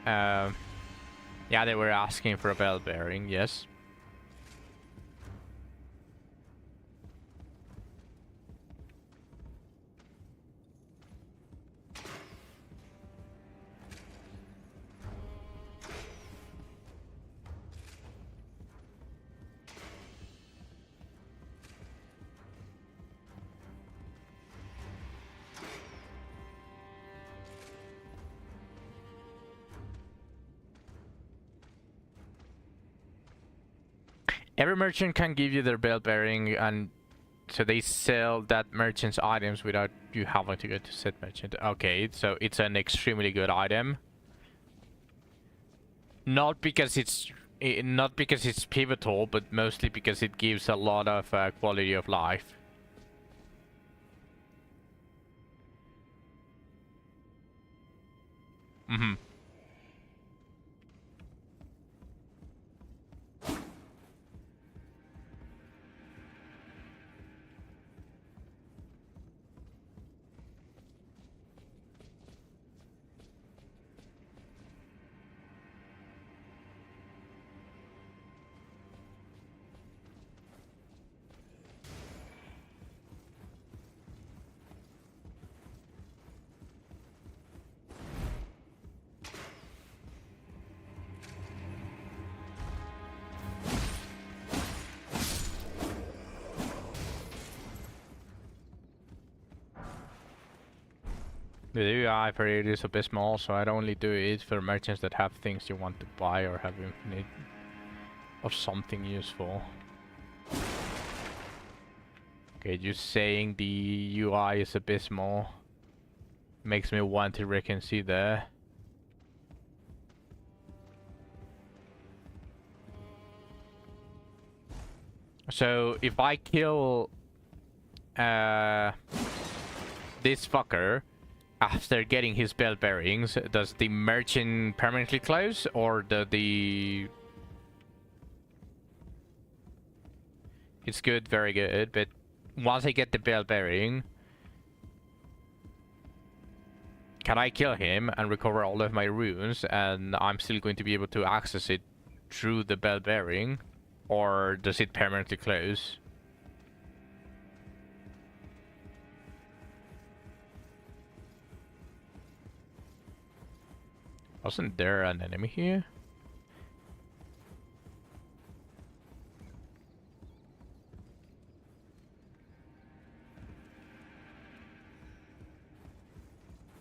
yeah, they were asking for a bell bearing, yes. Every merchant can give you their bell bearing, and so they sell that merchant's items without you having to go to said merchant. Okay, so it's an extremely good item. Not because it's pivotal, but mostly because it gives a lot of quality of life. Mm-hmm. The UI for it is abysmal, so I'd only do it for merchants that have things you want to buy or have infinite of something useful. Okay, just saying the UI is abysmal makes me want to reconsider. So if I kill this fucker after getting his bell bearings, does the merchant permanently close, or the it's good, very good, but once I get the bell bearing, can I kill him and recover all of my runes, and I'm still going to be able to access it through the bell bearing, or does it permanently close? Wasn't there an enemy here?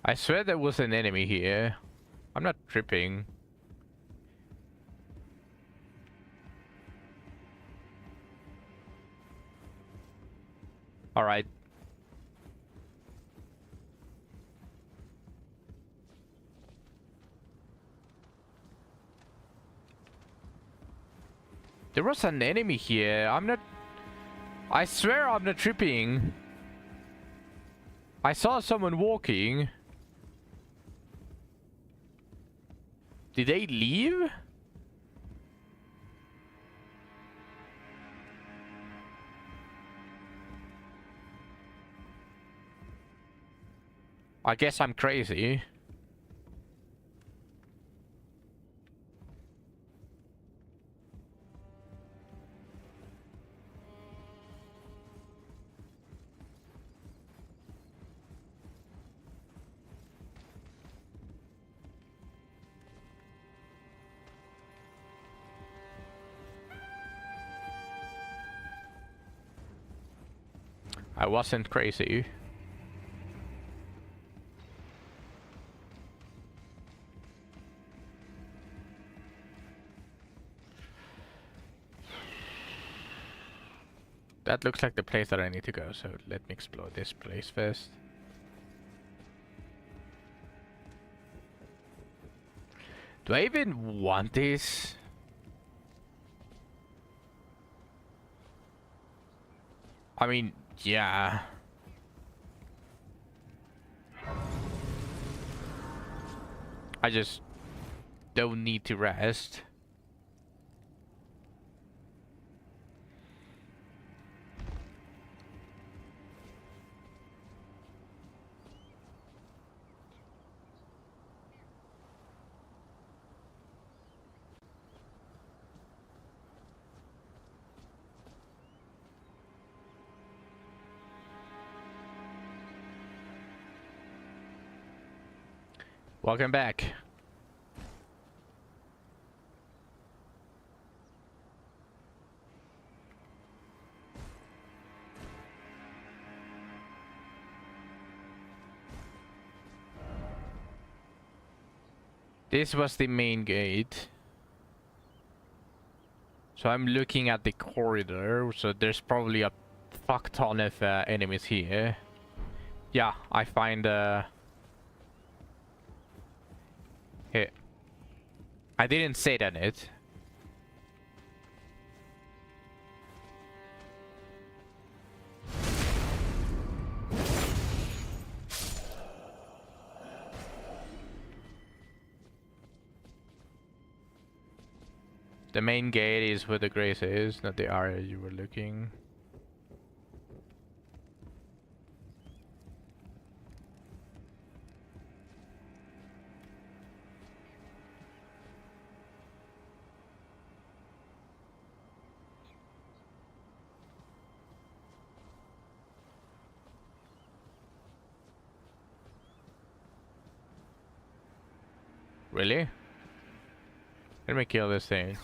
I swear there was an enemy here. I'm not tripping. Alright. There was an enemy here. I'm not... I swear I'm not tripping. I saw someone walking. Did they leave? I guess I'm crazy. I wasn't crazy. That looks like the place that I need to go, so let me explore this place first. Do I even want this? I mean, yeah. I just don't need to rest. Welcome back. This was the main gate. So I'm looking at the corridor, so there's probably a fuck ton of enemies here. Yeah, I find here. I didn't say that it. The main gate is where the grace is, not the area you were looking. Really? Let me kill this thing.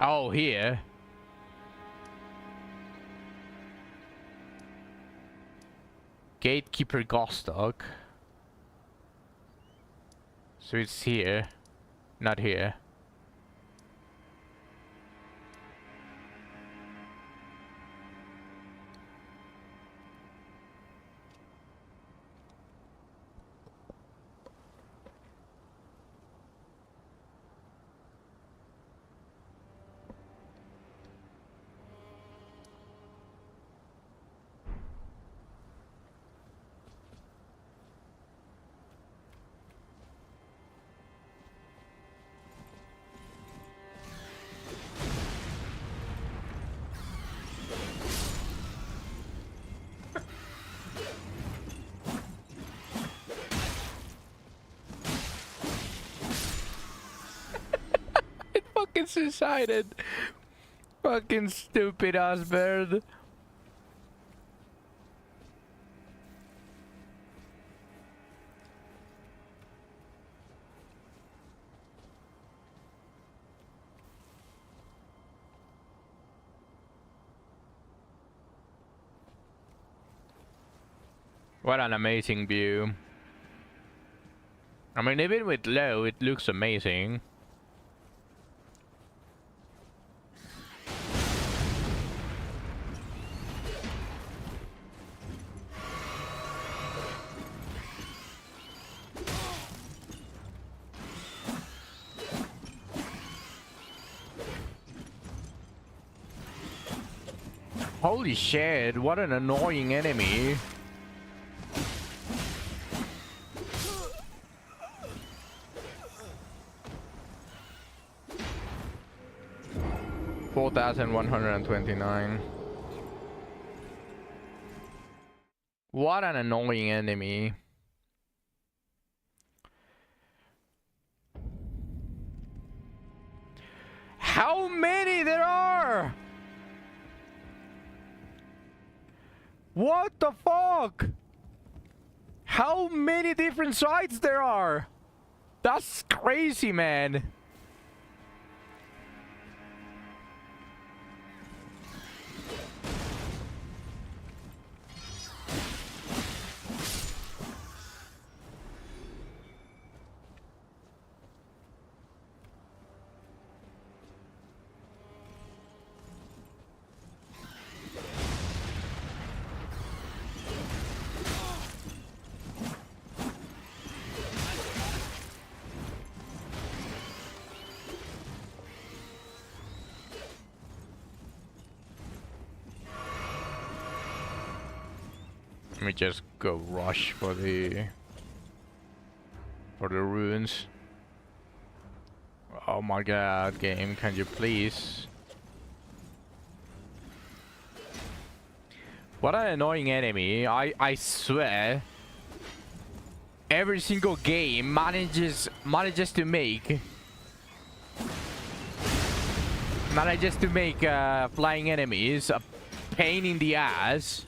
Oh, here. Gatekeeper Gostok. So it's here, not here. Fucking suicided. Fucking stupid ass bird. What an amazing view. I mean, even with low, it looks amazing. Holy shit, what an annoying enemy. $4,129. What an annoying enemy. How many there are? What the fuck? How many different sides there are? That's crazy, man. Let me just go rush for the ruins. Oh my god, game, can you please? What an annoying enemy. I swear. Every single game manages to make flying enemies a pain in the ass.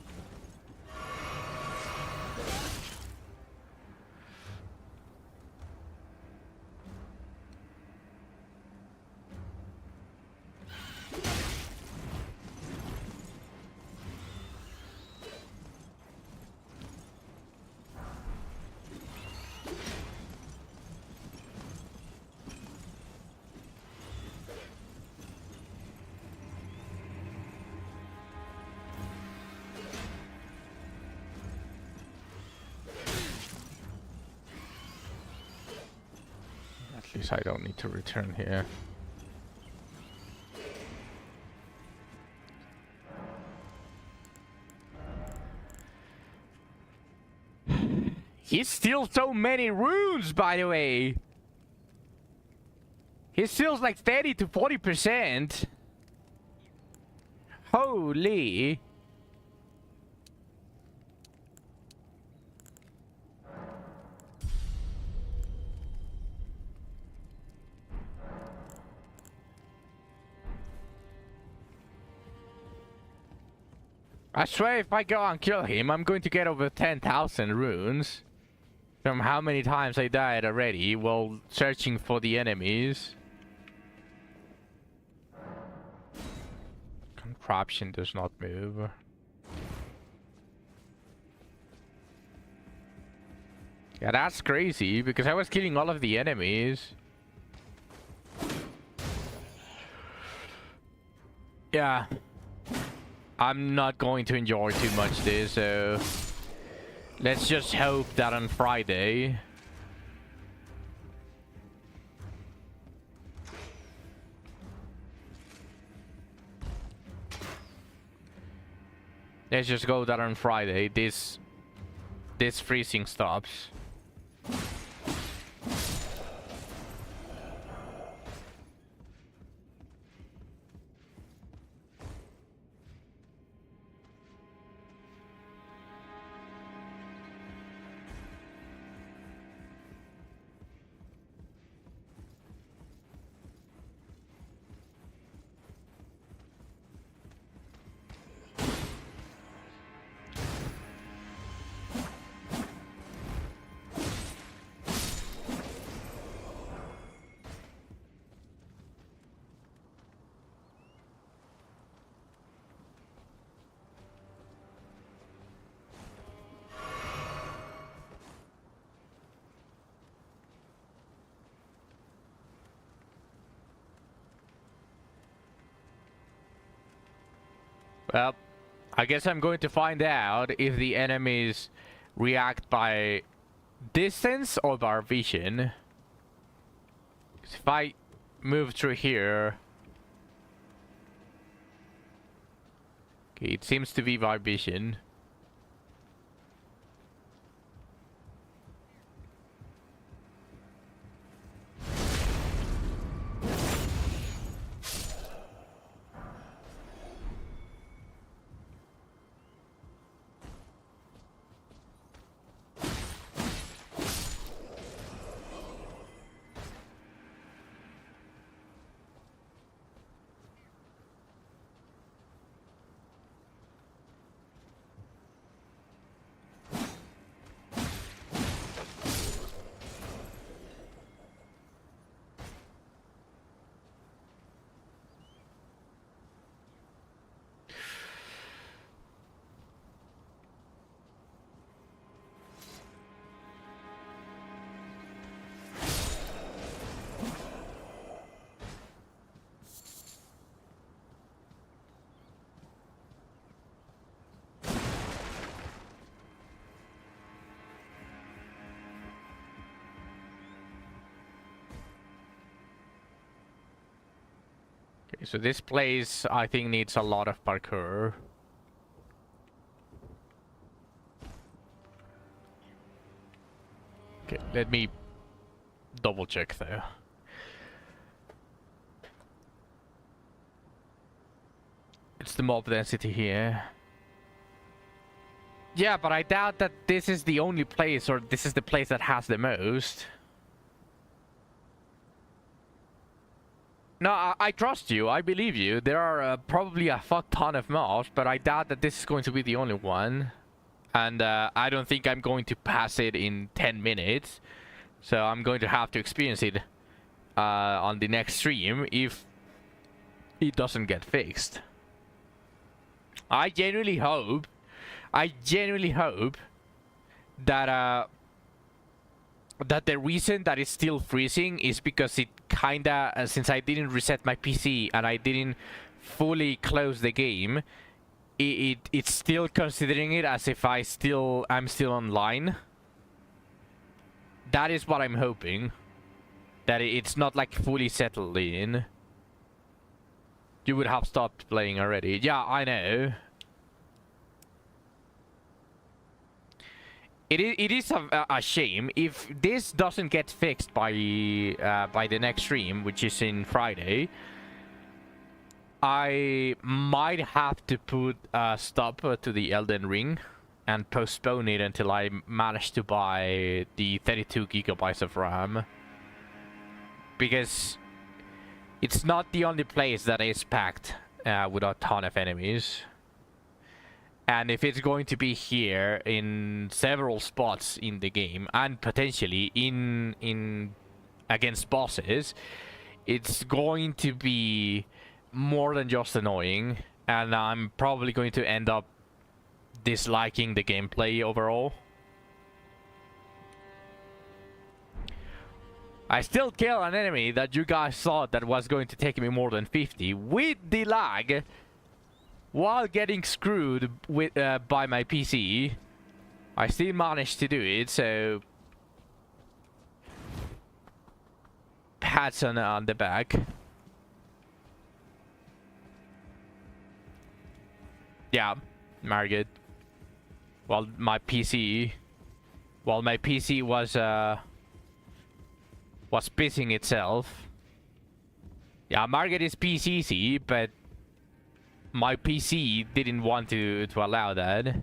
At least I don't need to return here. He steals so many runes, by the way. He steals like 30 to 40%. Holy. I swear if I go and kill him, I'm going to get over 10,000 runes. From how many times I died already while searching for the enemies. Contraption does not move. Yeah, that's crazy because I was killing all of the enemies. Yeah. I'm not going to enjoy too much this, so let's just hope that on Friday this freezing stops. Well, I guess I'm going to find out if the enemies react by distance or by vision. 'Cause if I move through here... Okay, it seems to be by vision. So this place, I think, needs a lot of parkour. Okay, let me double check though. It's the mob density here. Yeah, but I doubt that this is the only place, or this is the place that has the most. No, I trust you. I believe you. There are probably a fuck ton of mobs, but I doubt that this is going to be the only one. And I don't think I'm going to pass it in 10 minutes. So I'm going to have to experience it on the next stream if it doesn't get fixed. I genuinely hope that that the reason that it's still freezing is because it kinda, since I didn't reset my PC and I didn't fully close the game, it's still considering it as if I'm still online. That is what I'm hoping. That it's not like fully settled in. You would have stopped playing already. Yeah, I know. It is a shame if this doesn't get fixed by the next stream, which is in Friday. I might have to put a stop to the Elden Ring and postpone it until I manage to buy the 32 gigabytes of RAM, because it's not the only place that is packed with a ton of enemies. And if it's going to be here in several spots in the game and potentially in against bosses, it's going to be more than just annoying, and I'm probably going to end up disliking the gameplay overall. I still kill an enemy that you guys thought that was going to take me more than 50 with the lag, while getting screwed with by my PC. I still managed to do it, so pats on the back. Yeah, Margaret. While my PC was pissing itself. Yeah, Margaret is PCC, but my PC didn't want to allow that.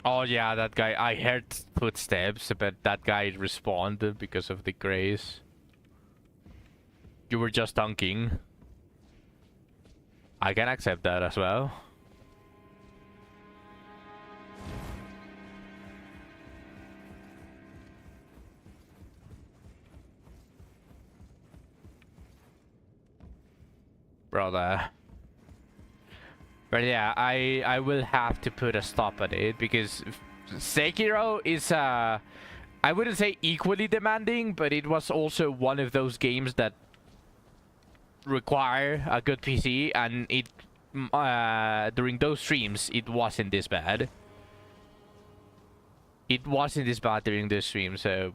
Oh yeah, that guy. I heard footsteps, but that guy responded because of the grace. You were just dunking. I can accept that as well. Brother. But yeah, I will have to put a stop at it, because Sekiro is I wouldn't say equally demanding, but it was also one of those games that require a good PC, and it during those streams it wasn't this bad. It wasn't this bad during those streams, so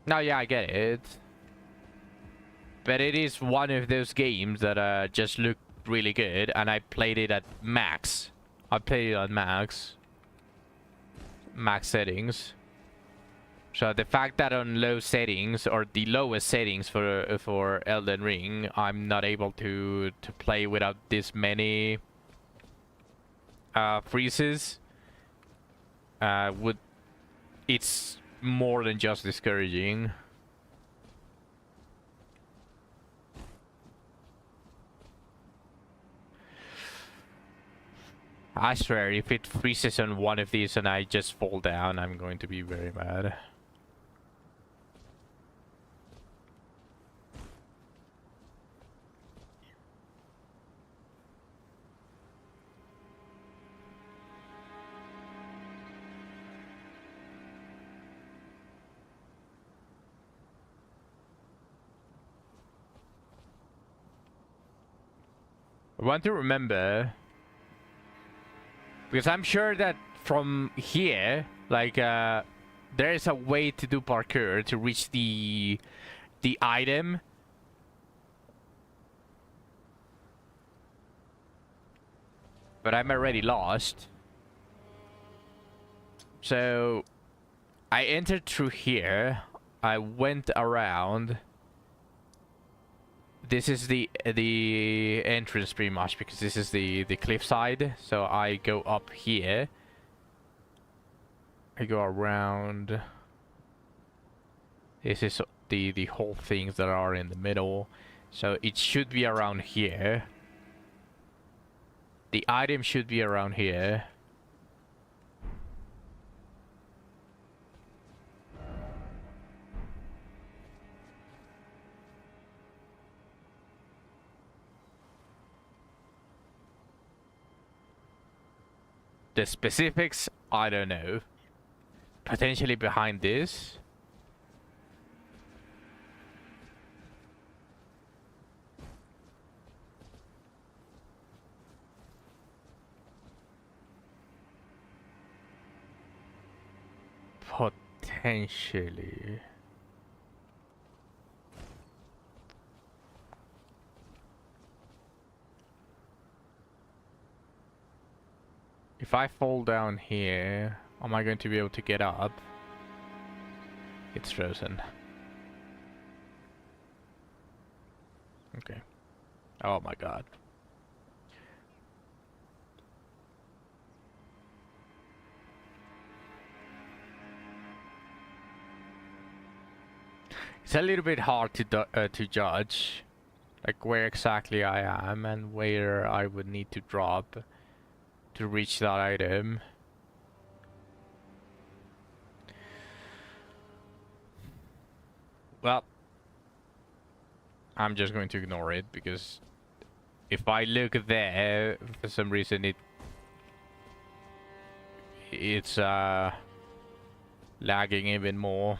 no, yeah, I get it. But it is one of those games that just look really good, and I played it at max. I played it on max settings. So the fact that on low settings, or the lowest settings for Elden Ring, I'm not able to play without this many freezes, it's more than just discouraging. I swear, if it freezes on one of these and I just fall down, I'm going to be very mad. I want to remember, because I'm sure that from here, like, there is a way to do parkour to reach the item. But I'm already lost. So I entered through here. I went around. This is the entrance pretty much, because this is the cliffside. So I go up here. I go around. This is the whole things that are in the middle. So it should be around here. The item should be around here. The specifics, I don't know. Potentially behind this. Potentially. If I fall down here, am I going to be able to get up? It's frozen. Okay. Oh my god. It's a little bit hard to judge, like where exactly I am and where I would need to drop to reach that item. Well, I'm just going to ignore it, because if I look there, for some reason it's lagging even more.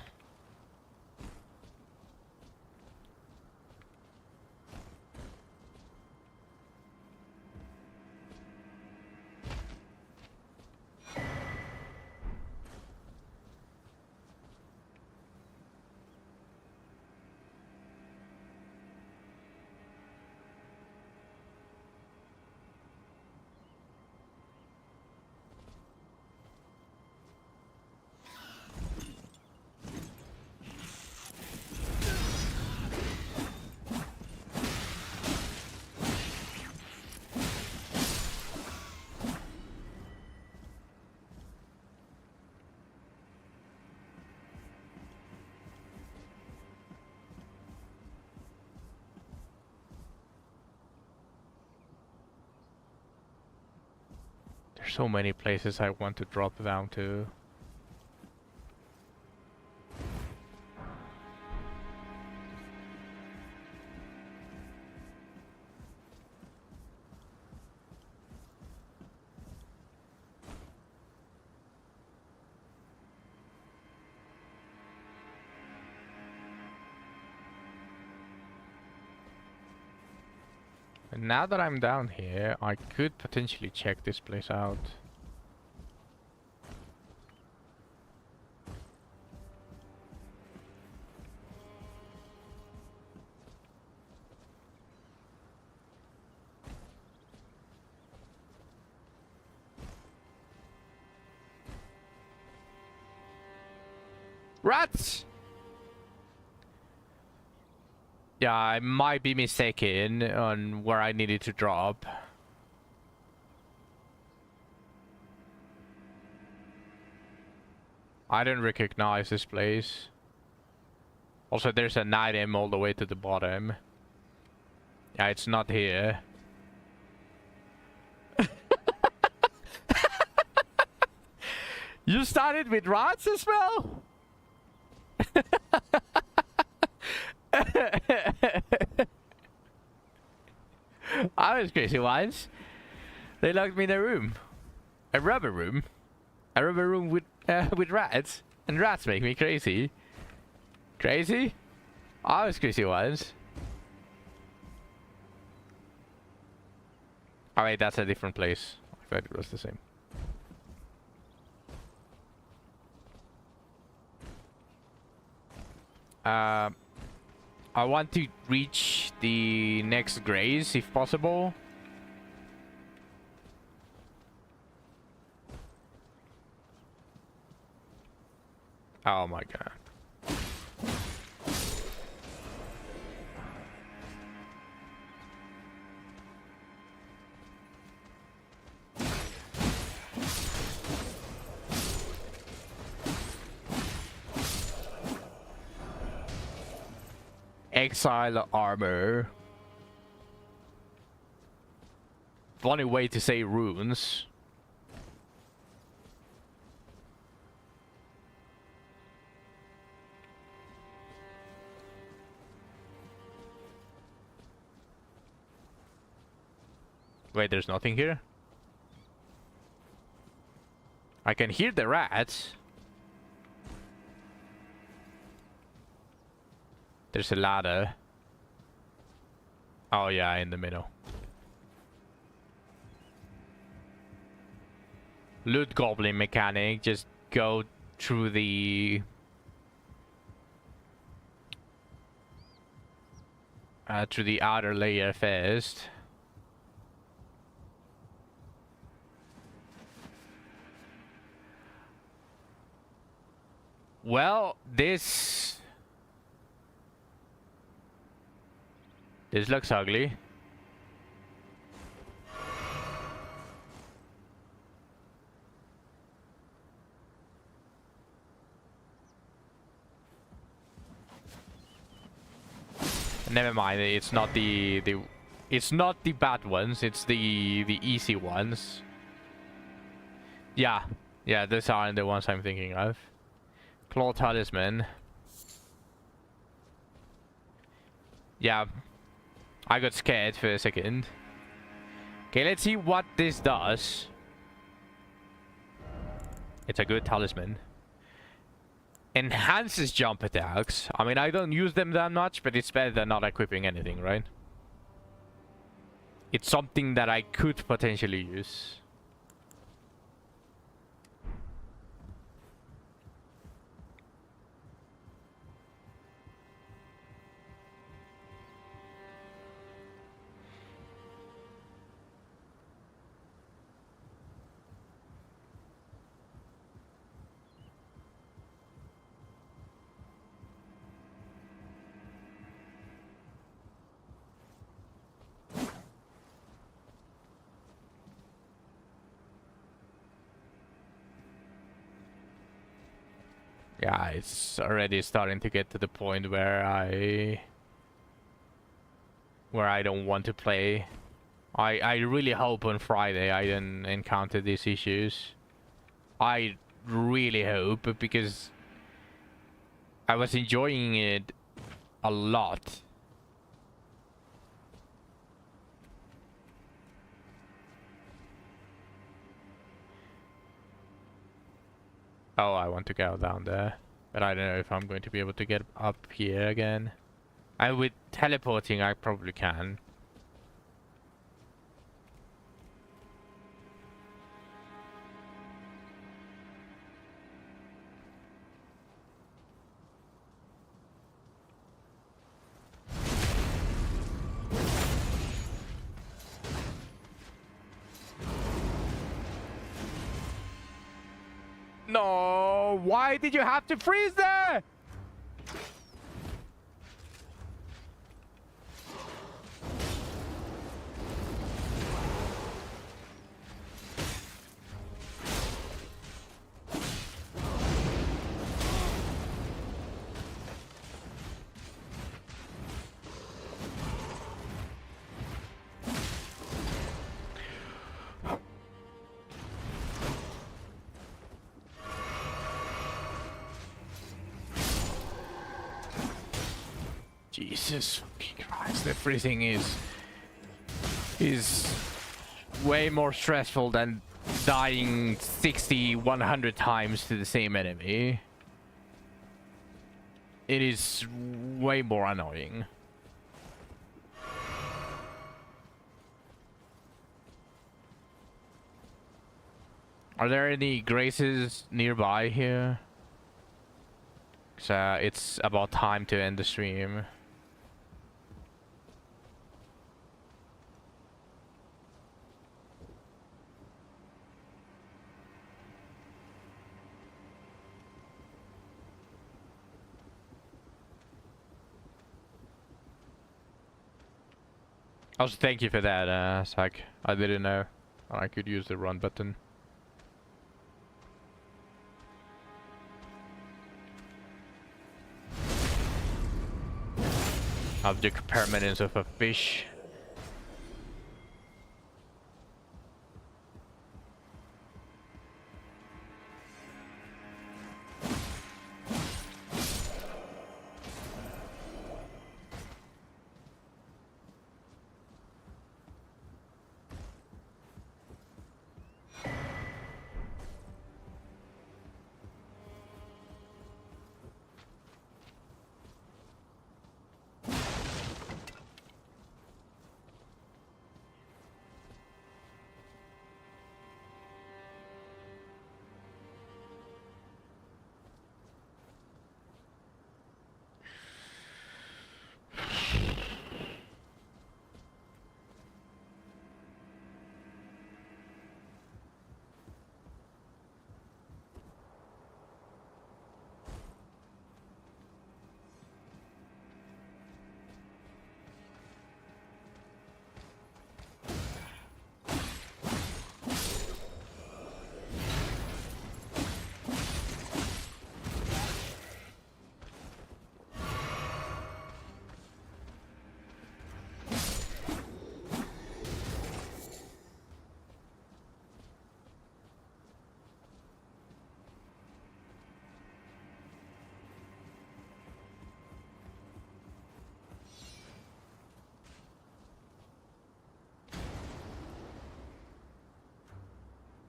There's so many places I want to drop down to. And now that I'm down here, I could potentially check this place out. Rats! Yeah, I might be mistaken on where I needed to drop. I don't recognize this place. Also, there's an item all the way to the bottom. Yeah, it's not here. You started with rats as well? I was crazy once. They locked me in a room. A rubber room. A rubber room with rats. And rats make me crazy. Crazy? I was crazy once. Oh wait, that's a different place. I thought it was the same. I want to reach the next graze if possible. Oh my god. Exile armor. Funny way to say runes. Wait, there's nothing here? I can hear the rats. There's a ladder. Oh yeah, in the middle. Loot goblin mechanic. Just go through the... through the outer layer first. Well, this looks ugly. Never mind, it's not it's not the bad ones, it's the easy ones. Yeah, those aren't the ones I'm thinking of. Claw talisman. Yeah, I got scared for a second. Okay, let's see what this does. It's a good talisman. Enhances jump attacks. I mean, I don't use them that much, but it's better than not equipping anything, right? It's something that I could potentially use. Yeah, it's already starting to get to the point where I don't want to play. I really hope on Friday I don't encounter these issues. I really hope, because I was enjoying it a lot. Oh, I want to go down there, but I don't know if I'm going to be able to get up here again. And with teleporting, I probably can. No, why did you have to freeze there? Jesus fucking Christ, the freezing is way more stressful than dying 60, 100 times to the same enemy. It is way more annoying. Are there any graces nearby here? So it's about time to end the stream. Also, thank you for that, Zach. I didn't know I could use the run button. Of the permanence of a fish.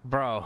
Bro.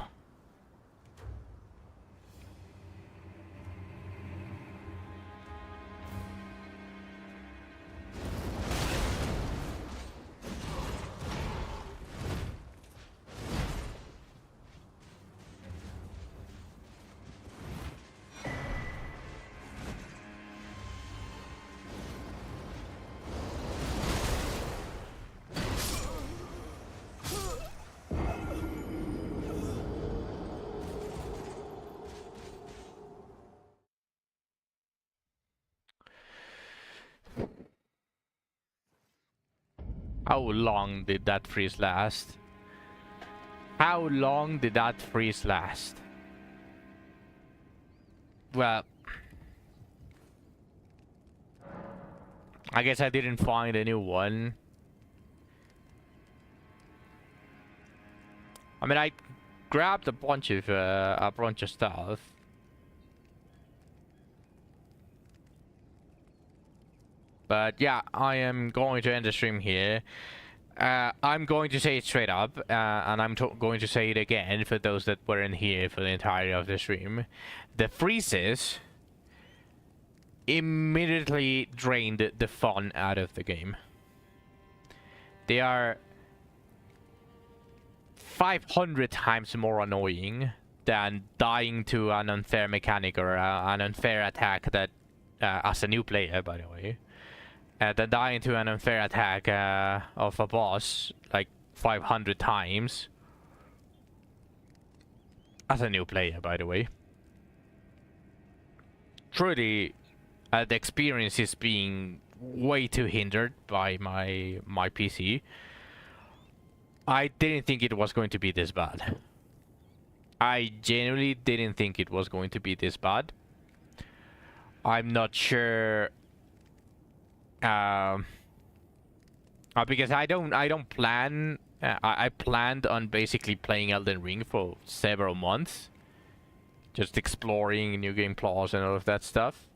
How long did that freeze last? How long did that freeze last? Well, I guess I didn't find a new one. I mean, I grabbed a bunch of stuff. But yeah, I am going to end the stream here. I'm going to say it straight up, and I'm going to say it again for those that weren't here for the entirety of the stream. The freezes immediately drained the fun out of the game. They are 500 times more annoying than dying to an unfair mechanic or an unfair attack that, as a new player, by the way, than dying to an unfair attack of a boss like 500 times. As a new player, by the way. Truly, the experience is being way too hindered by my PC. I didn't think it was going to be this bad. I genuinely didn't think it was going to be this bad. I'm not sure, because I don't plan. I planned on basically playing Elden Ring for several months, just exploring new game flaws and all of that stuff.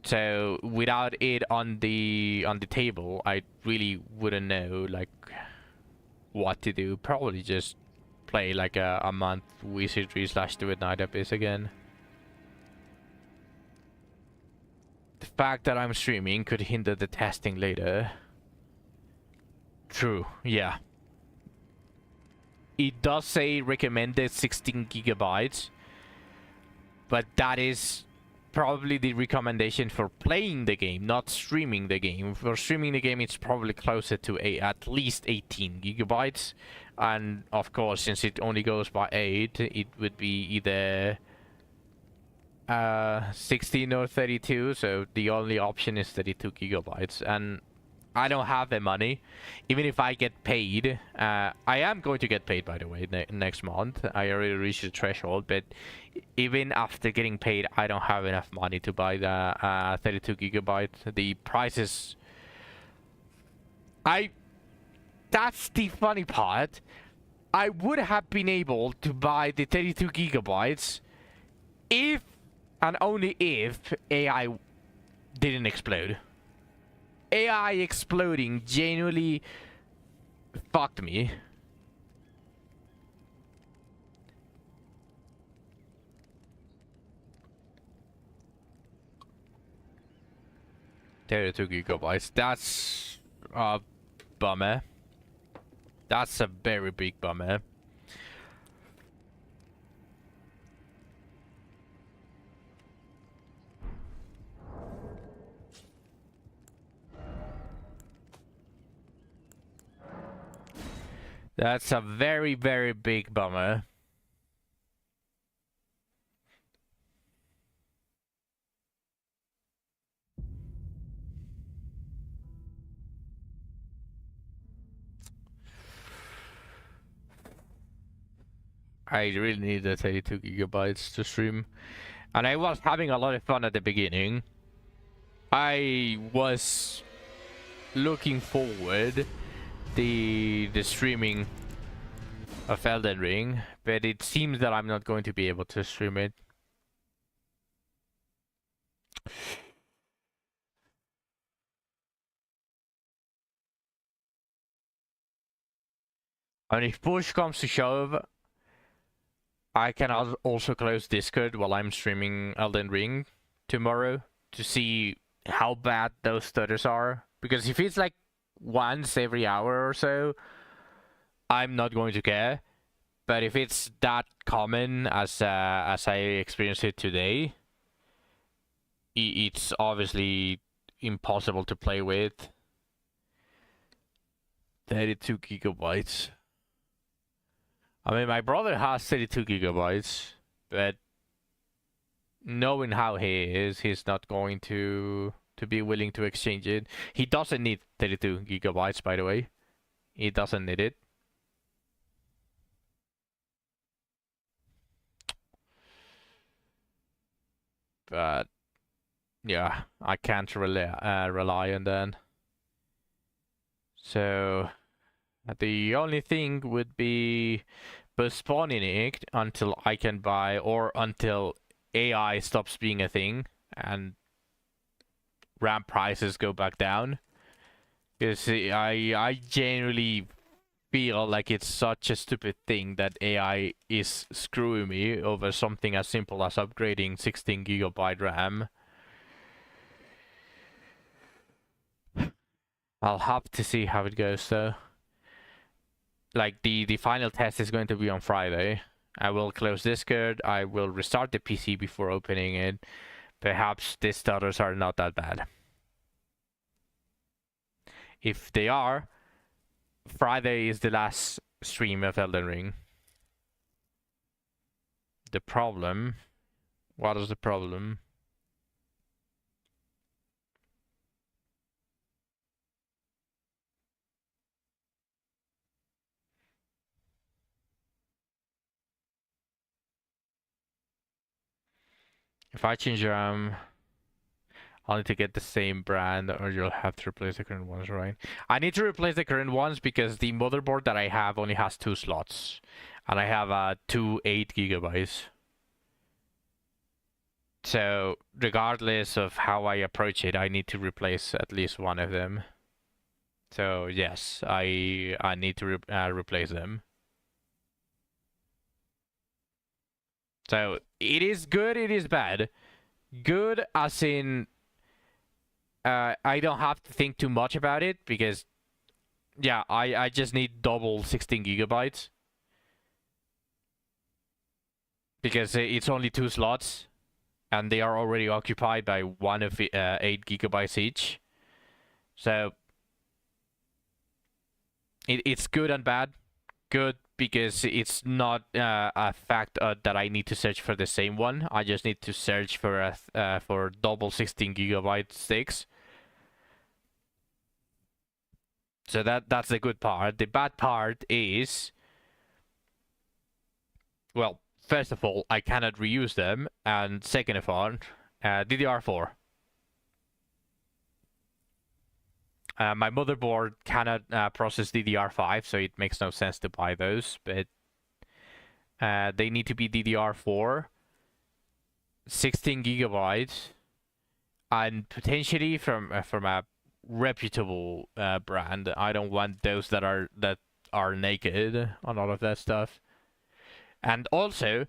So without it on the table, I really wouldn't know like what to do. Probably just play like a month Wizardry / Do It Night Abyss again. The fact that I'm streaming could hinder the testing later. True, yeah. it does say recommended 16 gigabytes, but that is probably the recommendation for playing the game, not streaming the game. For streaming the game, it's probably closer to at least 18 gigabytes. And of course, since it only goes by 8, it would be either 16 or 32. So the only option is 32 gigabytes. And I don't have the money. Even if I get paid, I am going to get paid, by the way, next month. I already reached the threshold, but even after getting paid, I don't have enough money to buy the 32 gigabyte. The prices... That's the funny part. I would have been able to buy the 32 gigabytes if, and only if, AI didn't explode. AI exploding genuinely fucked me. Two gigabytes. That's a bummer. That's a very big bummer. That's a very, very big bummer. I really need the 32 gigabytes to stream. And I was having a lot of fun at the beginning. I was looking forward the streaming of Elden Ring, but it seems that I'm not going to be able to stream it. And if push comes to shove, I can also close Discord while I'm streaming Elden Ring tomorrow to see how bad those stutters are. Because if it's like once every hour or so, I'm not going to care. But if it's that common as I experienced it today, it's obviously impossible to play with. 32 gigabytes. I mean, my brother has 32 gigabytes, but knowing how he is, he's not going to be willing to exchange it. He doesn't need 32 gigabytes, by the way. He doesn't need it. But yeah, I can't rely on that. So the only thing would be postponing it until I can buy, or until AI stops being a thing and RAM prices go back down. Because I genuinely feel like it's such a stupid thing that AI is screwing me over something as simple as upgrading 16 gigabyte RAM. I'll have to see how it goes though. Like the final test is going to be on Friday. I will close Discord. I will restart the PC before opening it. Perhaps the stutters are not that bad. If they are, Friday is the last stream of Elden Ring. The problem... What is the problem? If I change RAM, I'll need to get the same brand, or you'll have to replace the current ones, right? I need to replace the current ones because the motherboard that I have only has 2 slots. And I have 2 8 gigabytes. So, regardless of how I approach it, I need to replace at least one of them. So, yes, I need to replace them. So, it is good, it is bad. Good as in... I don't have to think too much about it, because... Yeah, I just need double 16 gigabytes. because it's only 2 slots, and they are already occupied by one of 8 gigabytes each. So it's good and bad. Good because it's not a fact that I need to search for the same one. I just need to search for for double 16 gigabyte sticks. So that's the good part. The bad part is, well, first of all, I cannot reuse them, and second of all, DDR4. My motherboard cannot process DDR5, so it makes no sense to buy those, but they need to be DDR4, 16 gigabytes, and potentially from a reputable brand. I don't want those that are naked on all of that stuff. And also,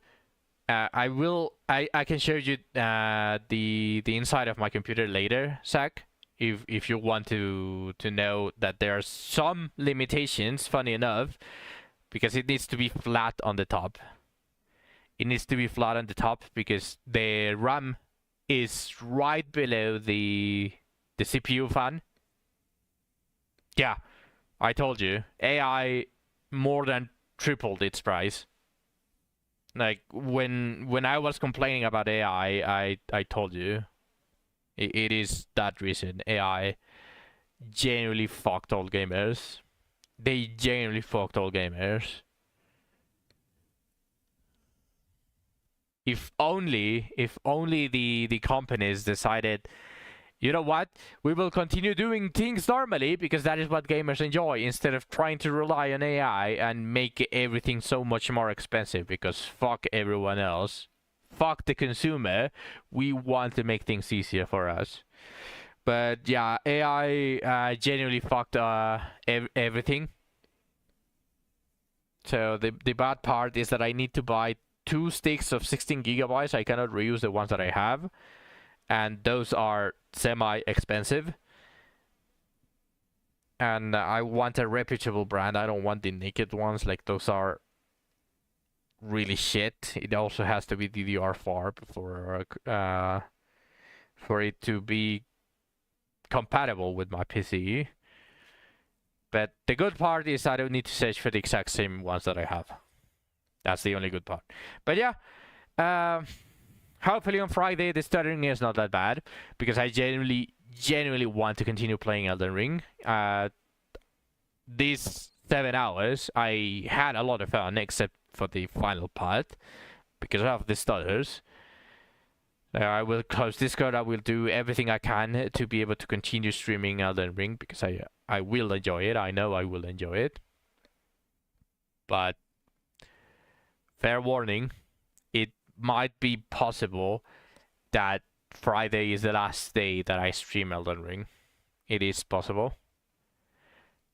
I can show you the inside of my computer later, Zach. If you want to know that there are some limitations, funny enough, because it needs to be flat on the top. It needs to be flat on the top because the RAM is right below the CPU fan. Yeah, I told you. AI more than tripled its price. Like when I was complaining about AI, I told you. It is that reason. AI genuinely fucked all gamers. They genuinely fucked all gamers. If only the companies decided, you know what, we will continue doing things normally because that is what gamers enjoy, instead of trying to rely on AI and make everything so much more expensive because fuck everyone else. Fuck the consumer. We want to make things easier for us. But yeah, AI genuinely fucked everything. So the bad part is that I need to buy 2 sticks of 16 gigabytes. I cannot reuse the ones that I have, and those are semi-expensive. And I want a reputable brand. I don't want the naked ones. Like, those are really shit. It also has to be DDR4 for it to be compatible with my PC. But the good part is I don't need to search for the exact same ones that I have. That's the only good part. But yeah, hopefully on Friday the stuttering is not that bad, because I genuinely want to continue playing Elden Ring. These 7 hours I had a lot of fun, except for the final part because of the stutters. I will close Discord. I will do everything I can to be able to continue streaming Elden Ring because I will enjoy it. I know I will enjoy it. But fair warning, it might be possible that Friday is the last day that I stream Elden Ring. It is possible.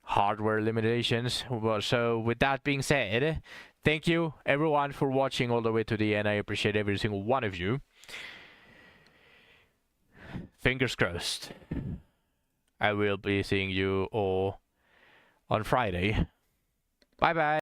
Hardware limitations. Well, so with that being said, thank you everyone for watching all the way to the end. I appreciate every single one of you. Fingers crossed. I will be seeing you all on Friday. Bye bye.